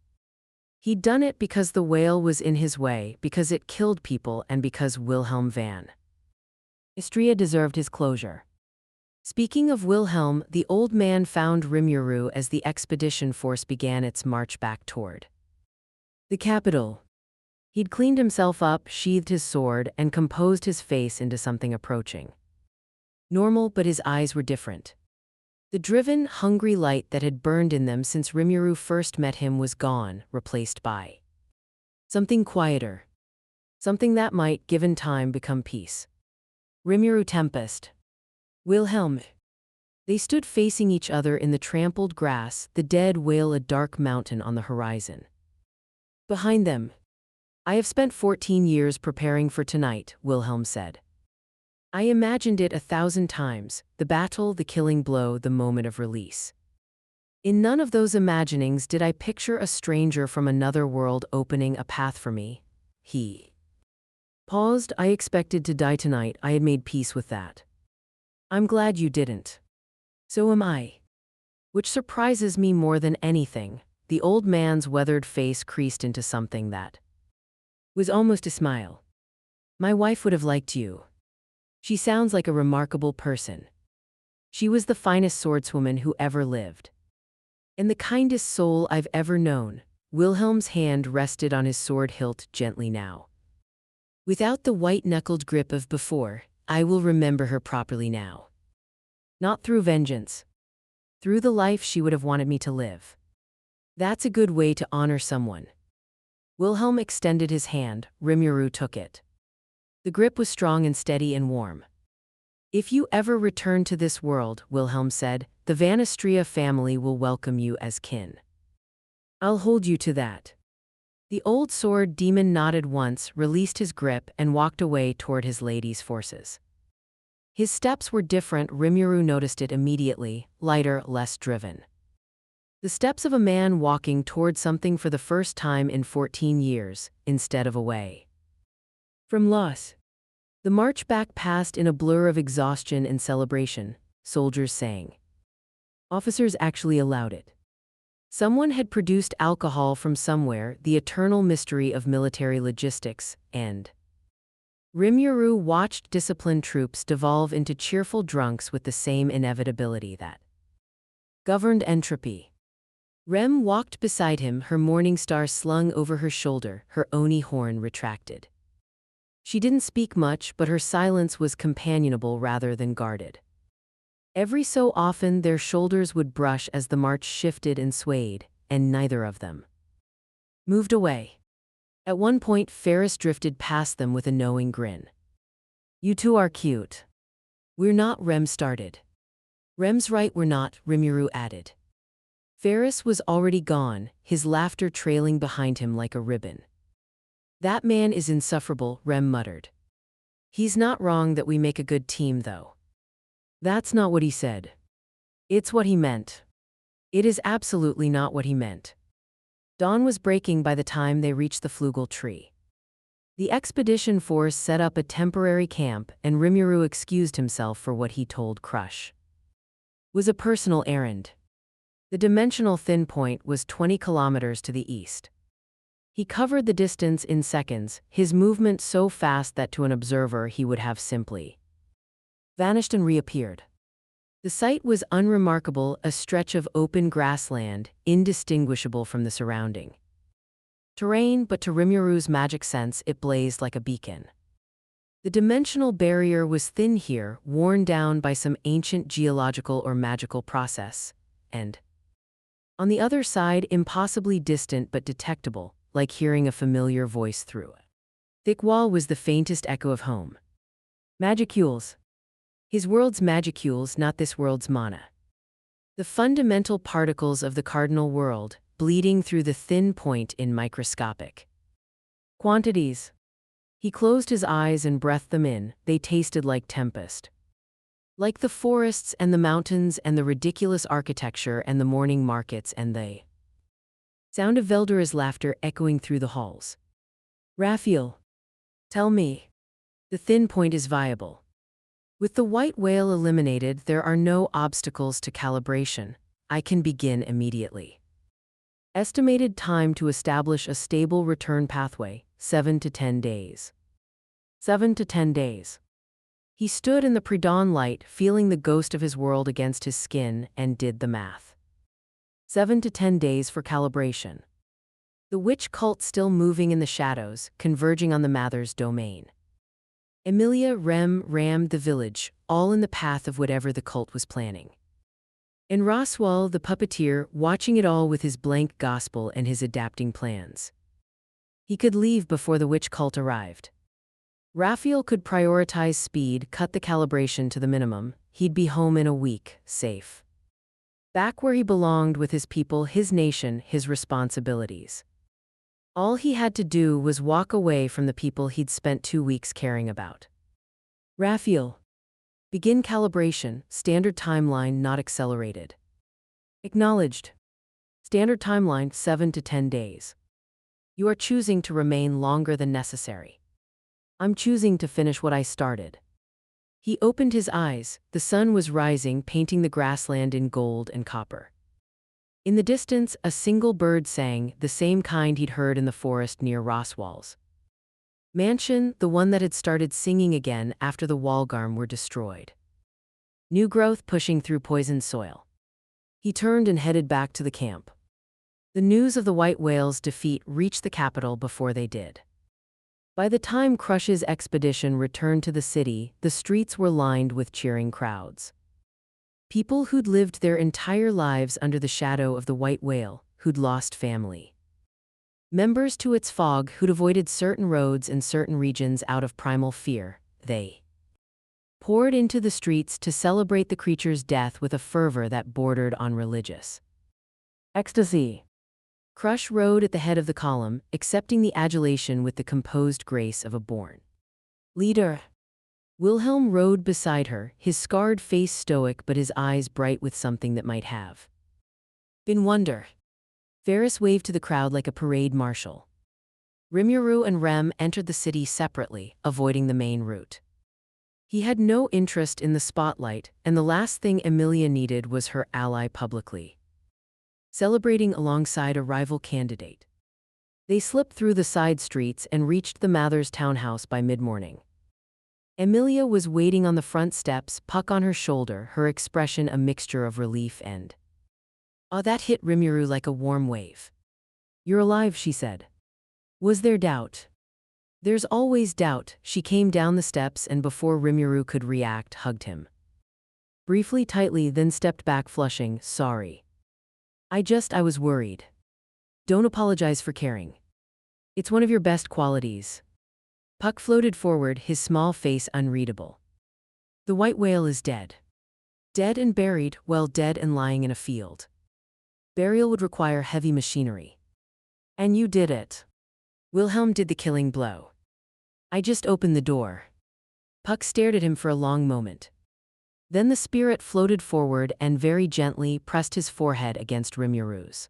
He'd done it because the whale was in his way, because it killed people, and because Wilhelm van Istria deserved his closure. Speaking of Wilhelm, the old man found Rimuru as the expedition force began its march back toward the capital. He'd cleaned himself up, sheathed his sword, and composed his face into something approaching normal, but his eyes were different. The driven, hungry light that had burned in them since Rimuru first met him was gone, replaced by something quieter. Something that might, given time, become peace. Rimuru Tempest. Wilhelm. They stood facing each other in the trampled grass, the dead whale a dark mountain on the horizon. Behind them. I have spent 14 years preparing for tonight, Wilhelm said. I imagined it 1,000 times, the battle, the killing blow, the moment of release. In none of those imaginings did I picture a stranger from another world opening a path for me. He paused. I expected to die tonight. I had made peace with that. I'm glad you didn't. So am I. Which surprises me more than anything. The old man's weathered face creased into something that was almost a smile. My wife would have liked you. She sounds like a remarkable person. She was the finest swordswoman who ever lived. And the kindest soul I've ever known. Wilhelm's hand rested on his sword hilt gently now. Without the white-knuckled grip of before, I will remember her properly now. Not through vengeance. Through the life she would have wanted me to live. That's a good way to honor someone. Wilhelm extended his hand. Rimuru took it. The grip was strong and steady and warm. If you ever return to this world, Wilhelm said, the Van Istria family will welcome you as kin. I'll hold you to that. The old sword demon nodded once, released his grip, and walked away toward his lady's forces. His steps were different. Rimuru noticed it immediately, lighter, less driven. The steps of a man walking toward something for the first time in 14 years, instead of away from loss. The march back passed in a blur of exhaustion and celebration, soldiers sang. Officers actually allowed it. Someone had produced alcohol from somewhere, the eternal mystery of military logistics, and Rimuru watched disciplined troops devolve into cheerful drunks with the same inevitability that governed entropy. Rem walked beside him, her morning star slung over her shoulder, her oni horn retracted. She didn't speak much, but her silence was companionable rather than guarded. Every so often their shoulders would brush as the march shifted and swayed, and neither of them moved away. At one point, Ferris drifted past them with a knowing grin. You two are cute. We're not, Rem started. Rem's right, we're not, Rimuru added. Ferris was already gone, his laughter trailing behind him like a ribbon. That man is insufferable, Rem muttered. He's not wrong that we make a good team, though. That's not what he said. It's what he meant. It is absolutely not what he meant. Dawn was breaking by the time they reached the Flugel tree. The expedition force set up a temporary camp, and Rimuru excused himself for what he told Crush was a personal errand. The dimensional thin point was 20 kilometers to the east. He covered the distance in seconds, his movement so fast that to an observer he would have simply vanished and reappeared. The site was unremarkable, a stretch of open grassland, indistinguishable from the surrounding terrain, but to Rimuru's magic sense it blazed like a beacon. The dimensional barrier was thin here, worn down by some ancient geological or magical process, and on the other side, impossibly distant but detectable, like hearing a familiar voice through a thick wall, was the faintest echo of home. Magicules. His world's magicules, not this world's mana. The fundamental particles of the cardinal world, bleeding through the thin point in microscopic quantities. He closed his eyes and breathed them in, they tasted like Tempest. Like the forests and the mountains and the ridiculous architecture and the morning markets and the sound of Veldura's laughter echoing through the halls. Raphael, tell me. The thin point is viable. With the white whale eliminated, there are no obstacles to calibration. I can begin immediately. Estimated time to establish a stable return pathway, 7 to 10 days. 7 to 10 days. He stood in the pre-dawn light, feeling the ghost of his world against his skin, and did the math. 7 to 10 days for calibration. The witch cult still moving in the shadows, converging on the Mather's domain. Emilia, Ram, the village, all in the path of whatever the cult was planning. And Roswell, the puppeteer, watching it all with his blank gospel and his adapting plans. He could leave before the witch cult arrived. Raphael could prioritize speed, cut the calibration to the minimum. He'd be home in a week, safe. Back where he belonged with his people, his nation, his responsibilities. All he had to do was walk away from the people he'd spent 2 weeks caring about. Raphael. Begin calibration, standard timeline not accelerated. Acknowledged. Standard timeline 7 to 10 days. You are choosing to remain longer than necessary. I'm choosing to finish what I started. He opened his eyes, the sun was rising, painting the grassland in gold and copper. In the distance, a single bird sang, the same kind he'd heard in the forest near Roswell's mansion, the one that had started singing again after the Walgarm were destroyed. New growth pushing through poisoned soil. He turned and headed back to the camp. The news of the white whale's defeat reached the capital before they did. By the time Crush's expedition returned to the city, the streets were lined with cheering crowds. People who'd lived their entire lives under the shadow of the white whale, who'd lost family members to its fog, who'd avoided certain roads and certain regions out of primal fear, they poured into the streets to celebrate the creature's death with a fervor that bordered on religious ecstasy. Crush rode at the head of the column, accepting the adulation with the composed grace of a born leader. Wilhelm rode beside her, his scarred face stoic but his eyes bright with something that might have been wonder. Ferris waved to the crowd like a parade marshal. Rimuru and Rem entered the city separately, avoiding the main route. He had no interest in the spotlight, and the last thing Emilia needed was her ally publicly celebrating alongside a rival candidate. They slipped through the side streets and reached the Mathers townhouse by mid-morning. Emilia was waiting on the front steps, Puck on her shoulder, her expression a mixture of relief and awe that hit Rimuru like a warm wave. You're alive, she said. Was there doubt? There's always doubt. She came down the steps and before Rimuru could react, hugged him briefly, tightly, then stepped back, flushing. Sorry. I was worried. Don't apologize for caring. It's one of your best qualities. Puck floated forward, his small face unreadable. The white whale is dead. Dead and buried, well, dead and lying in a field. Burial would require heavy machinery. And you did it. Wilhelm did the killing blow. I just opened the door. Puck stared at him for a long moment. Then the spirit floated forward and very gently pressed his forehead against Rimuru's.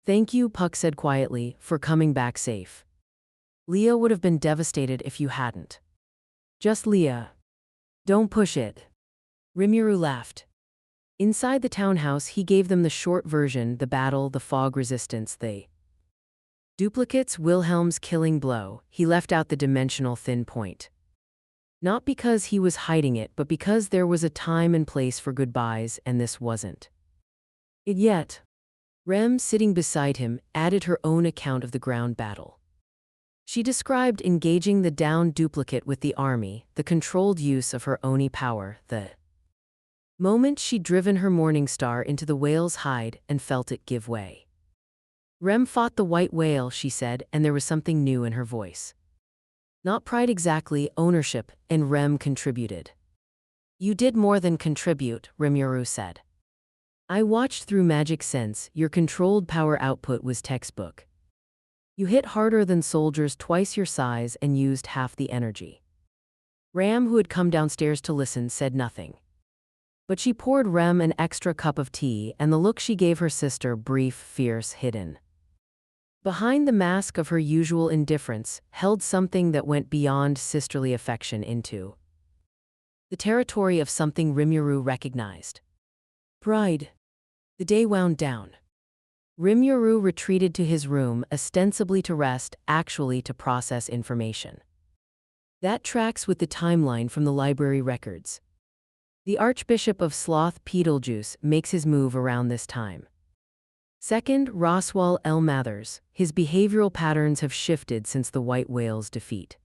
Thank you, Puck said quietly, for coming back safe. Leah would have been devastated if you hadn't. Just Leah. Don't push it. Rimuru laughed. Inside the townhouse, he gave them the short version: the battle, the fog resistance, the duplicates, Wilhelm's killing blow. He left out the dimensional thin point. Not because he was hiding it, but because there was a time and place for goodbyes, and this wasn't it yet. Rem, sitting beside him, added her own account of the ground battle. She described engaging the downed duplicate with the army, the controlled use of her Oni power, the moment she'd driven her Morning Star into the whale's hide and felt it give way. Rem fought the white whale, she said, and there was something new in her voice. Not pride exactly, ownership, and Rem contributed. You did more than contribute, Rimuru said. I watched through magic sense, your controlled power output was textbook. You hit harder than soldiers twice your size and used half the energy. Ram, who had come downstairs to listen, said nothing. But she poured Rem an extra cup of tea, and the look she gave her sister, brief, fierce, hidden behind the mask of her usual indifference, held something that went beyond sisterly affection into the territory of something Rimuru recognized. Pride. The day wound down. Rimuru retreated to his room, ostensibly to rest, actually to process information. That tracks with the timeline from the library records. The Archbishop of Sloth, Beetlejuice, makes his move around this time. Second, Roswell L. Mathers, his behavioral patterns have shifted since the White Whale's defeat.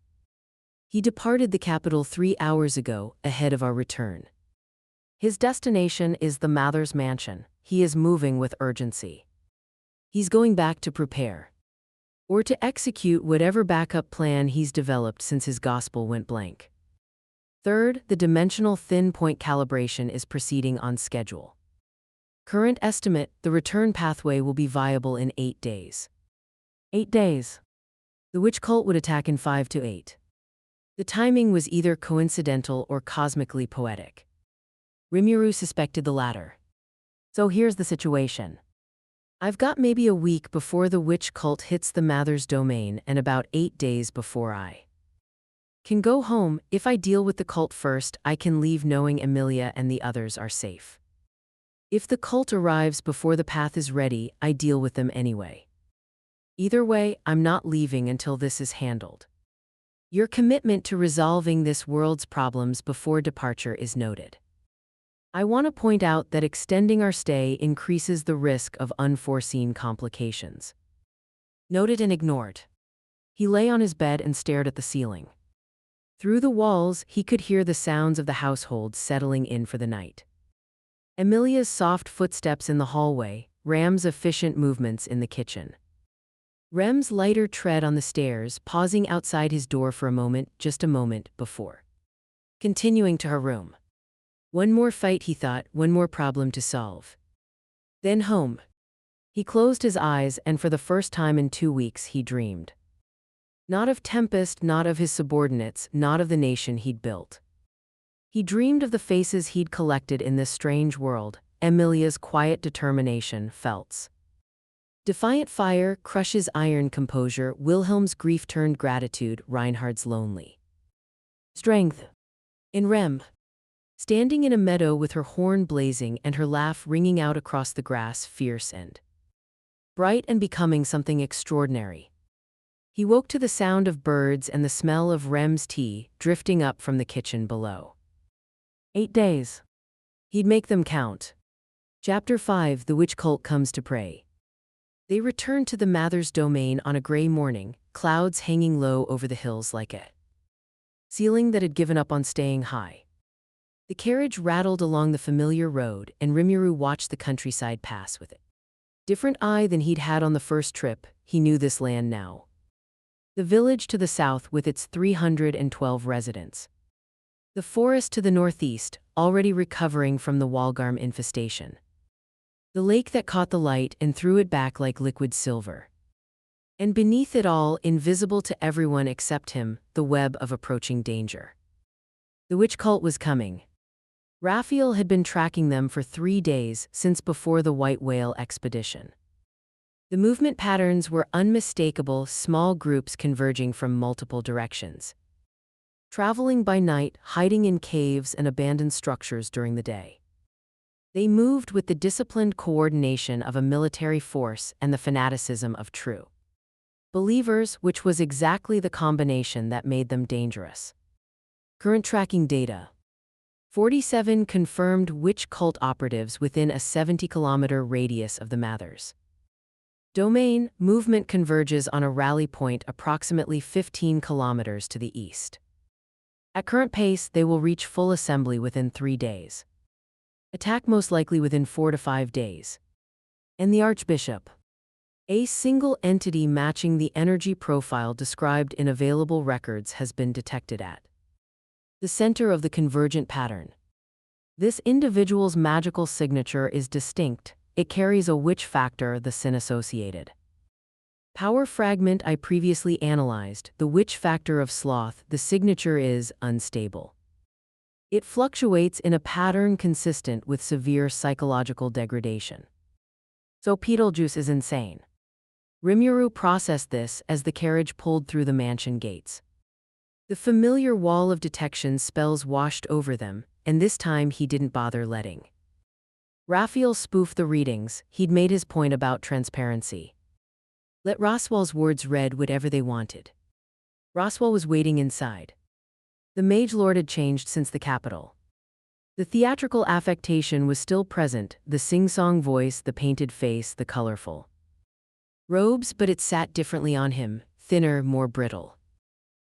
He departed the capital 3 hours ago, ahead of our return. His destination is the Mathers mansion. He is moving with urgency. He's going back to prepare, or to execute whatever backup plan he's developed since his gospel went blank. Third, the dimensional thin point calibration is proceeding on schedule. Current estimate, the return pathway will be viable in 8 days. 8 days. The witch cult would attack in 5 to 8. The timing was either coincidental or cosmically poetic. Rimuru suspected the latter. So here's the situation. I've got maybe a week before the witch cult hits the Mathers domain and about 8 days before I can go home. If I deal with the cult first, I can leave knowing Emilia and the others are safe. If the cult arrives before the path is ready, I deal with them anyway. Either way, I'm not leaving until this is handled. Your commitment to resolving this world's problems before departure is noted. I want to point out that extending our stay increases the risk of unforeseen complications. Noted and ignored. He lay on his bed and stared at the ceiling. Through the walls, he could hear the sounds of the household settling in for the night. Emilia's soft footsteps in the hallway, Ram's efficient movements in the kitchen. Rem's lighter tread on the stairs, pausing outside his door for a moment, just a moment, before continuing to her room. One more fight, he thought, one more problem to solve. Then home. He closed his eyes, and for the first time in 2 weeks he dreamed. Not of Tempest, not of his subordinates, not of the nation he'd built. He dreamed of the faces he'd collected in this strange world, Emilia's quiet determination, Felt's defiant fire, Crush's iron composure, Wilhelm's grief-turned gratitude, Reinhard's lonely strength. In Rem, standing in a meadow with her horn blazing and her laugh ringing out across the grass, fierce and bright and becoming something extraordinary. He woke to the sound of birds and the smell of Rem's tea drifting up from the kitchen below. 8 days. He'd make them count. Chapter 5, The Witch Cult Comes to Prey. They returned to the Mathers domain on a gray morning, clouds hanging low over the hills like a ceiling that had given up on staying high. The carriage rattled along the familiar road, and Rimuru watched the countryside pass with it. Different eye than he'd had on the first trip, he knew this land now. The village to the south with its 312 residents. The forest to the northeast, already recovering from the Walgarm infestation. The lake that caught the light and threw it back like liquid silver. And beneath it all, invisible to everyone except him, the web of approaching danger. The witch cult was coming. Raphael had been tracking them for 3 days, since before the white whale expedition. The movement patterns were unmistakable, small groups converging from multiple directions. Traveling by night, hiding in caves and abandoned structures during the day. They moved with the disciplined coordination of a military force and the fanaticism of true believers, which was exactly the combination that made them dangerous. Current tracking data. 47 confirmed witch cult operatives within a 70-kilometer radius of the Mathers. Domain, movement converges on a rally point approximately 15 kilometers to the east. At current pace, they will reach full assembly within 3 days. Attack most likely within 4 to 5 days. And the Archbishop. A single entity matching the energy profile described in available records has been detected at the center of the convergent pattern. This individual's magical signature is distinct. It carries a witch factor, the sin associated. Power fragment I previously analyzed, the witch factor of sloth, the signature is unstable. It fluctuates in a pattern consistent with severe psychological degradation. So Beetlejuice is insane. Rimuru processed this as the carriage pulled through the mansion gates. The familiar wall of detection spells washed over them, and this time he didn't bother letting Raphael spoof the readings. He'd made his point about transparency. Let Roswell's words read whatever they wanted. Roswell was waiting inside. The Mage Lord had changed since the capital. The theatrical affectation was still present, the sing-song voice, the painted face, the colorful robes, but it sat differently on him, thinner, more brittle.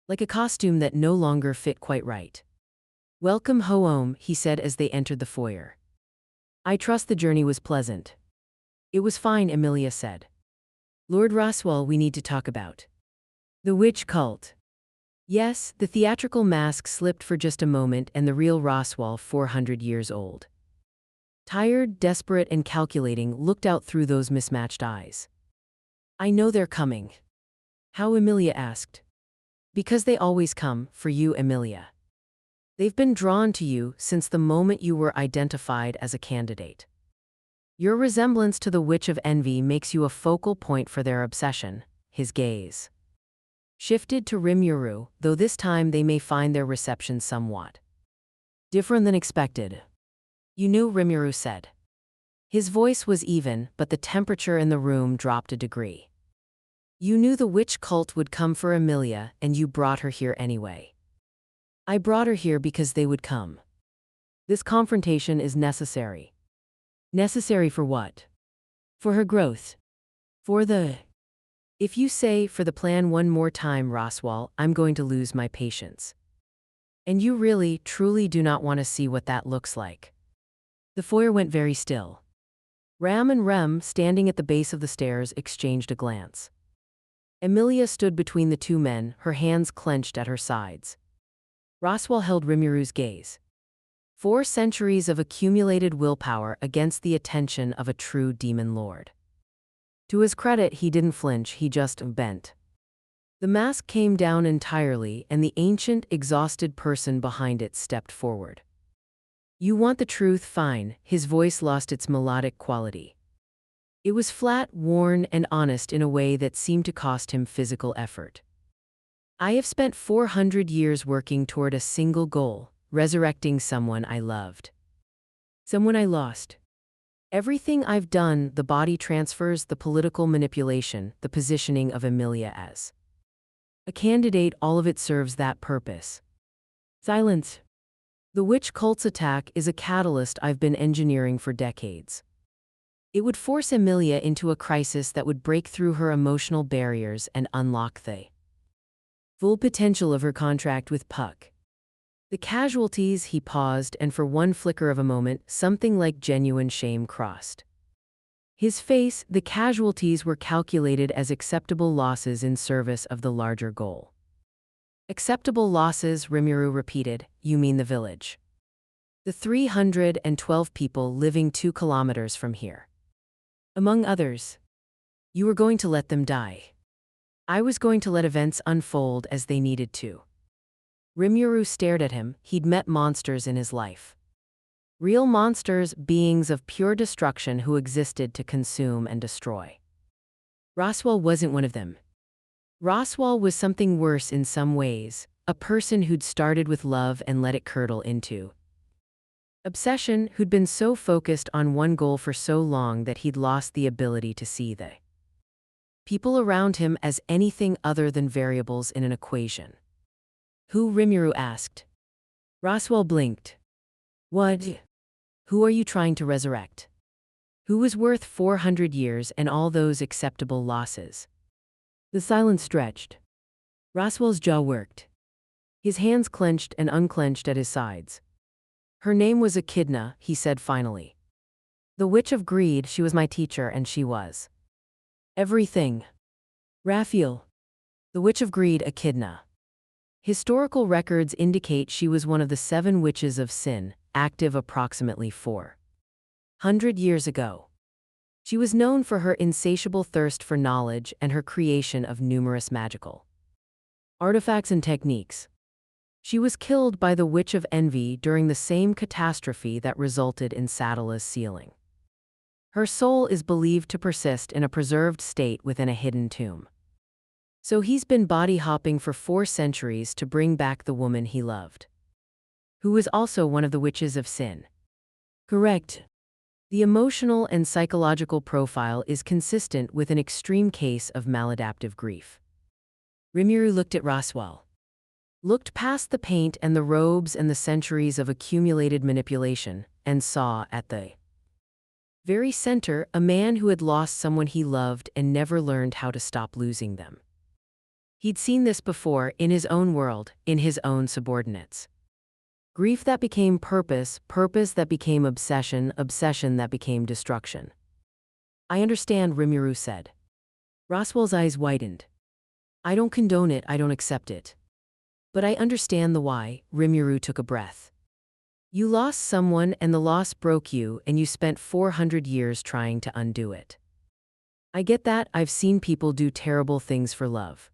Like a costume that no longer fit quite right. "Welcome home," he said as they entered the foyer. "I trust the journey was pleasant." "It was fine," Emilia said. "Lord Roswell, we need to talk about the witch cult." Yes, the theatrical mask slipped for just a moment and the real Roswell, 400 years old. Tired, desperate, and calculating, looked out through those mismatched eyes. "I know they're coming." "How?" Emilia asked. "Because they always come, for you, Emilia. They've been drawn to you since the moment you were identified as a candidate. Your resemblance to the Witch of Envy makes you a focal point for their obsession." His gaze shifted to Rimuru, though this time they may find their reception somewhat different than expected. "You knew," Rimuru said. His voice was even, but the temperature in the room dropped a degree. "You knew the witch cult would come for Emilia, and you brought her here anyway." "I brought her here because they would come. This confrontation is necessary." "Necessary for what?" "For her growth. For the..." "If you say 'for the plan' one more time, Roswell, I'm going to lose my patience. And you really, truly do not want to see what that looks like." The foyer went very still. Ram and Rem, standing at the base of the stairs, exchanged a glance. Emilia stood between the two men, her hands clenched at her sides. Roswell held Rimuru's gaze. 4 centuries of accumulated willpower against the attention of a true demon lord. To his credit, he didn't flinch, he just bent. The mask came down entirely, and the ancient, exhausted person behind it stepped forward. "You want the truth? Fine." His voice lost its melodic quality. It was flat, worn, and honest in a way that seemed to cost him physical effort. "I have spent 400 years working toward a single goal, resurrecting someone I loved. Someone I lost. Everything I've done, the body transfers, the political manipulation, the positioning of Emilia as a candidate, all of it serves that purpose." Silence. "The witch cult's attack is a catalyst I've been engineering for decades. It would force Emilia into a crisis that would break through her emotional barriers and unlock the full potential of her contract with Puck. The casualties," he paused, and for one flicker of a moment, something like genuine shame crossed his face. "The casualties were calculated as acceptable losses in service of the larger goal." "Acceptable losses," Rimuru repeated. "You mean the village? The 312 people living 2 kilometers from here?" Among others. You were going to let them die. I was going to let events unfold as they needed to. Rimuru stared at him. He'd met monsters in his life. Real monsters, beings of pure destruction who existed to consume and destroy. Roswell wasn't one of them. Roswell was something worse in some ways, a person who'd started with love and let it curdle into obsession, who'd been so focused on one goal for so long that he'd lost the ability to see the people around him as anything other than variables in an equation. Who? Rimuru asked. Roswell blinked. What? Who are you trying to resurrect? Who was worth 400 years and all those acceptable losses? The silence stretched. Roswell's jaw worked. His hands clenched and unclenched at his sides. Her name was Echidna, he said finally. The Witch of Greed. She was my teacher, and she was everything. Raphael. The Witch of Greed, Echidna. Historical records indicate she was one of the 7 witches of sin, active approximately 400 years ago. She was known for her insatiable thirst for knowledge and her creation of numerous magical artifacts and techniques. She was killed by the Witch of Envy during the same catastrophe that resulted in Sattala's sealing. Her soul is believed to persist in a preserved state within a hidden tomb. So he's been body-hopping for 4 centuries to bring back the woman he loved, who was also one of the witches of sin. Correct. The emotional and psychological profile is consistent with an extreme case of maladaptive grief. Rimuru looked at Roswell. Looked past the paint and the robes and the centuries of accumulated manipulation, and saw at the very center a man who had lost someone he loved and never learned how to stop losing them. He'd seen this before, in his own world, in his own subordinates. Grief that became purpose, purpose that became obsession, obsession that became destruction. I understand, Rimuru said. Roswell's eyes widened. I don't condone it, I don't accept it. But I understand the why. Rimuru took a breath. You lost someone and the loss broke you, and you spent 400 years trying to undo it. I get that. I've seen people do terrible things for love.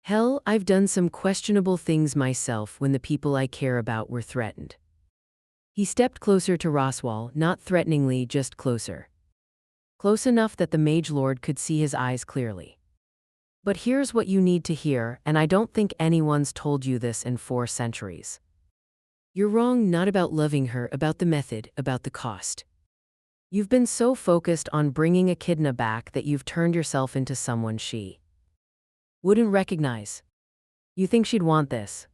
Hell, I've done some questionable things myself when the people I care about were threatened. He stepped closer to Roswell, not threateningly, just closer. Close enough that the Mage Lord could see his eyes clearly. But here's what you need to hear, and I don't think anyone's told you this in 4 centuries. You're wrong, not about loving her, about the method, about the cost. You've been so focused on bringing Echidna back that you've turned yourself into someone she wouldn't recognize. You think she'd want this.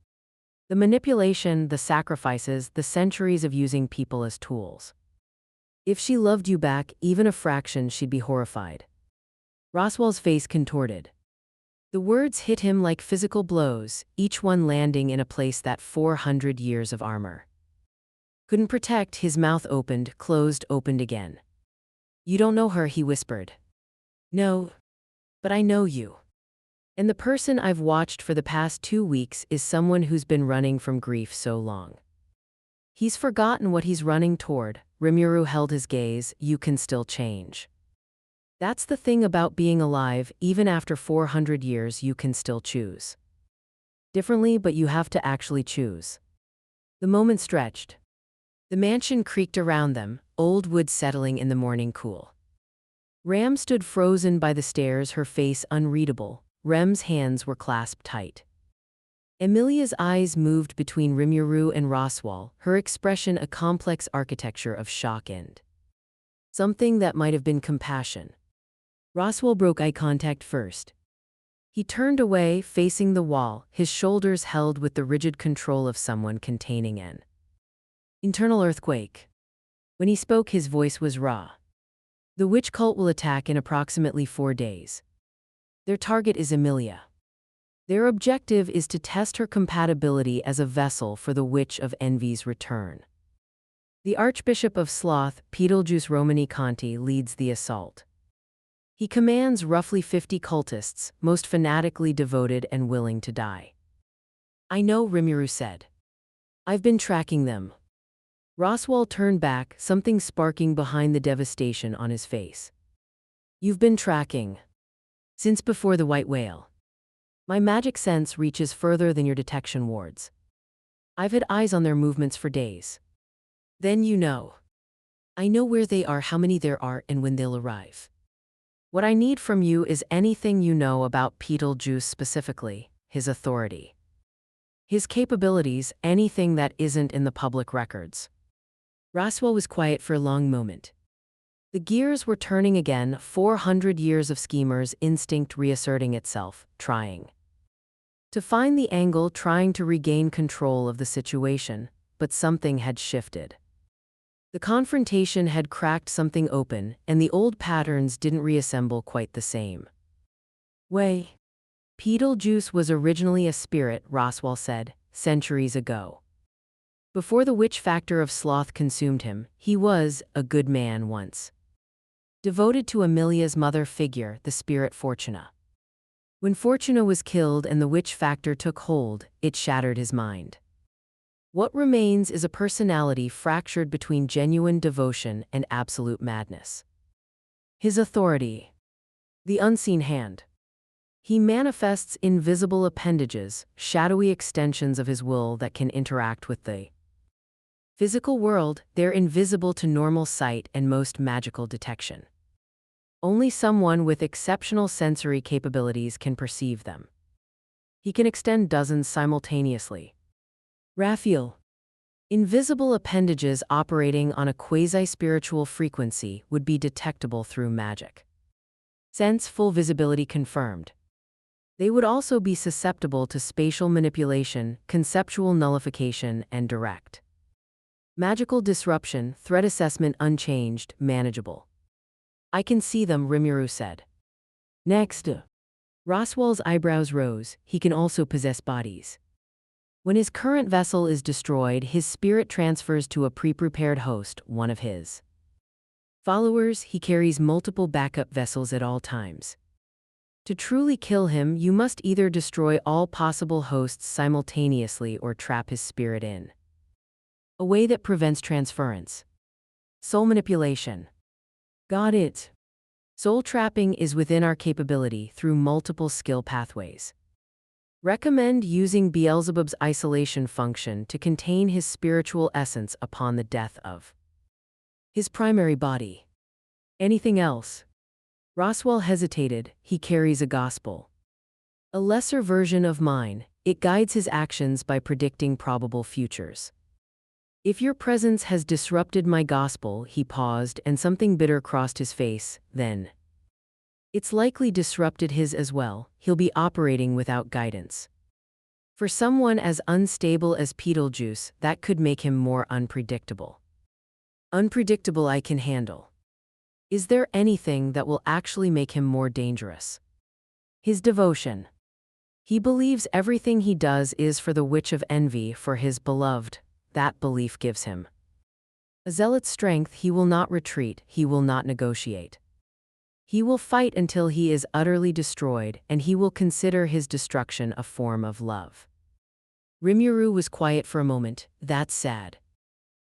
The manipulation, the sacrifices, the centuries of using people as tools. If she loved you back, even a fraction, she'd be horrified. Roswell's face contorted. The words hit him like physical blows, each one landing in a place that 400 years of armor couldn't protect. His mouth opened, closed, opened again. You don't know her, he whispered. No. But I know you. And the person I've watched for the past 2 weeks is someone who's been running from grief so long. He's forgotten what he's running toward. Rimuru held his gaze. You can still change. That's the thing about being alive. Even after 400 years, you can still choose differently, but you have to actually choose. The moment stretched. The mansion creaked around them, old wood settling in the morning cool. Ram stood frozen by the stairs, her face unreadable. Rem's hands were clasped tight. Emilia's eyes moved between Rimuru and Roswell, her expression a complex architecture of shock and something that might have been compassion. Roswell broke eye contact first. He turned away, facing the wall, his shoulders held with the rigid control of someone containing an internal earthquake. When he spoke, his voice was raw. The witch cult will attack in approximately 4 days. Their target is Emilia. Their objective is to test her compatibility as a vessel for the Witch of Envy's return. The Archbishop of Sloth, Betelgeuse Romani Conti, leads the assault. He commands roughly 50 cultists, most fanatically devoted and willing to die. I know, Rimuru said. I've been tracking them. Roswell turned back, something sparking behind the devastation on his face. You've been tracking. Since before the white whale. My magic sense reaches further than your detection wards. I've had eyes on their movements for days. Then you know. I know where they are, how many there are, and when they'll arrive. What I need from you is anything you know about Beetlejuice specifically, his authority. His capabilities, anything that isn't in the public records. Roswell was quiet for a long moment. The gears were turning again, 400 years of schemers' instinct reasserting itself, trying to find the angle, trying to regain control of the situation, but something had shifted. The confrontation had cracked something open, and the old patterns didn't reassemble quite the same way. Beetlejuice was originally a spirit, Roswell said, centuries ago. Before the witch factor of sloth consumed him, he was a good man once. Devoted to Amelia's mother figure, the spirit Fortuna. When Fortuna was killed and the witch factor took hold, it shattered his mind. What remains is a personality fractured between genuine devotion and absolute madness. His authority. The unseen hand. He manifests invisible appendages, shadowy extensions of his will that can interact with the physical world. They're invisible to normal sight and most magical detection. Only someone with exceptional sensory capabilities can perceive them. He can extend dozens simultaneously. Raphael. Invisible appendages operating on a quasi-spiritual frequency would be detectable through magic. Sense full visibility confirmed. They would also be susceptible to spatial manipulation, conceptual nullification, and direct magical disruption, threat assessment unchanged, manageable. I can see them, Rimuru said. Next. Roswell's eyebrows rose. He can also possess bodies. When his current vessel is destroyed, his spirit transfers to a pre-prepared host, one of his followers. He carries multiple backup vessels at all times. To truly kill him, you must either destroy all possible hosts simultaneously or trap his spirit in a way that prevents transference. Soul manipulation. Got it. Soul trapping is within our capability through multiple skill pathways. Recommend using Beelzebub's isolation function to contain his spiritual essence upon the death of his primary body. Anything else? Roswell hesitated. He carries a gospel. A lesser version of mine. It guides his actions by predicting probable futures. If your presence has disrupted my gospel, he paused and something bitter crossed his face, then it's likely disrupted his as well. He'll be operating without guidance. For someone as unstable as Beetlejuice, that could make him more unpredictable. Unpredictable I can handle. Is there anything that will actually make him more dangerous? His devotion. He believes everything he does is for the Witch of Envy, for his beloved. That belief gives him a zealot's strength. He will not retreat, he will not negotiate. He will fight until he is utterly destroyed, and he will consider his destruction a form of love. Rimuru was quiet for a moment. That's sad.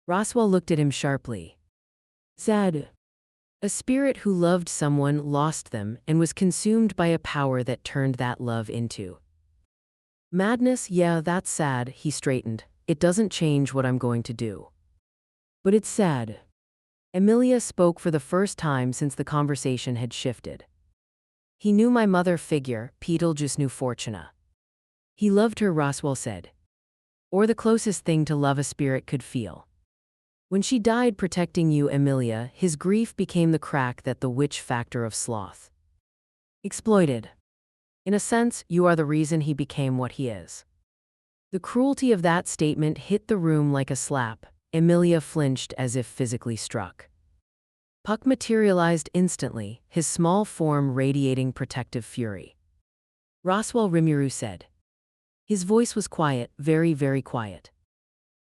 Roswell looked at him sharply. Sad. A spirit who loved someone lost them and was consumed by a power that turned that love into madness. Yeah, that's sad. He straightened. It doesn't change what I'm going to do. But it's sad. Amelia spoke for the first time since the conversation had shifted. He knew my mother figure, Beetlejuice knew Fortuna. He loved her, Roswell said. Or the closest thing to love a spirit could feel. When she died protecting you, Amelia, his grief became the crack that the witch factor of sloth exploited. In a sense, you are the reason he became what he is. The cruelty of that statement hit the room like a slap. Amelia flinched as if physically struck. Puck materialized instantly, his small form radiating protective fury. Roswell, Rimuru said. His voice was quiet, very, very quiet.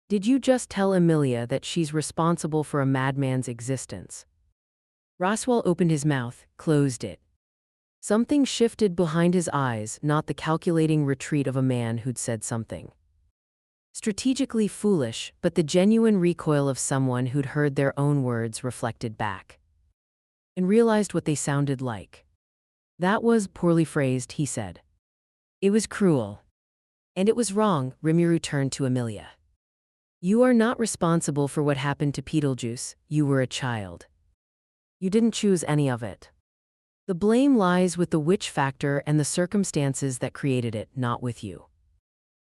Did you just tell Amelia that she's responsible for a madman's existence? Roswell opened his mouth, closed it. Something shifted behind his eyes, not the calculating retreat of a man who'd said something strategically foolish, but the genuine recoil of someone who'd heard their own words reflected back. and realized what they sounded like. That was poorly phrased, he said. It was cruel. And it was wrong, Rimuru turned to Emilia. You are not responsible for what happened to Beetlejuice, you were a child. You didn't choose any of it. The blame lies with the witch factor and the circumstances that created it, not with you.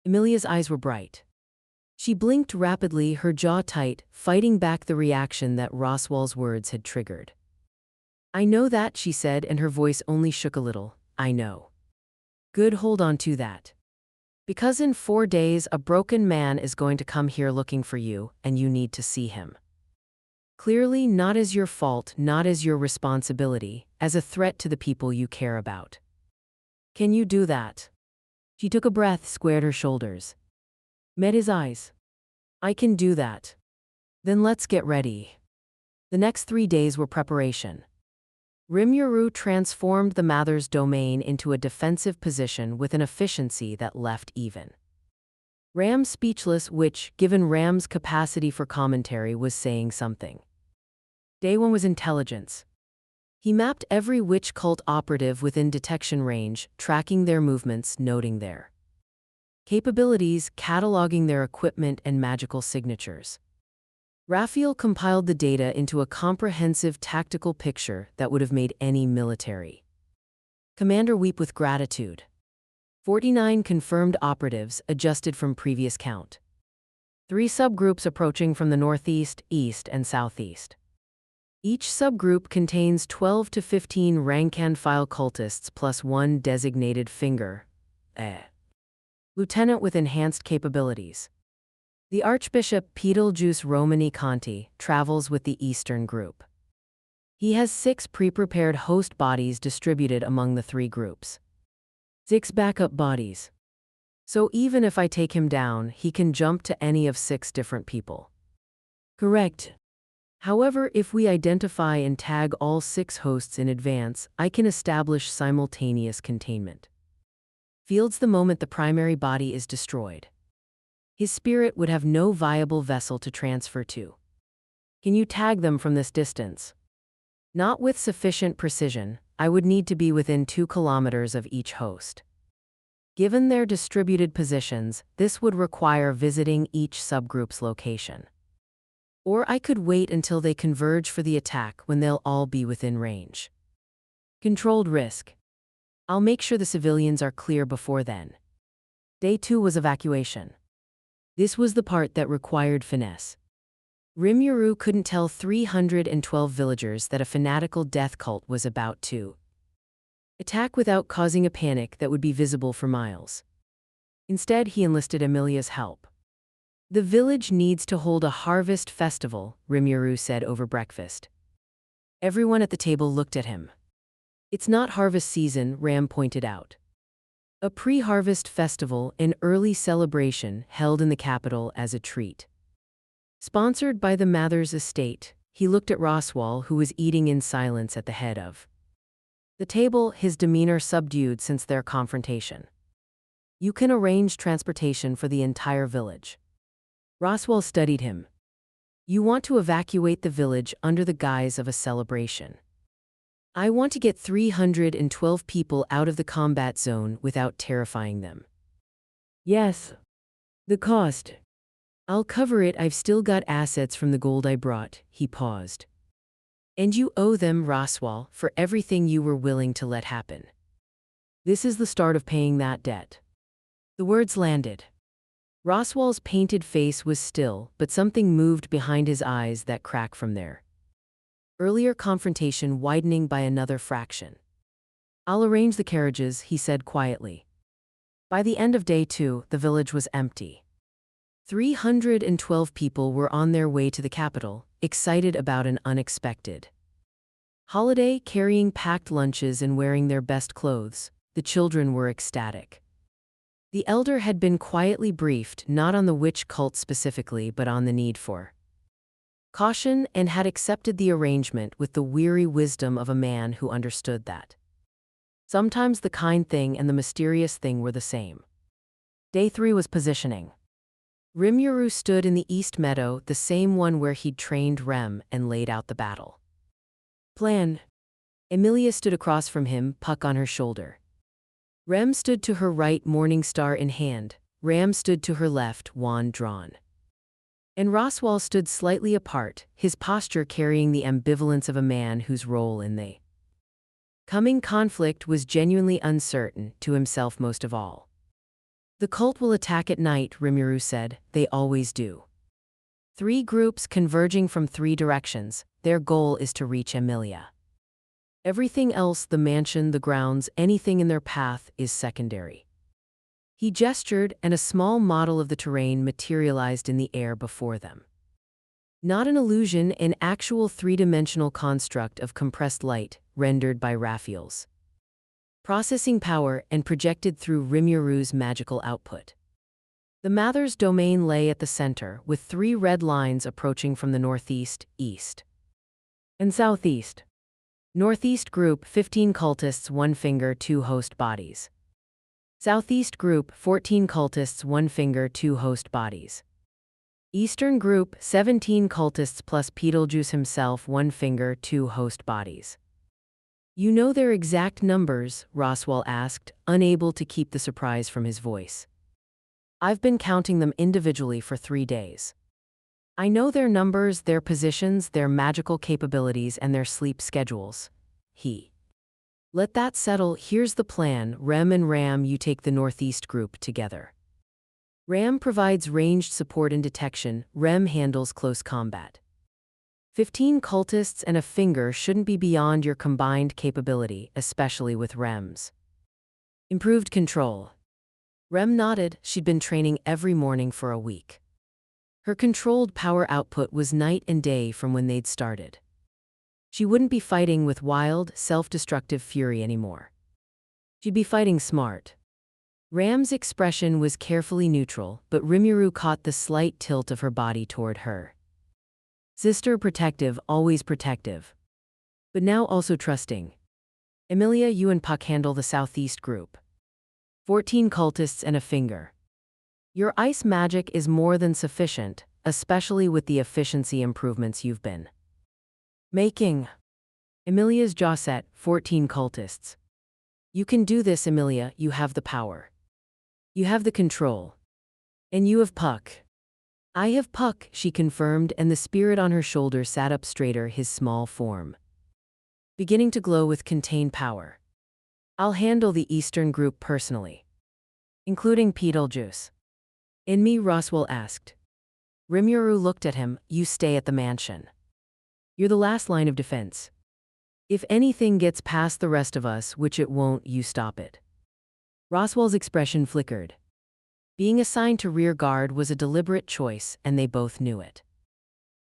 Emilia's eyes were bright. She blinked rapidly, her jaw tight, fighting back the reaction that Roswell's words had triggered. I know that, she said, and her voice only shook a little. I know. Good, hold on to that. Because in 4 days a broken man is going to come here looking for you, and you need to see him. Clearly not as your fault, not as your responsibility, as a threat to the people you care about. Can you do that? She took a breath, squared her shoulders. Met his eyes. I can do that. Then let's get ready. The next 3 days were preparation. Rimuru transformed the Mather's domain into a defensive position with an efficiency that left even. Ram speechless, which, given Ram's capacity for commentary, was saying something. Day 1 was intelligence. He mapped every witch cult operative within detection range, tracking their movements, noting their capabilities, cataloging their equipment and magical signatures. Raphael compiled the data into a comprehensive tactical picture that would have made any military commander weep with gratitude. 49 confirmed operatives, adjusted from previous count. 3 subgroups approaching from the northeast, east, and southeast. Each subgroup contains 12 to 15 rank-and-file cultists plus 1 designated finger lieutenant with enhanced capabilities. The Archbishop Beetlejuice Romani Conti travels with the Eastern group. He has 6 pre-prepared host bodies distributed among the 3 groups. 6 backup bodies. So even if I take him down, he can jump to any of 6 different people. Correct. However, if we identify and tag all 6 hosts in advance, I can establish simultaneous containment. Fields the moment the primary body is destroyed. His spirit would have no viable vessel to transfer to. Can you tag them from this distance? Not with sufficient precision. I would need to be within 2 kilometers of each host. Given their distributed positions, this would require visiting each subgroup's location. Or I could wait until they converge for the attack when they'll all be within range. Controlled risk. I'll make sure the civilians are clear before then. Day 2 was evacuation. This was the part that required finesse. Rimuru couldn't tell 312 villagers that a fanatical death cult was about to attack without causing a panic that would be visible for miles. Instead, he enlisted Emilia's help. The village needs to hold a harvest festival, Rimuru said over breakfast. Everyone at the table looked at him. It's not harvest season, Ram pointed out. A pre-harvest festival, an early celebration held in the capital as a treat. Sponsored by the Mathers estate, he looked at Roswell, who was eating in silence at the head of the table, his demeanor subdued since their confrontation. You can arrange transportation for the entire village. Roswell studied him. You want to evacuate the village under the guise of a celebration. I want to get 312 people out of the combat zone without terrifying them. Yes. The cost. I'll cover it, I've still got assets from the gold I brought, he paused. And you owe them, Roswell, for everything you were willing to let happen. This is the start of paying that debt. The words landed. Roswell's painted face was still, but something moved behind his eyes that cracked from there. Earlier confrontation widening by another fraction. I'll arrange the carriages, he said quietly. By the end of day 2, the village was empty. 312 people were on their way to the capital, excited about an unexpected holiday, carrying packed lunches and wearing their best clothes. The children were ecstatic. The elder had been quietly briefed, not on the witch cult specifically, but on the need for caution, and had accepted the arrangement with the weary wisdom of a man who understood that sometimes the kind thing and the mysterious thing were the same. Day 3 was positioning. Rimuru stood in the east meadow, the same one where he'd trained Rem, and laid out the battle Plan. Emilia stood across from him, puck on her shoulder. Rem stood to her right, morning star in hand. Ram stood to her left, wand drawn. And Roswal stood slightly apart, his posture carrying the ambivalence of a man whose role in the coming conflict was genuinely uncertain, to himself most of all. The cult will attack at night, Rimuru said. They always do. 3 groups converging from 3 directions. Their goal is to reach Emilia. Everything else, the mansion, the grounds, anything in their path, is secondary. He gestured, and a small model of the terrain materialized in the air before them. Not an illusion, an actual 3-dimensional construct of compressed light, rendered by Raphael's processing power and projected through Rimuru's magical output. The Mather's domain lay at the center, with 3 red lines approaching from the northeast, east, and southeast. Northeast group, 15 cultists, 1 finger, 2 host bodies. Southeast group, 14 cultists, 1 finger, 2 host bodies. Eastern group, 17 cultists plus Beetlejuice himself, 1 finger, 2 host bodies. You know their exact numbers? Roswal asked, unable to keep the surprise from his voice. I've been counting them individually for 3 days. I know their numbers, their positions, their magical capabilities, and their sleep schedules. Let that settle. Here's the plan. Rem and Ram, you take the northeast group together. Ram provides ranged support and detection. Rem handles close combat. 15 cultists and a finger shouldn't be beyond your combined capability, especially with Rem's improved control. Rem nodded. She'd been training every morning for a week. Her controlled power output was night and day from when they'd started. She wouldn't be fighting with wild, self-destructive fury anymore. She'd be fighting smart. Ram's expression was carefully neutral, but Rimuru caught the slight tilt of her body toward her. Sister, protective, always protective. But now also trusting. Emilia, you and Puck handle the southeast group. 14 cultists and a finger. Your ice magic is more than sufficient, especially with the efficiency improvements you've been making. Emilia's jaw set. 14 cultists. You can do this, Emilia. You have the power. You have the control. And you have Puck. I have Puck, she confirmed, and the spirit on her shoulder sat up straighter, his small form beginning to glow with contained power. I'll handle the eastern group personally, including Beetlejuice. And me? Roswal asked. Rimuru looked at him. You stay at the mansion. You're the last line of defense. If anything gets past the rest of us, which it won't, you stop it. Roswal's expression flickered. Being assigned to rear guard was a deliberate choice, and they both knew it.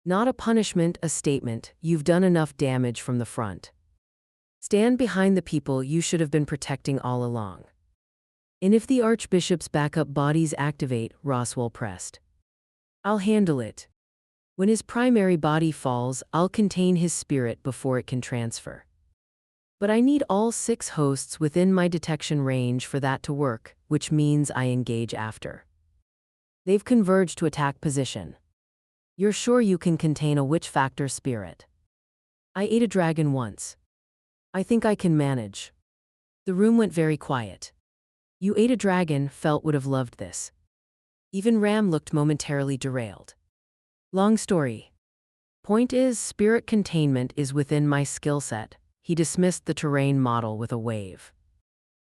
Not a punishment, a statement. You've done enough damage from the front. Stand behind the people you should have been protecting all along. And if the Archbishop's backup bodies activate, Roswal pressed. I'll handle it. When his primary body falls, I'll contain his spirit before it can transfer. But I need all 6 hosts within my detection range for that to work, which means I engage after they've converged to attack position. You're sure you can contain a witch factor spirit? I ate a dragon once. I think I can manage. The room went very quiet. You ate a dragon, Felt would have loved this. Even Ram looked momentarily derailed. Long story. Point is, spirit containment is within my skill set. He dismissed the terrain model with a wave.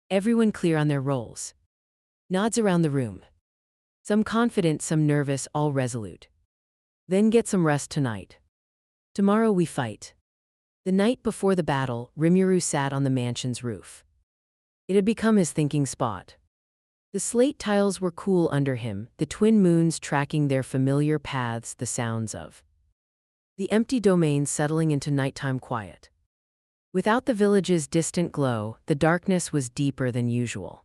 Everyone clear on their roles. Nods around the room. Some confident, some nervous, all resolute. Then get some rest tonight. Tomorrow we fight. The night before the battle, Rimuru sat on the mansion's roof. It had become his thinking spot. The slate tiles were cool under him, the twin moons tracking their familiar paths, the sounds of the empty domain settling into nighttime quiet. Without the village's distant glow, the darkness was deeper than usual.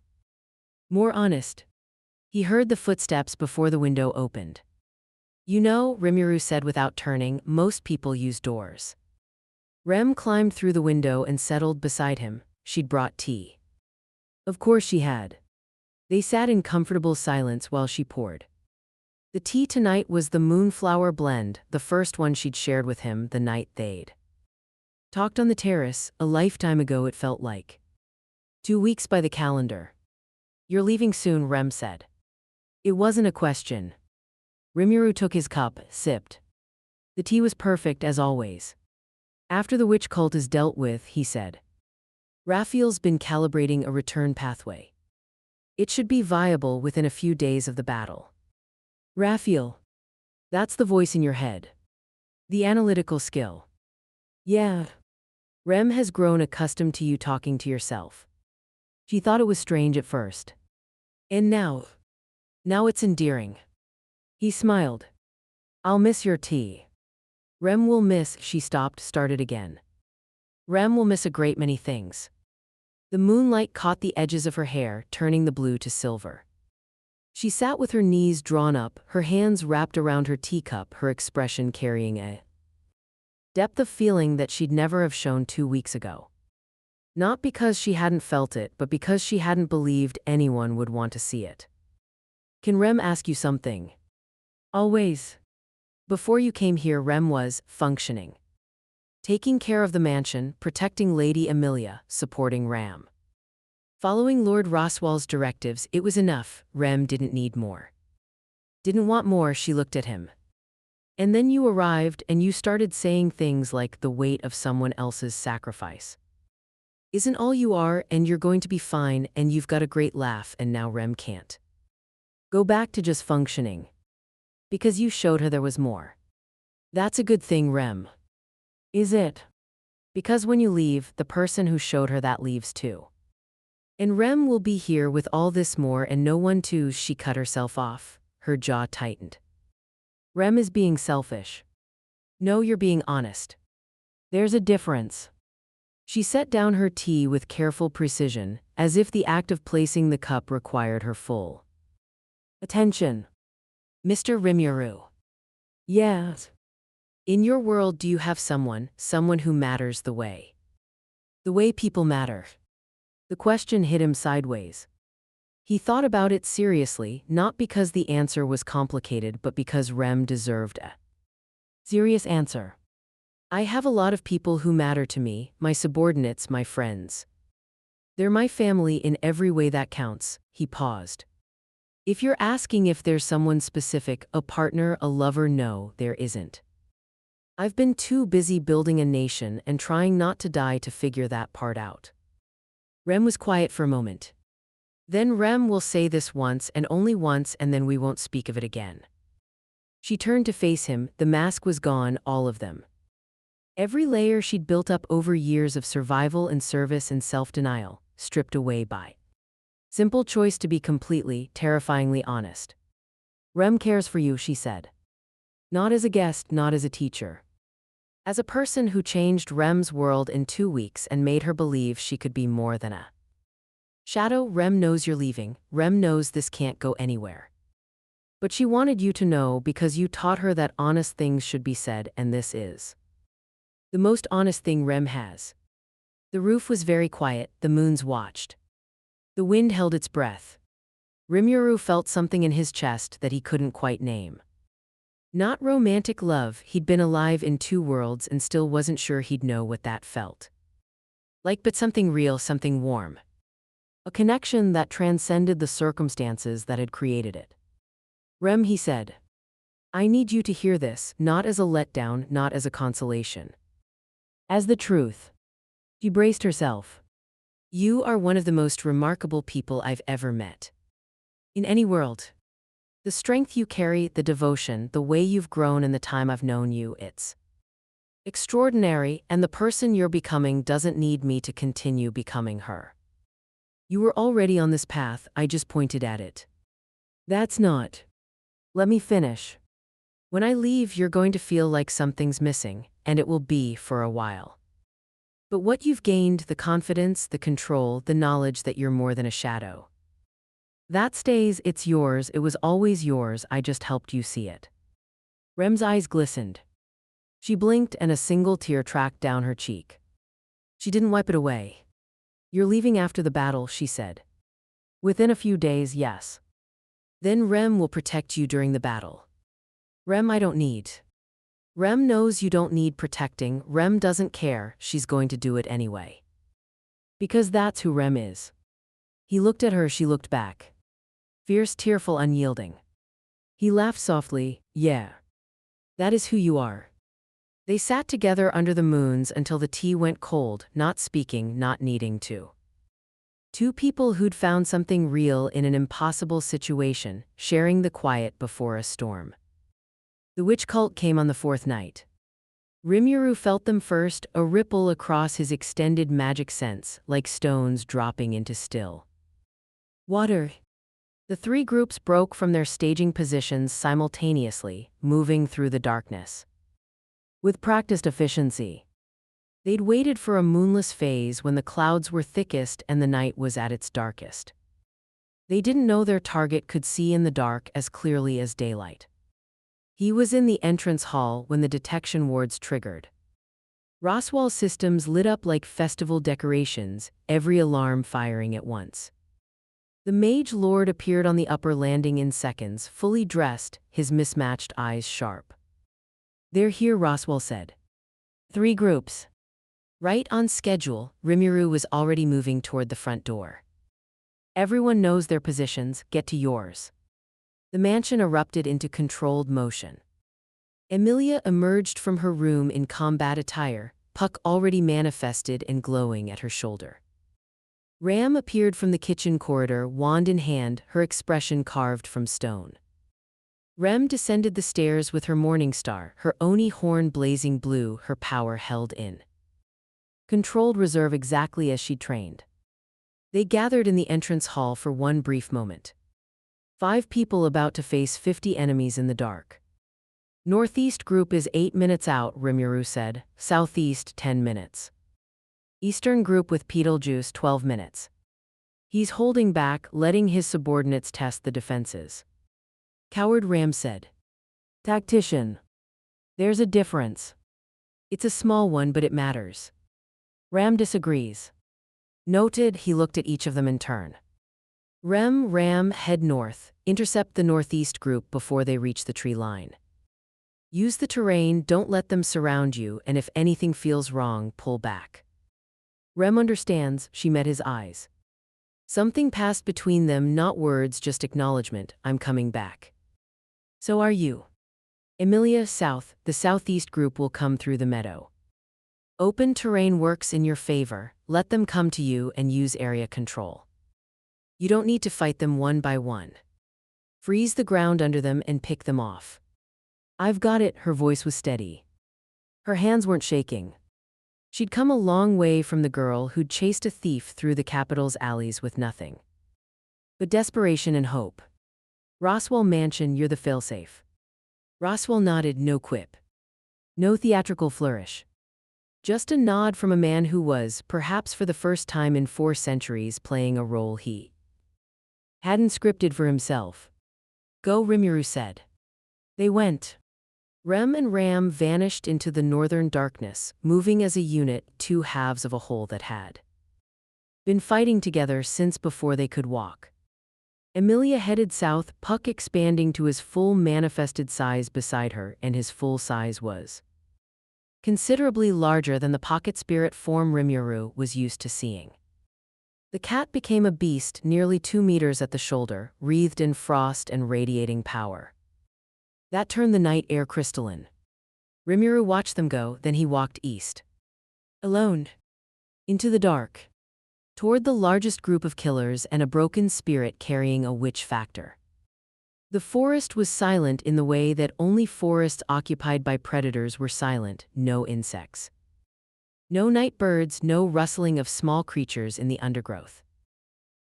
More honest. He heard the footsteps before the window opened. You know, Rimuru said without turning, most people use doors. Rem climbed through the window and settled beside him. She'd brought tea. Of course she had. They sat in comfortable silence while she poured. The tea tonight was the moonflower blend, the first one she'd shared with him the night they'd Talked on the terrace, a lifetime ago it felt like. 2 weeks by the calendar. You're leaving soon, Rem said. It wasn't a question. Rimuru took his cup, sipped. The tea was perfect as always. After the witch cult is dealt with, he said. Raphael's been calibrating a return pathway. It should be viable within a few days of the battle. Raphael. That's the voice in your head. The analytical skill. Yeah. Rem has grown accustomed to you talking to yourself. She thought it was strange at first. And now it's endearing. He smiled. I'll miss your tea. Rem will miss, she stopped, started again. Rem will miss a great many things. The moonlight caught the edges of her hair, turning the blue to silver. She sat with her knees drawn up, her hands wrapped around her teacup, her expression carrying a depth of feeling that she'd never have shown 2 weeks ago. Not because she hadn't felt it, but because she hadn't believed anyone would want to see it. Can Rem ask you something? Always. Before you came here, Rem was functioning. Taking care of the mansion, protecting Lady Amelia, supporting Ram. Following Lord Roswell's directives, it was enough. Rem didn't need more. Didn't want more, she looked at him. And then you arrived and you started saying things like the weight of someone else's sacrifice. Isn't all you are, and you're going to be fine, and you've got a great laugh, and now Rem can't. Go back to just functioning. Because you showed her there was more. That's a good thing, Rem. Is it? Because when you leave, the person who showed her that leaves too. And Rem will be here with all this more and no one too. She cut herself off. Her jaw tightened. Rem is being selfish. No, you're being honest. There's a difference. She set down her tea with careful precision, as if the act of placing the cup required her full attention. Mr. Rimuru. Yes. In your world, do you have someone who matters the way people matter? The question hit him sideways. He thought about it seriously, not because the answer was complicated, but because Rem deserved a serious answer. I have a lot of people who matter to me, my subordinates, my friends. They're my family in every way that counts. He paused. If you're asking if there's someone specific, a partner, a lover, no, there isn't. I've been too busy building a nation and trying not to die to figure that part out. Rem was quiet for a moment. Then Rem will say this once and only once, and then we won't speak of it again. She turned to face him. The mask was gone, all of them. Every layer she'd built up over years of survival and service and self-denial, stripped away by simple choice to be completely, terrifyingly honest. Rem cares for you, she said. Not as a guest, not as a teacher. As a person who changed Rem's world in 2 weeks and made her believe she could be more than a shadow. Rem knows you're leaving. Rem knows this can't go anywhere. But she wanted you to know because you taught her that honest things should be said, and this is the most honest thing Rem has. The roof was very quiet, the moons watched. The wind held its breath. Rimuru felt something in his chest that he couldn't quite name. Not romantic love, he'd been alive in 2 worlds and still wasn't sure he'd know what that felt like, but something real, something warm. A connection that transcended the circumstances that had created it. Rem, he said. I need you to hear this, not as a letdown, not as a consolation. As the truth. She braced herself. You are one of the most remarkable people I've ever met. In any world. The strength you carry, the devotion, the way you've grown in the time I've known you, it's extraordinary, and the person you're becoming doesn't need me to continue becoming her. You were already on this path, I just pointed at it. That's not. Let me finish. When I leave, you're going to feel like something's missing, and it will be for a while. But what you've gained, the confidence, the control, the knowledge that you're more than a shadow. That stays, it's yours, it was always yours, I just helped you see it. Rem's eyes glistened. She blinked and a single tear tracked down her cheek. She didn't wipe it away. You're leaving after the battle, she said. Within a few days, yes. Then Rem will protect you during the battle. Rem, I don't need Rem knows you don't need protecting, Rem doesn't care, she's going to do it anyway. Because that's who Rem is. He looked at her, she looked back. Fierce, tearful, unyielding. He laughed softly, yeah. That is who you are. They sat together under the moons until the tea went cold, not speaking, not needing to. Two people who'd found something real in an impossible situation, sharing the quiet before a storm. The witch cult came on the fourth night. Rimuru felt them first, a ripple across his extended magic sense, like stones dropping into still water. The three groups broke from their staging positions simultaneously, moving through the darkness. With practiced efficiency. They'd waited for a moonless phase when the clouds were thickest and the night was at its darkest. They didn't know their target could see in the dark as clearly as daylight. He was in the entrance hall when the detection wards triggered. Roswell's systems lit up like festival decorations, every alarm firing at once. The mage lord appeared on the upper landing in seconds, fully dressed, his mismatched eyes sharp. "They're here," Roswell said. 3 groups. Right on schedule, Rimuru was already moving toward the front door. "Everyone knows their positions, get to yours." The mansion erupted into controlled motion. Emilia emerged from her room in combat attire, Puck already manifested and glowing at her shoulder. Ram appeared from the kitchen corridor, wand in hand, her expression carved from stone. Rem descended the stairs with her morning star, her Oni horn blazing blue, her power held in controlled reserve exactly as she'd trained. They gathered in the entrance hall for one brief moment. 5 people about to face 50 enemies in the dark. "Northeast group is 8 minutes out," Rimuru said. "Southeast, 10 minutes. Eastern group with Beetlejuice, 12 minutes. He's holding back, letting his subordinates test the defenses." Coward Ram said. "Tactician. There's a difference. It's a small one, but it matters." Ram disagrees. Noted, he looked at each of them in turn. Ram, head north, intercept the northeast group before they reach the tree line. Use the terrain, don't let them surround you, and if anything feels wrong, pull back. Rem understands, she met his eyes. Something passed between them, not words, just acknowledgement, "I'm coming back." "So are you." "Emilia, south, the southeast group will come through the meadow. Open terrain works in your favor, let them come to you and use area control. You don't need to fight them one by one. Freeze the ground under them and pick them off." "I've got it," her voice was steady. Her hands weren't shaking. She'd come a long way from the girl who'd chased a thief through the capital's alleys with nothing but desperation and hope. "Roswell Mansion, you're the failsafe." Roswell nodded, no quip. No theatrical flourish. Just a nod from a man who was, perhaps for the first time in 4 centuries, playing a role he hadn't scripted for himself. "Go," Rimuru said. They went. Rem and Ram vanished into the northern darkness, moving as a unit, 2 halves of a whole that had been fighting together since before they could walk. Emilia headed south, Puck expanding to his full manifested size beside her, and his full size was considerably larger than the pocket spirit form Rimuru was used to seeing. The cat became a beast, nearly 2 meters at the shoulder, wreathed in frost and radiating power. That turned the night air crystalline. Rimuru watched them go, then he walked east. Alone. Into the dark. Toward the largest group of killers and a broken spirit carrying a witch factor. The forest was silent in the way that only forests occupied by predators were silent, no insects. No night birds, no rustling of small creatures in the undergrowth.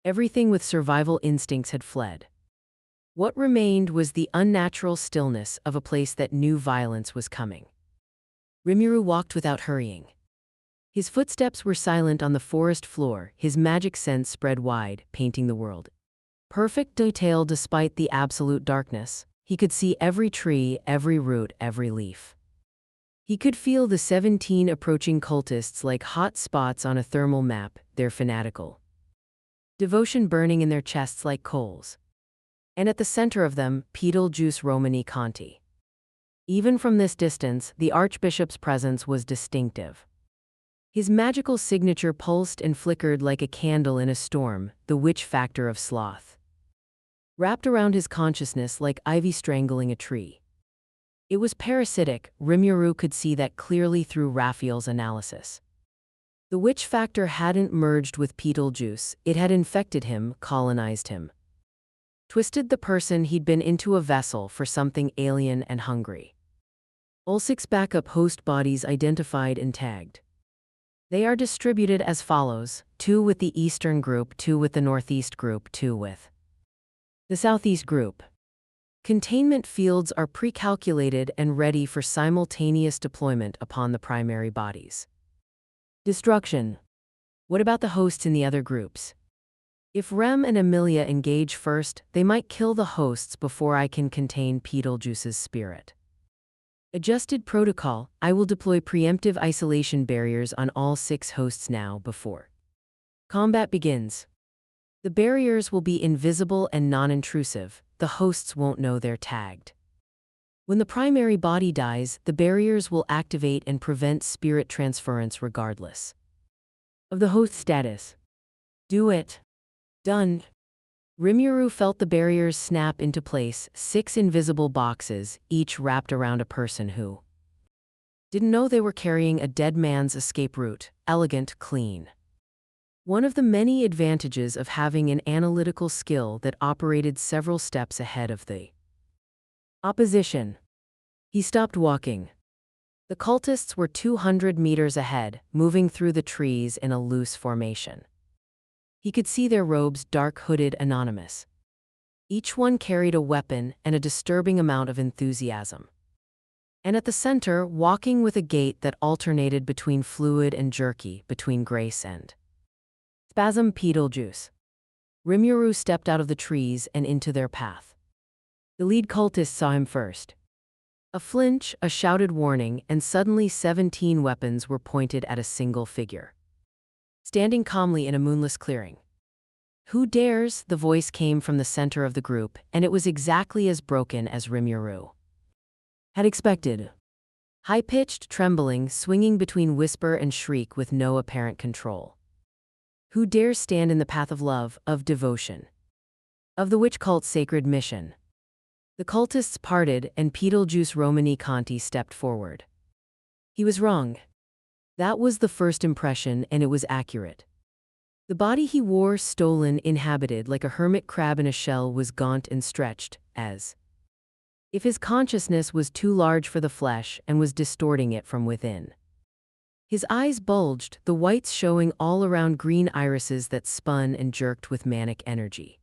Everything with survival instincts had fled. What remained was the unnatural stillness of a place that knew violence was coming. Rimuru walked without hurrying. His footsteps were silent on the forest floor, his magic sense spread wide, painting the world. Perfect detail despite the absolute darkness. He could see every tree, every root, every leaf. He could feel the 17 approaching cultists like hot spots on a thermal map, their fanatical devotion burning in their chests like coals. And at the center of them, Beetlejuice Romani Conti. Even from this distance, the Archbishop's presence was distinctive. His magical signature pulsed and flickered like a candle in a storm, the witch factor of sloth. Wrapped around his consciousness like ivy strangling a tree. It was parasitic. Rimuru could see that clearly through Raphael's analysis. The witch factor hadn't merged with Betelgeuse, it had infected him, colonized him. Twisted the person he'd been into a vessel for something alien and hungry. All 6 backup host bodies identified and tagged. They are distributed as follows: 2 with the Eastern group, 2 with the Northeast group, 2 with the Southeast group. Containment fields are pre-calculated and ready for simultaneous deployment upon the primary bodies. Destruction. What about the hosts in the other groups? If Rem and Emilia engage first, they might kill the hosts before I can contain Betelgeuse's spirit. Adjusted protocol, I will deploy preemptive isolation barriers on all 6 hosts now before combat begins. The barriers will be invisible and non-intrusive, the hosts won't know they're tagged. When the primary body dies, the barriers will activate and prevent spirit transference regardless of the host status. Do it. Done. Rimuru felt the barriers snap into place, 6 invisible boxes, each wrapped around a person who didn't know they were carrying a dead man's escape route, elegant, clean. One of the many advantages of having an analytical skill that operated several steps ahead of the opposition. He stopped walking. The cultists were 200 meters ahead, moving through the trees in a loose formation. He could see their robes, dark-hooded, anonymous. Each one carried a weapon and a disturbing amount of enthusiasm. And at the center, walking with a gait that alternated between fluid and jerky, between grace and spasm, Betelgeuse. Rimuru stepped out of the trees and into their path. The lead cultist saw him first. A flinch, a shouted warning, and suddenly 17 weapons were pointed at a single figure, standing calmly in a moonless clearing. Who dares? The voice came from the center of the group, and it was exactly as broken as Rimuru had expected. High-pitched, trembling, swinging between whisper and shriek with no apparent control. Who dares stand in the path of love, of devotion, of the witch cult's sacred mission? The cultists parted, and Betelgeuse Romani Conti stepped forward. He was wrong. That was the first impression, and it was accurate. The body he wore, stolen, inhabited like a hermit crab in a shell, was gaunt and stretched, as if his consciousness was too large for the flesh and was distorting it from within. His eyes bulged, the whites showing all around green irises that spun and jerked with manic energy.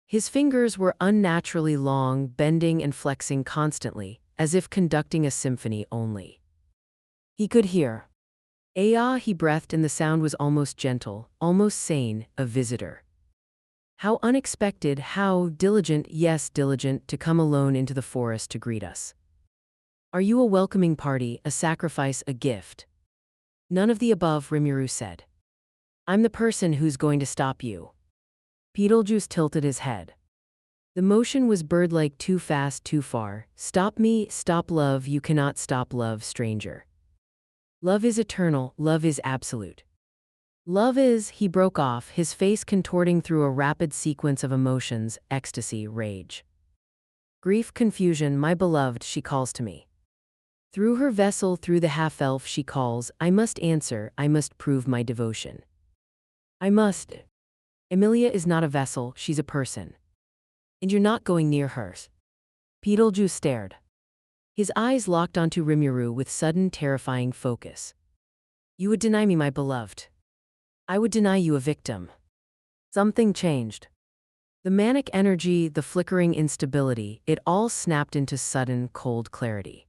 His fingers were unnaturally long, bending and flexing constantly, as if conducting a symphony only. He could hear. "Ah," he breathed, and the sound was almost gentle, almost sane, a visitor. How unexpected, how diligent, yes, diligent, to come alone into the forest to greet us. Are you a welcoming party, a sacrifice, a gift? None of the above, Rimuru said. I'm the person who's going to stop you. Betelgeuse tilted his head. The motion was bird-like, too fast, too far. Stop me, stop love, you cannot stop love, stranger. Love is eternal, love is absolute. Love is, he broke off, his face contorting through a rapid sequence of emotions, ecstasy, rage. Grief, confusion, my beloved, she calls to me. Through her vessel, through the half-elf she calls, I must answer, I must prove my devotion. I must. Emilia is not a vessel, she's a person. And you're not going near hers. Betelgeuse stared. His eyes locked onto Rimuru with sudden, terrifying focus. You would deny me, my beloved. I would deny you a victim. Something changed. The manic energy, the flickering instability, it all snapped into sudden, cold clarity.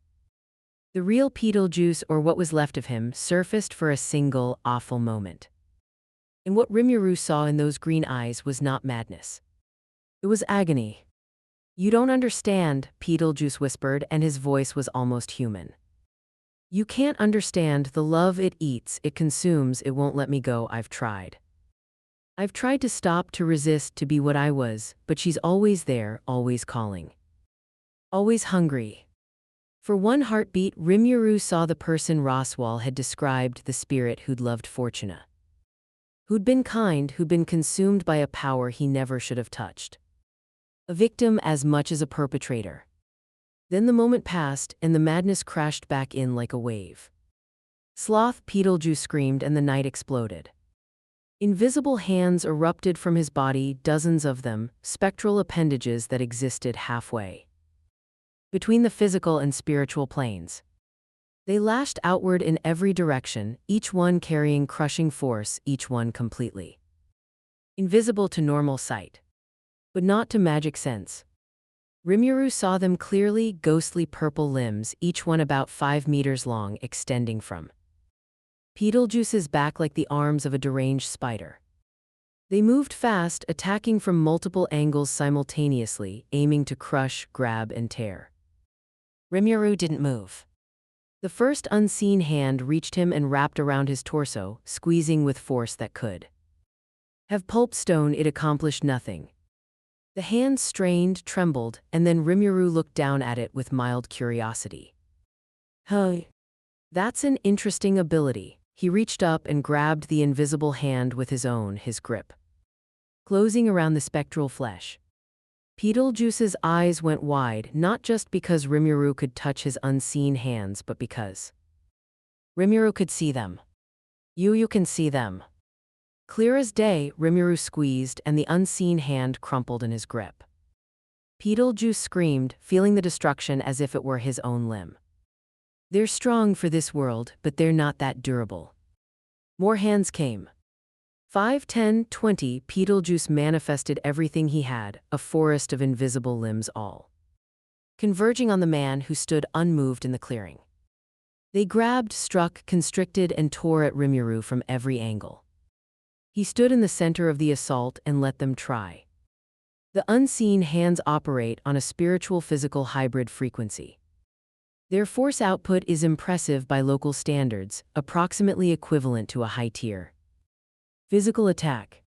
The real Betelgeuse, or what was left of him, surfaced for a single, awful moment. And what Rimuru saw in those green eyes was not madness. It was agony. You don't understand, Betelgeuse whispered, and his voice was almost human. You can't understand the love it eats, it consumes, it won't let me go, I've tried. I've tried to stop, to resist, to be what I was, but she's always there, always calling. Always hungry. For one heartbeat, Rimuru saw the person Roswal had described, the spirit who'd loved Fortuna. Who'd been kind, who'd been consumed by a power he never should have touched. A victim as much as a perpetrator. Then the moment passed, and the madness crashed back in like a wave. Sloth, Betelgeuse screamed, and the night exploded. Invisible hands erupted from his body, dozens of them, spectral appendages that existed halfway between the physical and spiritual planes. They lashed outward in every direction, each one carrying crushing force, each one completely invisible to normal sight, but not to magic sense. Rimuru saw them clearly, ghostly purple limbs, each one about 5 meters long, extending from Betelgeuse's back like the arms of a deranged spider. They moved fast, attacking from multiple angles simultaneously, aiming to crush, grab, and tear. Rimuru didn't move. The first unseen hand reached him and wrapped around his torso, squeezing with force that could have pulped stone. It accomplished nothing. The hand strained, trembled, and then Rimuru looked down at it with mild curiosity. Huh. That's an interesting ability. He reached up and grabbed the invisible hand with his own, his grip closing around the spectral flesh. Betelgeuse's eyes went wide, not just because Rimuru could touch his unseen hands, but because Rimuru could see them. You can see them. Clear as day, Rimuru squeezed, and the unseen hand crumpled in his grip. Betelgeuse screamed, feeling the destruction as if it were his own limb. They're strong for this world, but they're not that durable. More hands came. 5, 10, 20, Betelgeuse manifested everything he had, a forest of invisible limbs all converging on the man who stood unmoved in the clearing. They grabbed, struck, constricted, and tore at Rimuru from every angle. He stood in the center of the assault and let them try. The unseen hands operate on a spiritual-physical hybrid frequency. Their force output is impressive by local standards, approximately equivalent to a high-tier physical attack.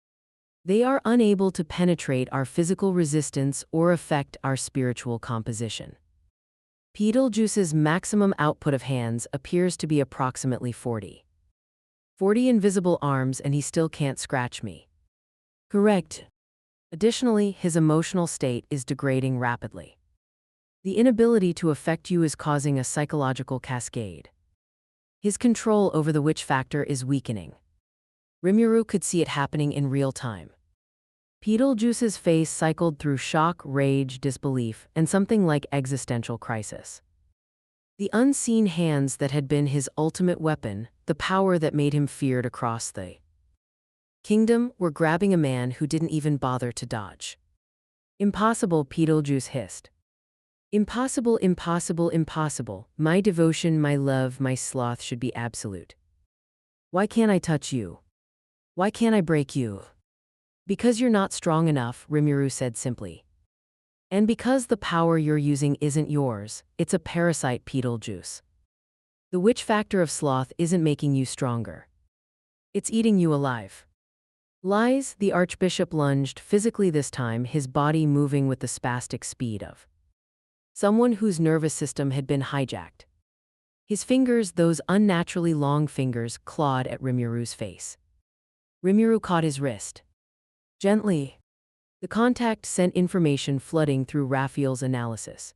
They are unable to penetrate our physical resistance or affect our spiritual composition. Betelgeuse's maximum output of hands appears to be approximately 40 invisible arms, and he still can't scratch me. Correct. Additionally, his emotional state is degrading rapidly. The inability to affect you is causing a psychological cascade. His control over the witch factor is weakening. Rimuru could see it happening in real time. Betelgeuse's face cycled through shock, rage, disbelief, and something like existential crisis. The unseen hands that had been his ultimate weapon, the power that made him feared across the kingdom, were grabbing a man who didn't even bother to dodge. Impossible, Betelgeuse hissed. Impossible, impossible, impossible. My devotion, my love, my sloth should be absolute. Why can't I touch you? Why can't I break you? Because you're not strong enough, Rimuru said simply. And because the power you're using isn't yours, it's a parasite, Betelgeuse. The witch factor of sloth isn't making you stronger. It's eating you alive. Lies, the archbishop lunged, physically this time, his body moving with the spastic speed of someone whose nervous system had been hijacked. His fingers, those unnaturally long fingers, clawed at Rimuru's face. Rimuru caught his wrist. Gently. The contact sent information flooding through Raphael's analysis.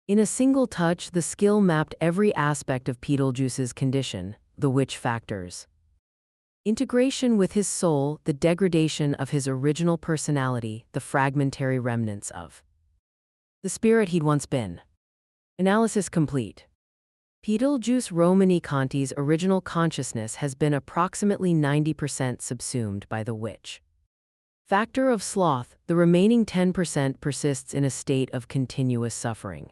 In a single touch, the skill mapped every aspect of Betelgeuse's condition, the witch factors. Integration with his soul, the degradation of his original personality, the fragmentary remnants of the spirit he'd once been. Analysis complete. Betelgeuse Romani Conti's original consciousness has been approximately 90% subsumed by the witch factor of sloth. The remaining 10% persists in a state of continuous suffering.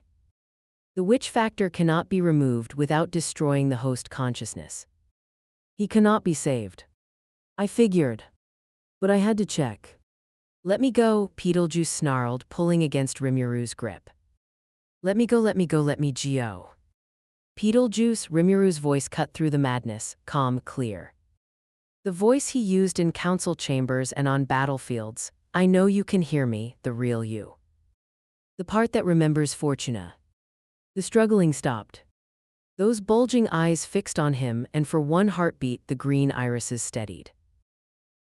The witch factor cannot be removed without destroying the host consciousness. He cannot be saved. I figured. But I had to check. Let me go, Betelgeuse snarled, pulling against Rimuru's grip. Let me go, let me go, let me go. Betelgeuse, Rimuru's voice cut through the madness, calm, clear. The voice he used in council chambers and on battlefields. I know you can hear me, the real you. The part that remembers Fortuna. The struggling stopped. Those bulging eyes fixed on him, and for one heartbeat the green irises steadied.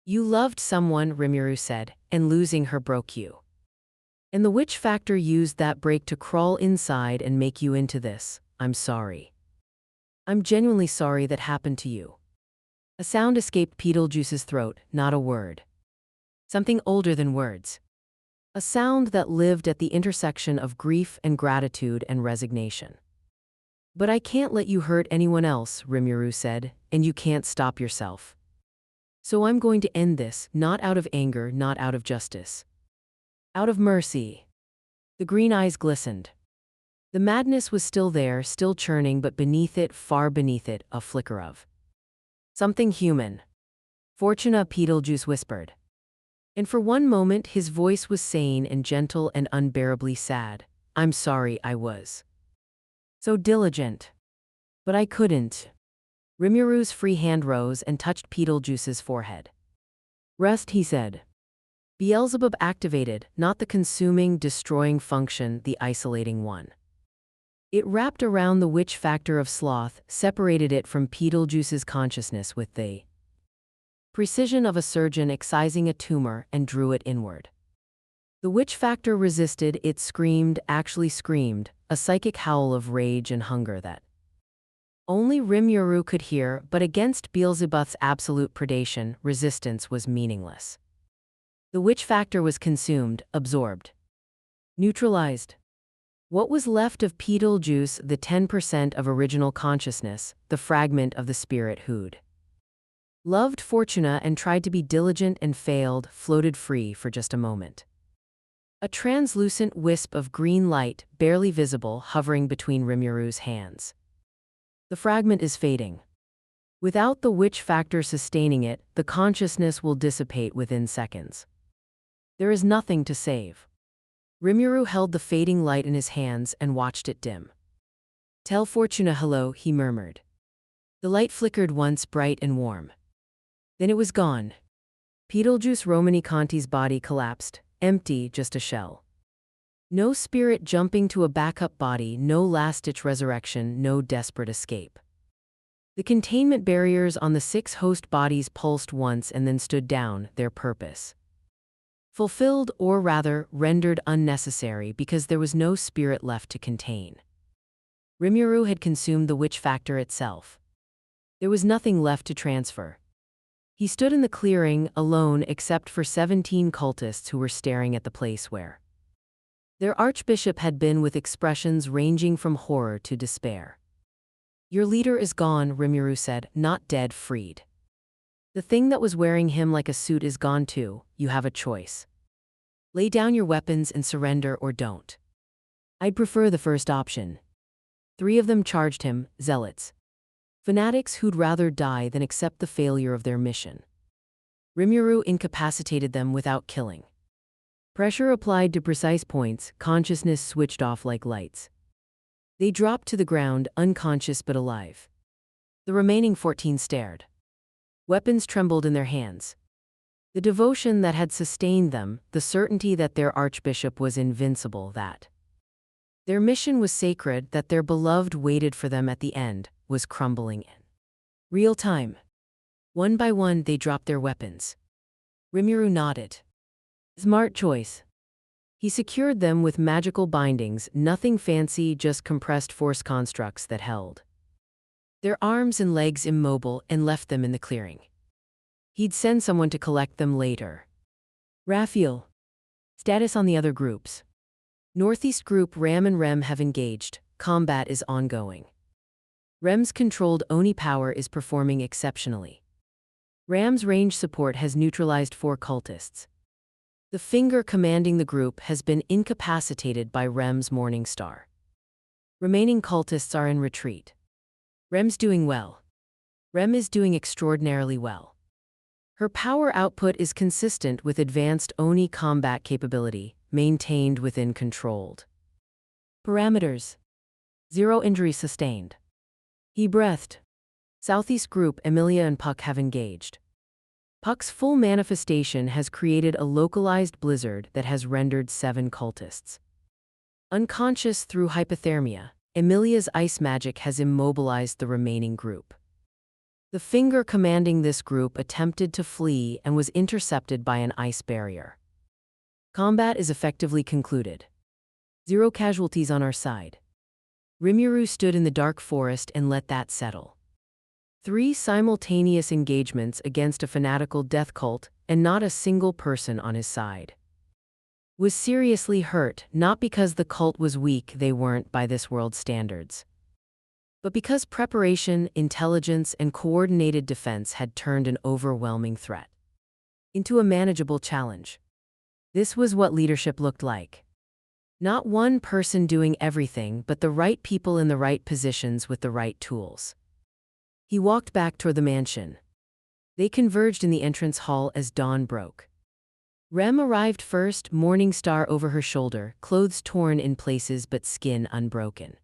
You loved someone, Rimuru said, and losing her broke you. And the witch factor used that break to crawl inside and make you into this. I'm sorry. I'm genuinely sorry that happened to you. A sound escaped Beetlejuice's throat, not a word. Something older than words. A sound that lived at the intersection of grief and gratitude and resignation. But I can't let you hurt anyone else, Rimuru said, and you can't stop yourself. So I'm going to end this, not out of anger, not out of justice. Out of mercy. The green eyes glistened. The madness was still there, still churning, but beneath it, far beneath it, a flicker of something human. Fortuna, Beetlejuice whispered. And for one moment his voice was sane and gentle and unbearably sad. I'm sorry I was so diligent. But I couldn't. Rimuru's free hand rose and touched Beetlejuice's forehead. Rest, he said. Beelzebub activated, not the consuming, destroying function, the isolating one. It wrapped around the witch factor of sloth, separated it from Beetlejuice's consciousness with the precision of a surgeon excising a tumor, and drew it inward. The witch factor resisted, it screamed, actually screamed, a psychic howl of rage and hunger that only Rimuru could hear, but against Beelzebub's absolute predation, resistance was meaningless. The witch factor was consumed, absorbed, neutralized. What was left of Beetlejuice, the 10% of original consciousness, the fragment of the spirit who'd loved Fortuna and tried to be diligent and failed, floated free for just a moment. A translucent wisp of green light, barely visible, hovering between Rimuru's hands. The fragment is fading. Without the witch factor sustaining it, the consciousness will dissipate within seconds. There is nothing to save. Rimuru held the fading light in his hands and watched it dim. Tell Fortuna hello, he murmured. The light flickered once, bright and warm. Then it was gone. Beetlejuice Romanicanti's body collapsed, empty, just a shell. No spirit jumping to a backup body, no last-ditch resurrection, no desperate escape. The containment barriers on the 6 host bodies pulsed once and then stood down, their purpose fulfilled, or rather, rendered unnecessary because there was no spirit left to contain. Rimuru had consumed the witch factor itself. There was nothing left to transfer. He stood in the clearing, alone except for 17 cultists who were staring at the place where their archbishop had been, with expressions ranging from horror to despair. Your leader is gone, Rimuru said, not dead, freed. The thing that was wearing him like a suit is gone too. You have a choice. Lay down your weapons and surrender, or don't. I'd prefer the first option. 3 of them charged him, zealots. Fanatics who'd rather die than accept the failure of their mission. Rimuru incapacitated them without killing. Pressure applied to precise points, consciousness switched off like lights. They dropped to the ground, unconscious but alive. The remaining 14 stared. Weapons trembled in their hands. The devotion that had sustained them, the certainty that their archbishop was invincible, that their mission was sacred, that their beloved waited for them at the end, was crumbling in real time. One by one they dropped their weapons. Rimuru nodded. Smart choice. He secured them with magical bindings, nothing fancy, just compressed force constructs that held their arms and legs immobile, and left them in the clearing. He'd send someone to collect them later. Raphael. Status on the other groups. Northeast Group Ram and Rem have engaged. Combat is ongoing. Rem's controlled Oni power is performing exceptionally. Ram's range support has neutralized 4 cultists. The finger commanding the group has been incapacitated by Rem's Morning Star. Remaining cultists are in retreat. Rem's doing well. Rem is doing extraordinarily well. Her power output is consistent with advanced Oni combat capability, maintained within controlled parameters. 0 injury sustained. He breathed. Southeast Group Emilia and Puck have engaged. Puck's full manifestation has created a localized blizzard that has rendered 7 cultists unconscious through hypothermia, Emilia's ice magic has immobilized the remaining group. The finger commanding this group attempted to flee and was intercepted by an ice barrier. Combat is effectively concluded. 0 casualties on our side. Rimuru stood in the dark forest and let that settle. 3 simultaneous engagements against a fanatical death cult, and not a single person on his side was seriously hurt, not because the cult was weak, they weren't by this world's standards, but because preparation, intelligence, and coordinated defense had turned an overwhelming threat into a manageable challenge. This was what leadership looked like. Not one person doing everything, but the right people in the right positions with the right tools. He walked back toward the mansion. They converged in the entrance hall as dawn broke. Rem arrived first, morning star over her shoulder, clothes torn in places but skin unbroken.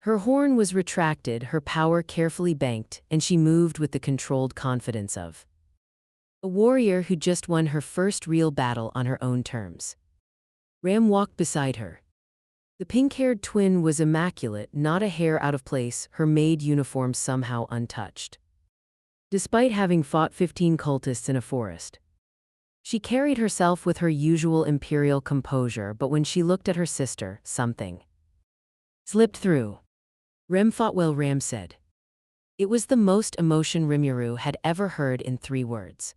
Her horn was retracted, her power carefully banked, and she moved with the controlled confidence of a warrior who just won her first real battle on her own terms. Ram walked beside her. The pink-haired twin was immaculate, not a hair out of place, her maid uniform somehow untouched. Despite having fought 15 cultists in a forest, she carried herself with her usual imperial composure, but when she looked at her sister, something slipped through. Rem fought well, Ram said. It was the most emotion Rimuru had ever heard in 3 words.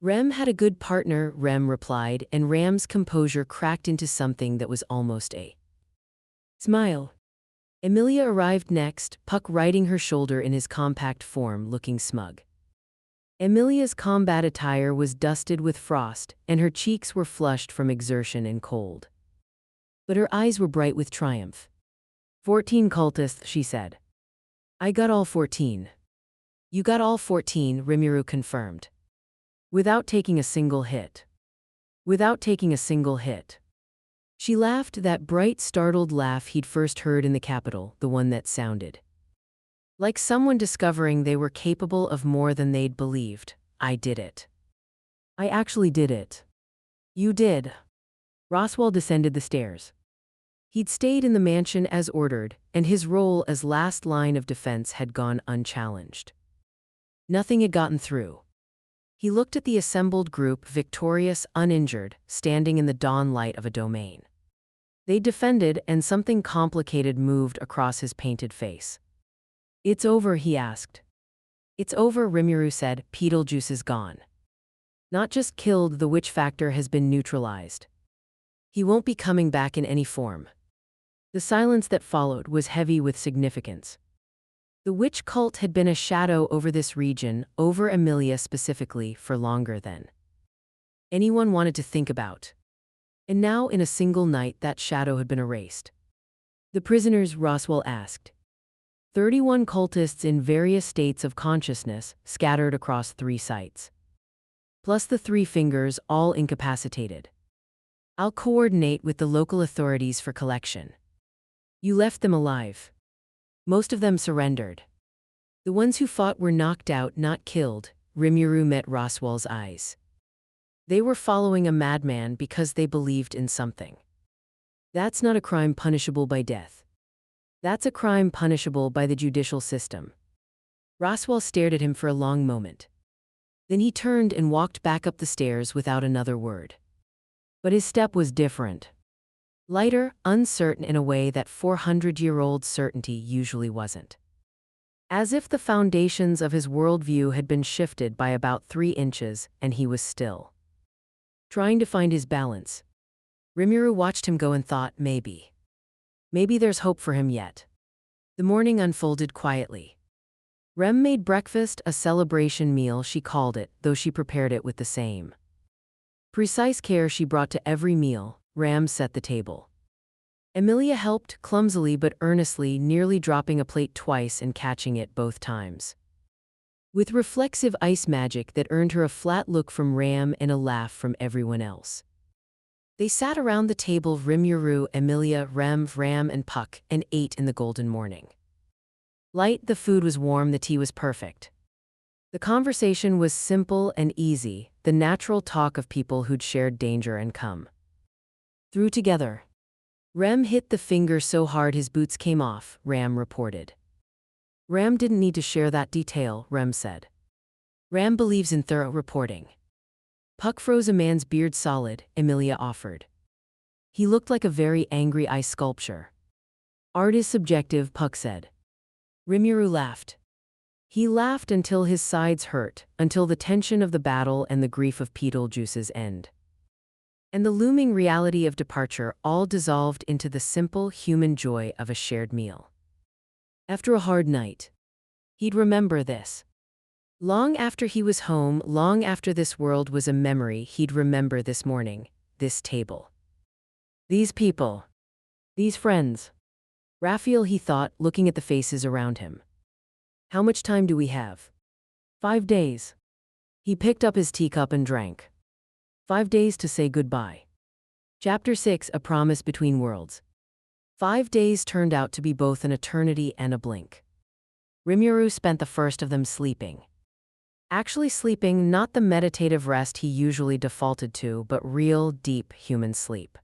Rem had a good partner, Rem replied, and Ram's composure cracked into something that was almost a smile. Emilia arrived next, Puck riding her shoulder in his compact form, looking smug. Emilia's combat attire was dusted with frost, and her cheeks were flushed from exertion and cold. But her eyes were bright with triumph. 14 cultists, she said. I got all 14. You got all 14, Rimuru confirmed. Without taking a single hit. Without taking a single hit. She laughed, that bright, startled laugh he'd first heard in the capital, the one that sounded like someone discovering they were capable of more than they'd believed. I did it. I actually did it. You did. Roswell descended the stairs. He'd stayed in the mansion as ordered, and his role as last line of defense had gone unchallenged. Nothing had gotten through. He looked at the assembled group, victorious, uninjured, standing in the dawn light of a domain. They defended, and something complicated moved across his painted face. It's over, he asked. It's over, Rimuru said, Beetlejuice is gone. Not just killed, the witch factor has been neutralized. He won't be coming back in any form. The silence that followed was heavy with significance. The witch cult had been a shadow over this region, over Emilia specifically, for longer than anyone wanted to think about. And now, in a single night, that shadow had been erased. The prisoners, Roswell asked. 31 cultists in various states of consciousness, scattered across 3 sites. Plus the 3 fingers, all incapacitated. I'll coordinate with the local authorities for collection. You left them alive. Most of them surrendered. The ones who fought were knocked out, not killed. Rimuru met Roswell's eyes. They were following a madman because they believed in something. That's not a crime punishable by death. That's a crime punishable by the judicial system. Roswell stared at him for a long moment. Then he turned and walked back up the stairs without another word. But his step was different. Lighter, uncertain in a way that 400-year-old certainty usually wasn't. As if the foundations of his worldview had been shifted by about 3 inches, and he was still trying to find his balance. Rimuru watched him go and thought, maybe there's hope for him yet. The morning unfolded quietly. Rem made breakfast, a celebration meal she called it, though she prepared it with the same precise care she brought to every meal. Ram set the table. Emilia helped, clumsily but earnestly, nearly dropping a plate twice and catching it both times. With reflexive ice magic that earned her a flat look from Ram and a laugh from everyone else. They sat around the table, Rimuru, Emilia, Ram, and Puck, and ate in the golden morning light. The food was warm, the tea was perfect. The conversation was simple and easy, the natural talk of people who'd shared danger and come through together. Rem hit the finger so hard his boots came off, Ram reported. Ram didn't need to share that detail, Rem said. Ram believes in thorough reporting. Puck froze a man's beard solid, Emilia offered. He looked like a very angry ice sculpture. Art is subjective, Puck said. Rimuru laughed. He laughed until his sides hurt, until the tension of the battle and the grief of Beetlejuice's end. And the looming reality of departure all dissolved into the simple human joy of a shared meal. After a hard night, he'd remember this. Long after he was home, long after this world was a memory, he'd remember this morning, this table. These people. These friends. Raphael, he thought, looking at the faces around him. How much time do we have? 5 days. He picked up his teacup and drank. 5 days to say goodbye. Chapter 6, A Promise Between Worlds. 5 days turned out to be both an eternity and a blink. Rimuru spent the first of them sleeping. Actually sleeping, not the meditative rest he usually defaulted to, but real, deep human sleep.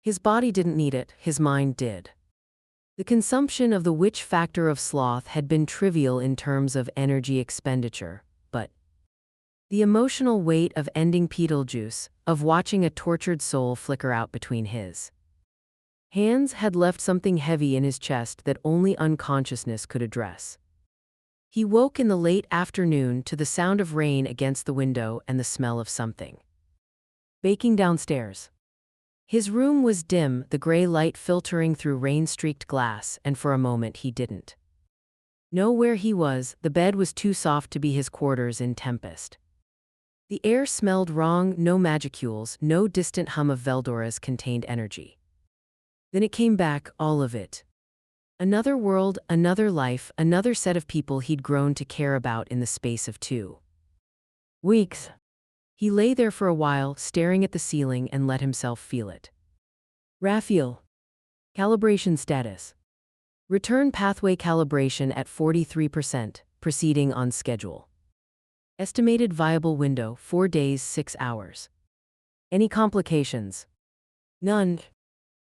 His body didn't need it, his mind did. The consumption of the witch factor of sloth had been trivial in terms of energy expenditure, but the emotional weight of ending Beetlejuice, of watching a tortured soul flicker out between his hands had left something heavy in his chest that only unconsciousness could address. He woke in the late afternoon to the sound of rain against the window and the smell of something baking downstairs. His room was dim, the gray light filtering through rain-streaked glass, and for a moment he didn't know where he was. The bed was too soft to be his quarters in Tempest. The air smelled wrong, no magicules, no distant hum of Veldora's contained energy. Then it came back, all of it. Another world, another life, another set of people he'd grown to care about in the space of 2 weeks. He lay there for a while, staring at the ceiling, and let himself feel it. Raphael. Calibration status. Return pathway calibration at 43%, proceeding on schedule. Estimated viable window, 4 days, 6 hours. Any complications? None.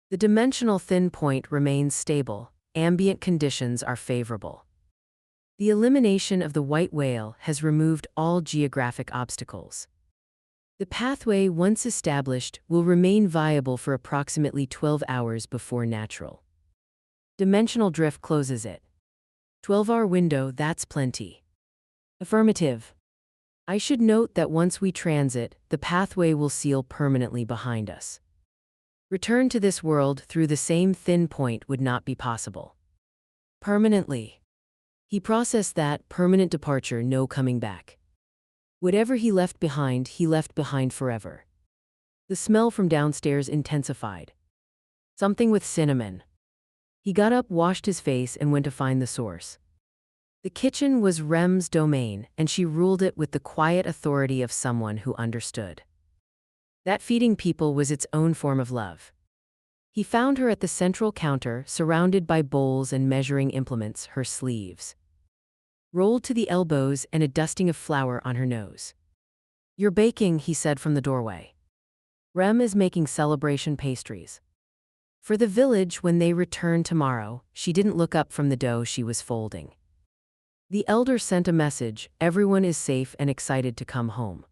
The dimensional thin point remains stable. Ambient conditions are favorable. The elimination of the white whale has removed all geographic obstacles. The pathway, once established, will remain viable for approximately 12 hours before natural dimensional drift closes it. 12-hour window, that's plenty. Affirmative. I should note that once we transit, the pathway will seal permanently behind us. Return to this world through the same thin point would not be possible. Permanently. He processed that, permanent departure, no coming back. Whatever he left behind forever. The smell from downstairs intensified. Something with cinnamon. He got up, washed his face, and went to find the source. The kitchen was Rem's domain, and she ruled it with the quiet authority of someone who understood that feeding people was its own form of love. He found her at the central counter, surrounded by bowls and measuring implements, her sleeves rolled to the elbows and a dusting of flour on her nose. You're baking, he said from the doorway. Rem is making celebration pastries. For the village when they return tomorrow. She didn't look up from the dough she was folding. The elder sent a message, everyone is safe and excited to come home.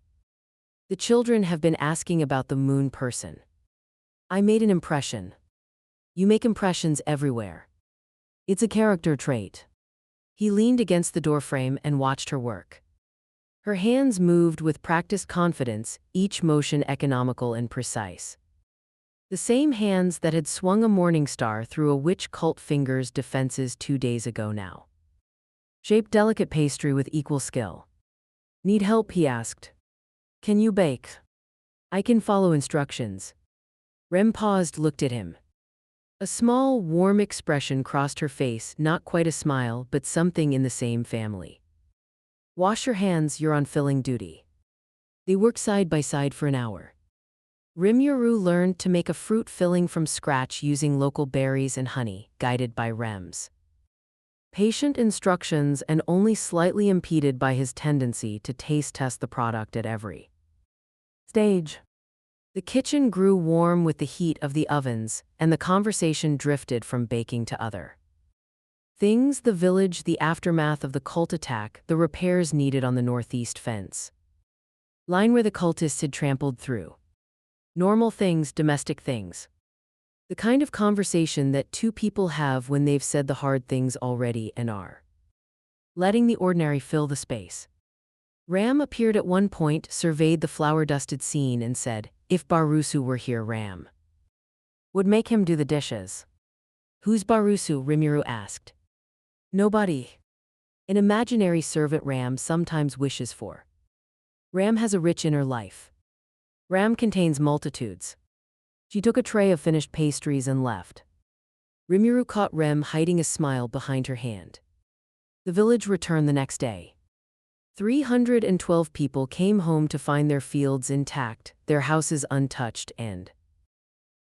The children have been asking about the moon person. I made an impression. You make impressions everywhere. It's a character trait. He leaned against the doorframe and watched her work. Her hands moved with practiced confidence, each motion economical and precise. The same hands that had swung a morning star through a witch cult finger's defenses 2 days ago now. Shaped delicate pastry with equal skill. Need help, he asked. Can you bake? I can follow instructions. Rem paused, looked at him. A small, warm expression crossed her face, not quite a smile, but something in the same family. Wash your hands, you're on filling duty. They worked side by side for an hour. Rimuru learned to make a fruit filling from scratch using local berries and honey, guided by Rem's patient instructions and only slightly impeded by his tendency to taste test the product at every stage. The kitchen grew warm with the heat of the ovens, and the conversation drifted from baking to other things: the village, the aftermath of the cult attack, the repairs needed on the northeast fence line where the cultists had trampled through. Normal things, domestic things. The kind of conversation that two people have when they've said the hard things already and are letting the ordinary fill the space. Ram appeared at one point, surveyed the flour-dusted scene, and said, "If Barusu were here, Ram would make him do the dishes." "Who's Barusu?" Rimuru asked. "Nobody. An imaginary servant Ram sometimes wishes for. Ram has a rich inner life. Ram contains multitudes." She took a tray of finished pastries and left. Rimuru caught Rem hiding a smile behind her hand. The village returned the next day. 312 people came home to find their fields intact, their houses untouched, and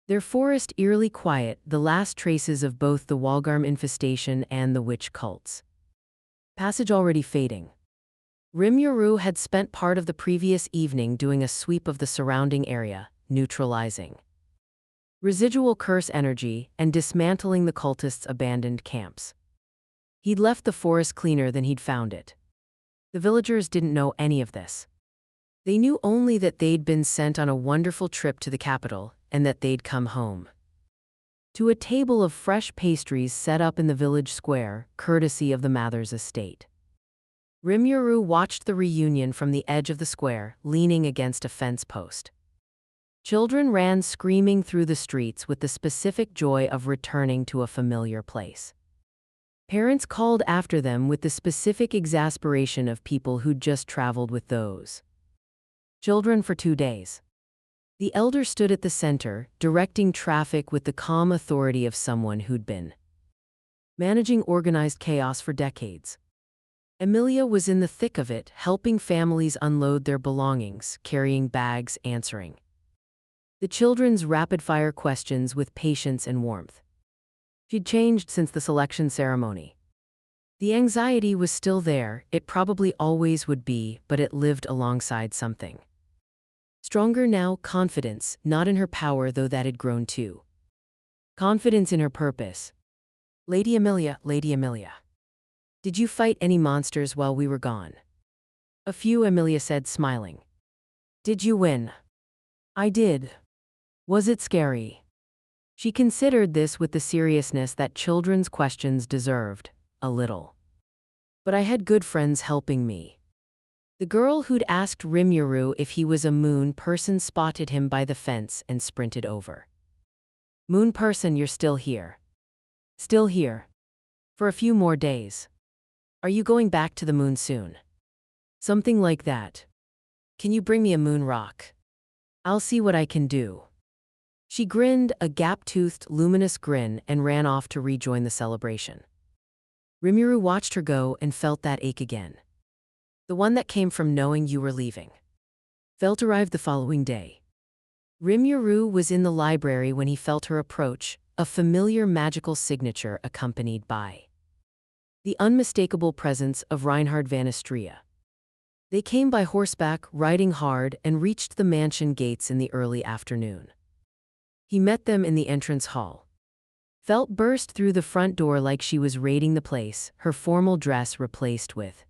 their forest eerily quiet, the last traces of both the Walgarm infestation and the witch cults. Passage already fading. Rimuru had spent part of the previous evening doing a sweep of the surrounding area, neutralizing residual curse energy and dismantling the cultists' abandoned camps. He'd left the forest cleaner than he'd found it. The villagers didn't know any of this. They knew only that they'd been sent on a wonderful trip to the capital and that they'd come home to a table of fresh pastries set up in the village square, courtesy of the Mathers estate. Rimuru watched the reunion from the edge of the square, leaning against a fence post. Children ran screaming through the streets with the specific joy of returning to a familiar place. Parents called after them with the specific exasperation of people who'd just traveled with those children for 2 days. The elder stood at the center, directing traffic with the calm authority of someone who'd been managing organized chaos for decades. Emilia was in the thick of it, helping families unload their belongings, carrying bags, answering the children's rapid-fire questions with patience and warmth. She'd changed since the selection ceremony. The anxiety was still there, it probably always would be, but it lived alongside something stronger now: confidence, not in her power, though that had grown too. Confidence in her purpose. Lady Emilia, did you fight any monsters while we were gone?" "A few," Emilia said, smiling. "Did you win?" "I did." "Was it scary?" She considered this with the seriousness that children's questions deserved, a little. "But I had good friends helping me." The girl who'd asked Rimuru if he was a moon person spotted him by the fence and sprinted over. "Moon person, you're still here." "Still here. For a few more days." "Are you going back to the moon soon?" "Something like that." "Can you bring me a moon rock?" "I'll see what I can do." She grinned, a gap-toothed, luminous grin, and ran off to rejoin the celebration. Rimuru watched her go and felt that ache again. The one that came from knowing you were leaving. Felt arrived the following day. Rimuru was in the library when he felt her approach, a familiar magical signature accompanied by the unmistakable presence of Reinhard van Estria. They came by horseback, riding hard, and reached the mansion gates in the early afternoon. He met them in the entrance hall. Felt burst through the front door like she was raiding the place, her formal dress replaced with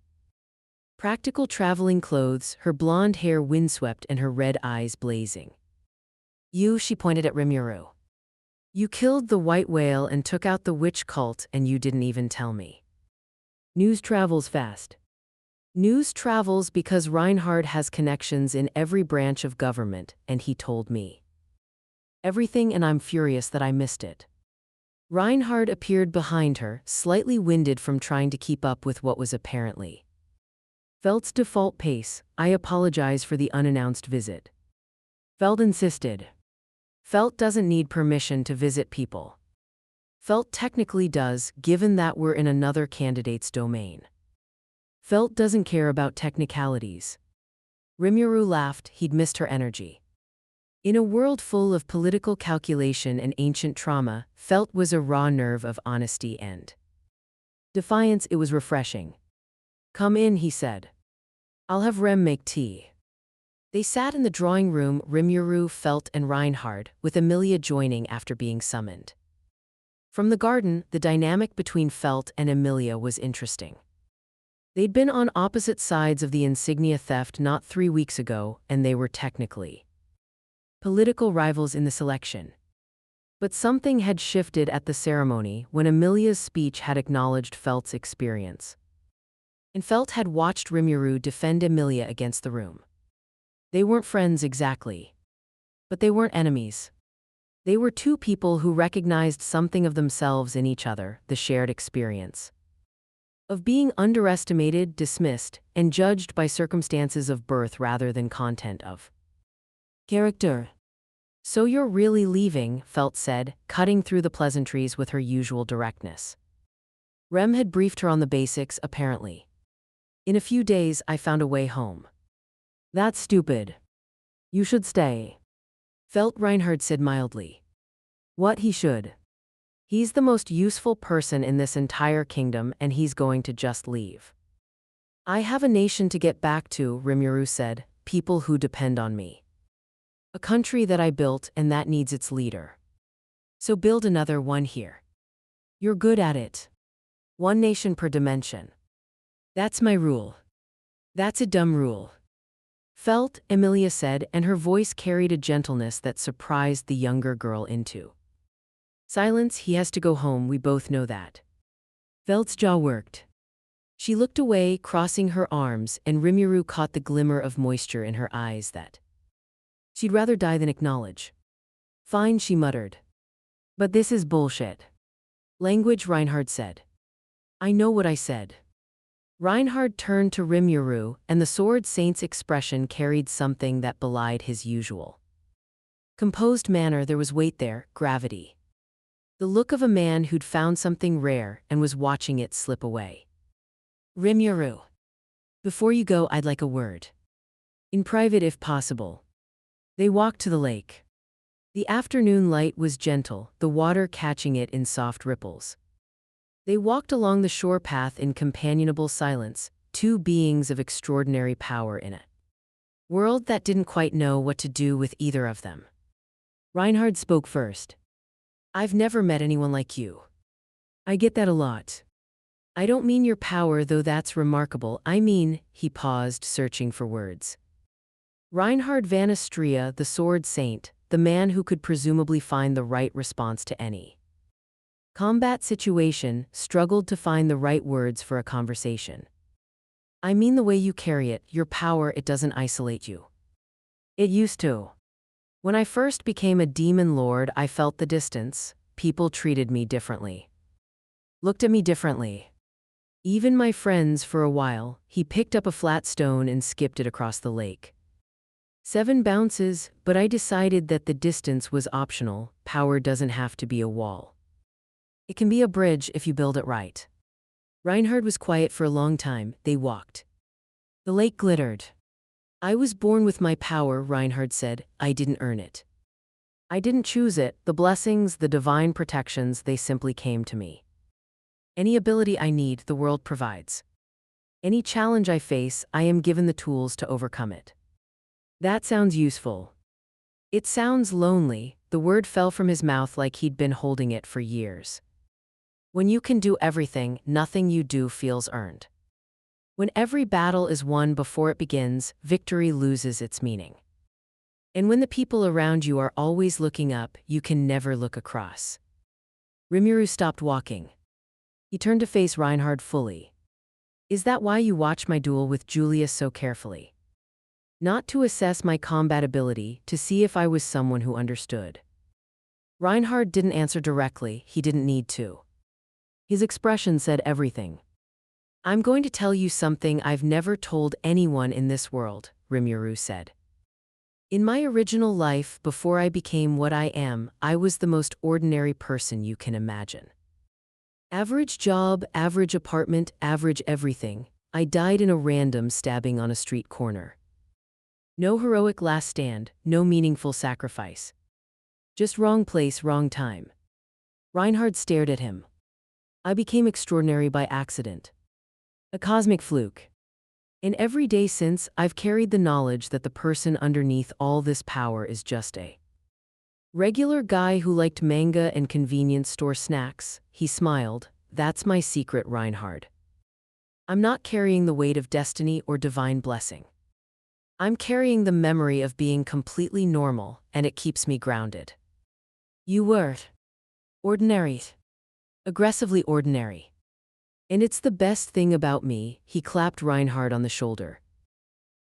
practical traveling clothes, her blonde hair windswept and her red eyes blazing. "You," she pointed at Rimuru. "You killed the white whale and took out the witch cult, and you didn't even tell me." News travels fast. News travels because Reinhard has connections in every branch of government, and he told me everything, and I'm furious that I missed it. Reinhard appeared behind her, slightly winded from trying to keep up with what was apparently Feld's default pace. "I apologize for the unannounced visit." Feld insisted. Felt doesn't need permission to visit people. Felt technically does, given that we're in another candidate's domain. Felt doesn't care about technicalities. Rimuru laughed, he'd missed her energy. In a world full of political calculation and ancient trauma, Felt was a raw nerve of honesty and defiance. It was refreshing. "Come in," he said. "I'll have Rem make tea." They sat in the drawing room, Rimuru, Felt, and Reinhard, with Emilia joining after being summoned. From the garden, the dynamic between Felt and Emilia was interesting. They'd been on opposite sides of the insignia theft not 3 weeks ago, and they were technically political rivals in this election. But something had shifted at the ceremony when Emilia's speech had acknowledged Felt's experience. And Felt had watched Rimuru defend Emilia against the room. They weren't friends exactly. But they weren't enemies. They were two people who recognized something of themselves in each other, the shared experience of being underestimated, dismissed, and judged by circumstances of birth rather than content of character. "So you're really leaving," Felt said, cutting through the pleasantries with her usual directness. Rem had briefed her on the basics, apparently. "In a few days, I found a way home." "That's stupid. You should stay." Felt, Reinhard said mildly. "What he should? He's the most useful person in this entire kingdom, and he's going to just leave." "I have a nation to get back to," Rimuru said, "people who depend on me. A country that I built and that needs its leader. So build another one here. You're good at it. One nation per dimension. That's my rule." "That's a dumb rule." Felt, Emilia said, and her voice carried a gentleness that surprised the younger girl into silence. "He has to go home, we both know that." Felt's jaw worked. She looked away, crossing her arms, and Rimuru caught the glimmer of moisture in her eyes that she'd rather die than acknowledge. "Fine," she muttered. "But this is bullshit." "Language," Reinhard said. "I know what I said." Reinhard turned to Rimuru, and the Sword Saint's expression carried something that belied his usual composed manner. There was weight there, gravity. The look of a man who'd found something rare and was watching it slip away. "Rimuru, before you go, I'd like a word. In private if possible." They walked to the lake. The afternoon light was gentle, the water catching it in soft ripples. They walked along the shore path in companionable silence, two beings of extraordinary power in a world that didn't quite know what to do with either of them. Reinhard spoke first. "I've never met anyone like you." "I get that a lot." "I don't mean your power, though that's remarkable. I mean," he paused, searching for words. Reinhard van Astria, the Sword Saint, the man who could presumably find the right response to any combat situation, struggled to find the right words for a conversation. "I mean the way you carry it, your power. It doesn't isolate you. It used to. When I first became a demon lord, I felt the distance. People treated me differently. Looked at me differently. Even my friends. For a while." He picked up a flat stone and skipped it across the lake. 7 bounces, but I decided that the distance was optional. Power doesn't have to be a wall. It can be a bridge if you build it right." Reinhard was quiet for a long time. They walked. The lake glittered. "I was born with my power," Reinhard said. "I didn't earn it. I didn't choose it. The blessings, the divine protections, they simply came to me. Any ability I need, the world provides. Any challenge I face, I am given the tools to overcome it." "That sounds useful." "It sounds lonely." The word fell from his mouth like he'd been holding it for years. "When you can do everything, nothing you do feels earned. When every battle is won before it begins, victory loses its meaning. And when the people around you are always looking up, you can never look across." Rimuru stopped walking. He turned to face Reinhard fully. "Is that why you watch my duel with Julius so carefully? Not to assess my combat ability, to see if I was someone who understood?" Reinhard didn't answer directly. He didn't need to. His expression said everything. "I'm going to tell you something I've never told anyone in this world," Rimuru said. "In my original life, before I became what I am, I was the most ordinary person you can imagine. Average job, average apartment, average everything. I died in a random stabbing on a street corner. No heroic last stand, no meaningful sacrifice. Just wrong place, wrong time." Reinhard stared at him. "I became extraordinary by accident. A cosmic fluke. In every day since, I've carried the knowledge that the person underneath all this power is just a regular guy who liked manga and convenience store snacks. He smiled. That's my secret, Reinhard. I'm not carrying the weight of destiny or divine blessing. I'm carrying the memory of being completely normal, and it keeps me grounded. You were ordinary. Aggressively ordinary. And it's the best thing about me, he clapped Reinhard on the shoulder.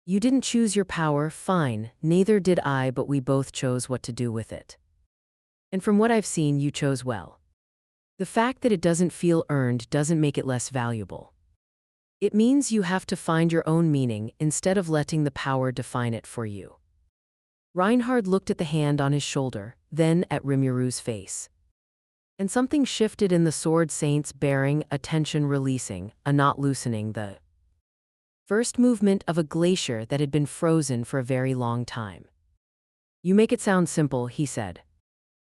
You didn't choose your power, fine, neither did I, but we both chose what to do with it. And from what I've seen, you chose well. The fact that it doesn't feel earned doesn't make it less valuable. It means you have to find your own meaning instead of letting the power define it for you. Reinhard looked at the hand on his shoulder, then at Rimuru's face. And something shifted in the sword saint's bearing, a tension releasing, a knot loosening, the first movement of a glacier that had been frozen for a very long time. You make it sound simple, he said.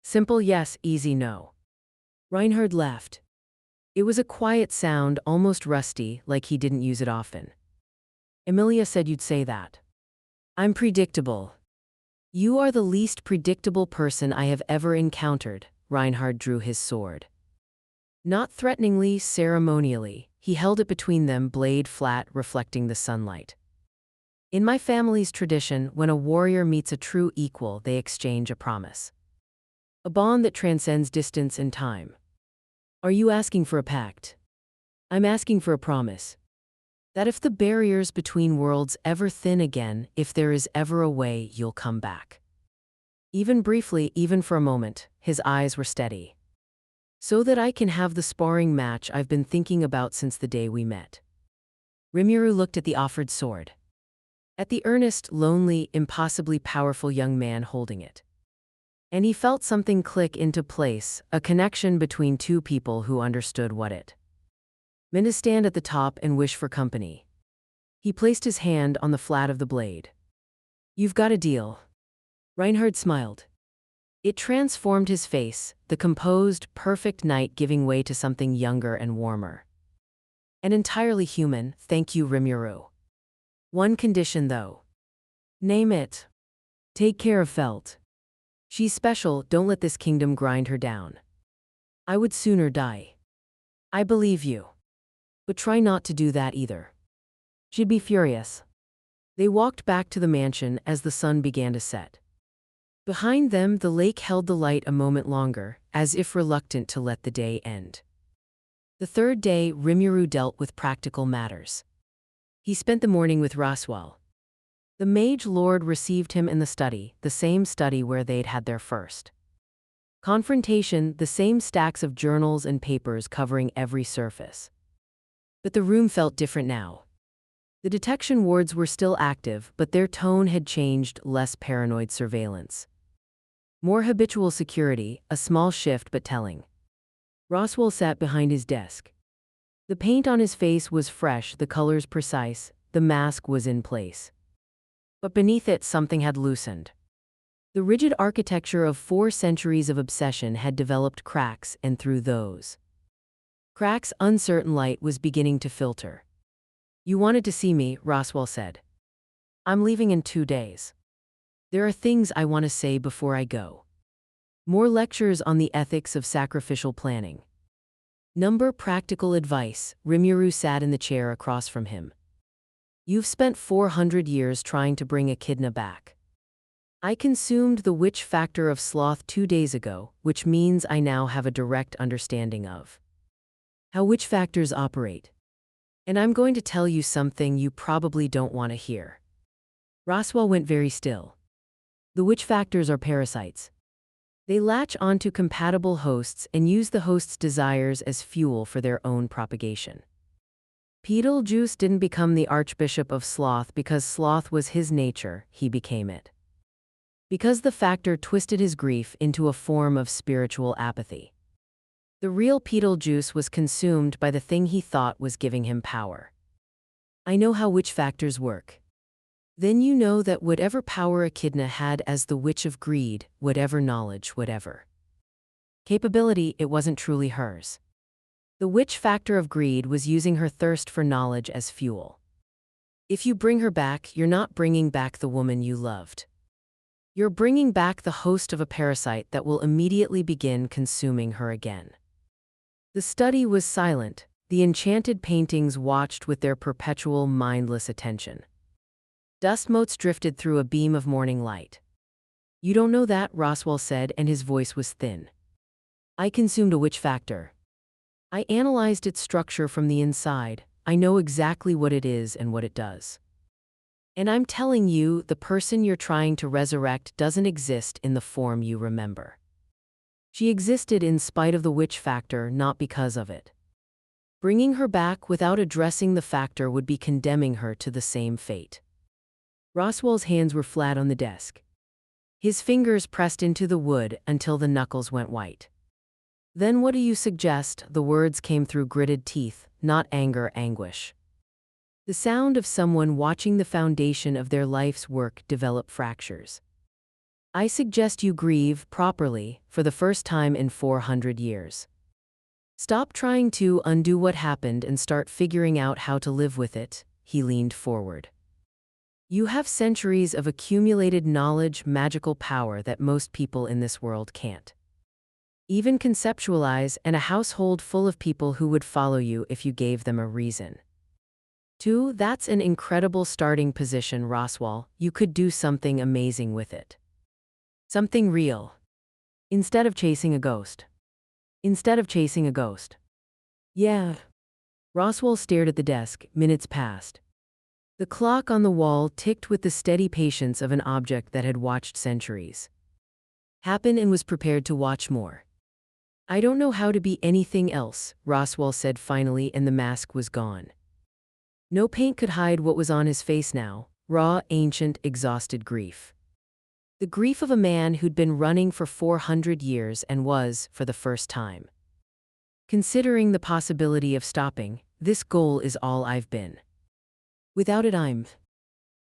Simple yes, easy no. Reinhard laughed. It was a quiet sound, almost rusty, like he didn't use it often. Emilia said you'd say that. I'm predictable. You are the least predictable person I have ever encountered. Reinhard drew his sword. Not threateningly, ceremonially, he held it between them, blade flat, reflecting the sunlight. In my family's tradition, when a warrior meets a true equal, they exchange a promise. A bond that transcends distance and time. Are you asking for a pact? I'm asking for a promise. That if the barriers between worlds ever thin again, if there is ever a way, you'll come back. Even briefly, even for a moment, his eyes were steady. So that I can have the sparring match I've been thinking about since the day we met. Rimuru looked at the offered sword. At the earnest, lonely, impossibly powerful young man holding it. And he felt something click into place, a connection between two people who understood what it meant to stand at the top and wish for company. He placed his hand on the flat of the blade. You've got a deal. Reinhard smiled. It transformed his face, the composed, perfect knight giving way to something younger and warmer. And entirely human, thank you, Rimuru. One condition, though. Name it. Take care of Felt. She's special, don't let this kingdom grind her down. I would sooner die. I believe you. But try not to do that either. She'd be furious. They walked back to the mansion as the sun began to set. Behind them, the lake held the light a moment longer, as if reluctant to let the day end. The third day, Rimuru dealt with practical matters. He spent the morning with Roswell. The mage lord received him in the study, the same study where they'd had their first confrontation, the same stacks of journals and papers covering every surface. But the room felt different now. The detection wards were still active, but their tone had changed, less paranoid surveillance. More habitual security, a small shift but telling. Roswell sat behind his desk. The paint on his face was fresh, the colors precise, the mask was in place. But beneath it something had loosened. The rigid architecture of 4 centuries of obsession had developed cracks, and through those cracks uncertain light was beginning to filter. You wanted to see me, Roswell said. I'm leaving in 2 days. There are things I want to say before I go. More lectures on the ethics of sacrificial planning. Number practical advice. Rimuru sat in the chair across from him. You've spent 400 years trying to bring Echidna back. I consumed the witch factor of sloth 2 days ago, which means I now have a direct understanding of how witch factors operate. And I'm going to tell you something you probably don't want to hear. Roswell went very still. The witch factors are parasites. They latch onto compatible hosts and use the host's desires as fuel for their own propagation. Beetlejuice didn't become the Archbishop of Sloth because sloth was his nature, he became it. Because the factor twisted his grief into a form of spiritual apathy. The real Beetlejuice was consumed by the thing he thought was giving him power. I know how witch factors work. Then you know that whatever power Echidna had as the witch of greed, whatever knowledge, whatever capability, it wasn't truly hers. The witch factor of greed was using her thirst for knowledge as fuel. If you bring her back, you're not bringing back the woman you loved. You're bringing back the host of a parasite that will immediately begin consuming her again. The study was silent. The enchanted paintings watched with their perpetual mindless attention. Dust motes drifted through a beam of morning light. You don't know that, Roswell said, and his voice was thin. I consumed a witch factor. I analyzed its structure from the inside. I know exactly what it is and what it does. And I'm telling you, the person you're trying to resurrect doesn't exist in the form you remember. She existed in spite of the witch factor, not because of it. Bringing her back without addressing the factor would be condemning her to the same fate. Roswell's hands were flat on the desk. His fingers pressed into the wood until the knuckles went white. Then what do you suggest? The words came through gritted teeth, not anger, anguish. The sound of someone watching the foundation of their life's work develop fractures. I suggest you grieve properly for the first time in 400 years. Stop trying to undo what happened and start figuring out how to live with it. He leaned forward. You have centuries of accumulated knowledge, magical power that most people in this world can't even conceptualize, and a household full of people who would follow you if you gave them a reason. 2. That's an incredible starting position, Roswell. You could do something amazing with it. Something real. Instead of chasing a ghost. Yeah. Roswell stared at the desk. Minutes passed. The clock on the wall ticked with the steady patience of an object that had watched centuries happen and was prepared to watch more. I don't know how to be anything else, Roswell said finally, and the mask was gone. No paint could hide what was on his face now, raw, ancient, exhausted grief. The grief of a man who'd been running for 400 years and was, for the first time, considering the possibility of stopping. This goal is all I've been. Without it,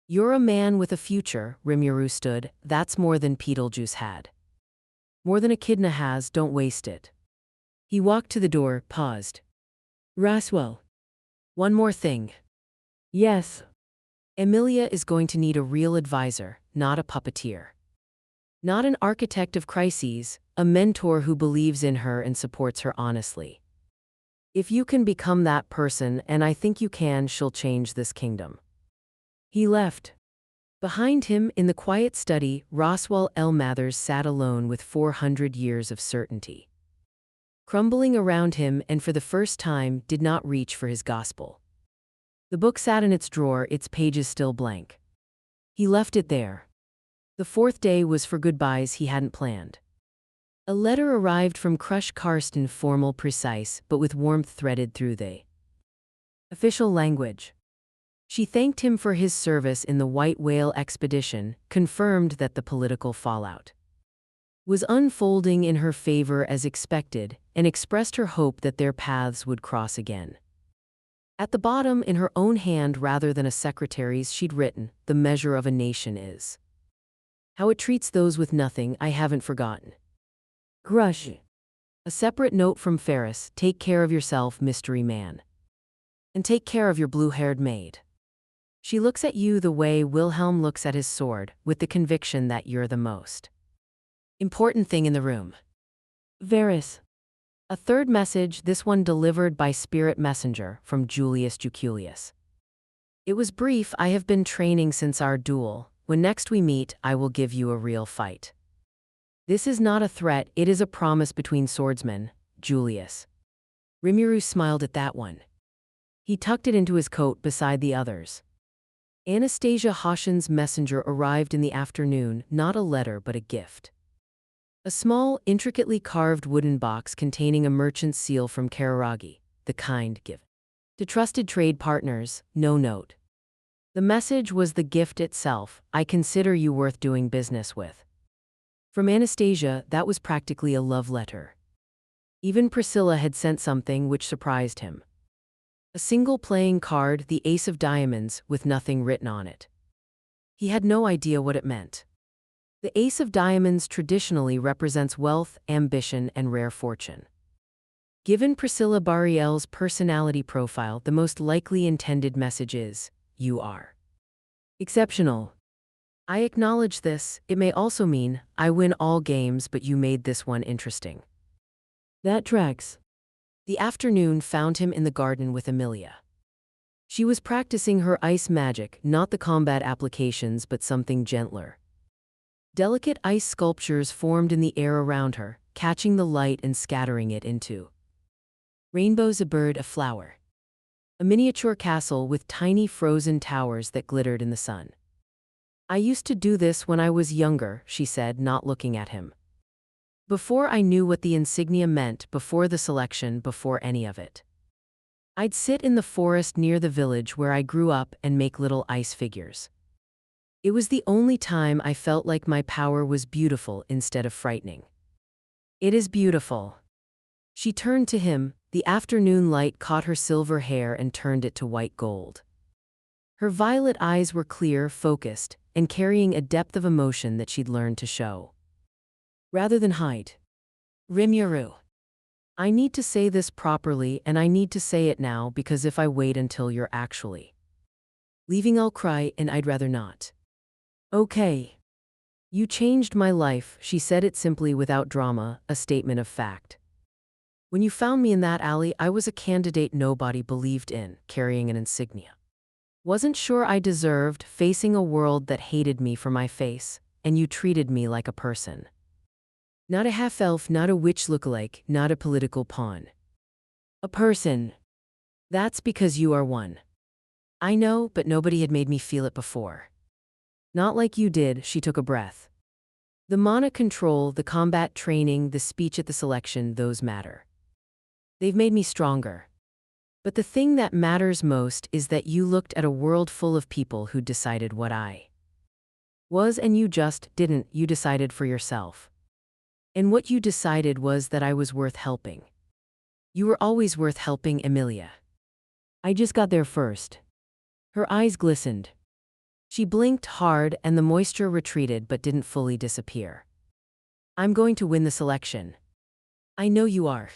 You're a man with a future, Rimuru stood. That's more than Beetlejuice had. More than Echidna has, don't waste it. He walked to the door, paused. Roswell. One more thing. Yes. Emilia is going to need a real advisor, not a puppeteer. Not an architect of crises, a mentor who believes in her and supports her honestly. If you can become that person, and I think you can, she'll change this kingdom. He left. Behind him, in the quiet study, Roswell L. Mathers sat alone with 400 years of certainty crumbling around him, and for the first time did not reach for his gospel. The book sat in its drawer, its pages still blank. He left it there. The fourth day was for goodbyes he hadn't planned. A letter arrived from Crush Karsten, formal, precise, but with warmth threaded through the official language. She thanked him for his service in the White Whale expedition, confirmed that the political fallout was unfolding in her favor as expected, and expressed her hope that their paths would cross again. At the bottom, in her own hand rather than a secretary's, she'd written, "The measure of a nation is how it treats those with nothing. I haven't forgotten." Crush. A separate note from Ferris: "Take care of yourself, mystery man. And take care of your blue-haired maid. She looks at you the way Wilhelm looks at his sword, with the conviction that you're the most important thing in the room." Varys. A third message, this one delivered by spirit messenger, from Julius Juculius. It was brief. "I have been training since our duel. When next we meet, I will give you a real fight. This is not a threat, it is a promise between swordsmen, Julius." Rimuru smiled at that one. He tucked it into his coat beside the others. Anastasia Hoshin's messenger arrived in the afternoon, not a letter but a gift. A small, intricately carved wooden box containing a merchant's seal from Kararagi, the kind given to trusted trade partners, no note. The message was the gift itself: "I consider you worth doing business with." From Anastasia, that was practically a love letter. Even Priscilla had sent something which surprised him. A single playing card, the Ace of Diamonds, with nothing written on it. He had no idea what it meant. The Ace of Diamonds traditionally represents wealth, ambition, and rare fortune. Given Priscilla Bariel's personality profile, the most likely intended message is, "You are Exceptional. I acknowledge this. It may also mean, I win all games but you made this one interesting. That tracks. The afternoon found him in the garden with Emilia. She was practicing her ice magic, not the combat applications but something gentler. Delicate ice sculptures formed in the air around her, catching the light and scattering it into rainbows, a bird, a flower. A miniature castle with tiny frozen towers that glittered in the sun. I used to do this when I was younger, she said, not looking at him. Before I knew what the insignia meant, before the selection, before any of it. I'd sit in the forest near the village where I grew up and make little ice figures. It was the only time I felt like my power was beautiful instead of frightening. It is beautiful. She turned to him. The afternoon light caught her silver hair and turned it to white gold. Her violet eyes were clear, focused, and carrying a depth of emotion that she'd learned to show rather than hide. Rimuru. I need to say this properly, and I need to say it now, because if I wait until you're actually leaving, I'll cry, and I'd rather not. Okay. You changed my life, she said it simply without drama, a statement of fact. When you found me in that alley, I was a candidate nobody believed in, carrying an insignia. Wasn't sure I deserved, facing a world that hated me for my face, and you treated me like a person. Not a half-elf, not a witch lookalike, not a political pawn. A person. That's because you are one. I know, but nobody had made me feel it before. Not like you did, she took a breath. The mana control, the combat training, the speech at the selection, those matter. They've made me stronger. But the thing that matters most is that you looked at a world full of people who decided what I was, and you just didn't. You decided for yourself. And what you decided was that I was worth helping. You were always worth helping, Emilia. I just got there first. Her eyes glistened. She blinked hard and the moisture retreated but didn't fully disappear. I'm going to win the selection. I know you are.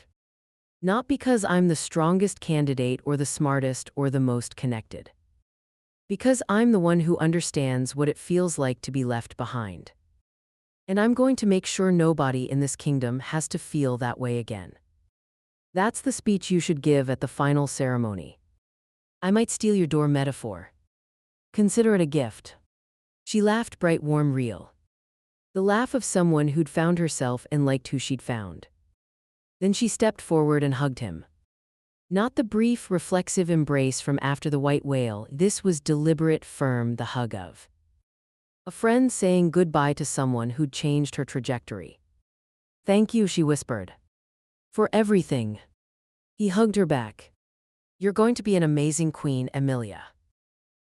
Not because I'm the strongest candidate or the smartest or the most connected. Because I'm the one who understands what it feels like to be left behind. And I'm going to make sure nobody in this kingdom has to feel that way again. That's the speech you should give at the final ceremony. I might steal your door metaphor. Consider it a gift. She laughed, bright, warm, real. The laugh of someone who'd found herself and liked who she'd found. Then she stepped forward and hugged him. Not the brief, reflexive embrace from after the white whale, this was deliberate, firm, the hug of a friend saying goodbye to someone who'd changed her trajectory. Thank you, she whispered. For everything. He hugged her back. You're going to be an amazing queen, Emilia.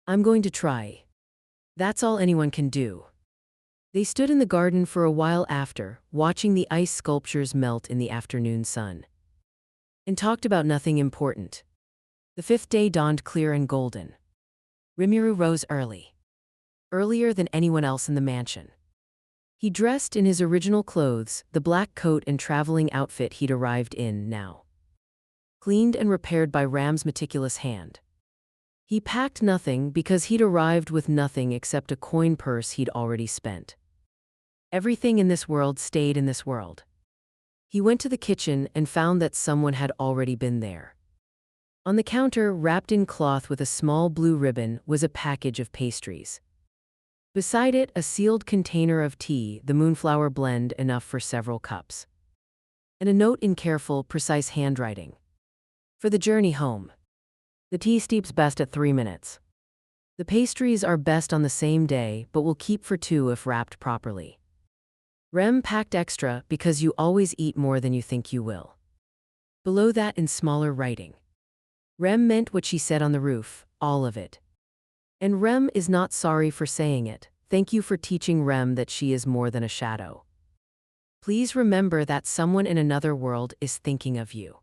I'm going to try. That's all anyone can do. They stood in the garden for a while after, watching the ice sculptures melt in the afternoon sun. And talked about nothing important. The fifth day dawned clear and golden. Rimuru rose early. Earlier than anyone else in the mansion. He dressed in his original clothes, the black coat and traveling outfit he'd arrived in now. Cleaned and repaired by Ram's meticulous hand. He packed nothing because he'd arrived with nothing except a coin purse he'd already spent. Everything in this world stayed in this world. He went to the kitchen and found that someone had already been there. On the counter, wrapped in cloth with a small blue ribbon, was a package of pastries. Beside it, a sealed container of tea, the moonflower blend enough for several cups. And a note in careful, precise handwriting. For the journey home. The tea steeps best at 3 minutes. The pastries are best on the same day, but will keep for 2 if wrapped properly. Rem packed extra because you always eat more than you think you will. Below that in smaller writing. Rem meant what she said on the roof, all of it. And Rem is not sorry for saying it. Thank you for teaching Rem that she is more than a shadow. Please remember that someone in another world is thinking of you.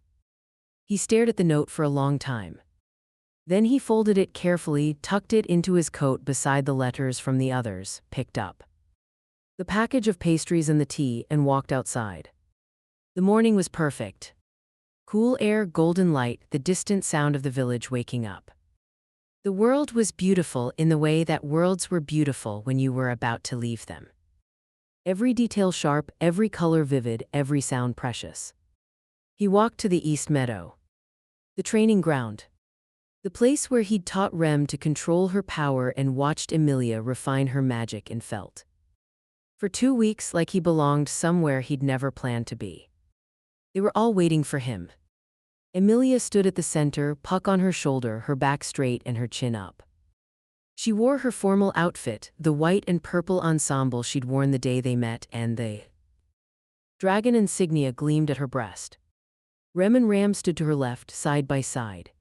He stared at the note for a long time. Then he folded it carefully, tucked it into his coat beside the letters from the others, picked up the package of pastries and the tea, and walked outside. The morning was perfect. Cool air, golden light, the distant sound of the village waking up. The world was beautiful in the way that worlds were beautiful when you were about to leave them. Every detail sharp, every color vivid, every sound precious. He walked to the East Meadow. The training ground. The place where he'd taught Rem to control her power and watched Emilia refine her magic and felt. For 2 weeks, like he belonged somewhere he'd never planned to be. They were all waiting for him. Emilia stood at the center, puck on her shoulder, her back straight and her chin up. She wore her formal outfit, the white and purple ensemble she'd worn the day they met, and the dragon insignia gleamed at her breast. Rem and Ram stood to her left, side by side.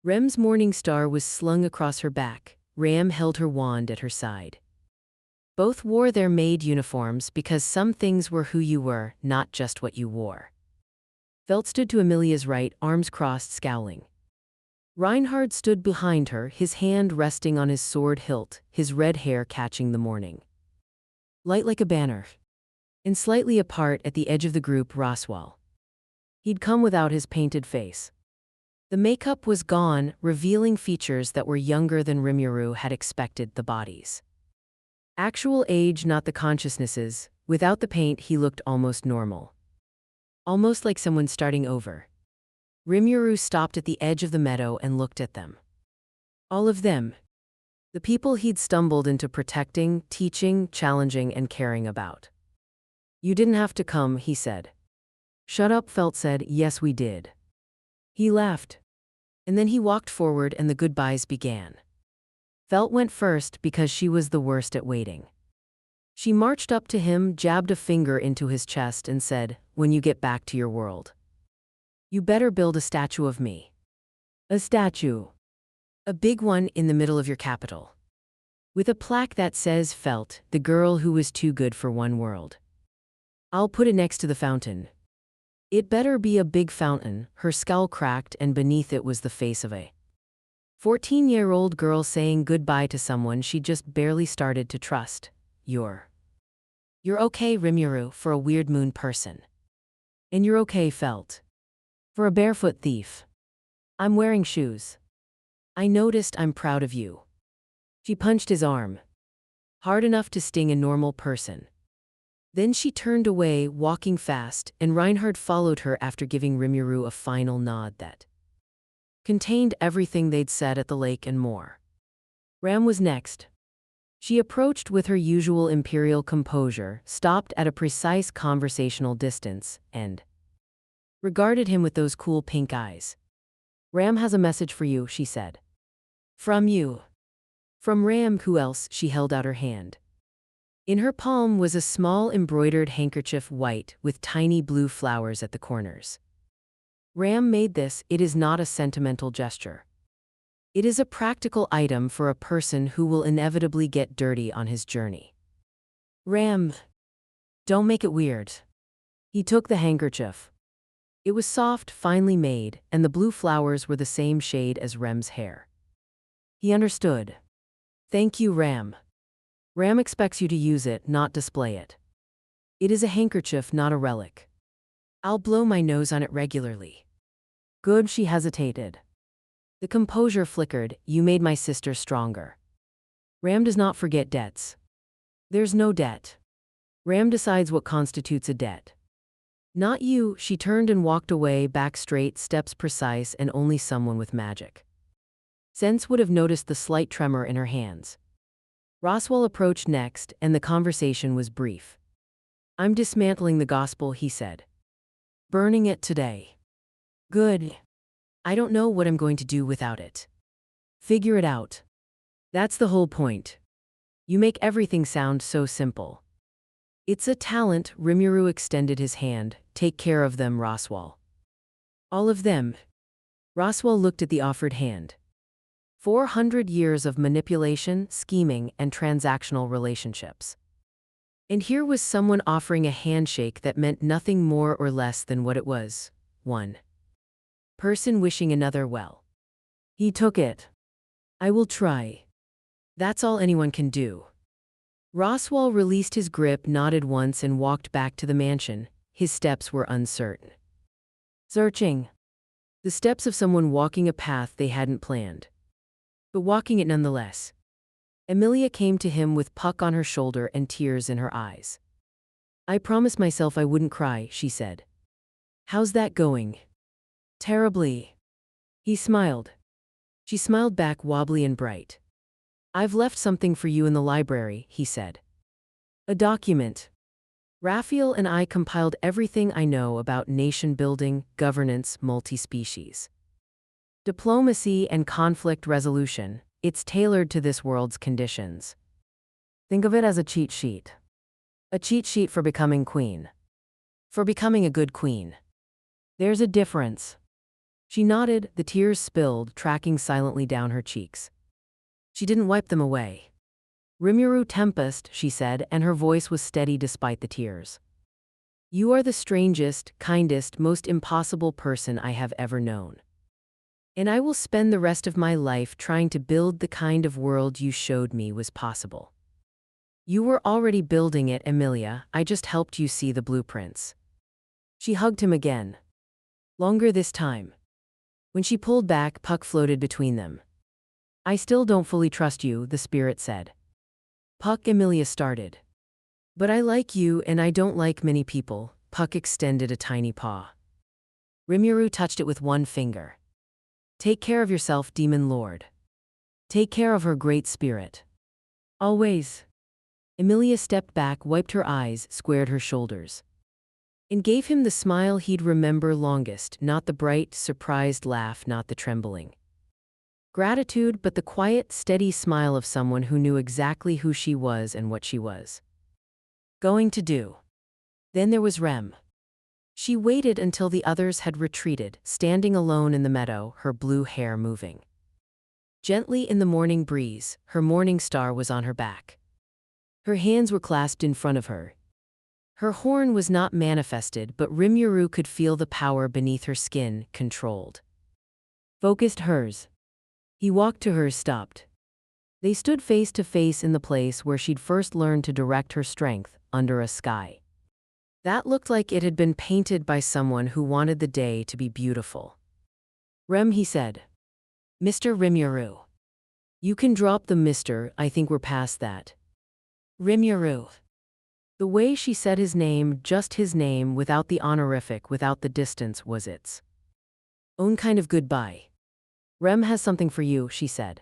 Rem's morning star was slung across her back. Ram held her wand at her side. Both wore their maid uniforms because some things were who you were, not just what you wore. Felt stood to Emilia's right, arms crossed, scowling. Reinhard stood behind her, his hand resting on his sword hilt, his red hair catching the morning light like a banner. And slightly apart at the edge of the group, Roswell. He'd come without his painted face. The makeup was gone, revealing features that were younger than Rimuru had expected, the bodies. Actual age, not the consciousnesses. Without the paint, he looked almost normal. Almost like someone starting over. Rimuru stopped at the edge of the meadow and looked at them. All of them. The people he'd stumbled into protecting, teaching, challenging, and caring about. You didn't have to come, he said. Shut up, Felt said. Yes, we did. He laughed. And then he walked forward and the goodbyes began. Felt went first because she was the worst at waiting. She marched up to him, jabbed a finger into his chest and said, "When you get back to your world, you better build a statue of me. A statue. A big one in the middle of your capital. With a plaque that says Felt, the girl who was too good for one world. I'll put it next to the fountain. It better be a big fountain." Her skull cracked and beneath it was the face of a 14-year-old girl saying goodbye to someone she just barely started to trust. You're okay, Rimuru, for a weird moon person. And you're okay, Felt. For a barefoot thief. I'm wearing shoes. I noticed. I'm proud of you. She punched his arm. Hard enough to sting a normal person. Then she turned away, walking fast, and Reinhard followed her after giving Rimuru a final nod that contained everything they'd said at the lake and more. Ram was next. She approached with her usual imperial composure, stopped at a precise conversational distance, and regarded him with those cool pink eyes. Ram has a message for you, she said. From you. From Ram. Who else? She held out her hand. In her palm was a small embroidered handkerchief, white, with tiny blue flowers at the corners. Ram made this. It is not a sentimental gesture. It is a practical item for a person who will inevitably get dirty on his journey. Ram. Don't make it weird. He took the handkerchief. It was soft, finely made, and the blue flowers were the same shade as Rem's hair. He understood. Thank you, Ram. Ram expects you to use it, not display it. It is a handkerchief, not a relic. I'll blow my nose on it regularly. Good. She hesitated. The composure flickered. You made my sister stronger. Ram does not forget debts. There's no debt. Ram decides what constitutes a debt. Not you. She turned and walked away, back straight, steps precise, and only someone with magic sense would have noticed the slight tremor in her hands. Roswell approached next, and the conversation was brief. I'm dismantling the gospel, he said. Burning it today. Good. I don't know what I'm going to do without it. Figure it out. That's the whole point. You make everything sound so simple. It's a talent. Rimuru extended his hand. Take care of them, Roswell. All of them. Roswell looked at the offered hand. 400 years of manipulation, scheming, and transactional relationships. And here was someone offering a handshake that meant nothing more or less than what it was. One person wishing another well. He took it. I will try. That's all anyone can do. Roswell released his grip, nodded once, and walked back to the mansion. His steps were uncertain. Searching. The steps of someone walking a path they hadn't planned. but walking it nonetheless. Emilia came to him with Puck on her shoulder and tears in her eyes. I promised myself I wouldn't cry, she said. How's that going? Terribly. He smiled. She smiled back, wobbly and bright. I've left something for you in the library, he said. A document. Raphael and I compiled everything I know about nation building, governance, multi-species. Diplomacy and conflict resolution. It's tailored to this world's conditions. Think of it as a cheat sheet. A cheat sheet for becoming queen. For becoming a good queen. There's a difference. She nodded, the tears spilled, tracking silently down her cheeks. She didn't wipe them away. Rimuru Tempest, she said, and her voice was steady despite the tears. You are the strangest, kindest, most impossible person I have ever known. And I will spend the rest of my life trying to build the kind of world you showed me was possible. You were already building it, Emilia, I just helped you see the blueprints. She hugged him again. Longer this time. When she pulled back, Puck floated between them. I still don't fully trust you, the spirit said. Puck, Emilia started. But I like you and I don't like many people. Puck extended a tiny paw. Rimuru touched it with one finger. Take care of yourself, demon lord. Take care of her great spirit. Always. Emilia stepped back, wiped her eyes, squared her shoulders. And gave him the smile he'd remember longest, not the bright, surprised laugh, not the trembling gratitude, but the quiet, steady smile of someone who knew exactly who she was and what she was going to do. Then there was Rem. She waited until the others had retreated, standing alone in the meadow, her blue hair moving gently in the morning breeze. Her morning star was on her back. Her hands were clasped in front of her. Her horn was not manifested, but Rimuru could feel the power beneath her skin, controlled. Focused hers. He walked to her, stopped. They stood face to face in the place where she'd first learned to direct her strength, under a sky that looked like it had been painted by someone who wanted the day to be beautiful. Rem, he said. Mr. Rimuru. You can drop the mister, I think we're past that. Rimuru. The way she said his name, just his name, without the honorific, without the distance, was its own kind of goodbye. Rem has something for you, she said.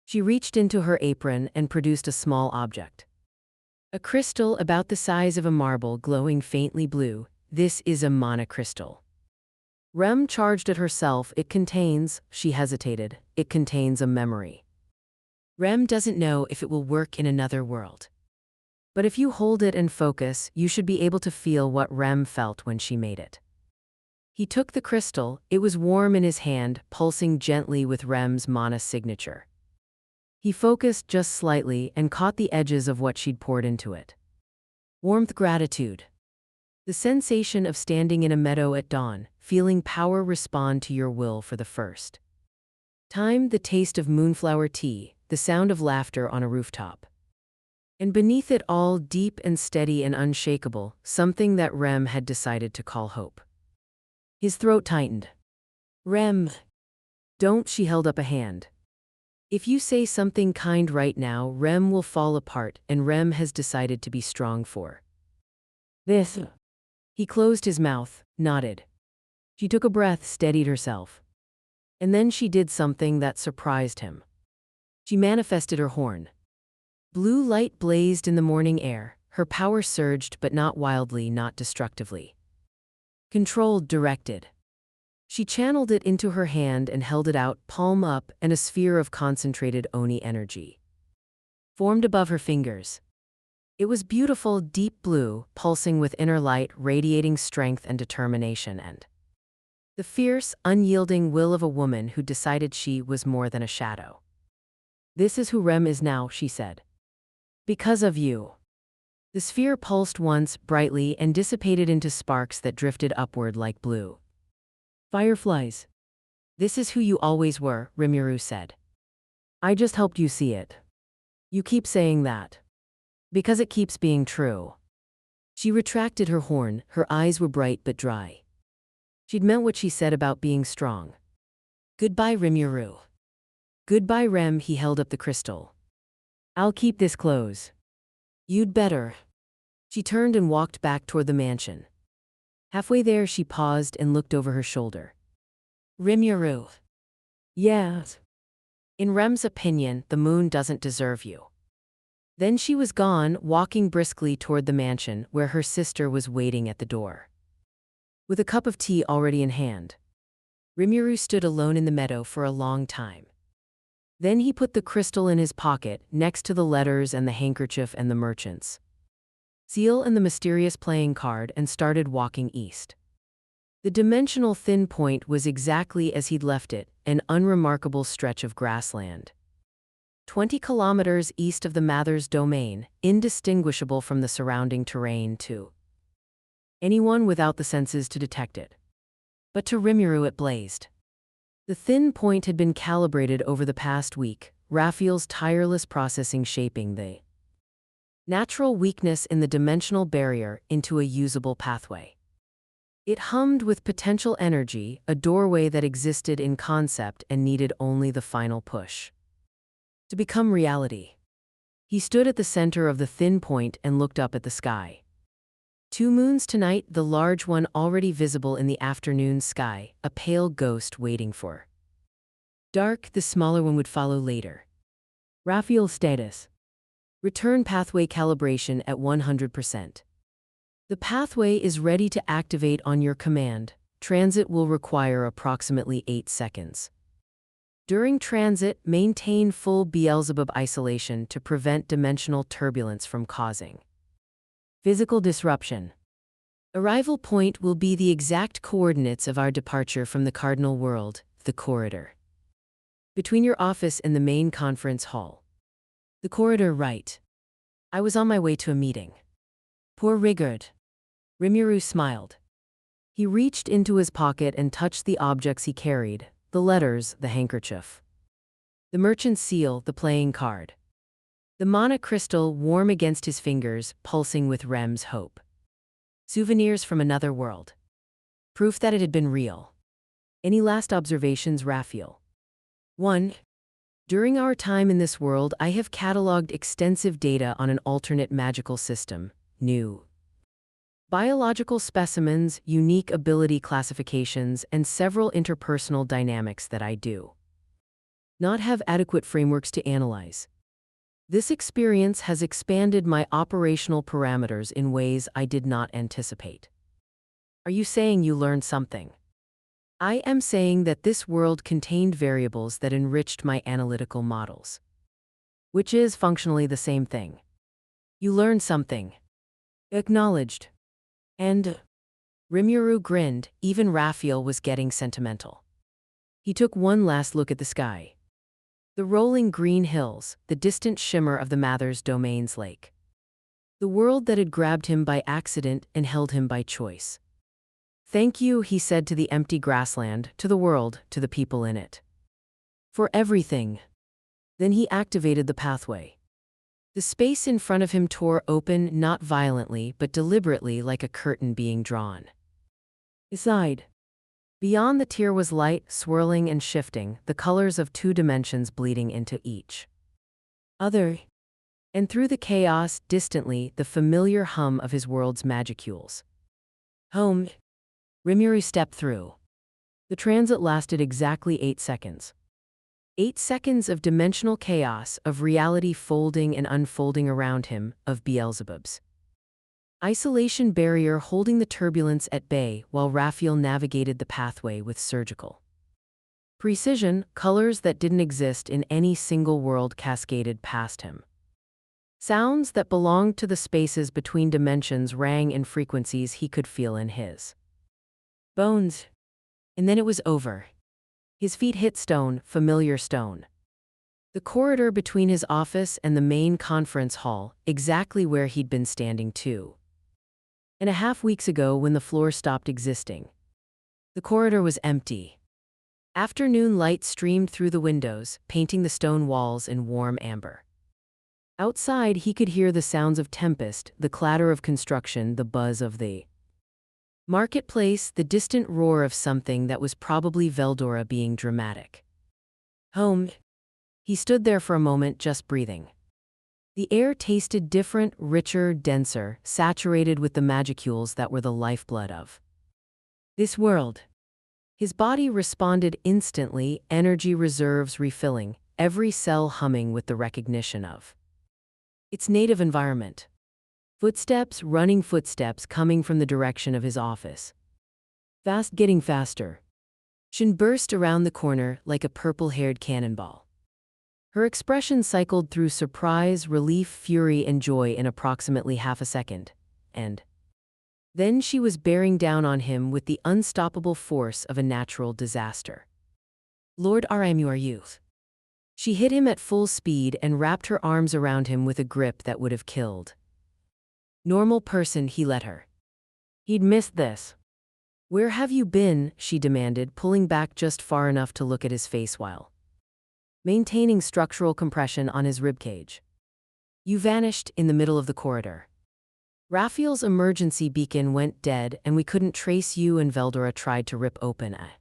She reached into her apron and produced a small object. A crystal about the size of a marble, glowing faintly blue. This is a mana crystal. Rem charged at herself. It contains, she hesitated, it contains a memory. Rem doesn't know if it will work in another world. But if you hold it and focus, you should be able to feel what Rem felt when she made it. He took the crystal, it was warm in his hand, pulsing gently with Rem's mana signature. He focused just slightly and caught the edges of what she'd poured into it. Warmth, gratitude. The sensation of standing in a meadow at dawn, feeling power respond to your will for the first time, the taste of moonflower tea, the sound of laughter on a rooftop. And beneath it all, deep and steady and unshakable, something that Rem had decided to call hope. His throat tightened. Rem. Don't, she held up a hand. If you say something kind right now, Rem will fall apart, and Rem has decided to be strong for this. He closed his mouth, nodded. She took a breath, steadied herself. And then she did something that surprised him. She manifested her horn. Blue light blazed in the morning air, her power surged, but not wildly, not destructively. Controlled, directed. She channeled it into her hand and held it out, palm up, and a sphere of concentrated Oni energy formed above her fingers. It was beautiful, deep blue, pulsing with inner light, radiating strength and determination, and the fierce, unyielding will of a woman who decided she was more than a shadow. This is who Rem is now, she said. Because of you. The sphere pulsed once, brightly, and dissipated into sparks that drifted upward like blue fireflies. This is who you always were, Rimuru said. I just helped you see it. You keep saying that. Because it keeps being true. She retracted her horn, her eyes were bright but dry. She'd meant what she said about being strong. Goodbye, Rimuru. Goodbye, Rem, he held up the crystal. I'll keep this close. You'd better. She turned and walked back toward the mansion. Halfway there, she paused and looked over her shoulder. Rimuru. Yes. In Rem's opinion, the moon doesn't deserve you. Then she was gone, walking briskly toward the mansion where her sister was waiting at the door. With a cup of tea already in hand, Rimuru stood alone in the meadow for a long time. Then he put the crystal in his pocket, next to the letters and the handkerchief and the merchant's seal and the mysterious playing card, and started walking east. The dimensional thin point was exactly as he'd left it, an unremarkable stretch of grassland. 20 kilometers east of the Mather's domain, indistinguishable from the surrounding terrain to anyone without the senses to detect it. But to Rimuru it blazed. The thin point had been calibrated over the past week, Raphael's tireless processing shaping the natural weakness in the dimensional barrier into a usable pathway. It hummed with potential energy, a doorway that existed in concept and needed only the final push to become reality. He stood at the center of the thin point and looked up at the sky. 2 moons tonight, the large one already visible in the afternoon sky, a pale ghost waiting for dark, the smaller one would follow later. Raphael status. Return pathway calibration at 100%. The pathway is ready to activate on your command. Transit will require approximately 8 seconds. During transit, maintain full Beelzebub isolation to prevent dimensional turbulence from causing physical disruption. Arrival point will be the exact coordinates of our departure from the cardinal world, the corridor between your office and the main conference hall. The corridor, right. I was on my way to a meeting. Poor Rigurd. Rimuru smiled. He reached into his pocket and touched the objects he carried, the letters, the handkerchief, the merchant's seal, the playing card. The mana crystal warm against his fingers, pulsing with Rem's hope. Souvenirs from another world. Proof that it had been real. Any last observations, Raphael? 1. During our time in this world, I have cataloged extensive data on an alternate magical system, new biological specimens, unique ability classifications, and several interpersonal dynamics that I do not have adequate frameworks to analyze. This experience has expanded my operational parameters in ways I did not anticipate. Are you saying you learned something? I am saying that this world contained variables that enriched my analytical models, which is functionally the same thing. You learned something. Acknowledged. And Rimuru grinned. Even Raphael was getting sentimental. He took one last look at the sky. The rolling green hills, the distant shimmer of the Mather's domain's lake. The world that had grabbed him by accident and held him by choice. Thank you, he said to the empty grassland, to the world, to the people in it. For everything. Then he activated the pathway. The space in front of him tore open, not violently, but deliberately, like a curtain being drawn aside. Beyond the tier was light, swirling and shifting, the colors of 2 dimensions bleeding into each other. And through the chaos, distantly, the familiar hum of his world's magicules. Home. Rimuru stepped through. The transit lasted exactly 8 seconds. 8 seconds of dimensional chaos, of reality folding and unfolding around him, of Beelzebub's isolation barrier holding the turbulence at bay while Raphael navigated the pathway with surgical precision. Colors that didn't exist in any single world cascaded past him. Sounds that belonged to the spaces between dimensions rang in frequencies he could feel in his bones. And then it was over. His feet hit stone, familiar stone. The corridor between his office and the main conference hall, exactly where he'd been standing 2.5 weeks ago when the floor stopped existing. The corridor was empty. Afternoon light streamed through the windows, painting the stone walls in warm amber. Outside, he could hear the sounds of Tempest, the clatter of construction, the buzz of the marketplace, the distant roar of something that was probably Veldora being dramatic. Home. He stood there for a moment, just breathing. The air tasted different, richer, denser, saturated with the magicules that were the lifeblood of this world. His body responded instantly, energy reserves refilling, every cell humming with the recognition of its native environment. Footsteps, running footsteps coming from the direction of his office. Fast, getting faster. Shin burst around the corner like a purple-haired cannonball. Her expression cycled through surprise, relief, fury, and joy in approximately half a second. And then she was bearing down on him with the unstoppable force of a natural disaster. Lord RIMURU. She hit him at full speed and wrapped her arms around him with a grip that would have killed normal person. He let her. He'd missed this. Where have you been? She demanded, pulling back just far enough to look at his face while maintaining structural compression on his ribcage. You vanished in the middle of the corridor. Raphael's emergency beacon went dead and we couldn't trace you, and Veldora tried to rip open a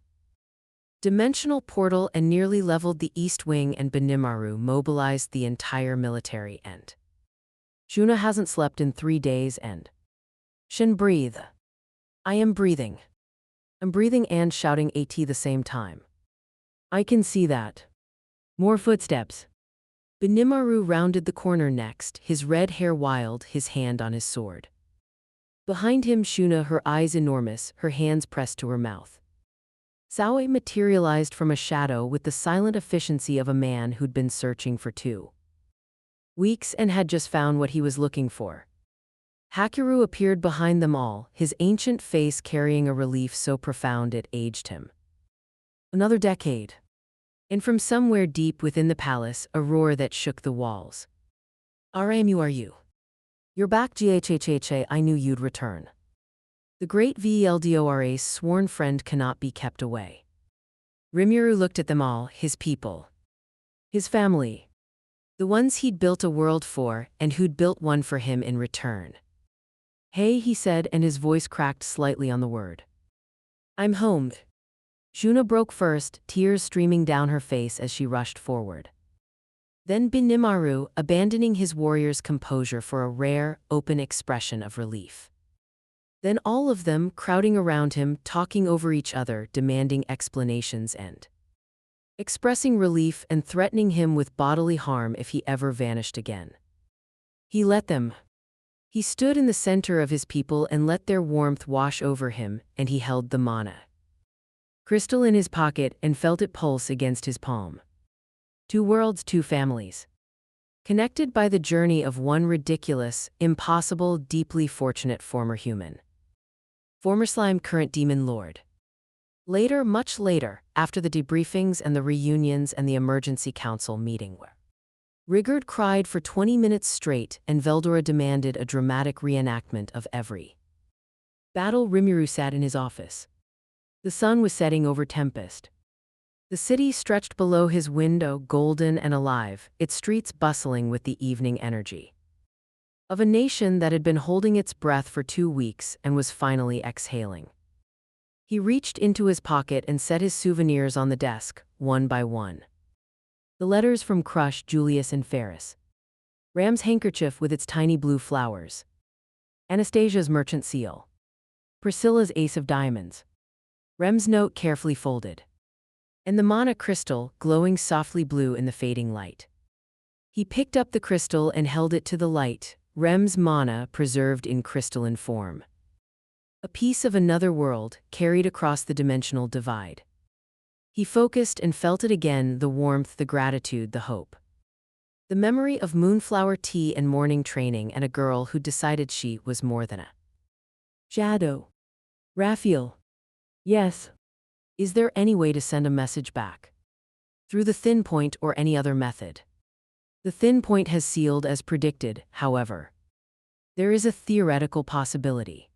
dimensional portal and nearly leveled the East Wing, and Benimaru mobilized the entire military end. Shuna hasn't slept in 3 days and Shin breathe. I am breathing. I'm breathing and shouting at the same time. I can see that. More footsteps. Benimaru rounded the corner next, his red hair wild, his hand on his sword. Behind him, Shuna, her eyes enormous, her hands pressed to her mouth. Sawe materialized from a shadow with the silent efficiency of a man who'd been searching for 2 weeks and had just found what he was looking for. Hakiru appeared behind them all, his ancient face carrying a relief so profound it aged him. Another decade. And from somewhere deep within the palace, a roar that shook the walls. RIMURU. You're back, GHHHA, I knew you'd return. The great Veldora's sworn friend cannot be kept away. Rimuru looked at them all, his people. His family. The ones he'd built a world for, and who'd built one for him in return. Hey, he said, and his voice cracked slightly on the word. I'm home. Shuna broke first, tears streaming down her face as she rushed forward. Then Benimaru, abandoning his warrior's composure for a rare, open expression of relief. Then all of them, crowding around him, talking over each other, demanding explanations and expressing relief and threatening him with bodily harm if he ever vanished again. He let them. He stood in the center of his people and let their warmth wash over him, and he held the mana crystal in his pocket and felt it pulse against his palm. 2 worlds, 2 families. Connected by the journey of one ridiculous, impossible, deeply fortunate former human. Former slime, current demon lord. Later, much later, after the debriefings and the reunions and the emergency council meeting were Rigurd cried for 20 minutes straight, and Veldora demanded a dramatic reenactment of every battle. Rimuru sat in his office. The sun was setting over Tempest. The city stretched below his window, golden and alive, its streets bustling with the evening energy of a nation that had been holding its breath for 2 weeks and was finally exhaling. He reached into his pocket and set his souvenirs on the desk, one by one. The letters from Crush, Julius, and Ferris. Ram's handkerchief with its tiny blue flowers. Anastasia's merchant seal. Priscilla's ace of diamonds. Rem's note carefully folded. And the mana crystal, glowing softly blue in the fading light. He picked up the crystal and held it to the light, Rem's mana preserved in crystalline form. A piece of another world, carried across the dimensional divide. He focused and felt it again, the warmth, the gratitude, the hope. The memory of moonflower tea and morning training, and a girl who decided she was more than a shadow. Raphael. Yes. Is there any way to send a message back? Through the thin point or any other method? The thin point has sealed as predicted, however. There is a theoretical possibility.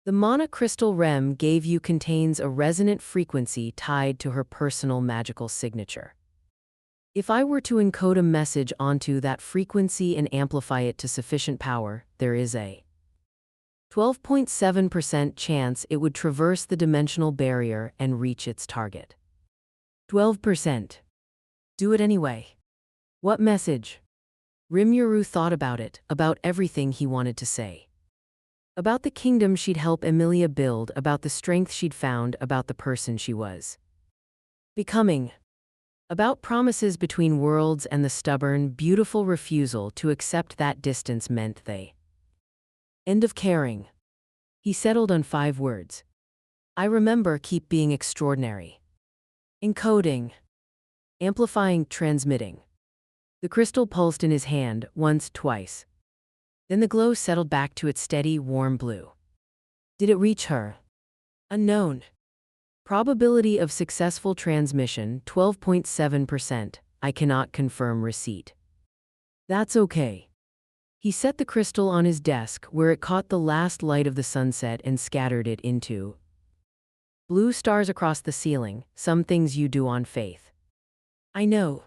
The mana crystal Rem gave you contains a resonant frequency tied to her personal magical signature. If I were to encode a message onto that frequency and amplify it to sufficient power, there is a 12.7% chance it would traverse the dimensional barrier and reach its target. 12%. Do it anyway. What message? Rimuru thought about it, about everything he wanted to say. About the kingdom she'd help Emilia build, about the strength she'd found, about the person she was becoming. About promises between worlds and the stubborn, beautiful refusal to accept that distance meant they end of caring. He settled on 5 words. I remember, keep being extraordinary. Encoding. Amplifying, transmitting. The crystal pulsed in his hand, once, twice. Then the glow settled back to its steady, warm blue. Did it reach her? Unknown. Probability of successful transmission, 12.7%. I cannot confirm receipt. That's okay. He set the crystal on his desk, where it caught the last light of the sunset and scattered it into blue stars across the ceiling. Some things you do on faith. I know.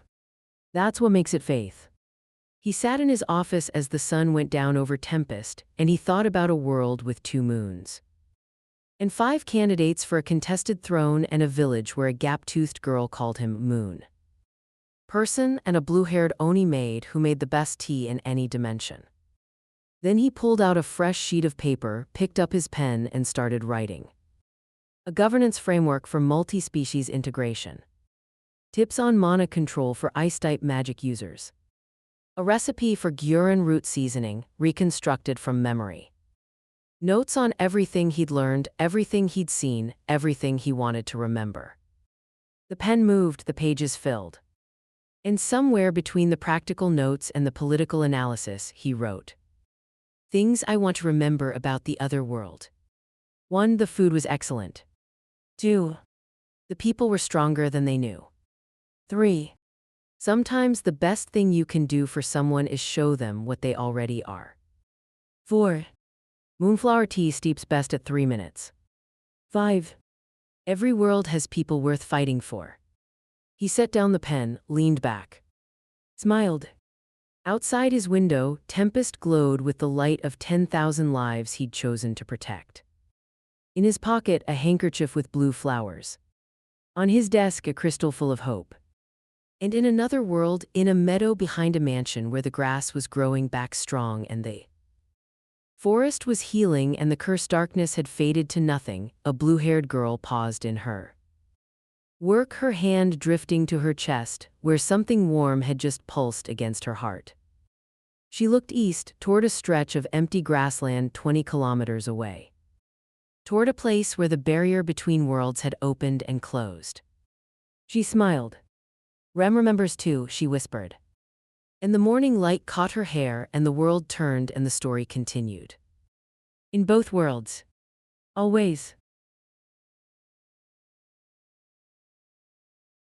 That's what makes it faith. He sat in his office as the sun went down over Tempest, and he thought about a world with 2 moons. And 5 candidates for a contested throne, and a village where a gap-toothed girl called him Moon Person, and a blue-haired Oni maid who made the best tea in any dimension. Then he pulled out a fresh sheet of paper, picked up his pen, and started writing. A governance framework for multi-species integration. Tips on mana control for ice-type magic users. A recipe for Gyuran root seasoning, reconstructed from memory. Notes on everything he'd learned, everything he'd seen, everything he wanted to remember. The pen moved, the pages filled. And somewhere between the practical notes and the political analysis, he wrote. Things I want to remember about the other world. 1. The food was excellent. 2. The people were stronger than they knew. 3. Sometimes the best thing you can do for someone is show them what they already are. 4. Moonflower tea steeps best at 3 minutes. 5. Every world has people worth fighting for. He set down the pen, leaned back. Smiled. Outside his window, Tempest glowed with the light of 10,000 lives he'd chosen to protect. In his pocket, a handkerchief with blue flowers. On his desk, a crystal full of hope. And in another world, in a meadow behind a mansion where the grass was growing back strong and the forest was healing and the cursed darkness had faded to nothing, a blue-haired girl paused in her work, her hand drifting to her chest, where something warm had just pulsed against her heart. She looked east, toward a stretch of empty grassland 20 kilometers away. Toward a place where the barrier between worlds had opened and closed. She smiled. Rem remembers too, she whispered. And the morning light caught her hair, and the world turned, and the story continued. In both worlds. Always.